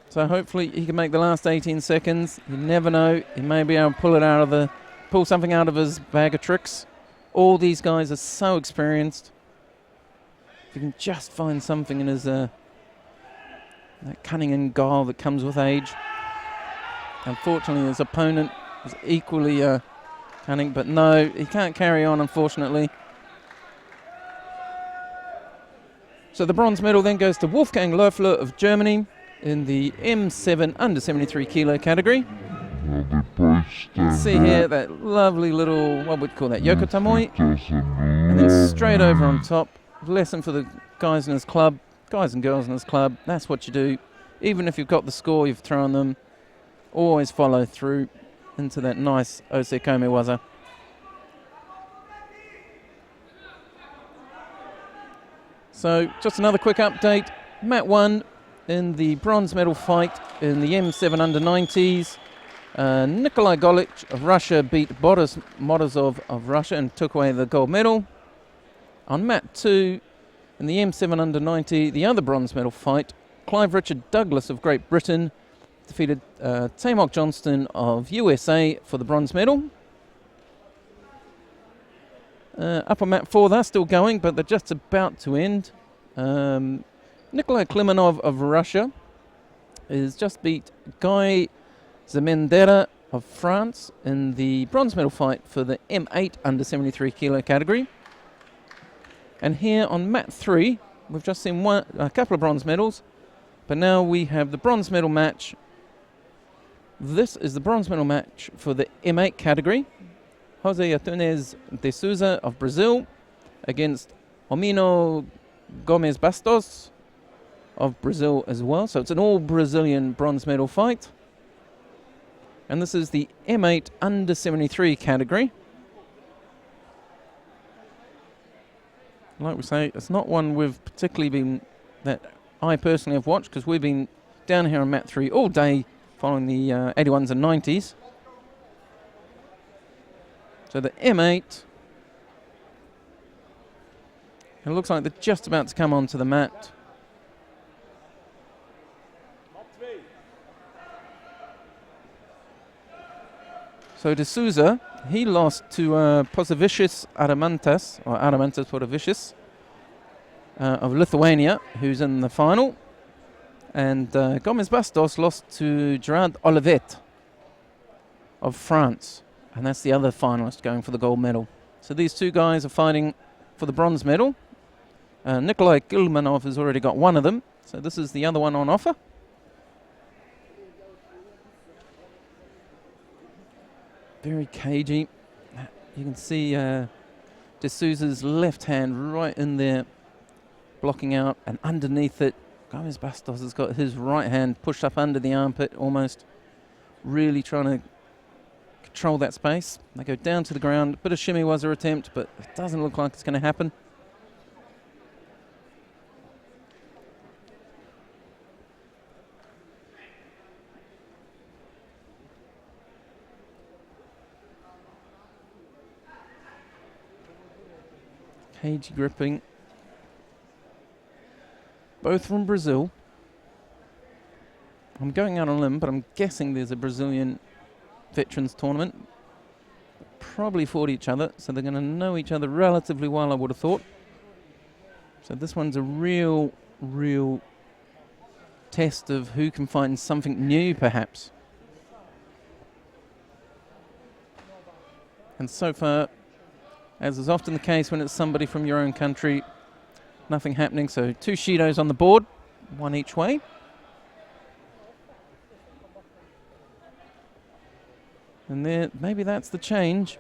So hopefully he can make the last 18 seconds. You never know. He may be able to pull something out of his bag of tricks. All these guys are so experienced. If you can just find something in his that cunning and guile that comes with age. Unfortunately, his opponent is equally cunning, but no, he can't carry on, unfortunately. So the bronze medal then goes to Wolfgang Loeffler of Germany in the M7 under 73 kilo category. You can see here that lovely little, what would you call that, yokotamoi. And then straight over on top. Lesson for the guys in his club, guys and girls in his club. That's what you do. Even if you've got the score, you've thrown them, always follow through into that nice osekome waza. So just another quick update. Mat 1 in the bronze medal fight in the M7 under 90s. Nikolai Golich of Russia beat Boris Morozov of Russia and took away the gold medal. On mat 2 in the M7 under 90, the other bronze medal fight, Clive Richard Douglas of Great Britain defeated Tamok Johnston of USA for the bronze medal. Up on mat 4, they're still going, but they're just about to end. Nikolai Klimanov of Russia has just beat Guy Zemendera of France in the bronze medal fight for the M8 under 73 kilo category. And here on mat 3, we've just seen a couple of bronze medals, but now we have the bronze medal match. This is the bronze medal match for the M8 category. Jose Antunes de Souza of Brazil against Omino Gomes Bastos of Brazil as well. So it's an all Brazilian bronze medal fight. And this is the M8 under 73 category. Like we say, it's not one we've particularly been, that I personally have watched, because we've been down here on mat 3 all day following the 81s and 90s. So the M8, it looks like they're just about to come onto the mat. So De Souza, he lost to Posavicius Adamantas, or Adamantas Posavicius, of Lithuania, who's in the final. And Gomes Bastos lost to Gerard Olivet of France. And that's the other finalist going for the gold medal. So these two guys are fighting for the bronze medal. Nikolai Kilmanov has already got one of them. So this is the other one on offer. Very cagey. You can see De Souza's left hand right in there, blocking out, and underneath it, Gomes Bastos has got his right hand pushed up under the armpit, almost really trying to control that space. They go down to the ground, a bit of shimmy waza attempt, but it doesn't look like it's going to happen. Cagey gripping. Both from Brazil. I'm going out on a limb, but I'm guessing there's a Brazilian veterans tournament. Probably fought each other, so they're going to know each other relatively well, I would have thought. So this one's a real test of who can find something new, perhaps. And so far, as is often the case when it's somebody from your own country, nothing happening. So 2 Shidos on the board, one each way. And there, maybe that's the change.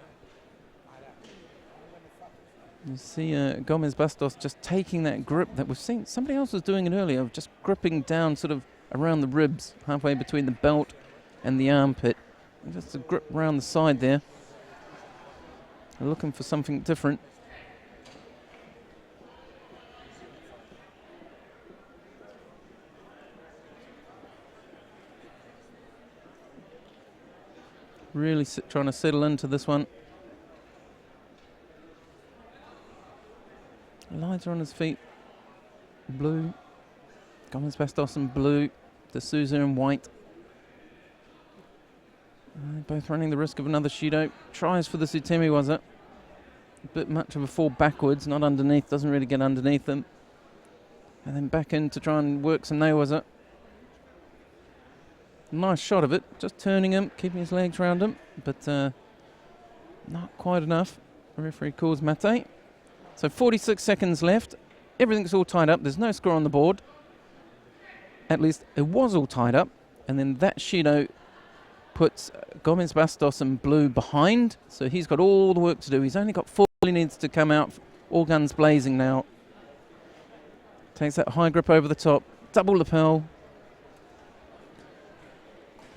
You see Gomes Bastos just taking that grip that we've seen. Somebody else was doing it earlier, just gripping down sort of around the ribs, halfway between the belt and the armpit. And just a grip around the side there. They're looking for something different. Really trying to settle into this one. Lighter on his feet. Blue. Gomez Bastos in blue. D'Souza in white. Both running the risk of another Judo. Tries for the Sutemi, was it? A bit much of a fall backwards, not underneath, doesn't really get underneath them. And then back in to try and work some nail, was it? Nice shot of it, just turning him, keeping his legs around him, but not quite enough. The referee calls mate. So 46 seconds left. Everything's all tied up. There's no score on the board. At least it was all tied up. And then that Judo puts Gomez Bastos in blue behind. So he's got all the work to do. He's only got 4 he needs to come out. All guns blazing now. Takes that high grip over the top. Double lapel.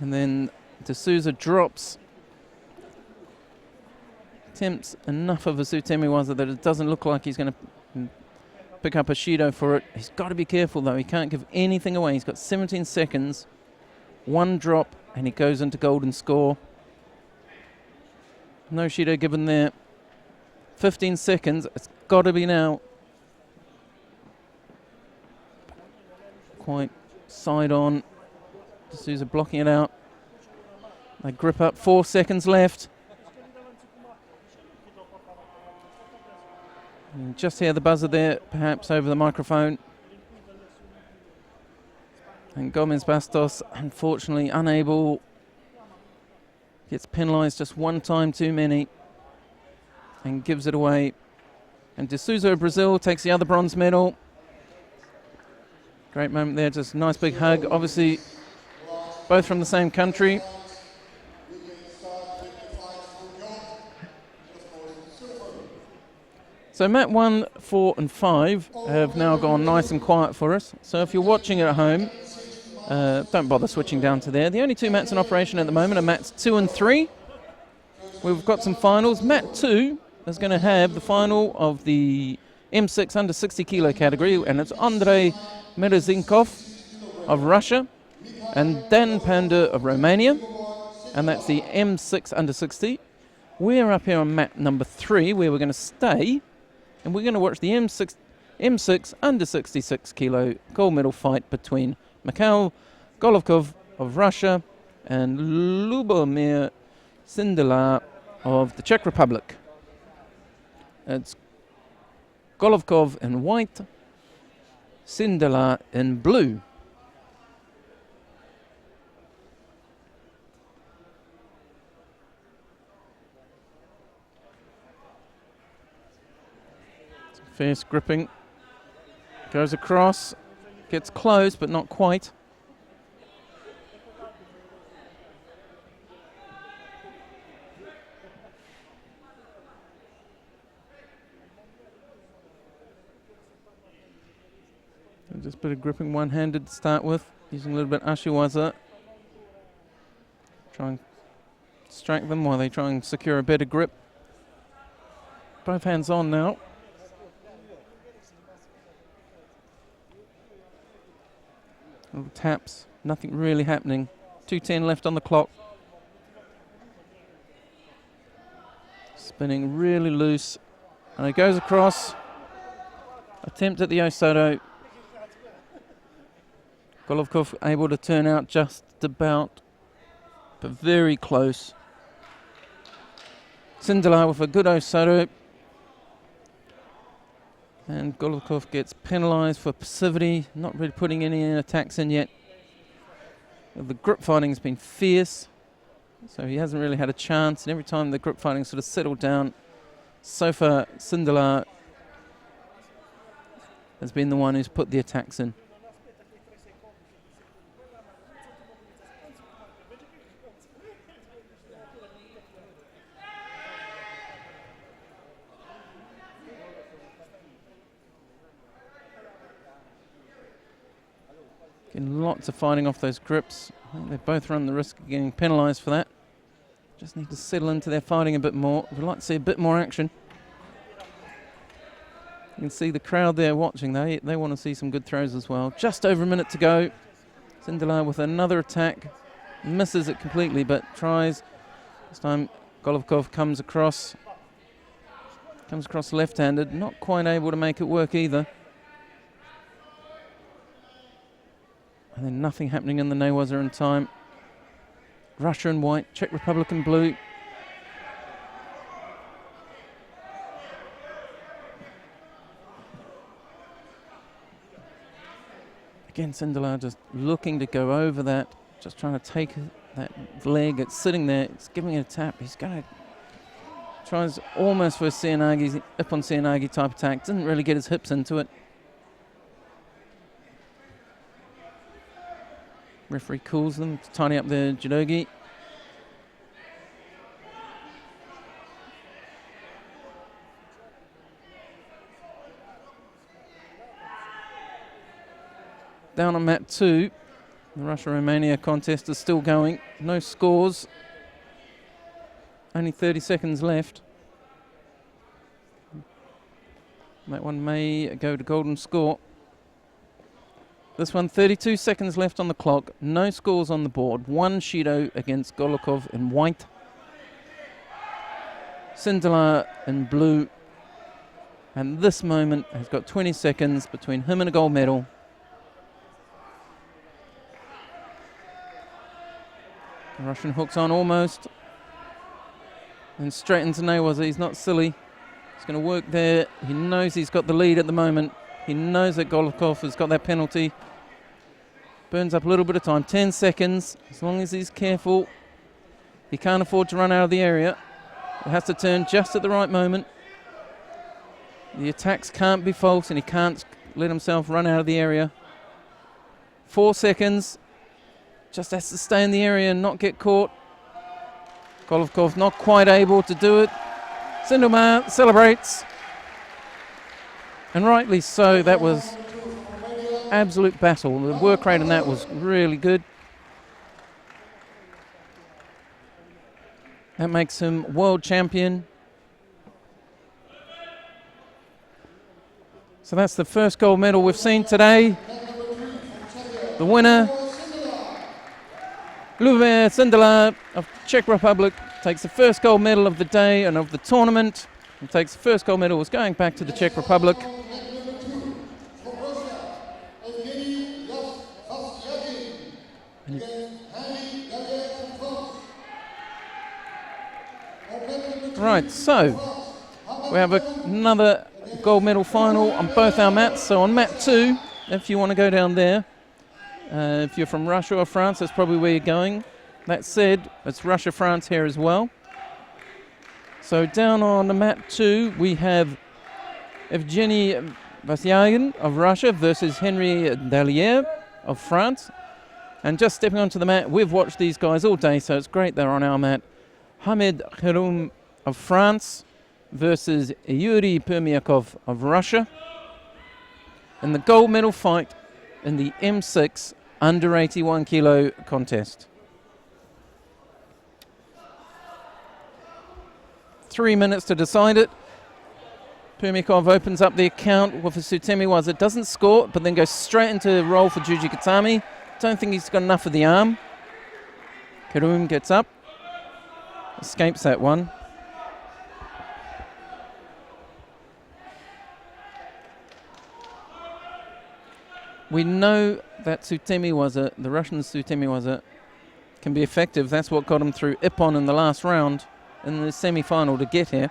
And then D'Souza drops. Attempts enough of a Sutemi Waza that it doesn't look like he's going to pick up a Judo for it. He's got to be careful though. He can't give anything away. He's got 17 seconds. One drop and he goes into golden score. No Judo given there. 15 seconds. It's got to be now. Quite side on. D'Souza blocking it out. They grip up. 4 seconds left. You just hear the buzzer there, perhaps over the microphone. And Gomez Bastos, unfortunately, unable. Gets penalised just one time too many. And gives it away. And D'Souza of Brazil takes the other bronze medal. Great moment there, just a nice big hug. Obviously, both from the same country. So mat 1, 4 and 5 have now gone nice and quiet for us. So if you're watching it at home, don't bother switching down to there. The only 2 mats in operation at the moment are mats 2 and 3. We've got some finals. Mat 2 is going to have the final of the M6 under 60 kilo category, and it's Andrei Merezinkov of Russia and Dan Panda of Romania, and that's the M6 under 60. We're up here on mat number 3 where we're going to stay, and we're going to watch the M6 under 66 kilo gold medal fight between Mikhail Golovkov of Russia and Lubomir Sindela of the Czech Republic. It's Golovkov in white, Sindela in blue. Fierce gripping, goes across, gets close but not quite. Just a bit of gripping one-handed to start with, using a little bit ashiwaza. Try and strike them while they try and secure a better grip. Both hands on now. Little taps, nothing really happening. 2:10 left on the clock. Spinning really loose. And it goes across. Attempt at the Osoto. Golovkov able to turn out just about, but very close. Sindela with a good Osoto. And Golovkov gets penalised for passivity, not really putting any attacks in yet. The grip fighting has been fierce, so he hasn't really had a chance. And every time the grip fighting sort of settled down, so far Sindela has been the one who's put the attacks in. Getting lots of fighting off those grips. I think they both run the risk of getting penalised for that. Just need to settle into their fighting a bit more. We'd like to see a bit more action. You can see the crowd there watching. They want to see some good throws as well. Just over a minute to go. Sindela with another attack. Misses it completely, but tries. This time Golovkov comes across. Comes across left-handed, not quite able to make it work either. And then nothing happening in the Newaza in time. Russia in white, Czech Republic in blue. Again, Sindelar just looking to go over that, just trying to take that leg. It's sitting there, it's giving it a tap. He's going to tries almost for a Sianagi, up on Sianagi type attack. Didn't really get his hips into it. Referee calls them to tidy up the judogi. Down on mat 2, the Russia-Romania contest is still going. No scores. Only 30 seconds left. That one may go to golden score. This one, 32 seconds left on the clock. No scores on the board. One Shido against Golikov in white. Sindelar in blue. And this moment has got 20 seconds between him and a gold medal. The Russian hooks on almost. And straight into Newaza. He's not silly. He's going to work there. He knows he's got the lead at the moment. He knows that Golikov has got that penalty. Burns up a little bit of time. 10 seconds. As long as he's careful. He can't afford to run out of the area. He has to turn just at the right moment. The attacks can't be false and he can't let himself run out of the area. 4 seconds. Just has to stay in the area and not get caught. Golikov not quite able to do it. Sindelar celebrates. And rightly so. That was absolute battle. The work rate in that was really good. That makes him world champion. So that's the first gold medal we've seen today. The winner, Ljubomir Sindelar of Czech Republic, takes the first gold medal of the day and of the tournament. He takes the first gold medal, was going back to the Czech Republic. Right, so we have another gold medal final on both our mats. So on mat 2, if you want to go down there, if you're from Russia or France, that's probably where you're going. That said, it's Russia-France here as well. So down on the mat 2, we have Evgeny Vasyagin of Russia versus Henry Dallier of France. And just stepping onto the mat, we've watched these guys all day, so it's great they're on our mat. Hamid Kharoum of France versus Yuri Permyakov of Russia. In the gold medal fight in the M6 under 81 kilo contest. 3 minutes to decide it. Permyakov opens up the account with a Sutemi-waza. It doesn't score, but then goes straight into roll for Juji-Gatami. Don't think he's got enough of the arm. Kharoum gets up. Escapes that one. We know that Sutemi-waza, the Russian Sutemi-waza, can be effective. That's what got him through Ippon in the last round in the semi-final to get here.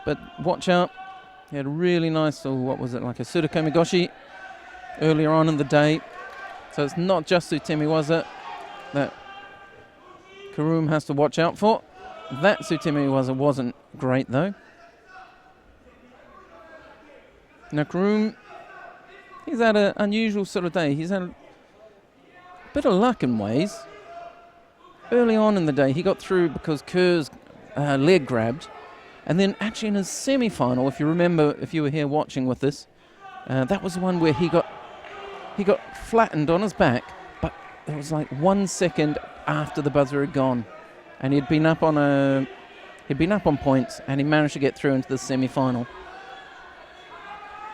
But watch out. He had a really nice, what was it, like a Sudakomigoshi earlier on in the day. So it's not just Sutemi-waza that Kharoum has to watch out for. That Sutemi-waza wasn't great though. Now Kharoum, he's had an unusual sort of day. He's had a bit of luck in ways. Early on in the day, he got through because Kerr's leg grabbed. And then actually in his semi-final, if you remember, if you were here watching with this, that was the one where he got flattened on his back, but it was like 1 second after the buzzer had gone. And he'd been up on points, and he managed to get through into the semi-final.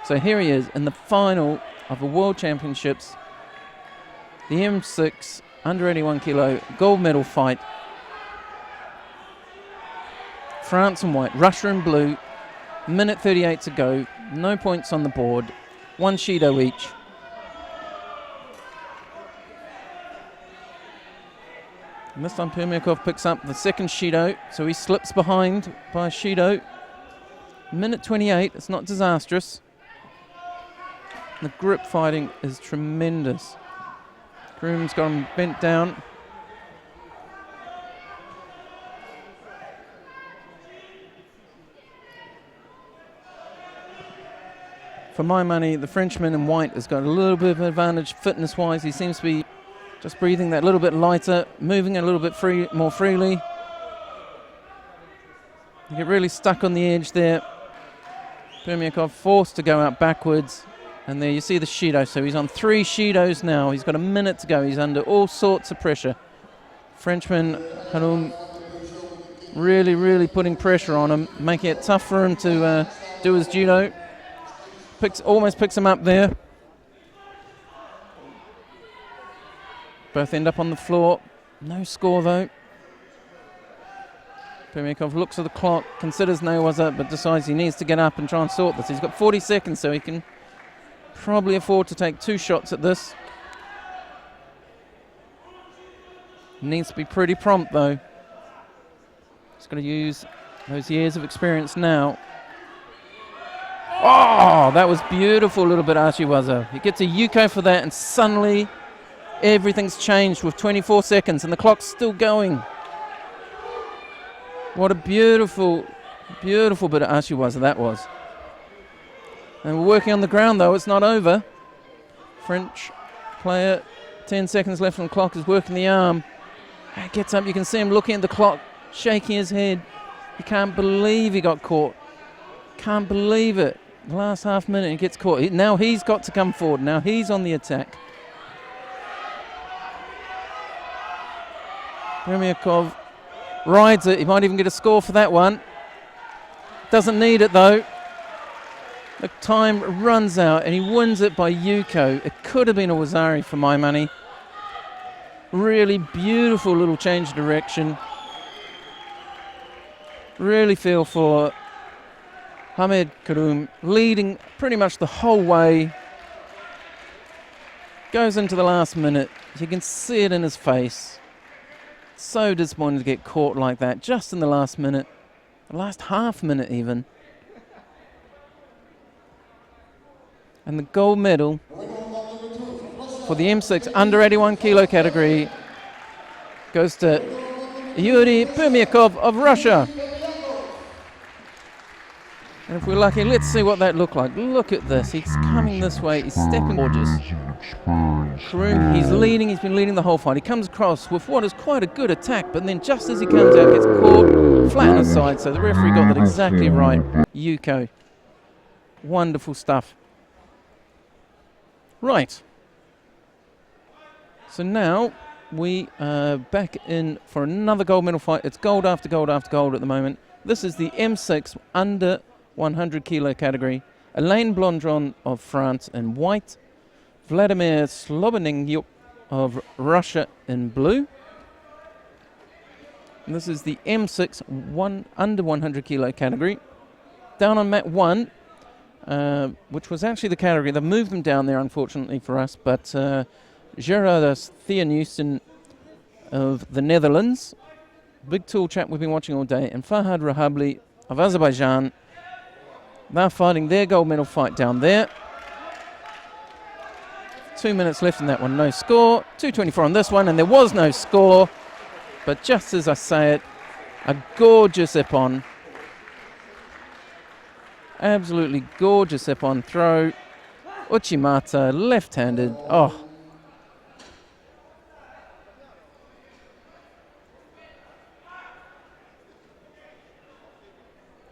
So here he is in the final of the World Championships, the M6 under 81 kilo gold medal fight. France in white, Russia in blue. Minute 38 to go. No points on the board. 1 Shido each. And this time Permyakov picks up the second Shido, so he slips behind by Shido. Minute 28, it's not disastrous. The grip fighting is tremendous. Groom's got him bent down. For my money, the Frenchman in white has got a little bit of an advantage fitness-wise. He seems to be just breathing that little bit lighter, moving a little bit more freely. You get really stuck on the edge there. Permyakov forced to go out backwards. And there you see the Shido. So he's on 3 Shidos now. He's got a minute to go. He's under all sorts of pressure. Frenchman Harum really, really putting pressure on him, making it tough for him to do his judo. Almost picks him up there. Both end up on the floor. No score though. Permyakov looks at the clock, considers no was up, but decides he needs to get up and try and sort this. He's got 40 seconds, so he can probably afford to take 2 shots at this. Needs to be pretty prompt though. He's got to use those years of experience now. Oh, that was beautiful, little bit Ashiwaza. He gets a Yuko for that, and suddenly everything's changed with 24 seconds, and the clock's still going. What a beautiful, beautiful bit of Ashiwaza that was. And we're working on the ground, though. It's not over. French player, 10 seconds left on the clock, is working the arm. He gets up. You can see him looking at the clock, shaking his head. He can't believe he got caught. Can't believe it. The last half minute he gets caught. Now he's got to come forward. Now he's on the attack. Permyakov rides it. He might even get a score for that one. Doesn't need it though. The time runs out and he wins it by Yuko. It could have been a Wazari for my money. Really beautiful little change of direction. Really feel for Hamed Karoum, leading pretty much the whole way. Goes into the last minute. You can see it in his face. So disappointed to get caught like that just in the last minute. The last half minute even. And the gold medal for the M6 under 81 kilo category goes to Yuri Permyakov of Russia. And if we're lucky, let's see what that looked like. Look at this. He's coming this way. He's stepping gorgeous. Karoum, he's leading. He's been leading the whole fight. He comes across with what is quite a good attack, but then just as he comes out, gets caught flat on his side. So the referee got that exactly right. Yuko. Wonderful stuff. Right. So now we are back in for another gold medal fight. It's gold after gold after gold at the moment. This is the M6 under 100 kilo category. Alain Blondron of France in white. Vladimir Slobodyuk of Russia in blue. And this is the M6 under 100 kilo category. Down on mat 1, which was actually the category. They've moved them down there, unfortunately for us, but Gerardus Theonussen of the Netherlands, big tall chap we've been watching all day, and Farhad Rahabli of Azerbaijan. They're fighting their gold medal fight down there. 2 minutes left in that one, no score. 2:24 on this one, and there was no score. But just as I say it, a gorgeous ippon. Absolutely gorgeous ippon throw. Uchimata, left-handed. Oh.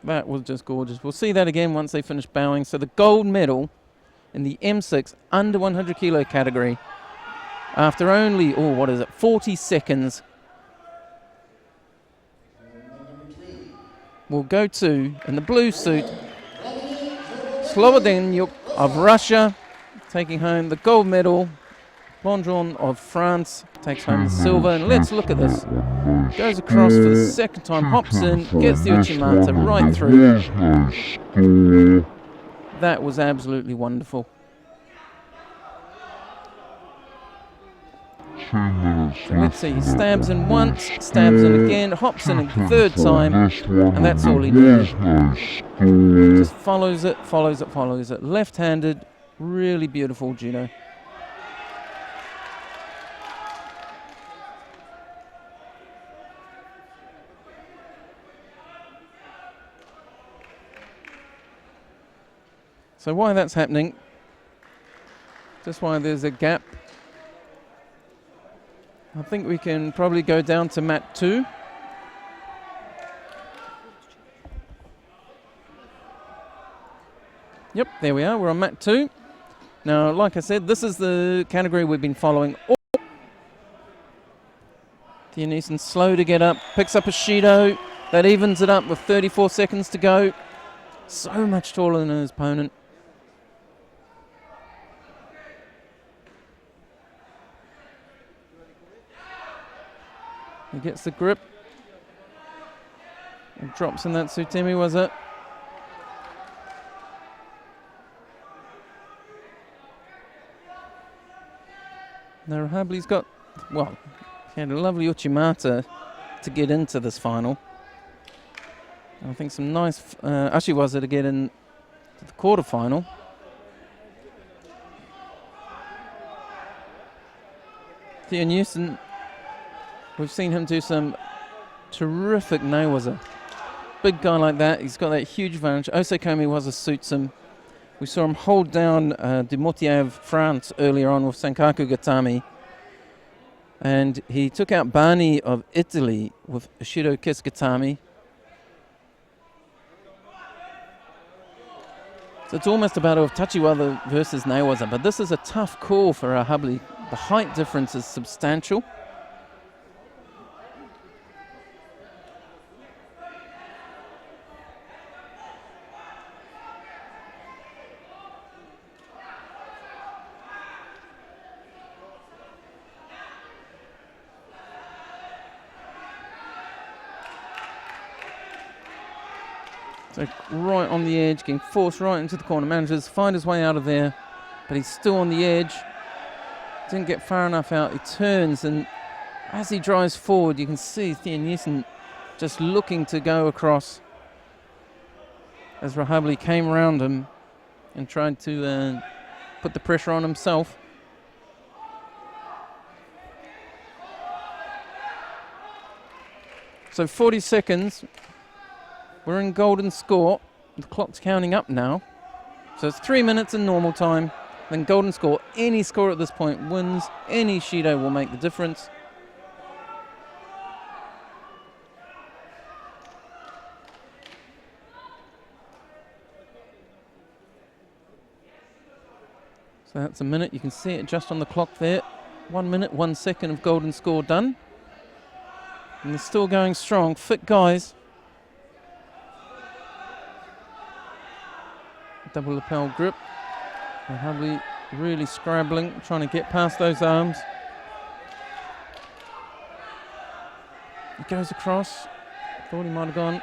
That was just gorgeous. We'll see that again once they finish bowing. So the gold medal in the M6 under 100 kilo category after only, 40 seconds will go to, in the blue suit, Slobodyuk of Russia, taking home the gold medal Bonjon of France takes home the silver. And let's look at this. Goes across for the second time, hops in, gets the Uchimata right through. That was absolutely wonderful. So let's see, he stabs in once, stabs in again, hops in a third time, and that's all he needed. Just follows it, follows it, follows it. Left-handed, really beautiful judo. So why that's happening, just why there's a gap, I think we can probably go down to mat 2. Yep, there we are, we're on mat 2. Now, like I said, this is the category we've been following. Theonissen slow to get up, picks up a Shido, that evens it up with 34 seconds to go. So much taller than his opponent. He gets the grip. And drops in that Sutemi, was it? Now Rahably's got, well, he had a lovely Uchimata to get into this final. I think some nice Ashiwaza to get in to the quarterfinal. Theonissen, we've seen him do some terrific Newaza. Big guy like that, he's got that huge advantage. Osekomi Waza suits him. We saw him hold down Dumotiev France earlier on with Senkaku Gatami. And he took out Bani of Italy with Shido Kiss Gatami. So it's almost a battle of Tachiwaza versus Newaza, but this is a tough call for Rahably. The height difference is substantial. So right on the edge, getting forced right into the corner. Manages to find his way out of there, but he's still on the edge. Didn't get far enough out. He turns, and as he drives forward, you can see Theonissen just looking to go across as Rahably came around him and tried to put the pressure on himself. So 40 seconds. We're in golden score. The clock's counting up now. So it's 3 minutes in normal time. Then golden score. Any score at this point wins. Any Shido will make the difference. So that's a minute. You can see it just on the clock there. 1 minute, 1 second of golden score done. And they're still going strong. Fit guys. Double lapel grip. Rahably really scrabbling, trying to get past those arms. He goes across. Thought he might have gone.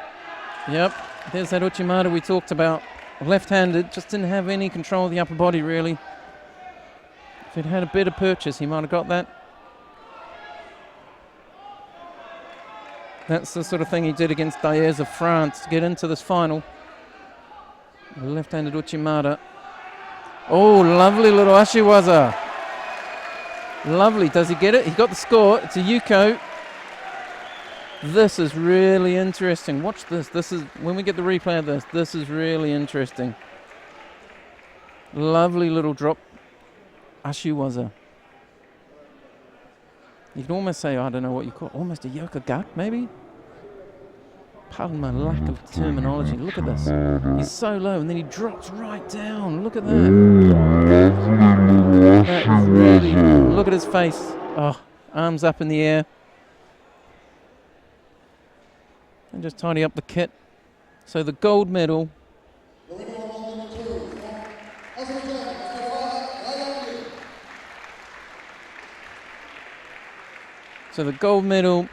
Yep, there's that Uchimata we talked about. Left-handed, just didn't have any control of the upper body, really. If he'd had a better purchase, he might have got that. That's the sort of thing he did against Daez of France to get into this final. Left-handed Uchimata. Oh, lovely little Ashiwaza. Lovely. Does he get it? He got the score. It's a Yuko. This is really interesting. Watch this. This is, when we get the replay of this is really interesting. Lovely little drop. Ashiwaza. You can almost say, I don't know what you call it, almost a Yokogat, maybe? Pardon my lack of terminology. Look at this. He's so low, and then he drops right down. Look at that. That is really good. Look at his face. Oh, arms up in the air. And just tidy up the kit. So the gold medal. So the gold medal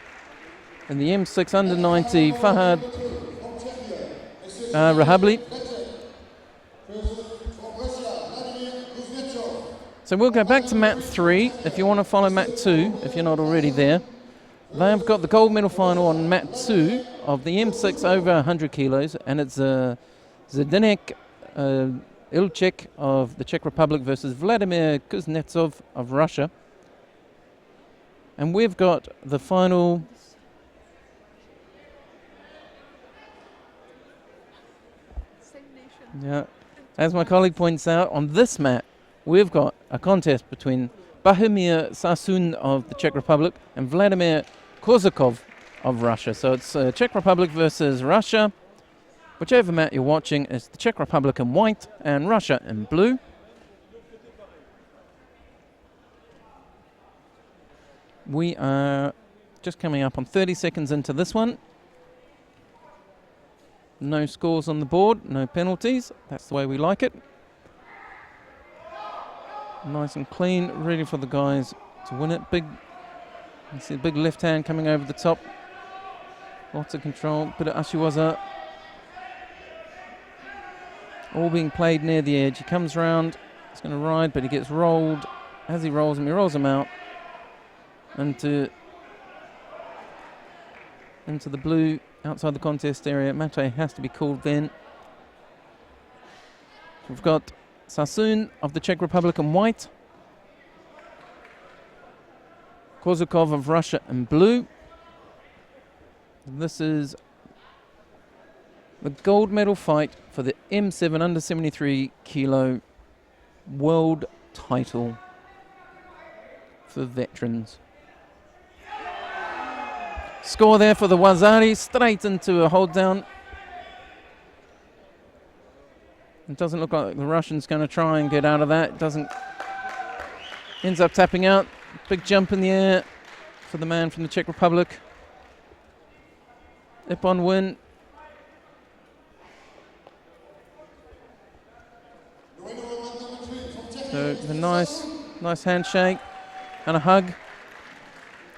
in the M6 under 90, Fahad Rahabli. So we'll go back to mat 3 if you want to follow mat 2, if you're not already there. They've got the gold medal final on mat 2 of the M6 over 100 kilos, and it's Zdeněk Ilček of the Czech Republic versus Vladimir Kuznetsov of Russia. And we've got the final yeah, as my colleague points out, on this mat we've got a contest between Bohumir Sasun of the Czech Republic and Vladimir Kozakov of Russia. So it's Czech Republic versus Russia. Whichever mat you're watching is the Czech Republic in white and Russia in blue. We are just coming up on 30 seconds into this one. No scores on the board, no penalties. That's the way we like it. Nice and clean, ready for the guys to win it. Big, you see the big left hand coming over the top. Lots of control, bit of Ashiwaza. All being played near the edge. He comes round, he's going to ride, but he gets rolled. As he rolls him out into the blue outside the contest area. Mate has to be called then. We've got Sasun of the Czech Republic in white, Kozakov of Russia in blue. This is the gold medal fight for the M7 under 73 kilo world title for veterans. Score there for the Wazari, straight into a hold down. It doesn't look like the Russian's going to try and get out of that. Doesn't. Ends up tapping out. Big jump in the air for the man from the Czech Republic. Ipon win. So the nice handshake and a hug.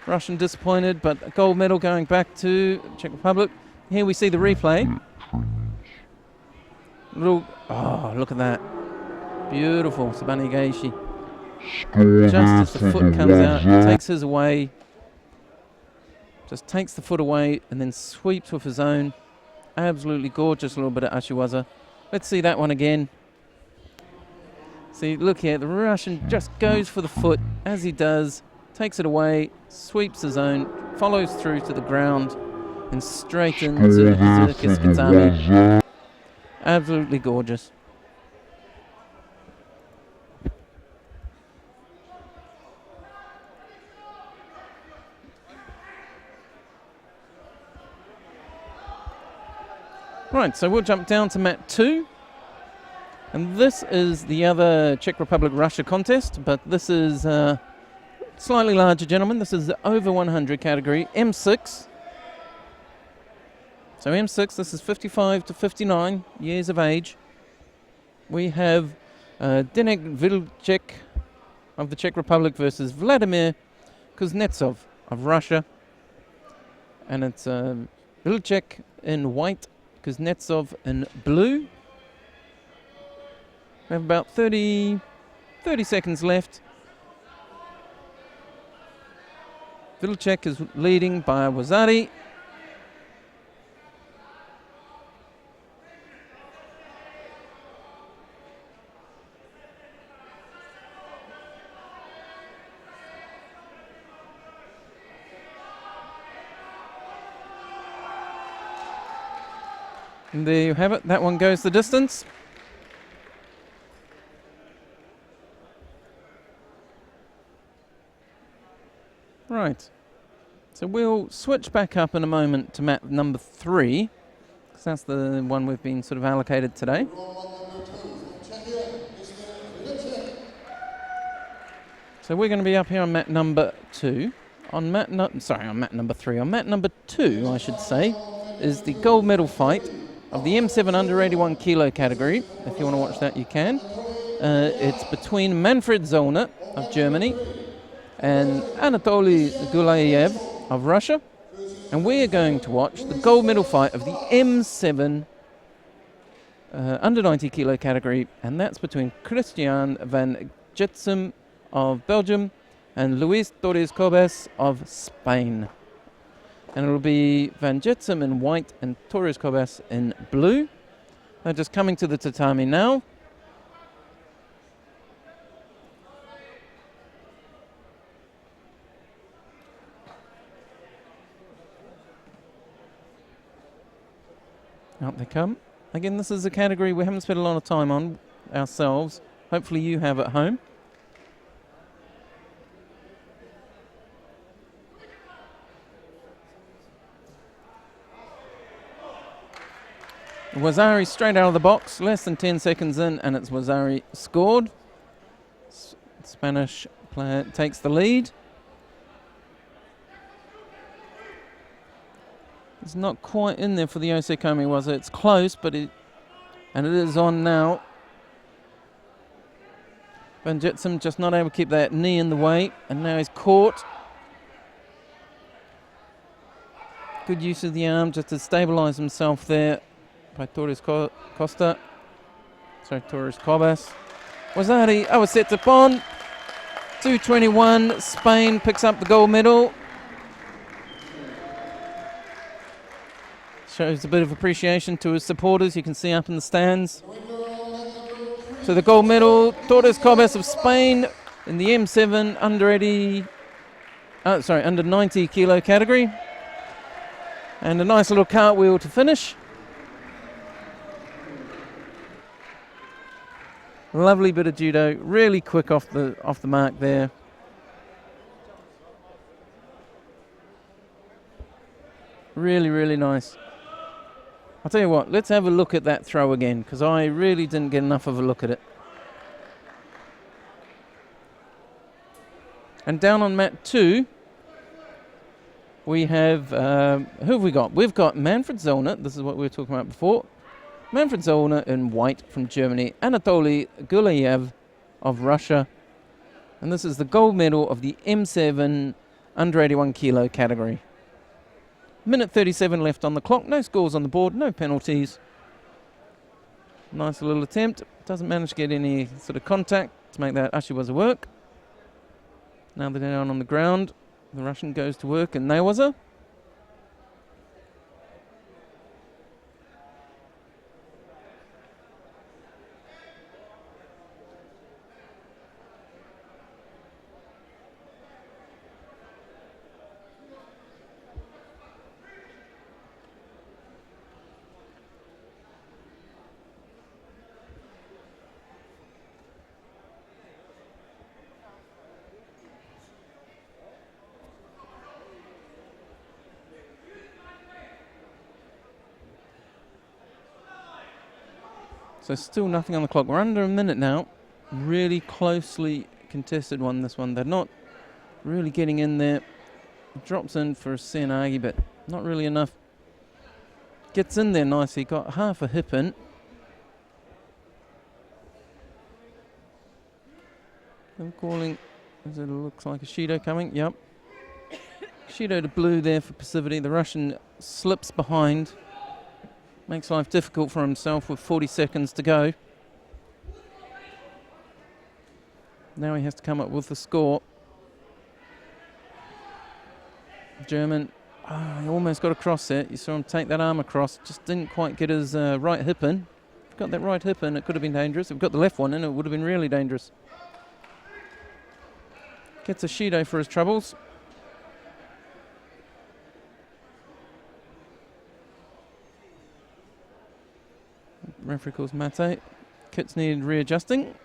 Russian disappointed, but a gold medal going back to Czech Republic. Here we see the replay. Oh, look at that. Beautiful, Sabani Gaishi. Just as the foot comes out, he takes his away. Just takes the foot away and then sweeps with his own. Absolutely gorgeous little bit of Ashiwaza. Let's see that one again. See, look here, the Russian just goes for the foot as he does. Takes it away, sweeps his own, follows through to the ground, and straight into Zirkis Kitami. Absolutely gorgeous. Right, so we'll jump down to mat 2. And this is the other Czech Republic-Russia contest, but this is slightly larger, gentlemen. This is the over 100 category, M6. So M6, this is 55 to 59 years of age. We have Zdeněk Ilček of the Czech Republic versus Vladimir Kuznetsov of Russia. And it's Ilček in white, Kuznetsov in blue. We have about 30 seconds left. Ilček is leading by Wazari. And there you have it. That one goes the distance. Right. So we'll switch back up in a moment to mat number 3, because that's the one we've been sort of allocated today. So we're going to be up here on mat number 2. On mat number 3. On mat number 2, I should say, is the gold medal fight of the M7 under 81 kilo category. If you want to watch that, you can. It's between Manfred Zollner of Germany and Anatoly Gulayev of Russia. And we're going to watch the gold medal fight of the M7 under 90 kilo category, and that's between Christian van Jetsem of Belgium and Luis Torres Cobas of Spain. And it'll be Van Jetsem in white and Torres Cobas in blue. They're just coming to the tatami now. Out they come. Again, this is a category we haven't spent a lot of time on ourselves. Hopefully you have at home. Wazari straight out of the box, less than 10 seconds in, and it's Wazari scored. Spanish player takes the lead. It's not quite in there for the Osekomi, was it? It's close, but it is on now. Van Jetsem just not able to keep that knee in the way, and now he's caught. Good use of the arm just to stabilise himself there by Torres Cobas. Wazari, set to pon. 2:21, Spain picks up the gold medal. Shows a bit of appreciation to his supporters, you can see up in the stands. So the gold medal, Torres Cobas of Spain in the M7 under 90 kilo category. And a nice little cartwheel to finish. Lovely bit of judo, really quick off the mark there. Really, really nice. I'll tell you what, let's have a look at that throw again, because I really didn't get enough of a look at it. And down on mat 2, we have, who have we got? We've got Manfred Zollner, this is what we were talking about before. Manfred Zollner in white from Germany, Anatoly Gulayev of Russia. And this is the gold medal of the M7 under 81 kilo category. Minute 37 left on the clock, no scores on the board, no penalties. Nice little attempt, doesn't manage to get any sort of contact to make that Ashiwaza work. Now they're down on the ground, the Russian goes to work and Nawaza. So still nothing on the clock. We're under a minute now. Really closely contested one, this one. They're not really getting in there. Drops in for a Senagi, but not really enough. Gets in there nicely. Got half a hip in. I'm calling, as it looks like a Shido coming. Yep. Shido to blue there for passivity. The Russian slips behind. Makes life difficult for himself with 40 seconds to go. Now he has to come up with the score. German, he almost got across there. You saw him take that arm across. Just didn't quite get his right hip in. If he got that right hip in, it could have been dangerous. If he got the left one in, it would have been really dangerous. Gets a Shido for his troubles. Referee calls mate. Kits needed readjusting.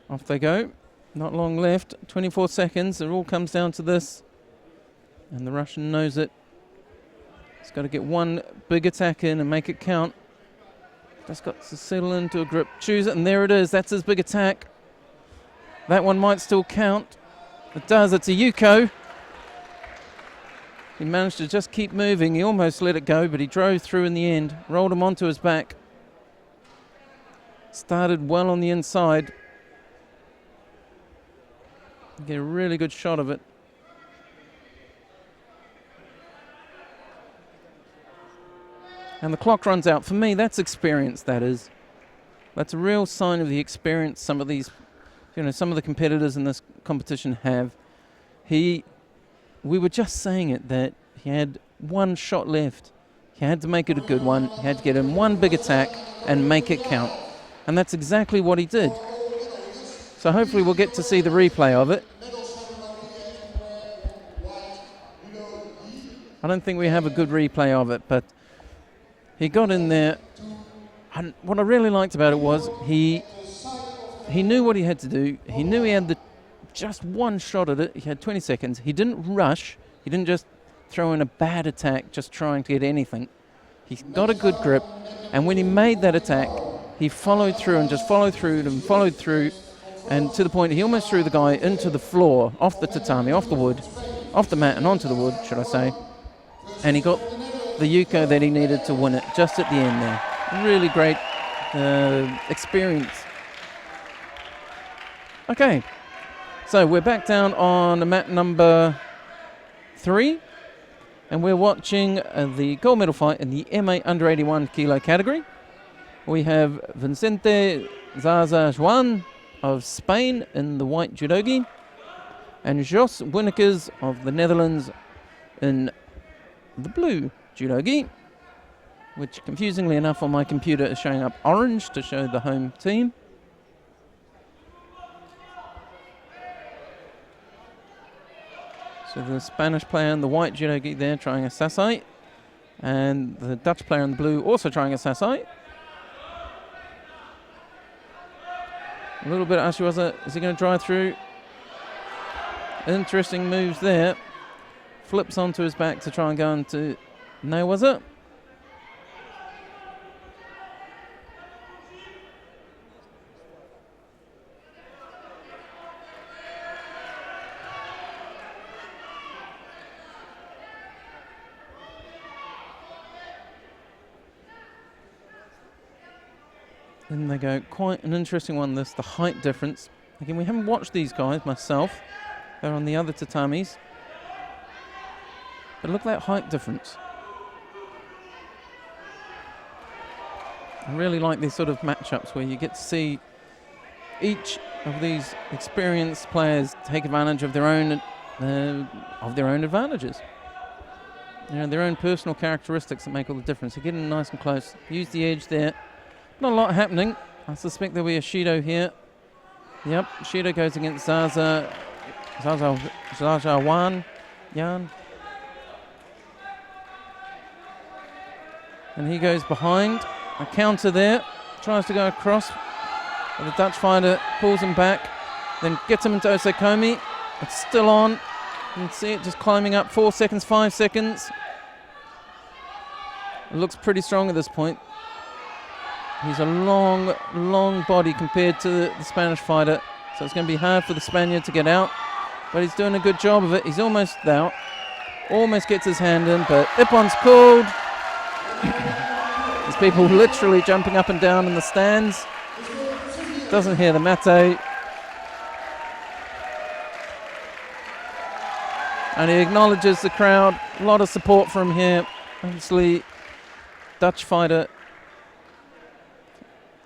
Off they go. Not long left. 24 seconds. It all comes down to this. And the Russian knows it. He's got to get one big attack in and make it count. Just got to settle into a grip. Choose it, and there it is. That's his big attack. That one might still count. It does. It's a Yuko. He managed to just keep moving. He almost let it go, but he drove through in the end, rolled him onto his back. Started well on the inside. Get a really good shot of it. And the clock runs out. For me, that's experience, that is. That's a real sign of the experience some of these, some of the competitors in this competition have. We were just saying it, that he had one shot left. He had to make it a good one. He had to get in one big attack and make it count. And that's exactly what he did. So hopefully we'll get to see the replay of it. I don't think we have a good replay of it, but he got in there. And what I really liked about it was he knew what he had to do. He knew he had just one shot at it. He had 20 seconds. He didn't rush. He didn't just throw in a bad attack just trying to get anything. He got a good grip, and when he made that attack, he followed through and just followed through and followed through, and to the point he almost threw the guy into the floor, off the tatami, off the wood, off the mat and onto the wood, should I say. And he got the yuko that he needed to win it just at the end there. Really great experience. Okay, so we're back down on mat number 3, and we're watching the gold medal fight in the MA under 81 kilo category. We have Vicente Zaza Juan of Spain in the white judogi, and Jos Winnekes of the Netherlands in the blue judogi, which confusingly enough on my computer is showing up orange to show the home team. So the Spanish player in the white judogi there trying a sasai, and the Dutch player in the blue also trying a sasai. A little bit of Ashiwaza. Is he going to drive through? Interesting moves there. Flips onto his back to try and go into Newaza. In they go. Quite an interesting one, this, the height difference. Again, we haven't watched these guys myself. They're on the other tatamis. But look at that height difference. I really like these sort of matchups where you get to see each of these experienced players take advantage of their own advantages. Their own personal characteristics that make all the difference. They're getting nice and close. Use the edge there. Not a lot happening. I suspect there'll be a Shido here. Yep, Shido goes against Zaza Yan. And he goes behind. A counter there. Tries to go across. But the Dutch fighter pulls him back. Then gets him into Osekomi. It's still on. You can see it just climbing up. 4 seconds, 5 seconds. It looks pretty strong at this point. He's a long body compared to the Spanish fighter. So it's going to be hard for the Spaniard to get out. But he's doing a good job of it. He's almost out. Almost gets his hand in, but Ippon's called. There's people literally jumping up and down in the stands. Doesn't hear the mate. And he acknowledges the crowd. A lot of support from here. Obviously, Dutch fighter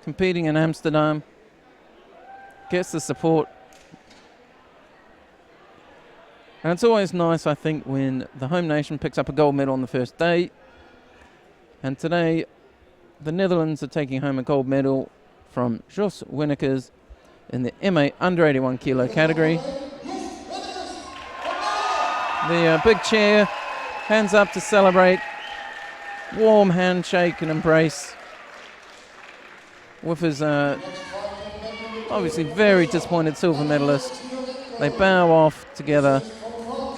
competing in Amsterdam. Gets the support. And it's always nice, I think, when the home nation picks up a gold medal on the first day. And today, the Netherlands are taking home a gold medal from Jos Winnekes in the MA under 81 kilo category. The big cheer, hands up to celebrate, warm handshake and embrace with his obviously very disappointed silver medalist. They bow off together,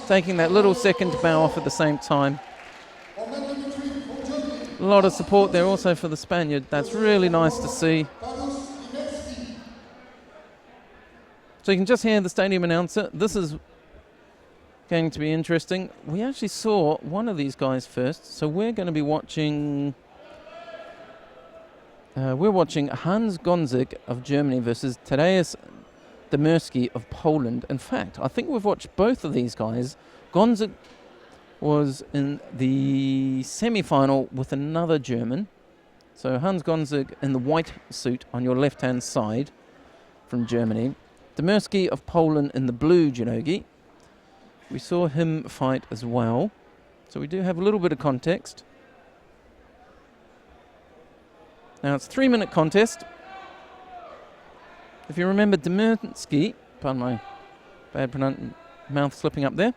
taking that little second to bow off at the same time. A lot of support there also for the Spaniard. That's really nice to see. So you can just hear the stadium announcer. This is going to be interesting. We actually saw one of these guys first, so we're going to be watching. We're watching Hans Gonzig of Germany versus Tadeusz Demirski of Poland. In fact, I think we've watched both of these guys. Gonzig was in the semi-final with another German. So Hans Gonzig in the white suit on your left-hand side from Germany. Demirski of Poland in the blue judogi. We saw him fight as well. So we do have a little bit of context. Now it's a 3-minute contest. If you remember Demirski, pardon my bad mouth slipping up there.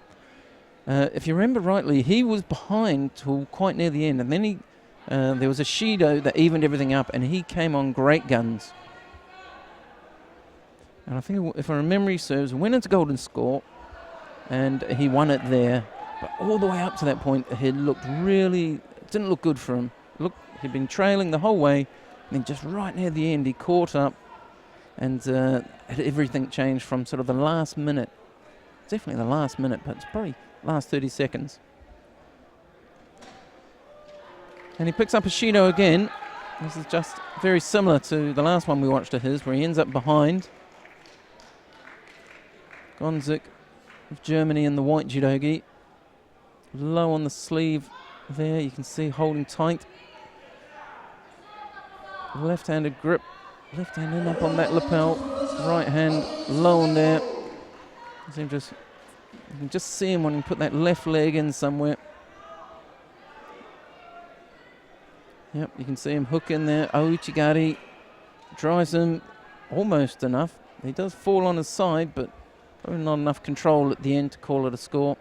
If you remember rightly, he was behind till quite near the end, and then there was a Shido that evened everything up, and he came on great guns. And I think, if my memory serves, went into golden score, and he won it there. But all the way up to that point, it didn't look good for him. He'd been trailing the whole way, and then just right near the end, he caught up, and everything changed from sort of the last minute. Definitely the last minute, but it's probably last 30 seconds. And he picks up a Shido again. This is just very similar to the last one we watched of his, where he ends up behind. Gonzig of Germany in the white judogi. Low on the sleeve there, you can see holding tight. Left-handed grip. Left hand in up on that lapel. Right hand low on there. You can just see him when he put that left leg in somewhere. Yep, you can see him hook in there. Ouchigari drives him almost enough. He does fall on his side, but probably not enough control at the end to call it a score.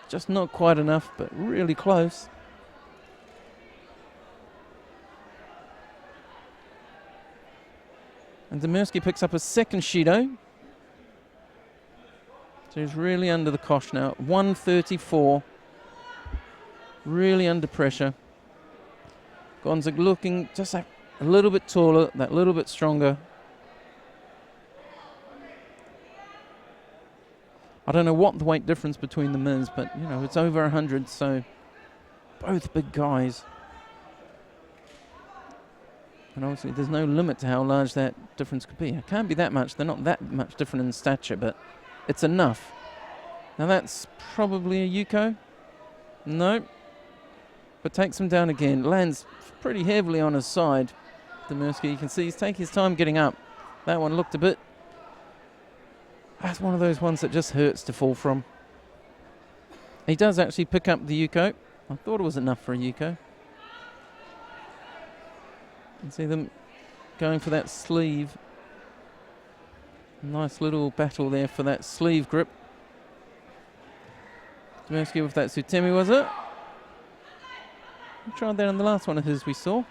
Just not quite enough, but really close. And Demirski picks up a second Shido. So he's really under the cosh now. 134. Really under pressure. Gonzig looking just a little bit taller, that little bit stronger. I don't know what the weight difference between them is, but it's over 100, so both big guys. And obviously there's no limit to how large that difference could be. It can't be that much. They're not that much different in stature, but it's enough. Now that's probably a Yuko. No. But takes him down again. Lands pretty heavily on his side. Demirski, you can see he's taking his time getting up. That one looked a bit... That's one of those ones that just hurts to fall from. He does actually pick up the Yuko. I thought it was enough for a Yuko. You can see them going for that sleeve. Nice little battle there for that sleeve grip. Demirski with that Sutemi, was it? We tried that on the last one of his we saw.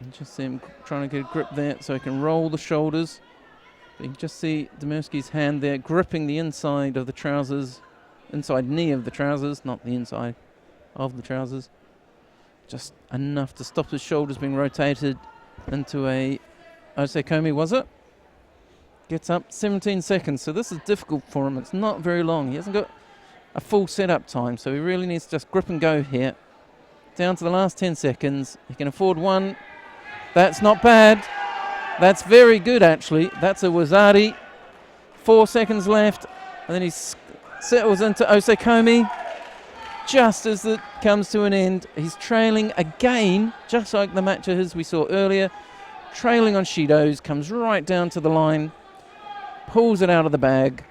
And just see him trying to get a grip there so he can roll the shoulders. But you can just see Demirski's hand there gripping the inside of the trousers, inside knee of the trousers, not the inside of the trousers. Just enough to stop his shoulders being rotated into a Osekomi, was it? Gets up 17 seconds, so this is difficult for him. It's not very long. He hasn't got a full setup time, so he really needs to just grip and go here. Down to the last 10 seconds. He can afford one. That's not bad. That's very good, actually. That's a Wazari. 4 seconds left. And then he settles into Osekomi. Just as it comes to an end, he's trailing again, just like the match of his we saw earlier. Trailing on Shidos, comes right down to the line, pulls it out of the bag.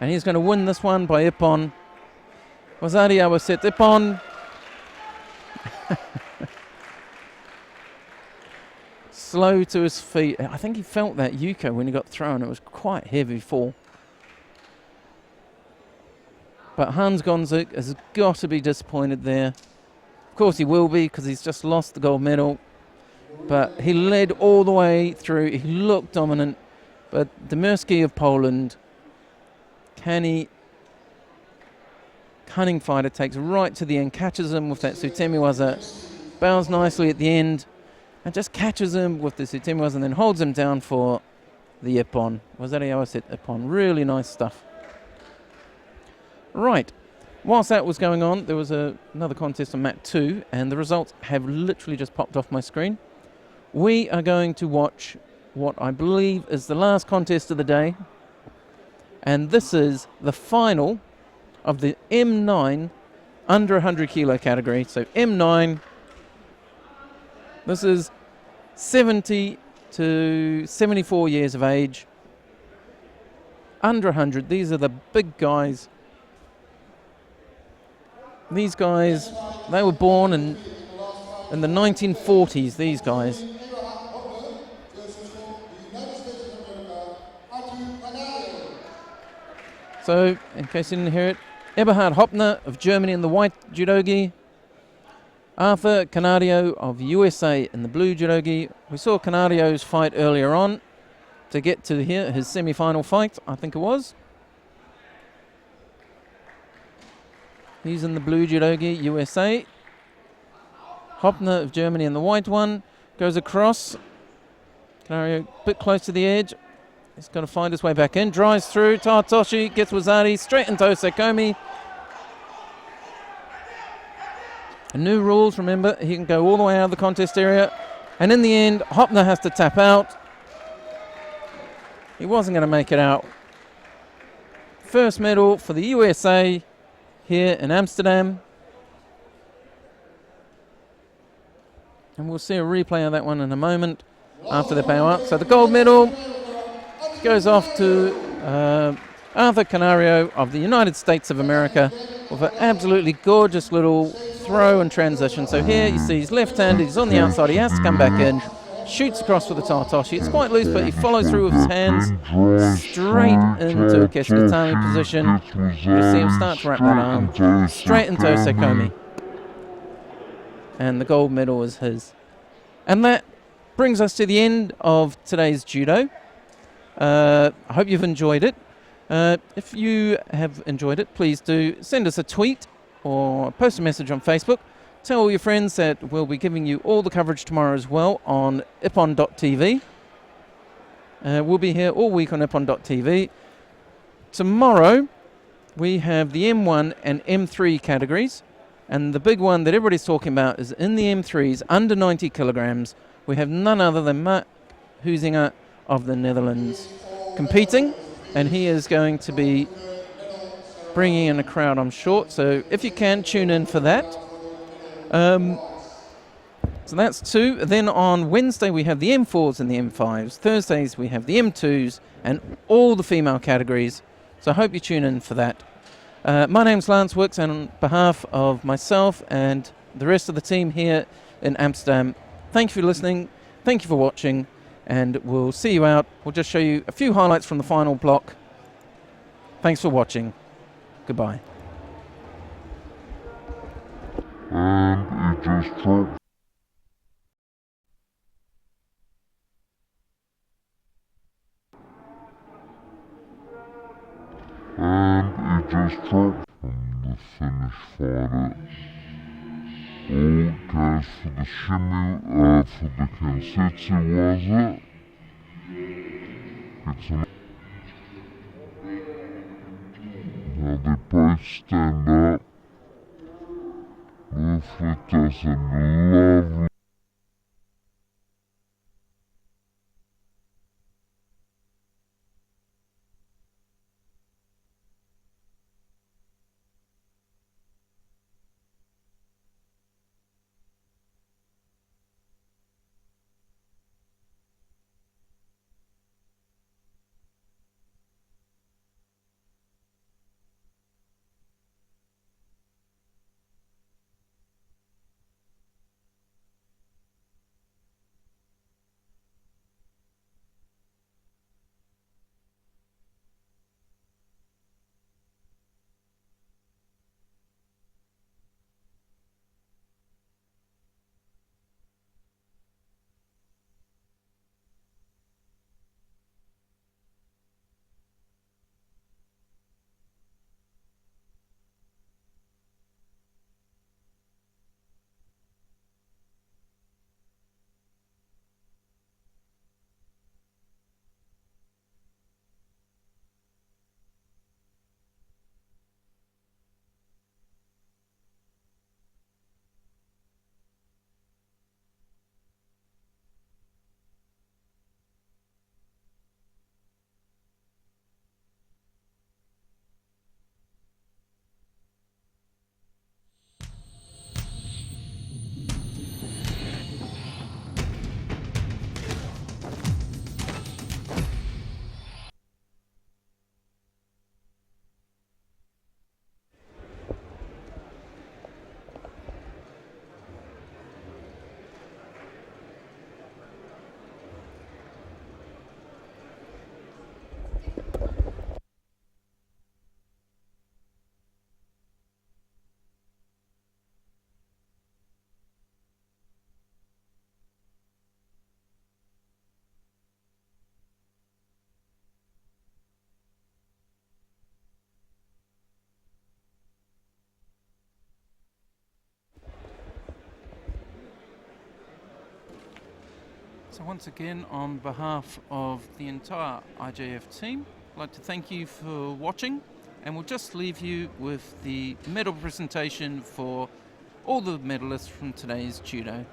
And he's going to win this one by Ippon. Wazari Awaset Ippon. Slow to his feet. I think he felt that Yuko when he got thrown. It was quite heavy fall. But Hans Gonzig has got to be disappointed there. Of course he will be, because he's just lost the gold medal. But he led all the way through. He looked dominant. But Demirski of Poland, can cunning fighter, takes right to the end, catches him with that Sutemiwaza, bows nicely at the end, and just catches him with the Sutemiwaza and then holds him down for the Ippon. Wazariawa set Ippon. Really nice stuff. Right. Whilst that was going on, there was another contest on mat 2, and the results have literally just popped off my screen. We are going to watch what I believe is the last contest of the day, and this is the final of the M9 under 100 kilo category. So M9, this is 70 to 74 years of age, under 100. These are the big guys. These guys, they were born in the 1940s, these guys. So, in case you didn't hear it, Eberhard Hoppner of Germany in the white judogi, Arthur Canario of USA in the blue judogi. We saw Canario's fight earlier on to get to here, his semi-final fight, I think it was. He's in the blue judogi, USA. Hoppner of Germany in the white one. Goes across. Canario a bit close to the edge. He's got to find his way back in. Drives through. Tartoshi gets Wazari straight into Osakomi. New rules, remember, he can go all the way out of the contest area. And in the end, Hoppner has to tap out. He wasn't going to make it out. First medal for the USA here in Amsterdam. And we'll see a replay of that one in a moment after they bow up. So the gold medal goes off to Arthur Canario of the United States of America with an absolutely gorgeous little throw and transition. So here you see he's left-handed, he's on the outside, he has to come back in, shoots across with the Tartoshi. It's quite loose, but he follows through with his hands straight into a Keskatami position. You see him start to wrap that arm straight into Osakomi. And the gold medal is his. And that brings us to the end of today's judo. I hope you've enjoyed it. If you have enjoyed it, please do send us a tweet or post a message on Facebook. Tell all your friends that we'll be giving you all the coverage tomorrow as well on ippon.tv. We'll be here all week on ippon.tv. Tomorrow we have the M1 and M3 categories, and the big one that everybody's talking about is in the M3s under 90 kilograms. We have none other than Mark Huizinga of the Netherlands competing, and he is going to be bringing in a crowd, I'm sure. So if you can, tune in for that. So that's 2. Then on Wednesday we have the M4s and the M5s. Thursdays we have the M2s and all the female categories. So I hope you tune in for that. My name's Lance Wicks, and on behalf of myself and the rest of the team here in Amsterdam, thank you for listening, thank you for watching, and we'll see you out. We'll just show you a few highlights from the final block. Thanks for watching. Goodbye. And it just dropped. And it just dropped from the finish fighter. All goes for the shimmy, for the Kensetsu, was it? Gets an now they both stand up. Wilfred does a lovely So once again, on behalf of the entire IJF team, I'd like to thank you for watching, and we'll just leave you with the medal presentation for all the medalists from today's Judo.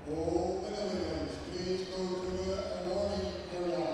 All medallions, please go to the awarding area.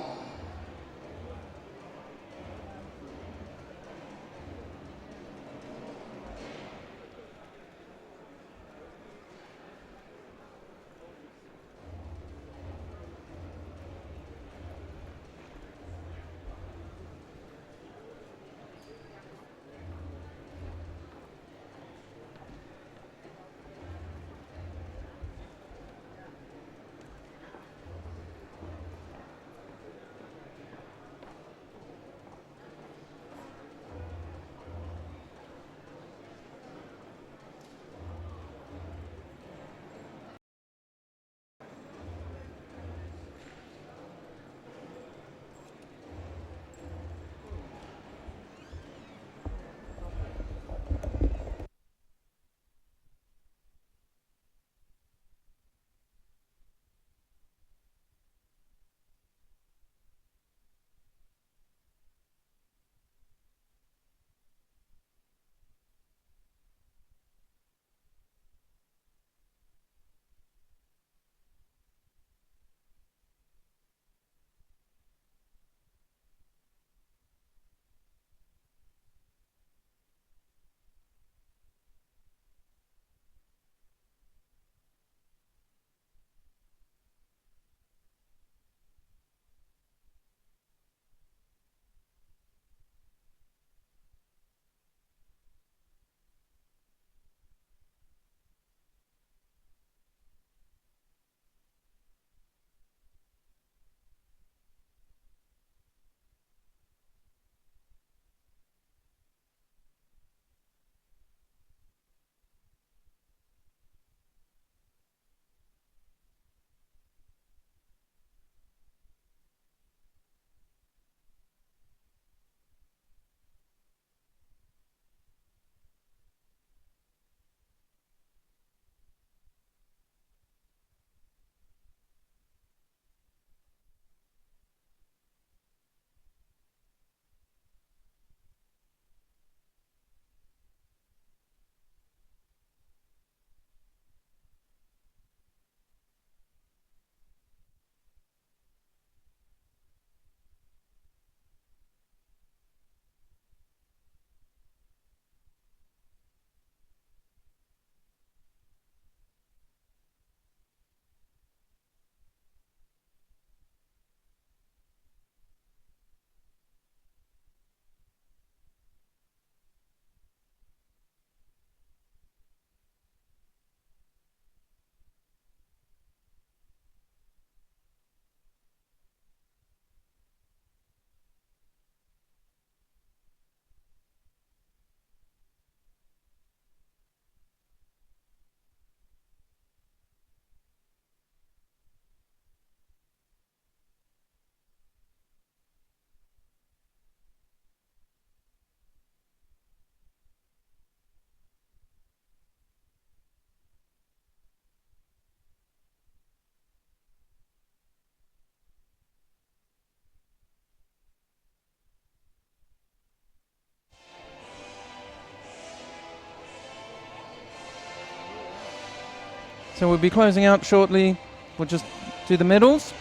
So we'll be closing out shortly. We'll just do the medals.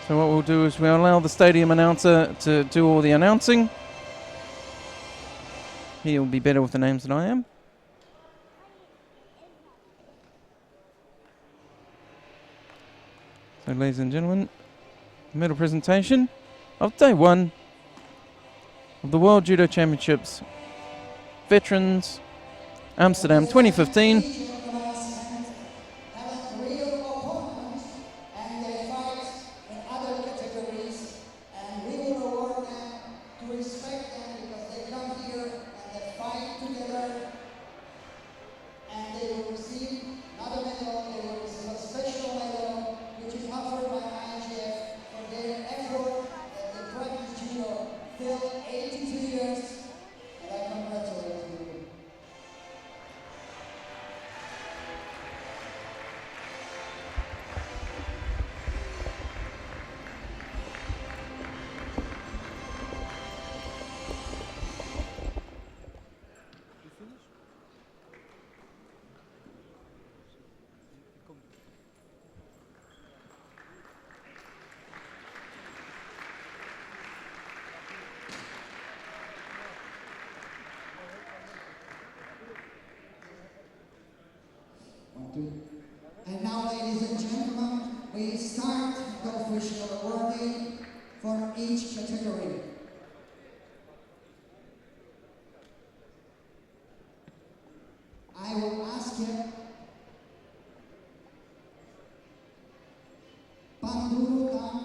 So what we'll do is we'll allow the stadium announcer to do all the announcing. He'll be better with the names than I am. So ladies and gentlemen, medal presentation of day 1 of the World Judo Championships Veterans Amsterdam 2015. And now, ladies and gentlemen, we start the official awarding for each category. I will ask you, Pandurukan,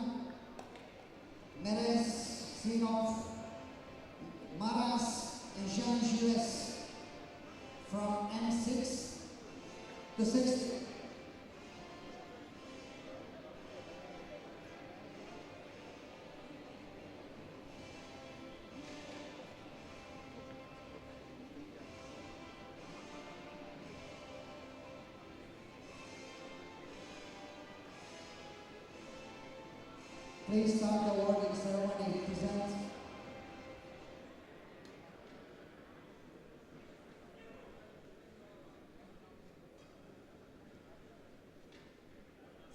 Meres, Sinov, Maras, and Jean Gilles from M6 to 60. Please start the awarding ceremony. Present.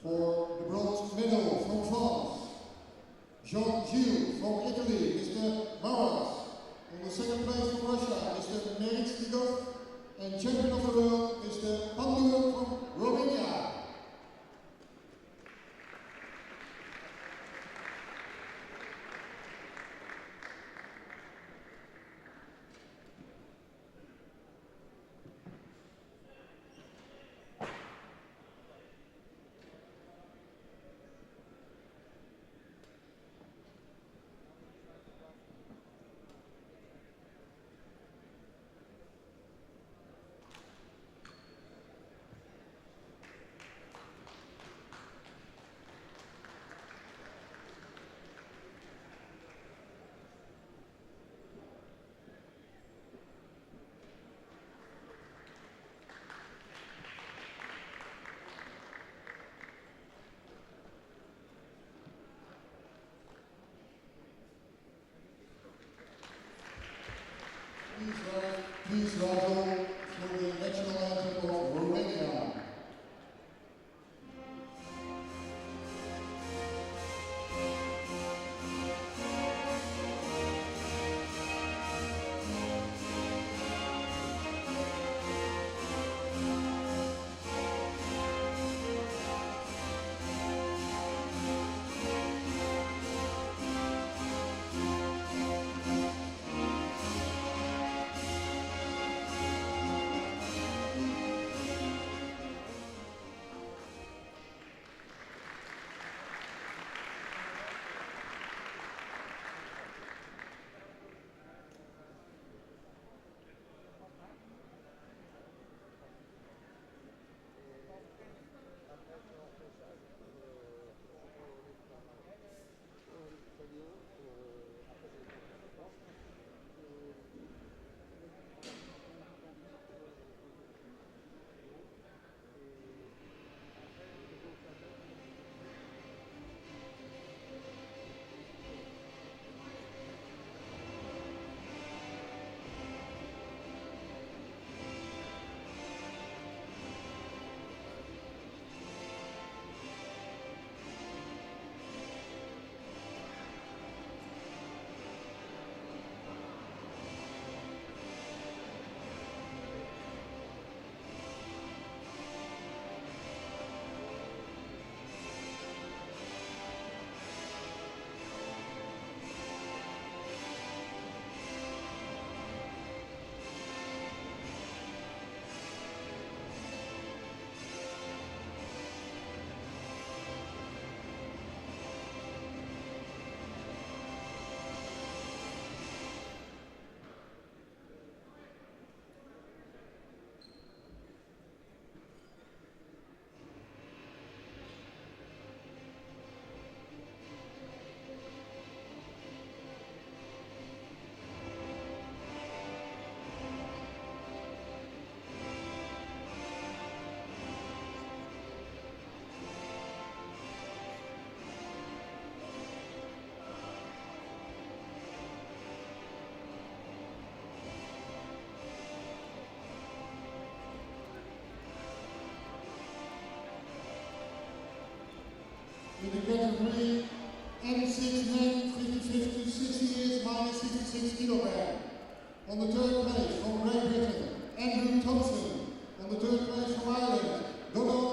For the bronze medal from France, Jean-Gilles from Italy, Mr. Maras. On the second place from Russia, Mr. Merit Stigov. And champion of the world, Mr. Pandur from Romania. Please welcome for the national anthem of Romania. 86 kilograms. On the third place from Great Britain, Andrew Thompson. On the third place from Ireland, Judo.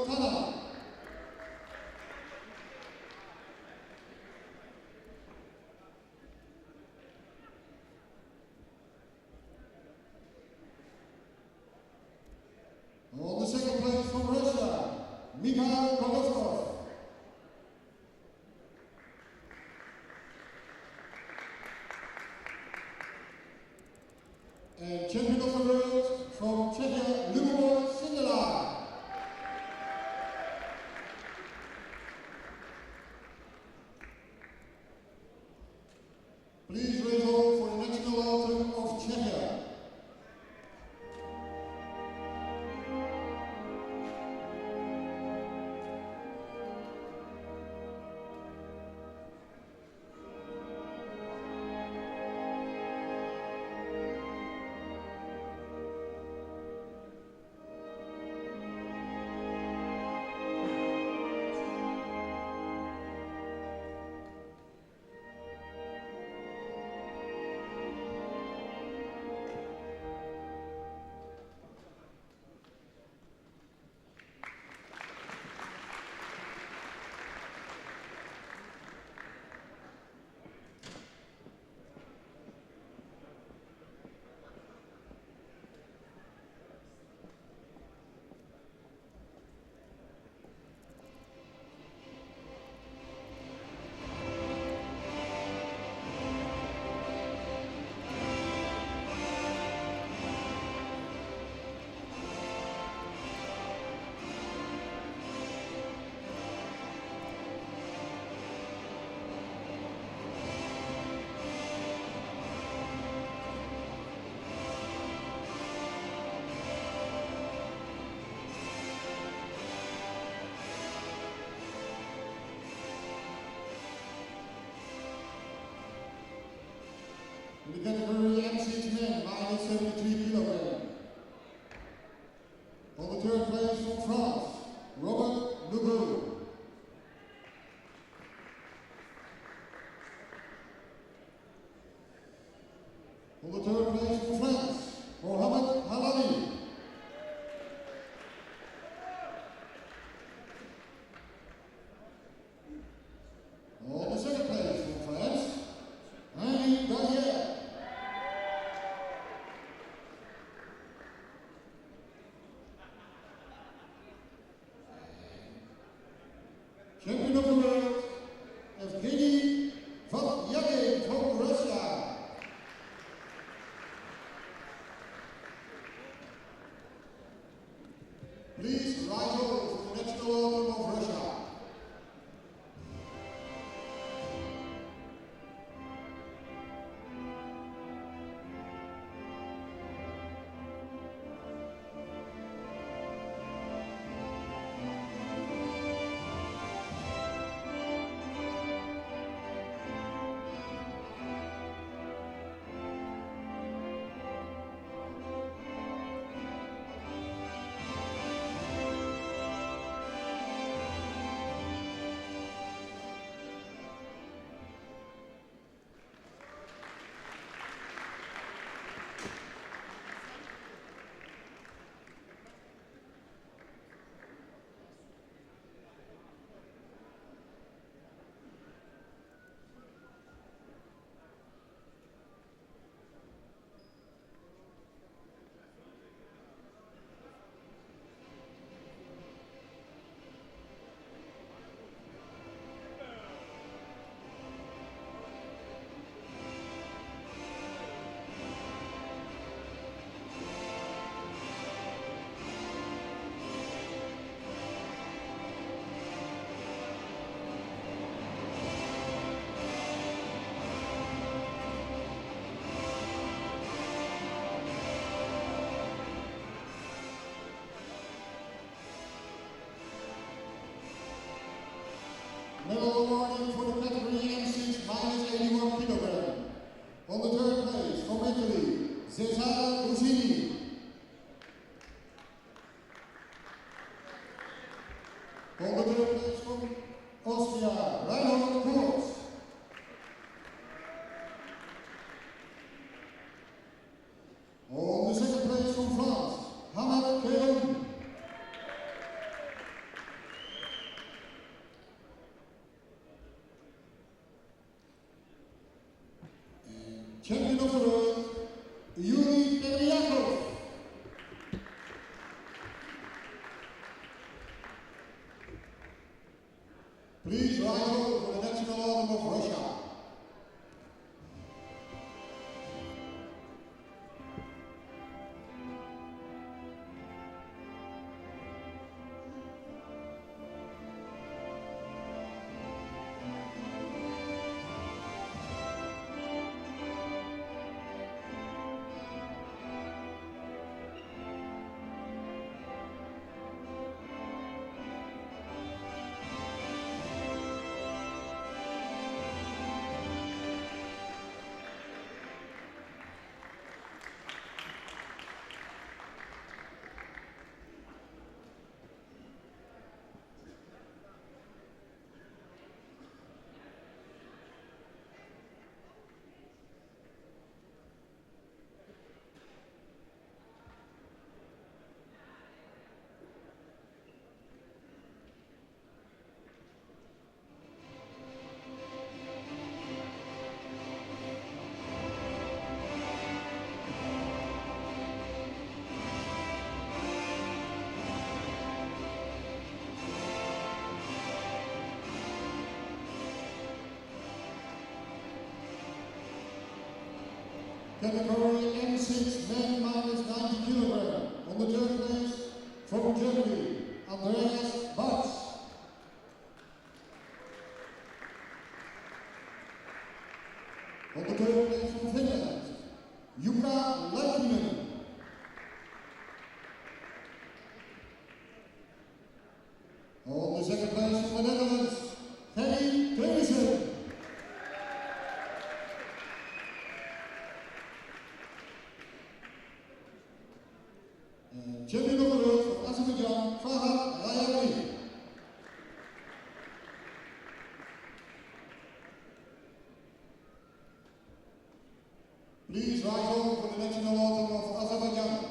On the second place from Russia, Mikhail Kolovkov. And champion of the world from Czechia, Lubo Sindela. Please raise all for the national anthem of Czechia. In the category M6 men, minus 73 kilograms. On the third place from France, Robert Legault. On the third place from France, Mohamed Halali. On the second place from France, Henri Dallier. Champion of the world, Evgeny Vasyagin from Russia. Please rise over for the national anthem of Russia. Medal awarded for the category M6 minus 81 kilograms. On the third place from Italy, Cesare Busini. On the third place from Austria, Reinhold Kurz. Category M6, men minus 90 kilogram. On the third place from Germany, Andreas Bartz. On the third place from Finland, Jukka Laitinen. On the second place from the Netherlands, Ferry Teunissen. And champion of the world from Azerbaijan, Farhad Rayani. Please rise on for the national anthem of Azerbaijan.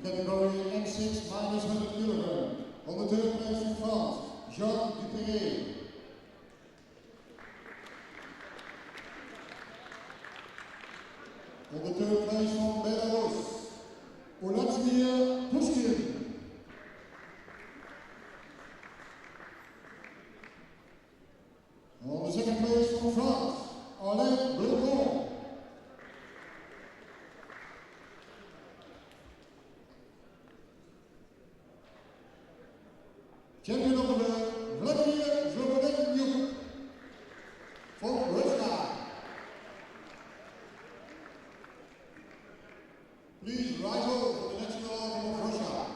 Category M6 minus 100 kilogram. On the third place from France, Jean Dupéré. On the third place from Belarus, Olatmir Pushkin. On the second place from France, Alain Blecon. Champion of the world, Vladimir Zlobodenjuk from Russia. Please rise up for the national anthem of Russia.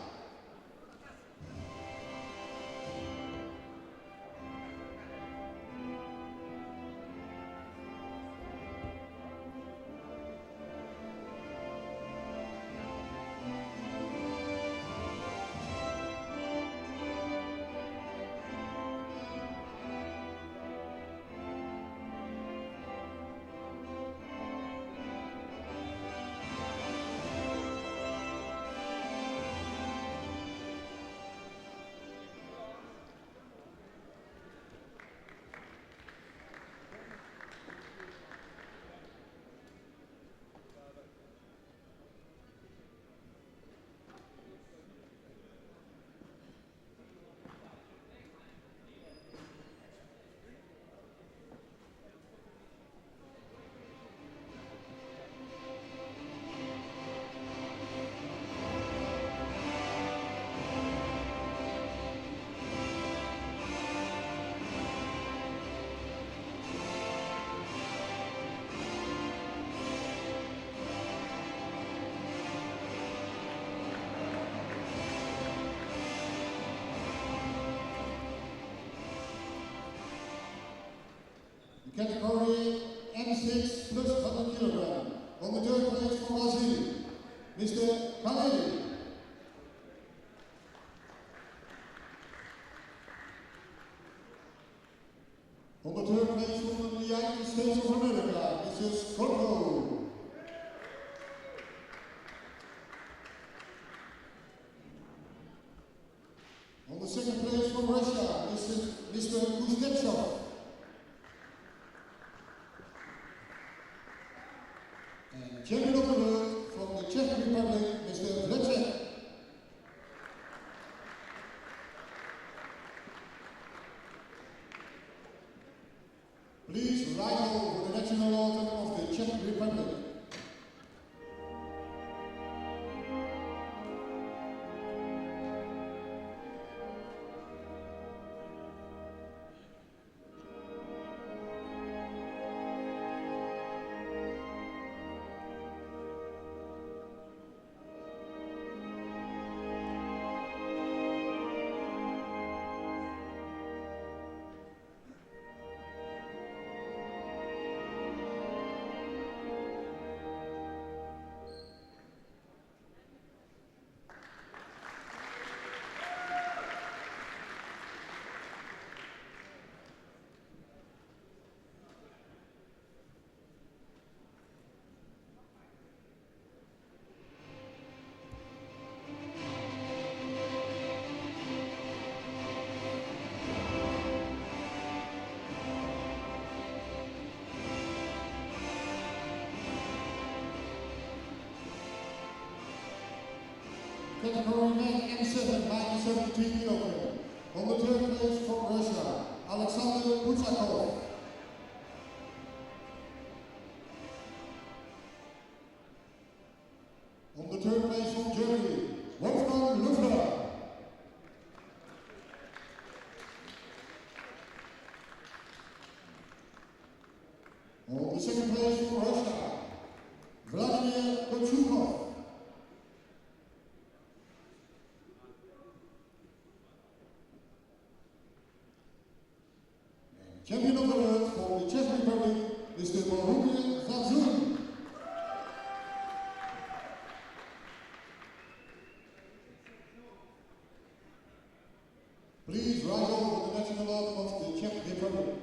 Category M6 plus 100 kilogram. On the third place from Brazil, Mr. Khaledi. On the third place from the United States of America, Mrs. Kotko. On the second place from Russia, Mr. Kuznetsov. And champion of the world from the Czech Republic, Mr. Vlecek. rise over the national anthem of the Czech Republic. Category men M7 minus 17 kg. On the third place from Russia, Alexander Butsakov. On the third place from Germany, Wolfgang Lufler. On the second place from Russia, Vladimir Kochukov. Champion of the world for the Czech Republic is the Bohemian Zazun. Please rise over the national anthem of the Czech Republic.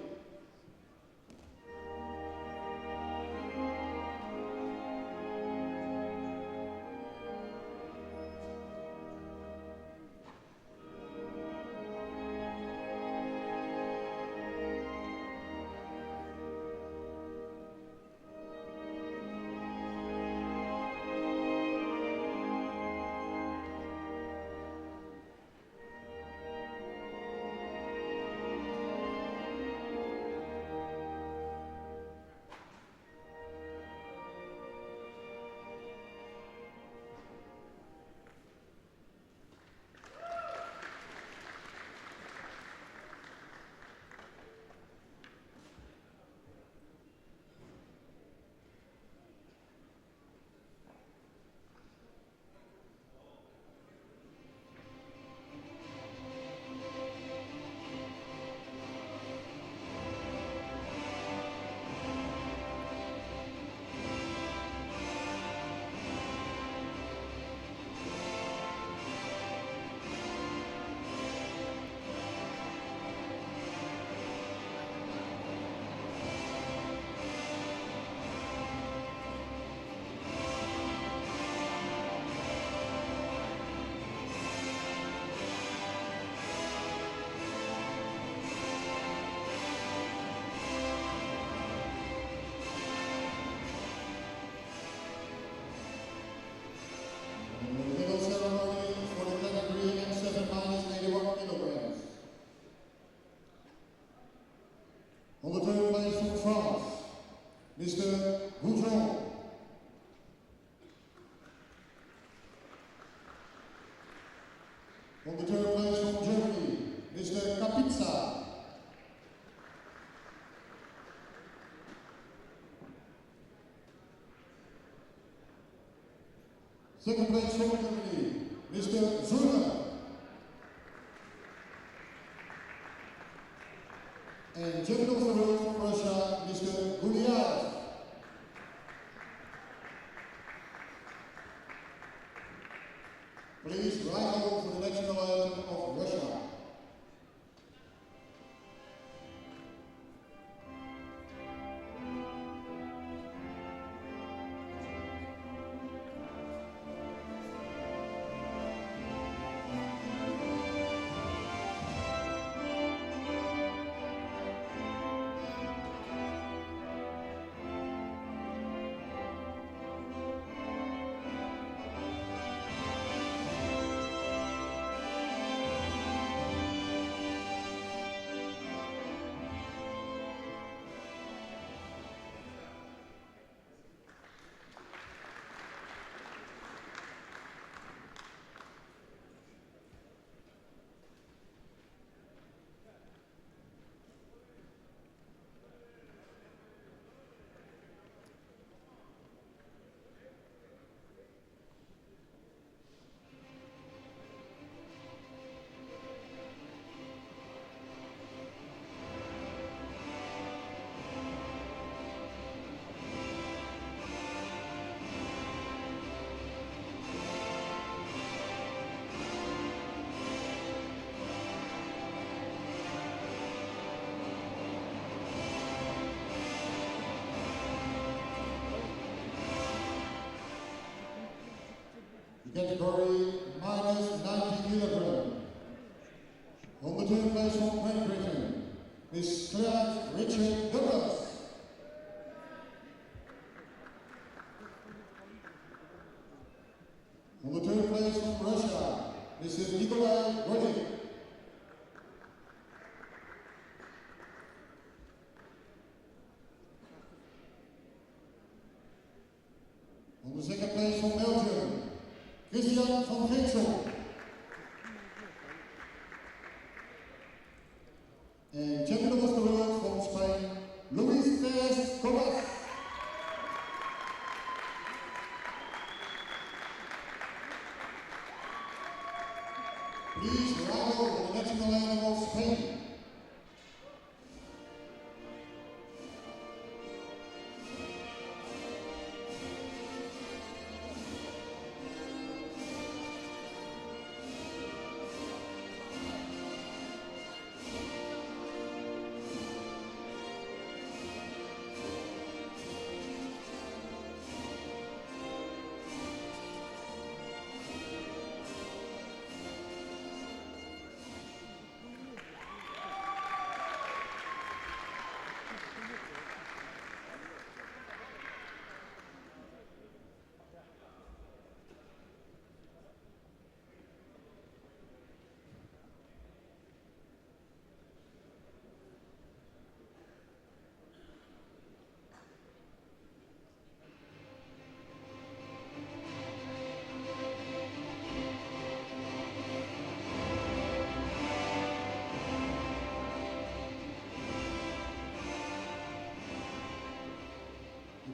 On the third place from France, Mr. Judo. On the third place from Germany, Mr. Kapitsa. Second place from Germany, Mr. Zuna. And champion of the world from Russia, Mr. Gulyaev. Please rise up for the national anthem of Russia. category minus 90 kilogram. On the third place from Great Britain, Miss Claire Richard Douglas. On the third place from Russia, Mrs. Nikolai Rodin. On the second place from Belgium, Christian van Geetsel. And champion of the world from Spain, Luis Perez Cobas. Please rise over the national anthem of Spain.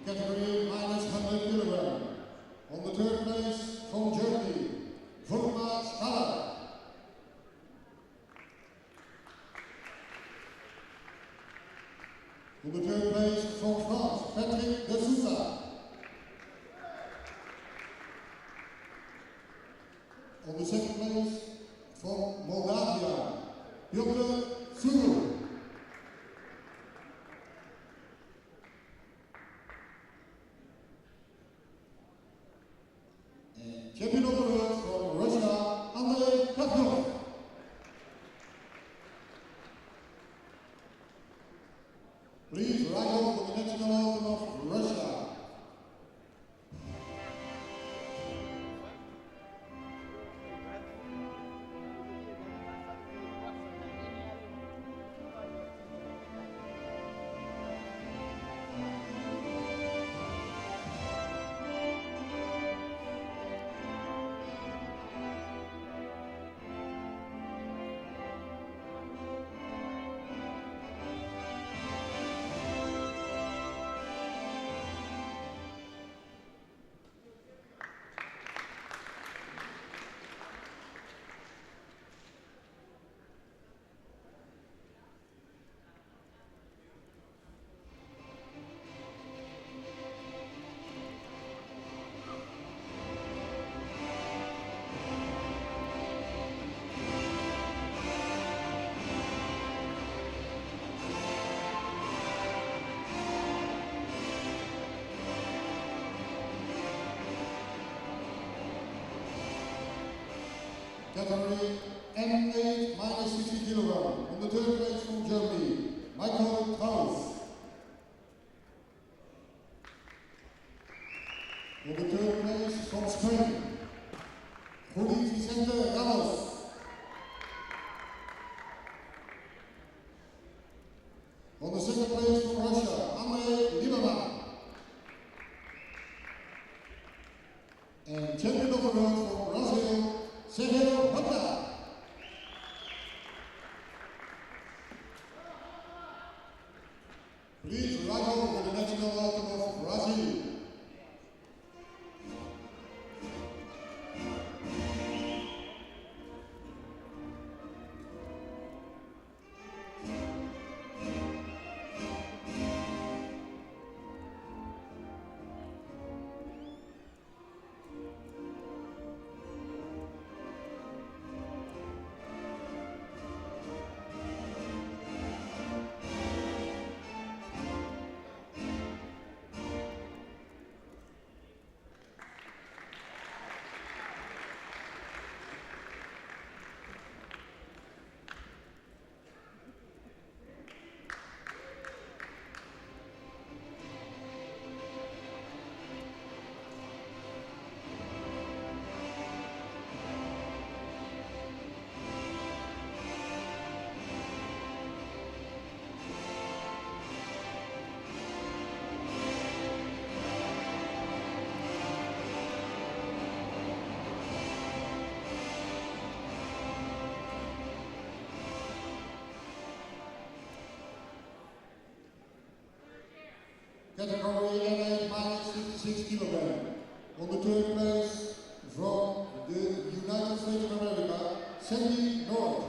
Category minus 100 kilogram. On the third place from Germany, Volkmar Staller. On the third place from France, Patrick de Souza. On the second place from Moldavia, Piotr Suru. Champion of the world from Russia, Andrei Kakhnov. Please rise up for the national anthem of Russia. Category M8 minus 60 kilogram. On the third place from Germany, Michael Kraus. On the third place from Spain, Juli Vicente Ramos. On the second place from Russia, Andrei Lieberman. And champion of the world from Brazil, Sergio Honda. Please rise up for the national anthem of Brazil. category LA minus 56 kilograms. On the third place from the United States of America, Sandy North.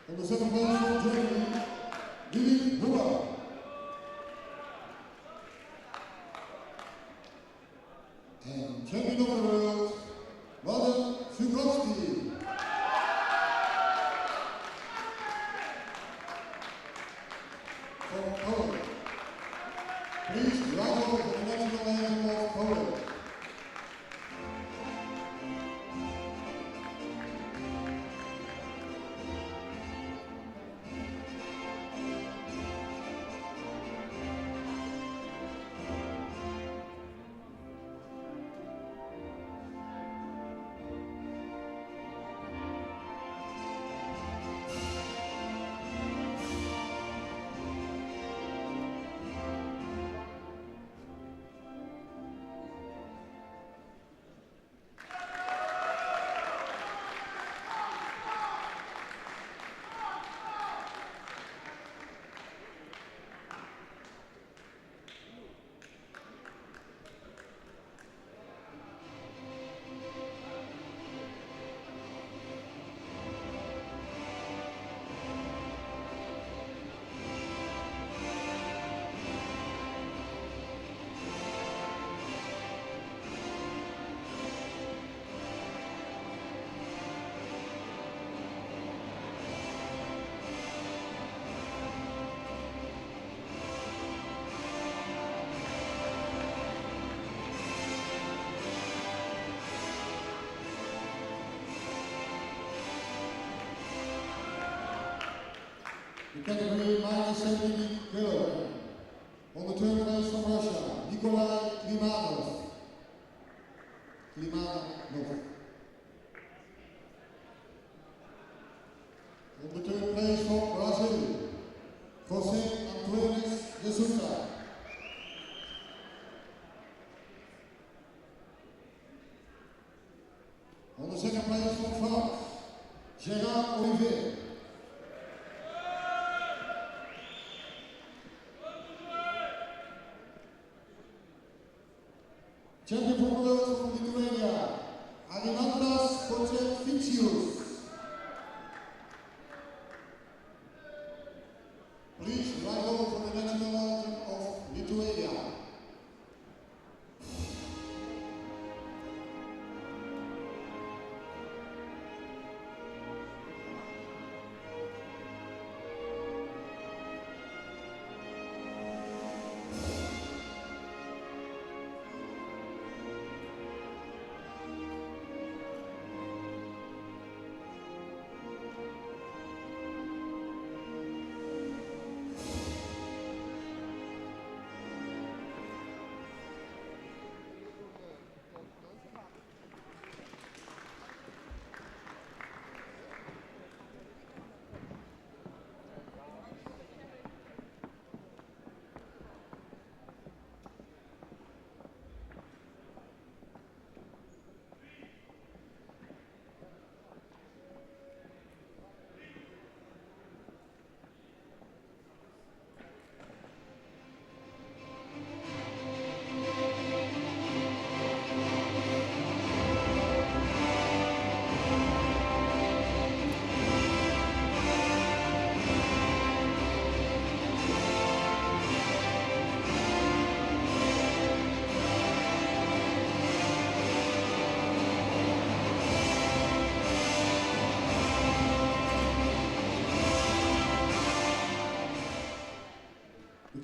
On the second place from Germany, Lily Huber. And champion of the world, Vladan Shukovsky. From Poland. Please rise up for the national anthem of Poland. The category minus 70 kilograms. On the third place from Russia, Nikolai Klimanov. On the third place from Brazil, José Antunes de Souza. On the second place from France, Gérard Olivier. Champion for the world from Lithuania, Arimantas Kocevičius. Please rise over for the national anthem of Lithuania.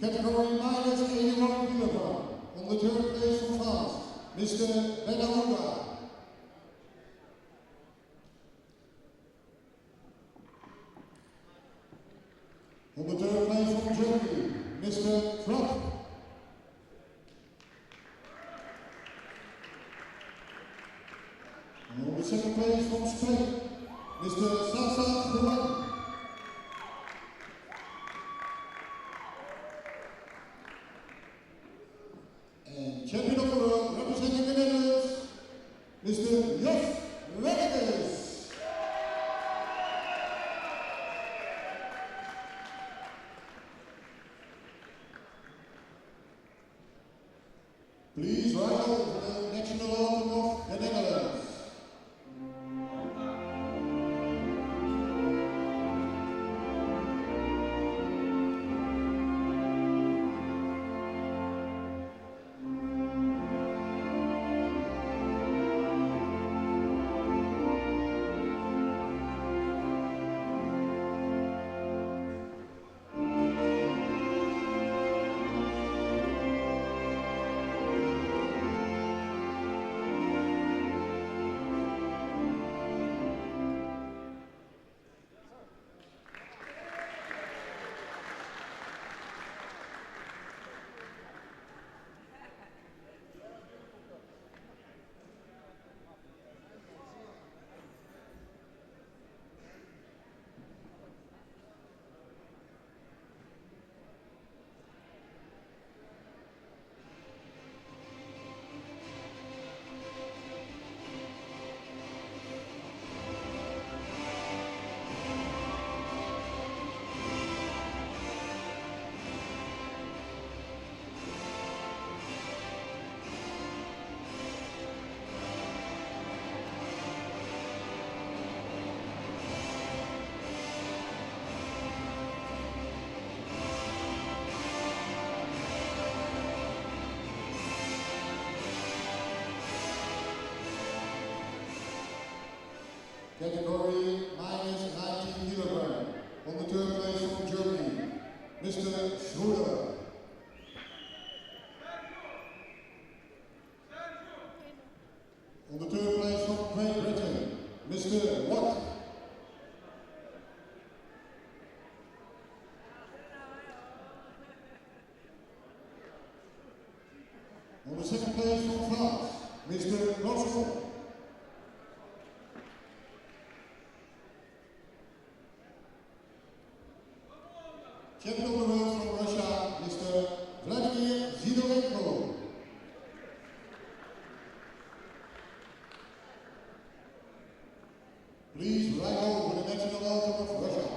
Category minus 81 kilograms. On the third place from France, Mr. Benaouga. On the third place from Germany, Mr. Trump. And on the second place from Spain, Mr. Sasa Juan. And champion of the world, representing the Netherlands, Mr. Jos Rodriguez. Category minus 19 kilogram. On the third place from Germany, Mr. Judo. On the third place from Great Britain, Mr. Watt. On the second place from France, Mr. Roscoe. Champion of the world from Russia, Mr. Vladimir Zidorenko. Please ride over the national anthem of Russia.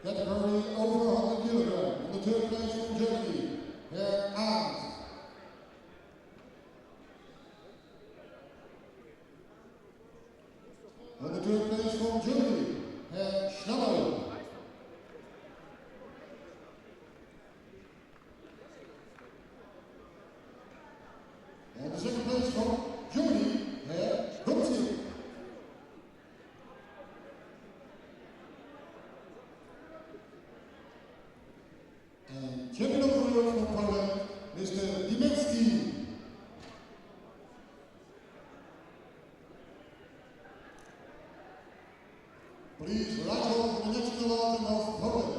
Category over 100 kilogram. On the third place from Germany, Herr Arndt. On the third place from Germany, Herr Schnabel. On the second place from Germany, Herr Gutzi. And champion of the world from Poland, Mr. Dimecki. Please rise over the national anthem of Poland.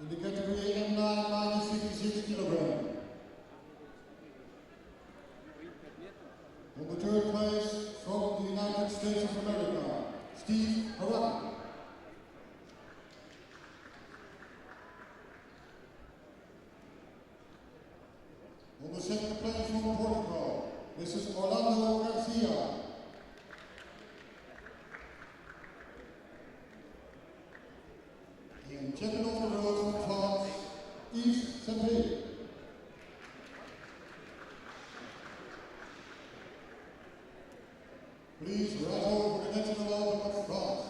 In the category M9 minus 56 kilogram. On the third place from the United States of America, Steve Haraki. On the second place from Portugal, Mrs. Orlando Garcia. And champion of the world from France, Yves Saint-Pierre. Please rise over for the national anthem of France.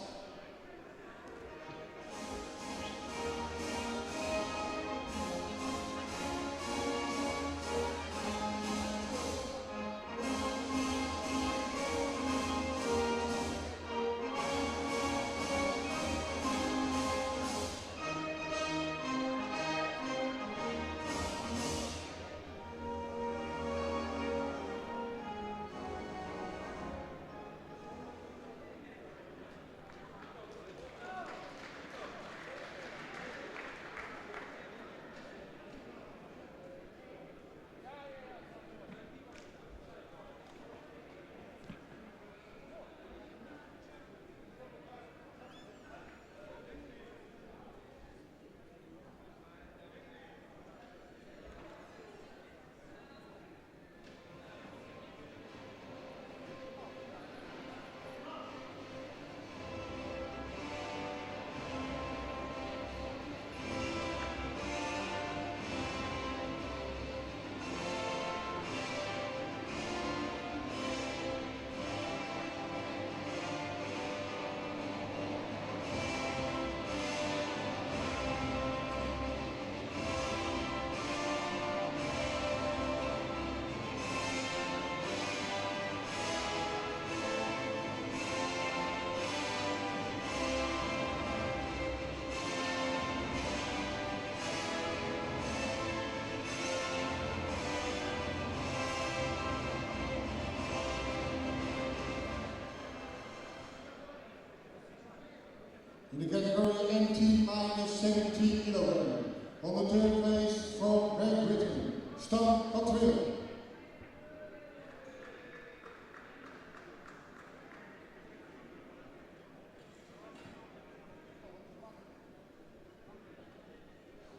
In the category MT minus 17 kilogram, on the third place from Great Britain, Stan Cottrell.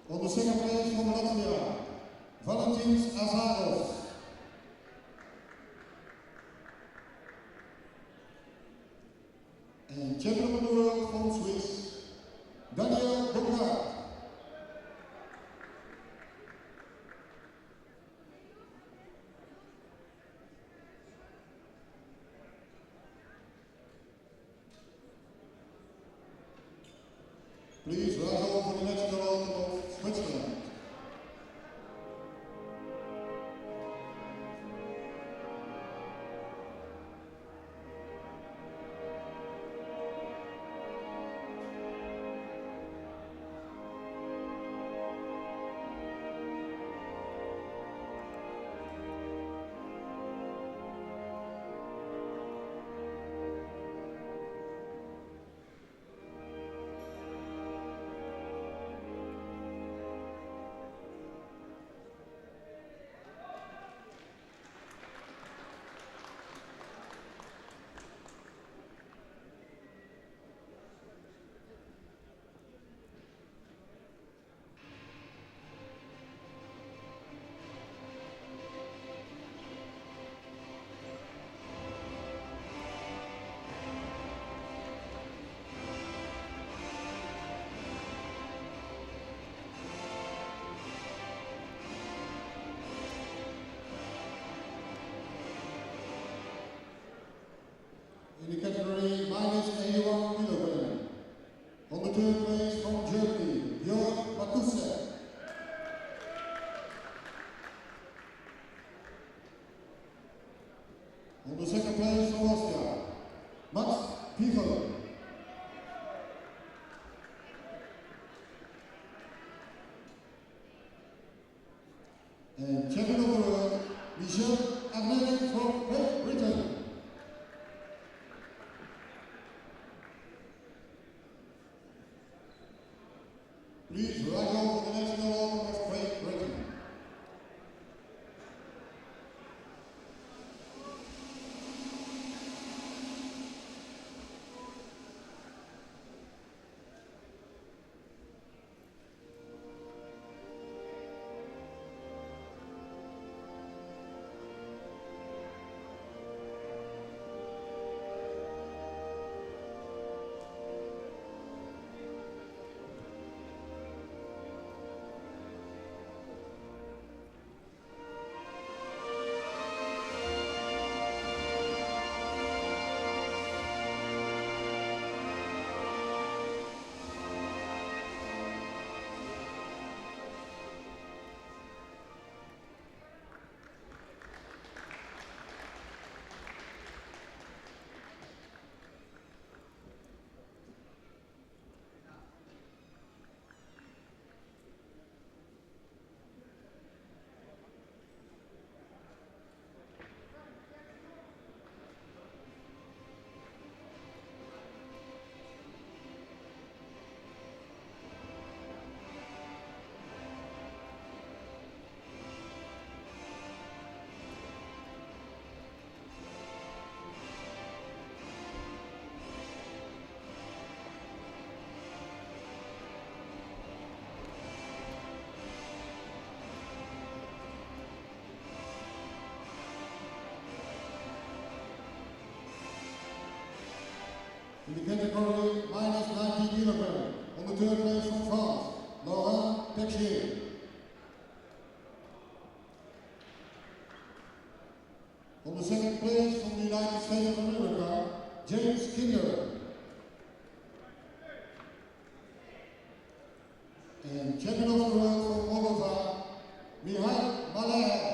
On the second place from Latvia, Valentins Azarov. And champion of the world from Swiss, Daniel Burkhardt. Please rise up for the national anthem of Switzerland. In the category minus 81 kilogram, on the third place from Germany, Jörg Matusek. On the second place from Austria, Max Pichel. And champion of the world, Michel Arnett from Great Britain. Please rise up for the national anthem of Great Britain. In the category minus 90 kilograms, on the third place from France, Laurent Texier. On the second place from the United States of America, James Kinder. And champion of the world from Moldova, Mihai Malaya.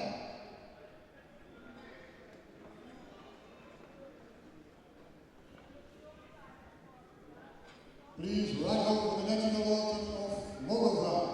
Please right out for the national anthem of Moldova.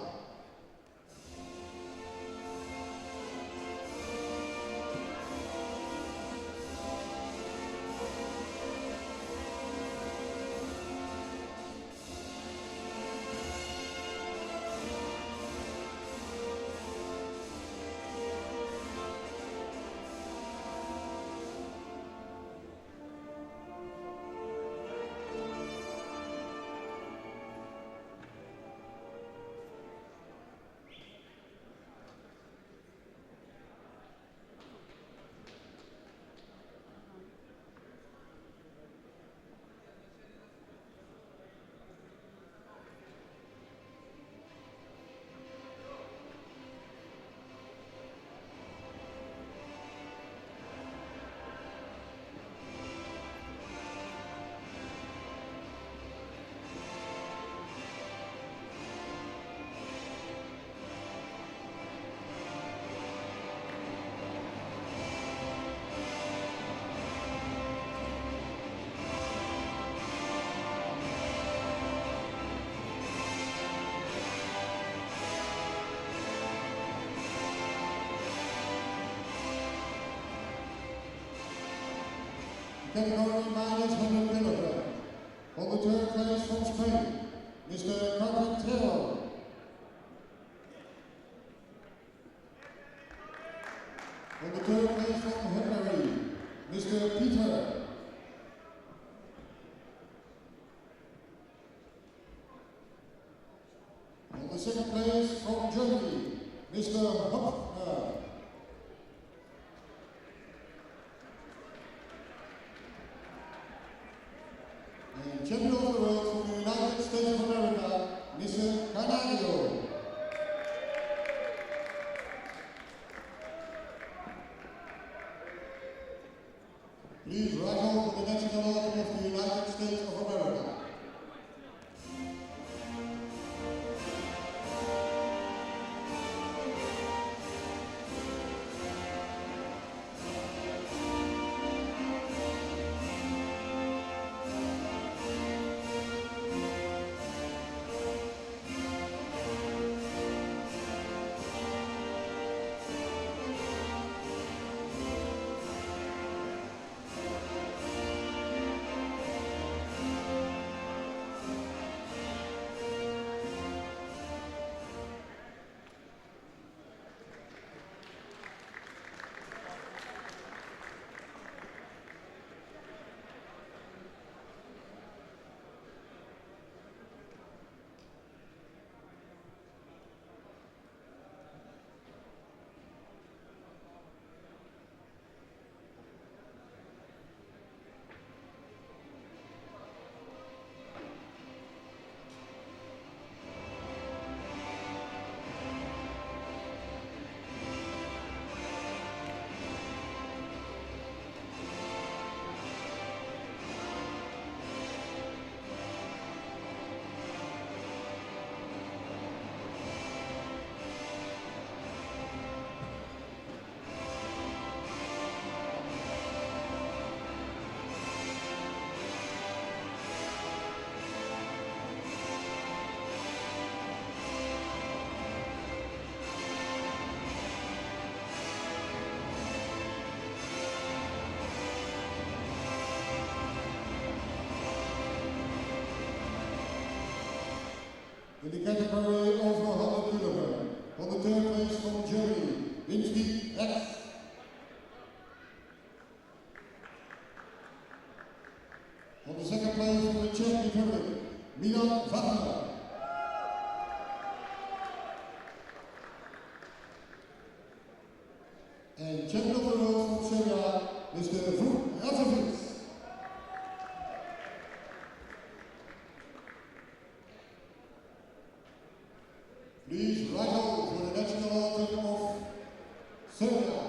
Category minus 100 kilograms. On the third place from Spain, Mr. Carpintero. On the third place from Hungary, Mr. Peter. On the second place from Germany, Mr. Hopner. And champion of the world from the United States of America, Mr. Canario. Please rise up for the national anthem of the United States of America. In the category over 100 kilograms, on the third place from Germany, Winfried Rex. On the second place from the Czech Republic, Milan Wagner. And champion of the world from Serbia, Mr. Vuk Razovic. Serbia.